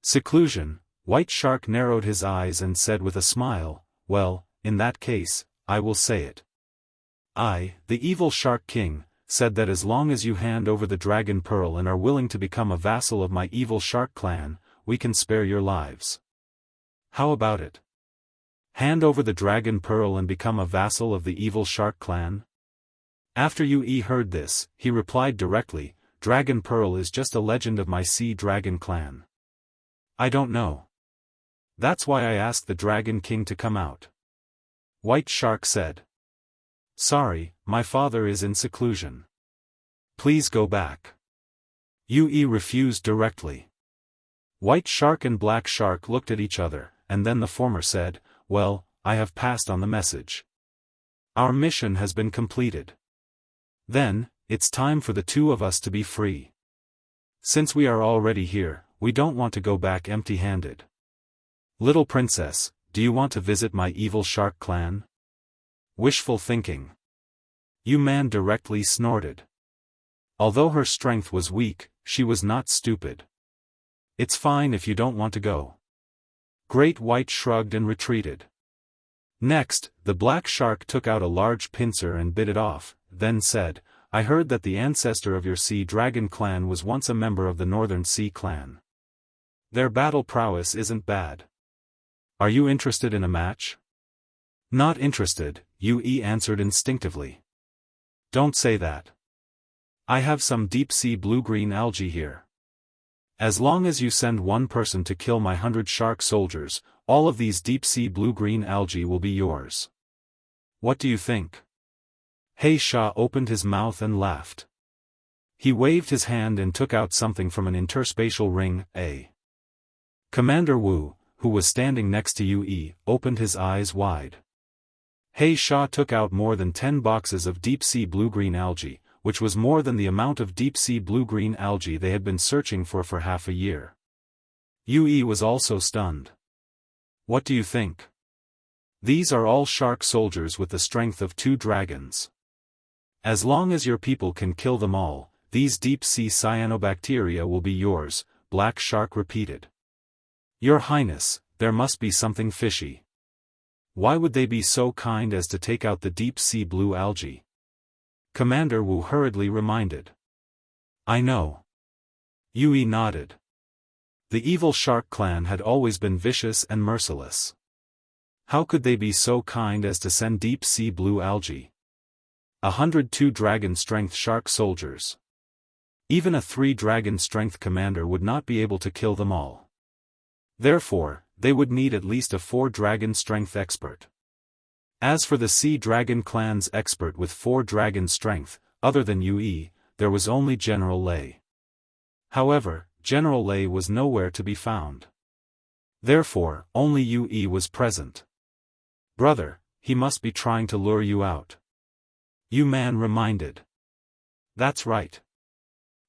Seclusion. White Shark narrowed his eyes and said with a smile, well, in that case, I will say it. I, the evil Shark King, said that as long as you hand over the Dragon Pearl and are willing to become a vassal of my evil Shark clan, we can spare your lives. How about it? Hand over the Dragon Pearl and become a vassal of the evil Shark clan? After Yui heard this, he replied directly, Dragon Pearl is just a legend of my sea dragon clan. I don't know. That's why I asked the Dragon King to come out. White Shark said. Sorry, my father is in seclusion. Please go back. Yue refused directly. White Shark and Black Shark looked at each other, and then the former said, well, I have passed on the message. Our mission has been completed. Then, it's time for the two of us to be free. Since we are already here, we don't want to go back empty-handed. Little princess, do you want to visit my evil shark clan? Wishful thinking. Yu Man directly snorted. Although her strength was weak, she was not stupid. It's fine if you don't want to go. Great White shrugged and retreated. Next, the Black Shark took out a large pincer and bit it off, then said, I heard that the ancestor of your Sea Dragon clan was once a member of the Northern Sea clan. Their battle prowess isn't bad. Are you interested in a match? Not interested, Yue answered instinctively. Don't say that. I have some deep-sea blue-green algae here. As long as you send one person to kill my 100 shark soldiers, all of these deep-sea blue-green algae will be yours. What do you think? He Sha opened his mouth and laughed. He waved his hand and took out something from an interspatial ring, Commander Wu, who was standing next to Yue, opened his eyes wide. He Sha took out more than 10 boxes of deep-sea blue-green algae, which was more than the amount of deep-sea blue-green algae they had been searching for half a year. Yue was also stunned. What do you think? These are all shark soldiers with the strength of 2 dragons. As long as your people can kill them all, these deep-sea cyanobacteria will be yours, Black Shark repeated. Your Highness, there must be something fishy. Why would they be so kind as to take out the deep-sea blue algae? Commander Wu hurriedly reminded. I know. Yue nodded. The evil shark clan had always been vicious and merciless. How could they be so kind as to send deep-sea blue algae? 102 dragon strength shark soldiers. Even a 3 dragon strength commander would not be able to kill them all. Therefore, they would need at least a 4 dragon strength expert. As for the Sea Dragon clan's expert with 4 dragon strength, other than Yue, there was only General Lei. However, General Lei was nowhere to be found. Therefore, only Yue was present. Brother, he must be trying to lure you out. Yu Man reminded. That's right.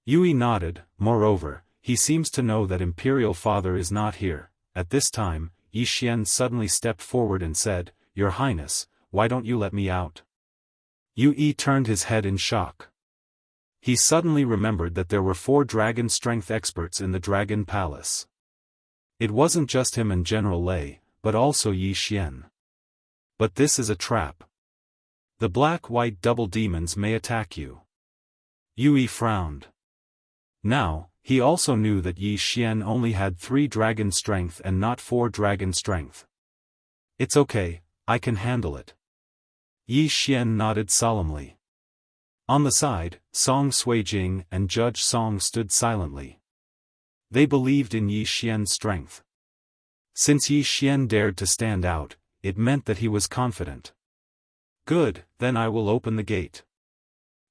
Yue nodded. Moreover, he seems to know that Imperial Father is not here. At this time, Yi Xian suddenly stepped forward and said, Your Highness, why don't you let me out? Yue turned his head in shock. He suddenly remembered that there were 4 dragon strength experts in the Dragon Palace. It wasn't just him and General Lei, but also Yi Xian. But this is a trap. The black-white double demons may attack you. Yue frowned. Now, he also knew that Yi Xian only had 3 dragon strength and not 4 dragon strength. It's okay, I can handle it. Yi Xian nodded solemnly. On the side, Song Suijing and Judge Song stood silently. They believed in Yi Xian's strength. Since Yi Xian dared to stand out, it meant that he was confident. Good, then I will open the gate.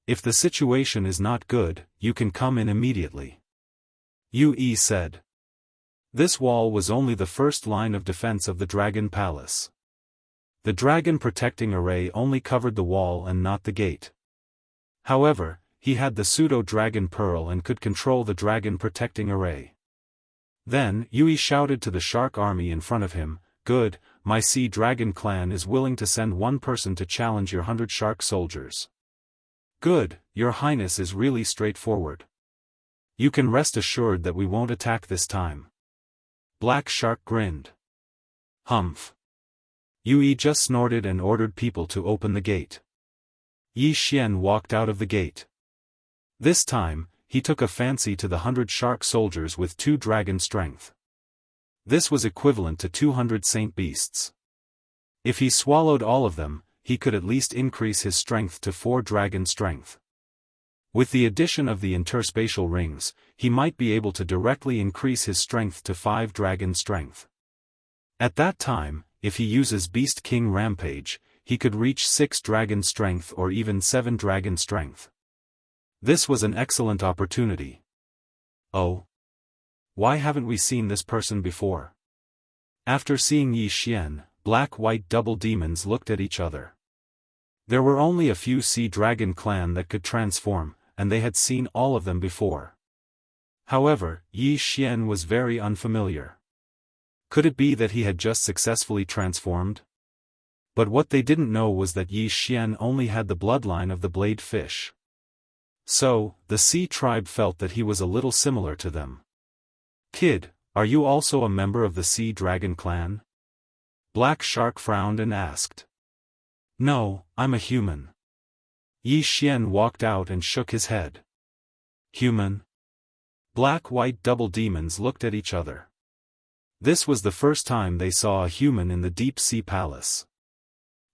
If the situation is not good, you can come in immediately. Yue said. This wall was only the first line of defense of the Dragon Palace. The dragon protecting array only covered the wall and not the gate. However, he had the pseudo-dragon pearl and could control the dragon protecting array. Then, Yue shouted to the shark army in front of him, Good, my Sea Dragon clan is willing to send one person to challenge your 100 shark soldiers. Good, your Highness is really straightforward. You can rest assured that we won't attack this time. Black Shark grinned. Humph. Yue just snorted and ordered people to open the gate. Yi Xian walked out of the gate. This time, he took a fancy to the 100 shark soldiers with 2 dragon strength. This was equivalent to 200 saint beasts. If he swallowed all of them, he could at least increase his strength to 4 dragon strength. With the addition of the interspatial rings, he might be able to directly increase his strength to 5 dragon strength. At that time, if he uses Beast King Rampage, he could reach 6 dragon strength or even 7 dragon strength. This was an excellent opportunity. Oh! Why haven't we seen this person before? After seeing Yi Xian, black-white double demons looked at each other. There were only a few Sea Dragon clan that could transform, and they had seen all of them before. However, Yi Xian was very unfamiliar. Could it be that he had just successfully transformed? But what they didn't know was that Yi Xian only had the bloodline of the blade fish. So, the Sea tribe felt that he was a little similar to them. "Kid, are you also a member of the Sea Dragon clan?" Black Shark frowned and asked. "No, I'm a human." Yi Xian walked out and shook his head. "Human?" Black-white double demons looked at each other. This was the first time they saw a human in the Deep Sea Palace.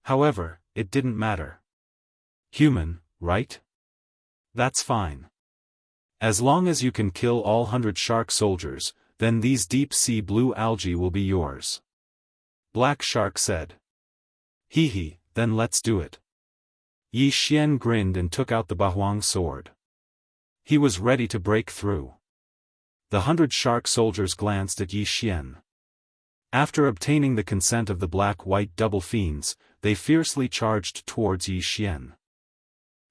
However, it didn't matter. "Human, right? That's fine. As long as you can kill all 100 shark soldiers, then these deep-sea blue algae will be yours." Black Shark said. "Hee, then let's do it." Yi Xian grinned and took out the Bahuang sword. He was ready to break through. The 100 shark soldiers glanced at Yi Xian. After obtaining the consent of the black-white double fiends, they fiercely charged towards Yi Xian.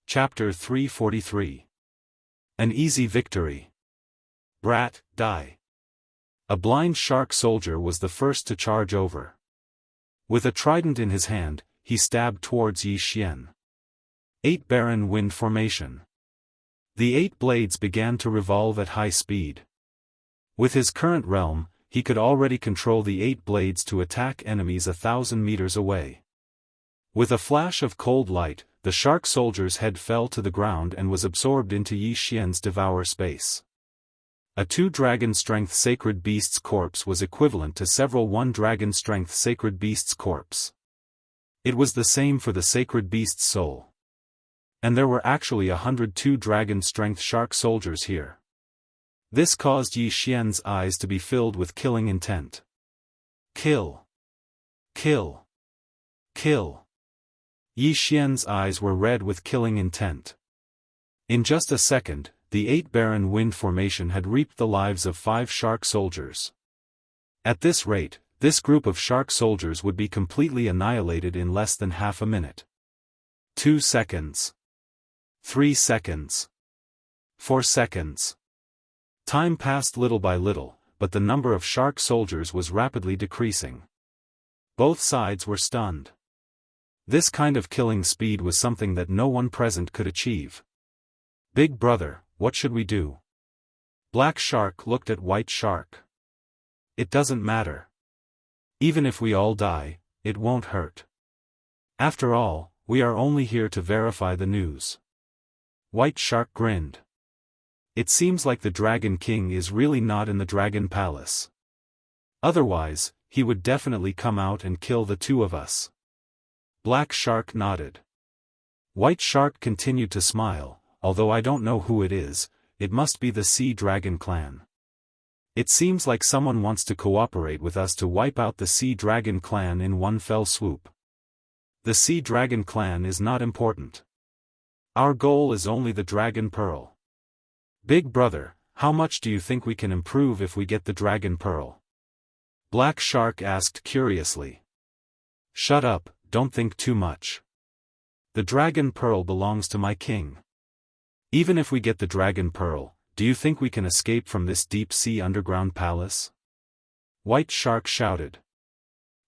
Chapter 343. An easy victory. "Brat, die." A blind shark soldier was the first to charge over. With a trident in his hand, he stabbed towards Yi Xian. 8 Barren Wind Formation. The 8 blades began to revolve at high speed. With his current realm, he could already control the 8 blades to attack enemies 1,000 meters away. With a flash of cold light, the shark soldier's head fell to the ground and was absorbed into Yi Xian's devour space. A 2 dragon strength sacred beast's corpse was equivalent to several 1 dragon strength sacred beast's corpse. It was the same for the sacred beast's soul. And there were actually 102 dragon strength shark soldiers here. This caused Yi Xian's eyes to be filled with killing intent. Kill! Kill! Kill! Yi Xian's eyes were red with killing intent. In just a second, the 8 Barren Wind Formation had reaped the lives of 5 shark soldiers. At this rate, this group of shark soldiers would be completely annihilated in less than half a minute. 2 seconds. 3 seconds. 4 seconds. Time passed little by little, but the number of shark soldiers was rapidly decreasing. Both sides were stunned. This kind of killing speed was something that no one present could achieve. "Big brother, what should we do?" Black Shark looked at White Shark. "It doesn't matter. Even if we all die, it won't hurt. After all, we are only here to verify the news." White Shark grinned. "It seems like the Dragon King is really not in the Dragon Palace. Otherwise, he would definitely come out and kill the 2 of us." Black Shark nodded. White Shark continued to smile, "Although I don't know who it is, it must be the Sea Dragon clan. It seems like someone wants to cooperate with us to wipe out the Sea Dragon clan in one fell swoop. The Sea Dragon clan is not important. Our goal is only the Dragon Pearl. Big brother, how much do you think we can improve if we get the Dragon Pearl?" Black Shark asked curiously. "Shut up, don't think too much. The Dragon Pearl belongs to my king. Even if we get the Dragon Pearl, do you think we can escape from this deep-sea underground palace?" White Shark shouted.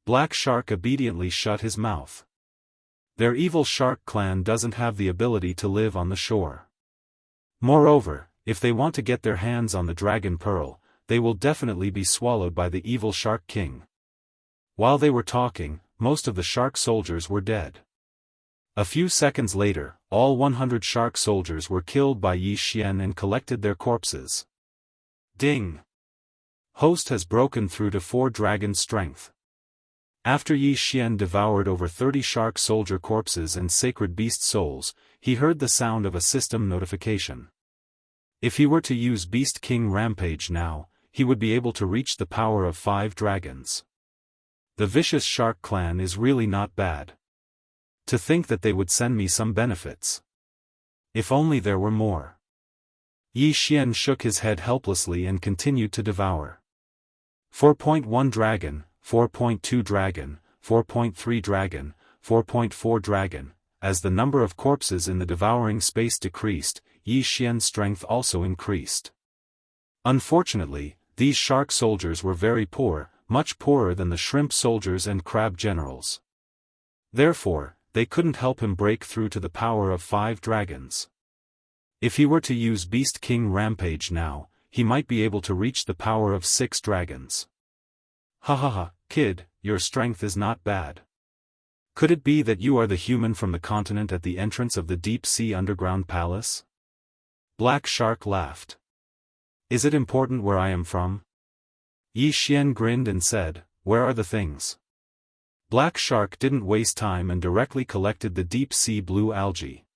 Black Shark obediently shut his mouth. Their evil shark clan doesn't have the ability to live on the shore. Moreover, if they want to get their hands on the Dragon Pearl, they will definitely be swallowed by the evil Shark King. While they were talking, most of the shark soldiers were dead. A few seconds later, all 100 shark soldiers were killed by Yi Xian and collected their corpses. Ding! Host has broken through to 4 dragon strength. After Yi Xian devoured over 30 shark soldier corpses and sacred beast souls, he heard the sound of a system notification. If he were to use Beast King Rampage now, he would be able to reach the power of 5 dragons. The vicious shark clan is really not bad. To think that they would send me some benefits. If only there were more. Yi Xian shook his head helplessly and continued to devour. 4.1 dragon, 4.2 dragon, 4.3 dragon, 4.4 dragon. As the number of corpses in the devouring space decreased, Yi Xian's strength also increased. Unfortunately, these shark soldiers were very poor, much poorer than the shrimp soldiers and crab generals. Therefore, they couldn't help him break through to the power of 5 dragons. If he were to use Beast King Rampage now, he might be able to reach the power of 6 dragons. Ha ha ha, kid, your strength is not bad. Could it be that you are the human from the continent at the entrance of the deep-sea underground palace? Black Shark laughed. Is it important where I am from? Yi Xian grinned and said, where are the things? Black Shark didn't waste time and directly collected the deep-sea blue algae.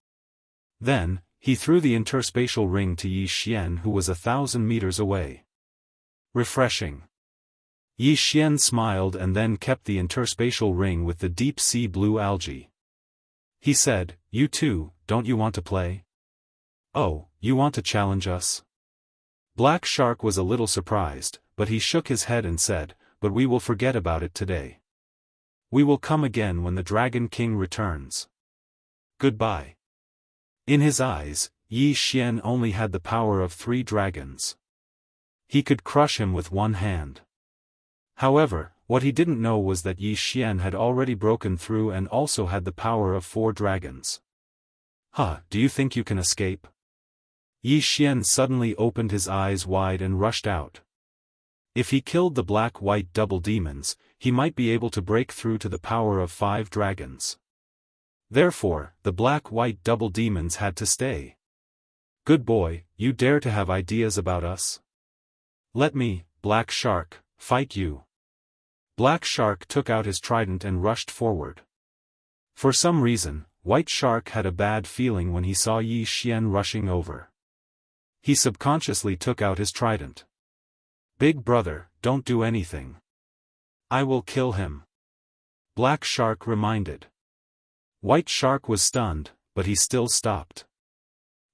Then, he threw the interspatial ring to Yi Xian, who was 1,000 meters away. Refreshing. Yi Xian smiled and then kept the interspatial ring with the deep-sea blue algae. He said, you too, don't you want to play? Oh, you want to challenge us? Black Shark was a little surprised, but he shook his head and said, but we will forget about it today. We will come again when the Dragon King returns. Goodbye. In his eyes, Yi Xian only had the power of 3 dragons. He could crush him with one hand. However, what he didn't know was that Yi Xian had already broken through and also had the power of 4 dragons. Do you think you can escape? Yi Xian suddenly opened his eyes wide and rushed out. If he killed the black-white double demons, he might be able to break through to the power of 5 dragons. Therefore, the black-white double demons had to stay. Good boy, you dare to have ideas about us? Let me, Black Shark, fight you. Black Shark took out his trident and rushed forward. For some reason, White Shark had a bad feeling when he saw Yi Xian rushing over. He subconsciously took out his trident. Big brother, don't do anything. I will kill him. Black Shark reminded. White Shark was stunned, but he still stopped.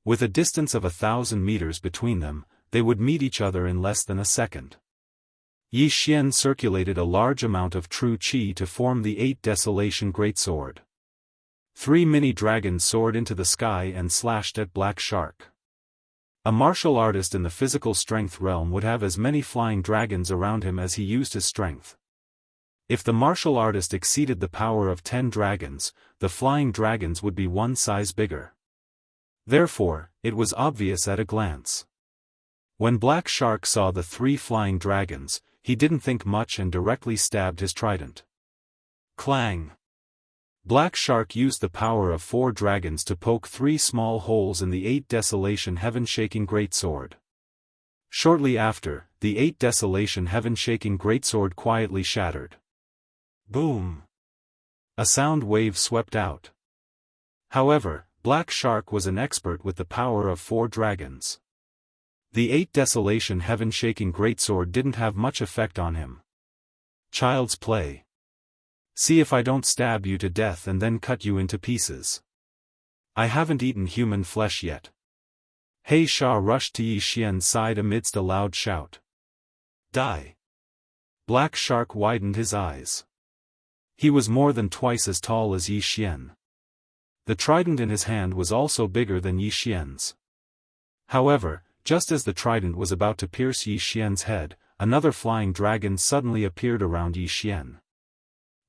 With a distance of 1,000 meters between them, they would meet each other in less than a second. Yi Xian circulated a large amount of true qi to form the 8 Desolation Greatsword. 3 mini-dragons soared into the sky and slashed at Black Shark. A martial artist in the physical strength realm would have as many flying dragons around him as he used his strength. If the martial artist exceeded the power of 10 dragons, the flying dragons would be 1 size bigger. Therefore, it was obvious at a glance. When Black Shark saw the 3 flying dragons, he didn't think much and directly stabbed his trident. Clang! Black Shark used the power of 4 dragons to poke 3 small holes in the 8 Desolation Heaven-Shaking Greatsword. Shortly after, the 8 Desolation Heaven-Shaking Greatsword quietly shattered. Boom! A sound wave swept out. However, Black Shark was an expert with the power of 4 dragons. The 8 Desolation Heaven-Shaking Greatsword didn't have much effect on him. Child's play. See if I don't stab you to death and then cut you into pieces. I haven't eaten human flesh yet. He Sha rushed to Yi Xian's side amidst a loud shout. Die! Black Shark widened his eyes. He was more than twice as tall as Yi Xian. The trident in his hand was also bigger than Yi Xian's. However, just as the trident was about to pierce Yi Xian's head, another flying dragon suddenly appeared around Yi Xian.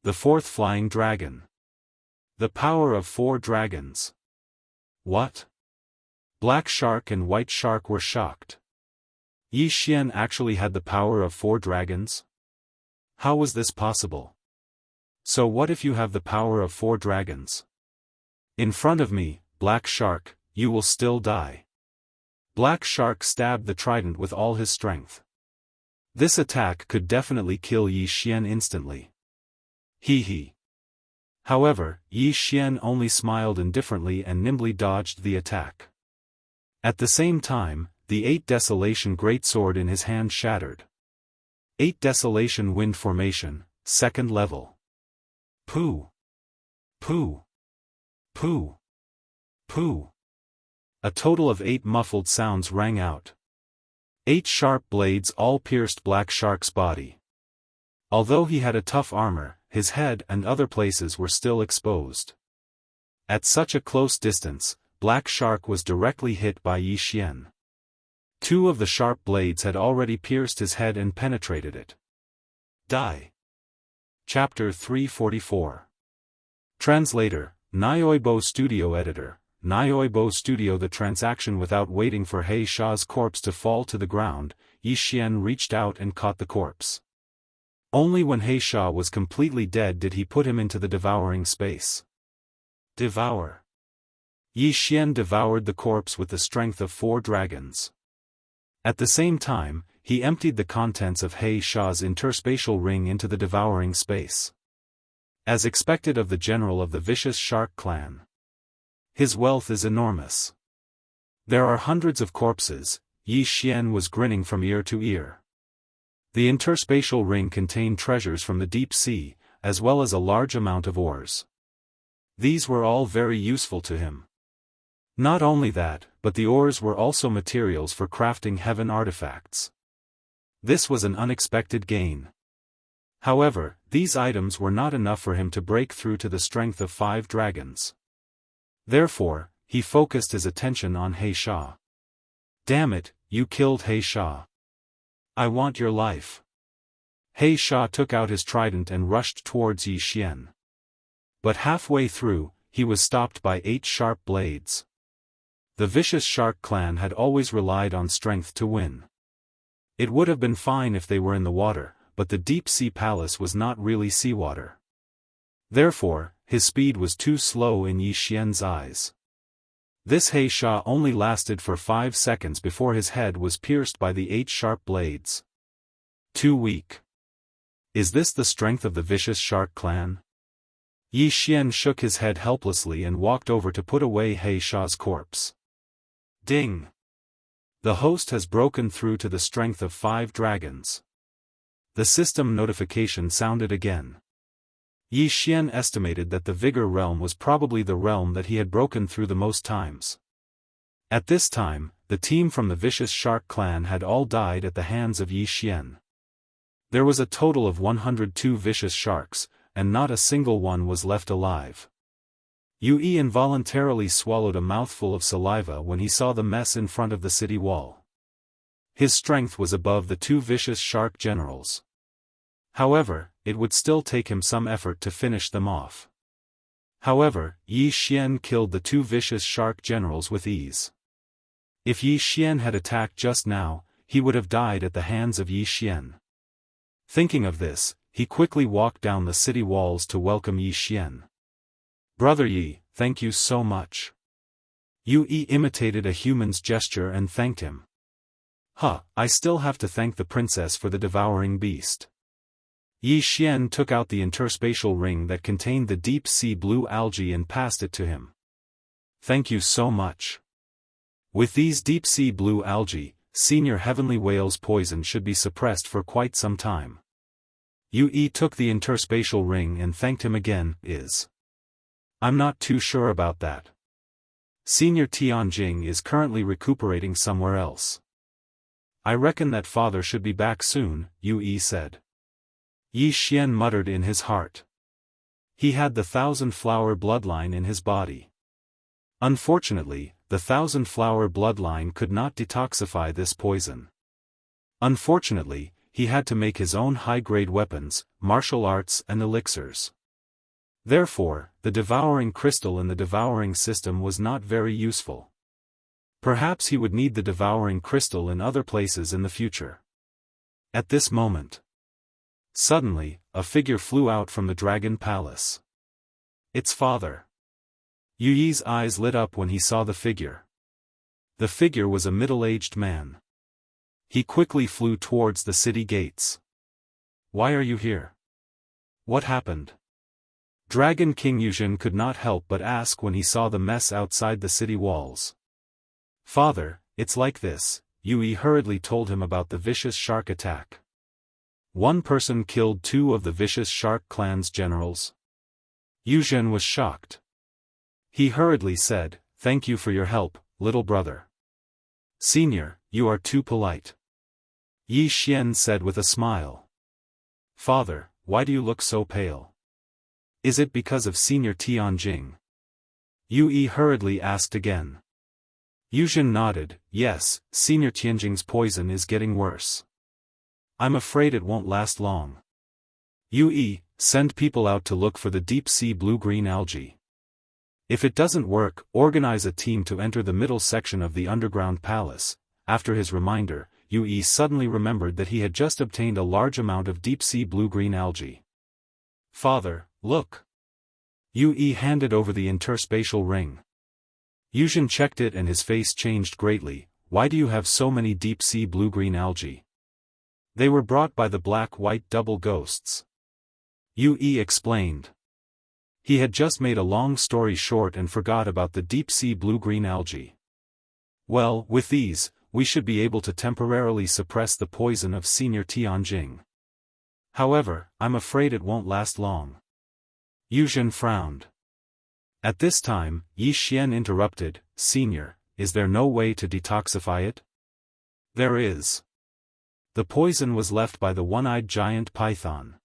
The 4th flying dragon. The power of 4 dragons. What? Black Shark and White Shark were shocked. Yi Xian actually had the power of 4 dragons? How was this possible? So what if you have the power of 4 dragons? In front of me, Black Shark, you will still die. Black Shark stabbed the trident with all his strength. This attack could definitely kill Yi Xian instantly. He. However, Yi Xian only smiled indifferently and nimbly dodged the attack. At the same time, the 8 Desolation greatsword in his hand shattered. 8 Desolation Wind Formation, 2nd level. Pooh. Pooh. Pooh. Pooh. A total of 8 muffled sounds rang out. 8 sharp blades all pierced Black Shark's body. Although he had a tough armor, his head and other places were still exposed. At such a close distance, Black Shark was directly hit by Yi Xian. 2 of the sharp blades had already pierced his head and penetrated it. Die. Chapter 344. Translator, Nyoibo Studio Editor, Nyoibo Studio. The transaction. Without waiting for He Sha's corpse to fall to the ground, Yi Xian reached out and caught the corpse. Only when He Sha was completely dead did he put him into the devouring space. Devour. Yi Xian devoured the corpse with the strength of 4 dragons. At the same time, he emptied the contents of He Sha's interspatial ring into the devouring space. As expected of the general of the vicious shark clan. His wealth is enormous. There are hundreds of corpses. Yi Xian was grinning from ear to ear. The interspatial ring contained treasures from the deep sea, as well as a large amount of ores. These were all very useful to him. Not only that, but the ores were also materials for crafting heaven artifacts. This was an unexpected gain. However, these items were not enough for him to break through to the strength of 5 dragons. Therefore, he focused his attention on He Sha. Damn it, you killed He Sha. I want your life. He Sha took out his trident and rushed towards Yi Xian. But halfway through, he was stopped by 8 sharp blades. The vicious shark clan had always relied on strength to win. It would have been fine if they were in the water, but the deep sea palace was not really seawater. Therefore, his speed was too slow in Yi Xian's eyes. This He Sha only lasted for 5 seconds before his head was pierced by the 8 sharp blades. Too weak. Is this the strength of the vicious shark clan? Yi Xian shook his head helplessly and walked over to put away He Sha's corpse. Ding! The host has broken through to the strength of 5 dragons. The system notification sounded again. Yi Xian estimated that the Vigor realm was probably the realm that he had broken through the most times. At this time, the team from the vicious shark clan had all died at the hands of Yi Xian. There was a total of 102 vicious sharks, and not a single one was left alive. Yui involuntarily swallowed a mouthful of saliva when he saw the mess in front of the city wall. His strength was above the 2 vicious shark generals. However, it would still take him some effort to finish them off. However, Yi Xian killed the 2 vicious shark generals with ease. If Yi Xian had attacked just now, he would have died at the hands of Yi Xian. Thinking of this, he quickly walked down the city walls to welcome Yi Xian. Brother Yi, thank you so much. Yui imitated a human's gesture and thanked him. I still have to thank the princess for the devouring beast. Yi Xian took out the interspatial ring that contained the deep-sea blue algae and passed it to him. Thank you so much. With these deep-sea blue algae, senior heavenly whale's poison should be suppressed for quite some time. Yui took the interspatial ring and thanked him again. I'm not too sure about that. Senior Tianjing is currently recuperating somewhere else. I reckon that father should be back soon, Yui said. Yi Xian muttered in his heart. He had the 1,000-flower bloodline in his body. Unfortunately, the 1,000-flower bloodline could not detoxify this poison. Unfortunately, he had to make his own high-grade weapons, martial arts and elixirs. Therefore, the devouring crystal in the devouring system was not very useful. Perhaps he would need the devouring crystal in other places in the future. At this moment, suddenly, a figure flew out from the dragon palace. Its father. Yuyi's eyes lit up when he saw the figure. The figure was a middle-aged man. He quickly flew towards the city gates. Why are you here? What happened? Dragon King Yuzhen could not help but ask when he saw the mess outside the city walls. Father, it's like this, Yue hurriedly told him about the vicious shark attack. One person killed 2 of the vicious shark clan's generals. Yuzhen was shocked. He hurriedly said, "Thank you for your help, little brother." "Senior, you are too polite," Yi Xian said with a smile. "Father, why do you look so pale? Is it because of Senior Tianjing?" Yue hurriedly asked again. Yuzhen nodded, "Yes, Senior Tianjing's poison is getting worse. I'm afraid it won't last long. Yue, send people out to look for the deep-sea blue-green algae. If it doesn't work, organize a team to enter the middle section of the underground palace." After his reminder, Yue suddenly remembered that he had just obtained a large amount of deep-sea blue-green algae. "Father, look." Yue handed over the interspatial ring. Yuzhen checked it and his face changed greatly. "Why do you have so many deep-sea blue-green algae?" "They were brought by the black-white double ghosts," Yue explained. He had just made a long story short and forgot about the deep-sea blue-green algae. "Well, with these, we should be able to temporarily suppress the poison of Senior Tianjing. However, I'm afraid it won't last long." Yuzhen frowned. At this time, Yi Xian interrupted, "Senior, is there no way to detoxify it?" "There is. The poison was left by the one-eyed giant python.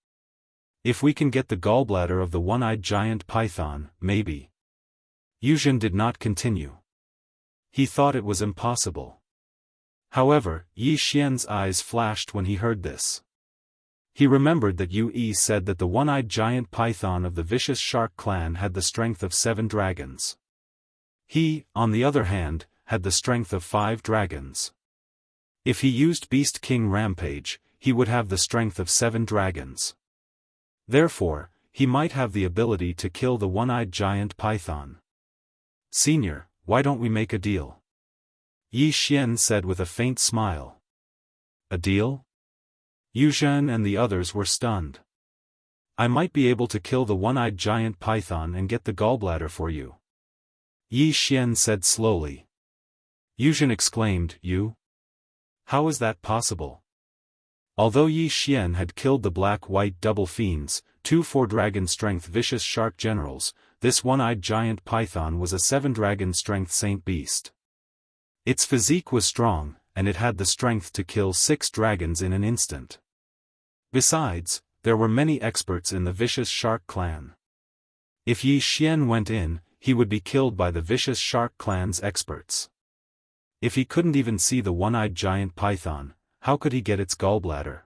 If we can get the gallbladder of the one-eyed giant python, maybe." Yuzhen did not continue. He thought it was impossible. However, Yi Xian's eyes flashed when he heard this. He remembered that Yue said that the one-eyed giant python of the vicious shark clan had the strength of 7 dragons. He, on the other hand, had the strength of 5 dragons. If he used Beast King Rampage, he would have the strength of 7 dragons. Therefore, he might have the ability to kill the one-eyed giant python. "Senior, why don't we make a deal?" Yi Xian said with a faint smile. "A deal?" Yuzhen and the others were stunned. "I might be able to kill the one-eyed giant python and get the gallbladder for you," Yi Xian said slowly. Yuzhen exclaimed, "You? How is that possible?" Although Yi Xian had killed the black-white double fiends, 2 4-dragon strength vicious shark generals, this one-eyed giant python was a 7-dragon strength saint beast. Its physique was strong, and it had the strength to kill 6 dragons in an instant. Besides, there were many experts in the vicious shark clan. If Yi Xian went in, he would be killed by the vicious shark clan's experts. If he couldn't even see the one-eyed giant python, how could he get its gallbladder?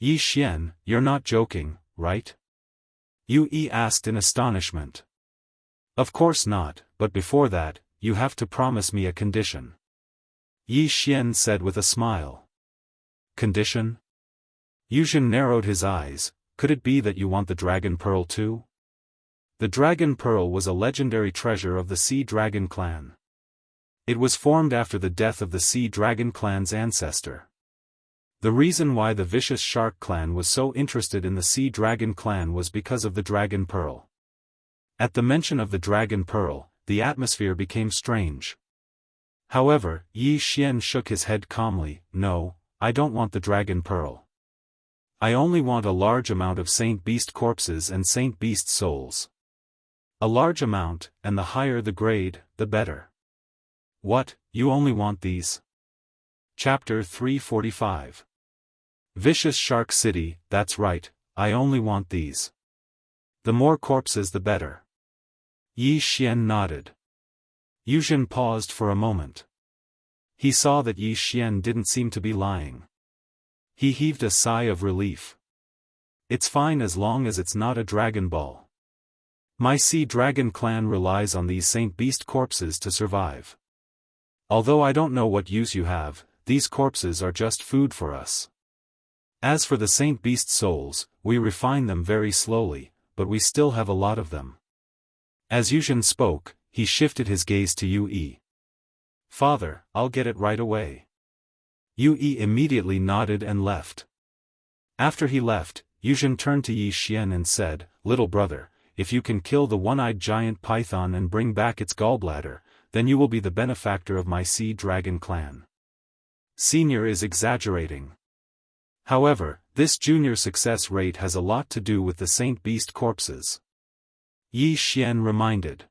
"Yi Xian, you're not joking, right?" Yue asked in astonishment. "Of course not, but before that, you have to promise me a condition," Yi Xian said with a smile. "Condition?" Yuzhen narrowed his eyes. "Could it be that you want the Dragon Pearl too?" The Dragon Pearl was a legendary treasure of the Sea Dragon clan. It was formed after the death of the Sea Dragon clan's ancestor. The reason why the vicious shark clan was so interested in the Sea Dragon clan was because of the Dragon Pearl. At the mention of the Dragon Pearl, the atmosphere became strange. However, Yi Xian shook his head calmly. "No, I don't want the Dragon Pearl. I only want a large amount of Saint Beast corpses and Saint Beast souls. A large amount, and the higher the grade, the better." "What, you only want these?" Chapter 345. Vicious Shark City, that's right, I only want these. The more corpses the better. Yi Xian nodded. Yuzhen paused for a moment. He saw that Yi Xian didn't seem to be lying. He heaved a sigh of relief. "It's fine as long as it's not a Dragon Ball. My Sea Dragon clan relies on these Saint Beast corpses to survive. Although I don't know what use you have, these corpses are just food for us. As for the Saint Beast souls, we refine them very slowly, but we still have a lot of them." As Yuzhen spoke, he shifted his gaze to Yue. "Father, I'll get it right away." Yue immediately nodded and left. After he left, Yuzhen turned to Yi Xian and said, "Little brother, if you can kill the one-eyed giant python and bring back its gallbladder, then you will be the benefactor of my sea dragon clan. Senior is exaggerating. However, this junior success rate has a lot to do with the Saint Beast corpses. Yi Xian reminded.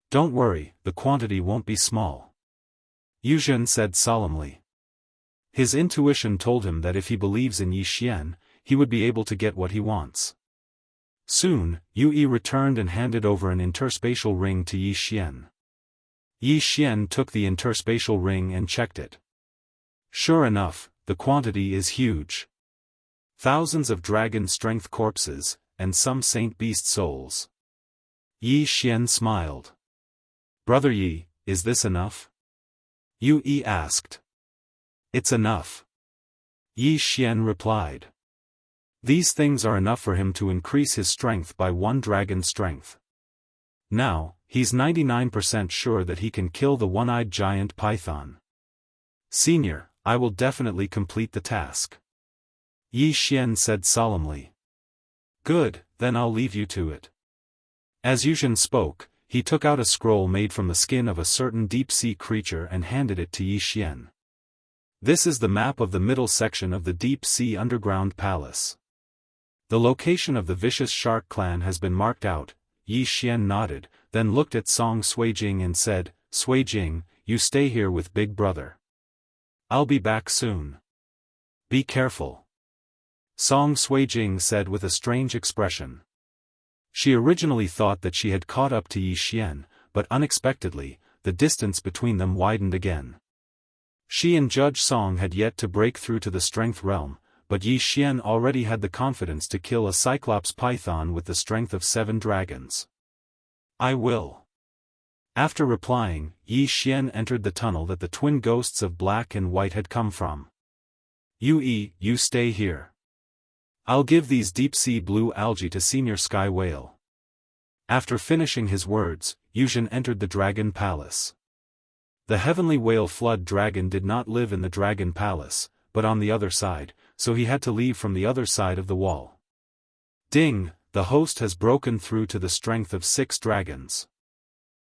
Don't worry, the quantity won't be small. Yuzhen said solemnly. His intuition told him that if he believes in Yi Xian, he would be able to get what he wants. Soon, Yi returned and handed over an interspatial ring to Yi Xian. Yi Xian took the interspatial ring and checked it. Sure enough, the quantity is huge. Thousands of dragon strength corpses, and some Saint Beast souls. Yi Xian smiled. Brother Yi, is this enough? Yi asked. It's enough. Yi Xian replied. These things are enough for him to increase his strength by 1 dragon strength. Now, he's 99% sure that he can kill the one-eyed giant python. Senior, I will definitely complete the task. Yi Xian said solemnly. Good, then I'll leave you to it. As Yuzhen spoke, he took out a scroll made from the skin of a certain deep-sea creature and handed it to Yi Xian. This is the map of the middle section of the deep-sea underground palace. The location of the vicious shark clan has been marked out. Yi Xian nodded, then looked at Song Suijing and said, Suijing, you stay here with Big Brother. I'll be back soon. Be careful. Song Suijing said with a strange expression. She originally thought that she had caught up to Yi Xian, but unexpectedly, the distance between them widened again. She and Judge Song had yet to break through to the strength realm, but Yi Xian already had the confidence to kill a Cyclops python with the strength of 7 dragons. I will. After replying, Yi Xian entered the tunnel that the twin ghosts of black and white had come from. You stay here. I'll give these deep-sea blue algae to Senior Sky Whale. After finishing his words, Yuzhen entered the Dragon Palace. The heavenly whale flood dragon did not live in the Dragon Palace, but on the other side, so he had to leave from the other side of the wall. Ding, the host has broken through to the strength of 6 dragons.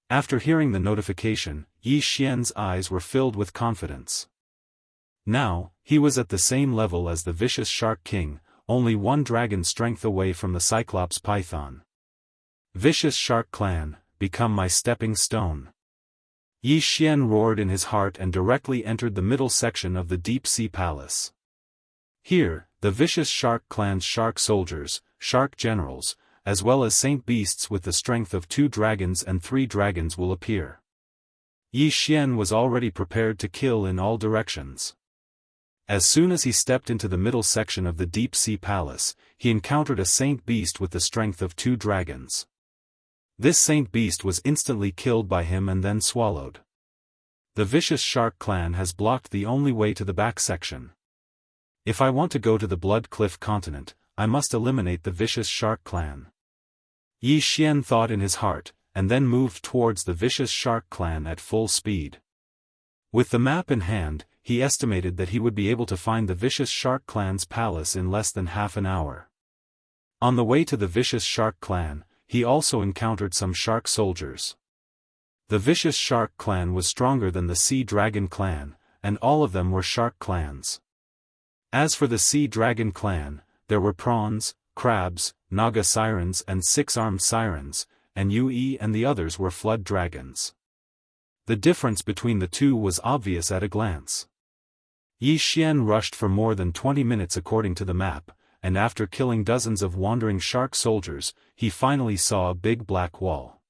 After hearing the notification, Yi Xian's eyes were filled with confidence. Now, he was at the same level as the vicious Shark King, only 1 dragon strength away from the Cyclops python. Vicious Shark Clan, become my stepping stone. Yi Xian roared in his heart and directly entered the middle section of the deep-sea palace. Here, the vicious Shark Clan's shark soldiers, shark generals, as well as Saint Beasts with the strength of 2 dragons and 3 dragons will appear. Yi Xian was already prepared to kill in all directions. As soon as he stepped into the middle section of the deep-sea palace, he encountered a Saint Beast with the strength of 2 dragons. This Saint Beast was instantly killed by him and then swallowed. The vicious Shark Clan has blocked the only way to the back section. If I want to go to the Blood Cliff continent, I must eliminate the vicious Shark Clan. Yi Xian thought in his heart, and then moved towards the vicious Shark Clan at full speed. With the map in hand, he estimated that he would be able to find the vicious Shark Clan's palace in less than half an hour. On the way to the vicious Shark Clan, he also encountered some shark soldiers. The vicious Shark Clan was stronger than the Sea Dragon Clan, and all of them were shark clans. As for the Sea Dragon Clan, there were prawns, crabs, Naga sirens and 6-armed sirens, and Yue and the others were flood dragons. The difference between the two was obvious at a glance. Yi Xian rushed for more than 20 minutes according to the map, and after killing dozens of wandering shark soldiers, he finally saw a big black wall.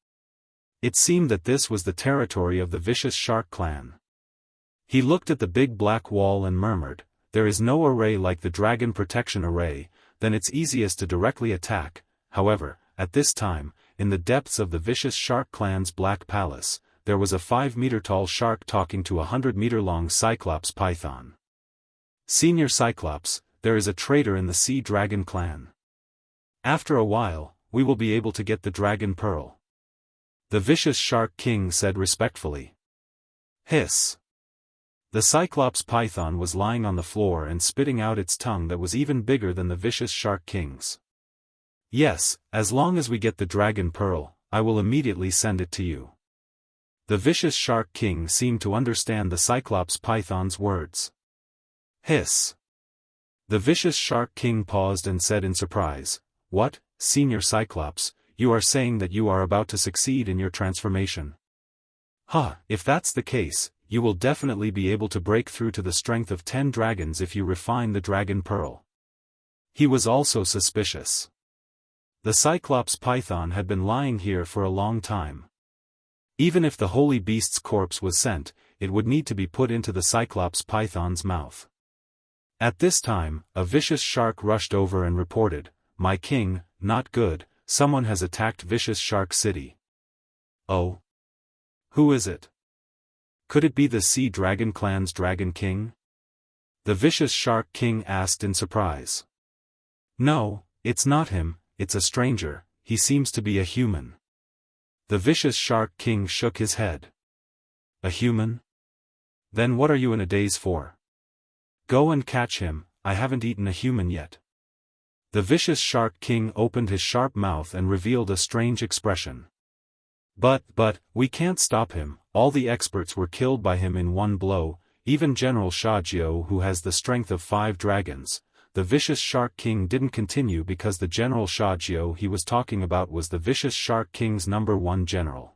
It seemed that this was the territory of the vicious Shark Clan. He looked at the big black wall and murmured, there is no array like the Dragon Protection Array, then it's easiest to directly attack. However, at this time, in the depths of the vicious Shark Clan's Black Palace, there was a 5-meter-tall shark talking to a 100-meter-long Cyclops python. Senior Cyclops, there is a traitor in the Sea Dragon Clan. After a while, we will be able to get the Dragon Pearl. The vicious Shark King said respectfully. Hiss. The Cyclops python was lying on the floor and spitting out its tongue that was even bigger than the vicious Shark King's. Yes, as long as we get the dragon pearl, I will immediately send it to you. The vicious Shark King seemed to understand the Cyclops Python's words. Hiss. The vicious Shark King paused and said in surprise, "What, Senior Cyclops, you are saying that you are about to succeed in your transformation? If that's the case, you will definitely be able to break through to the strength of 10 dragons if you refine the dragon pearl." He was also suspicious. The Cyclops Python had been lying here for a long time. Even if the holy beast's corpse was sent, it would need to be put into the Cyclops Python's mouth. At this time, a vicious shark rushed over and reported, "My king, not good, someone has attacked Vicious Shark City." "Oh? Who is it? Could it be the Sea Dragon Clan's Dragon King?" The Vicious Shark King asked in surprise. "No, it's not him, it's a stranger, he seems to be a human." The Vicious Shark King shook his head. "A human? Then what are you in a daze for? Go and catch him, I haven't eaten a human yet." The Vicious Shark King opened his sharp mouth and revealed a strange expression. But, we can't stop him, all the experts were killed by him in one blow, even General Shajiao who has the strength of 5 dragons." The Vicious Shark King didn't continue because the General Shajiao he was talking about was the Vicious Shark King's #1 general.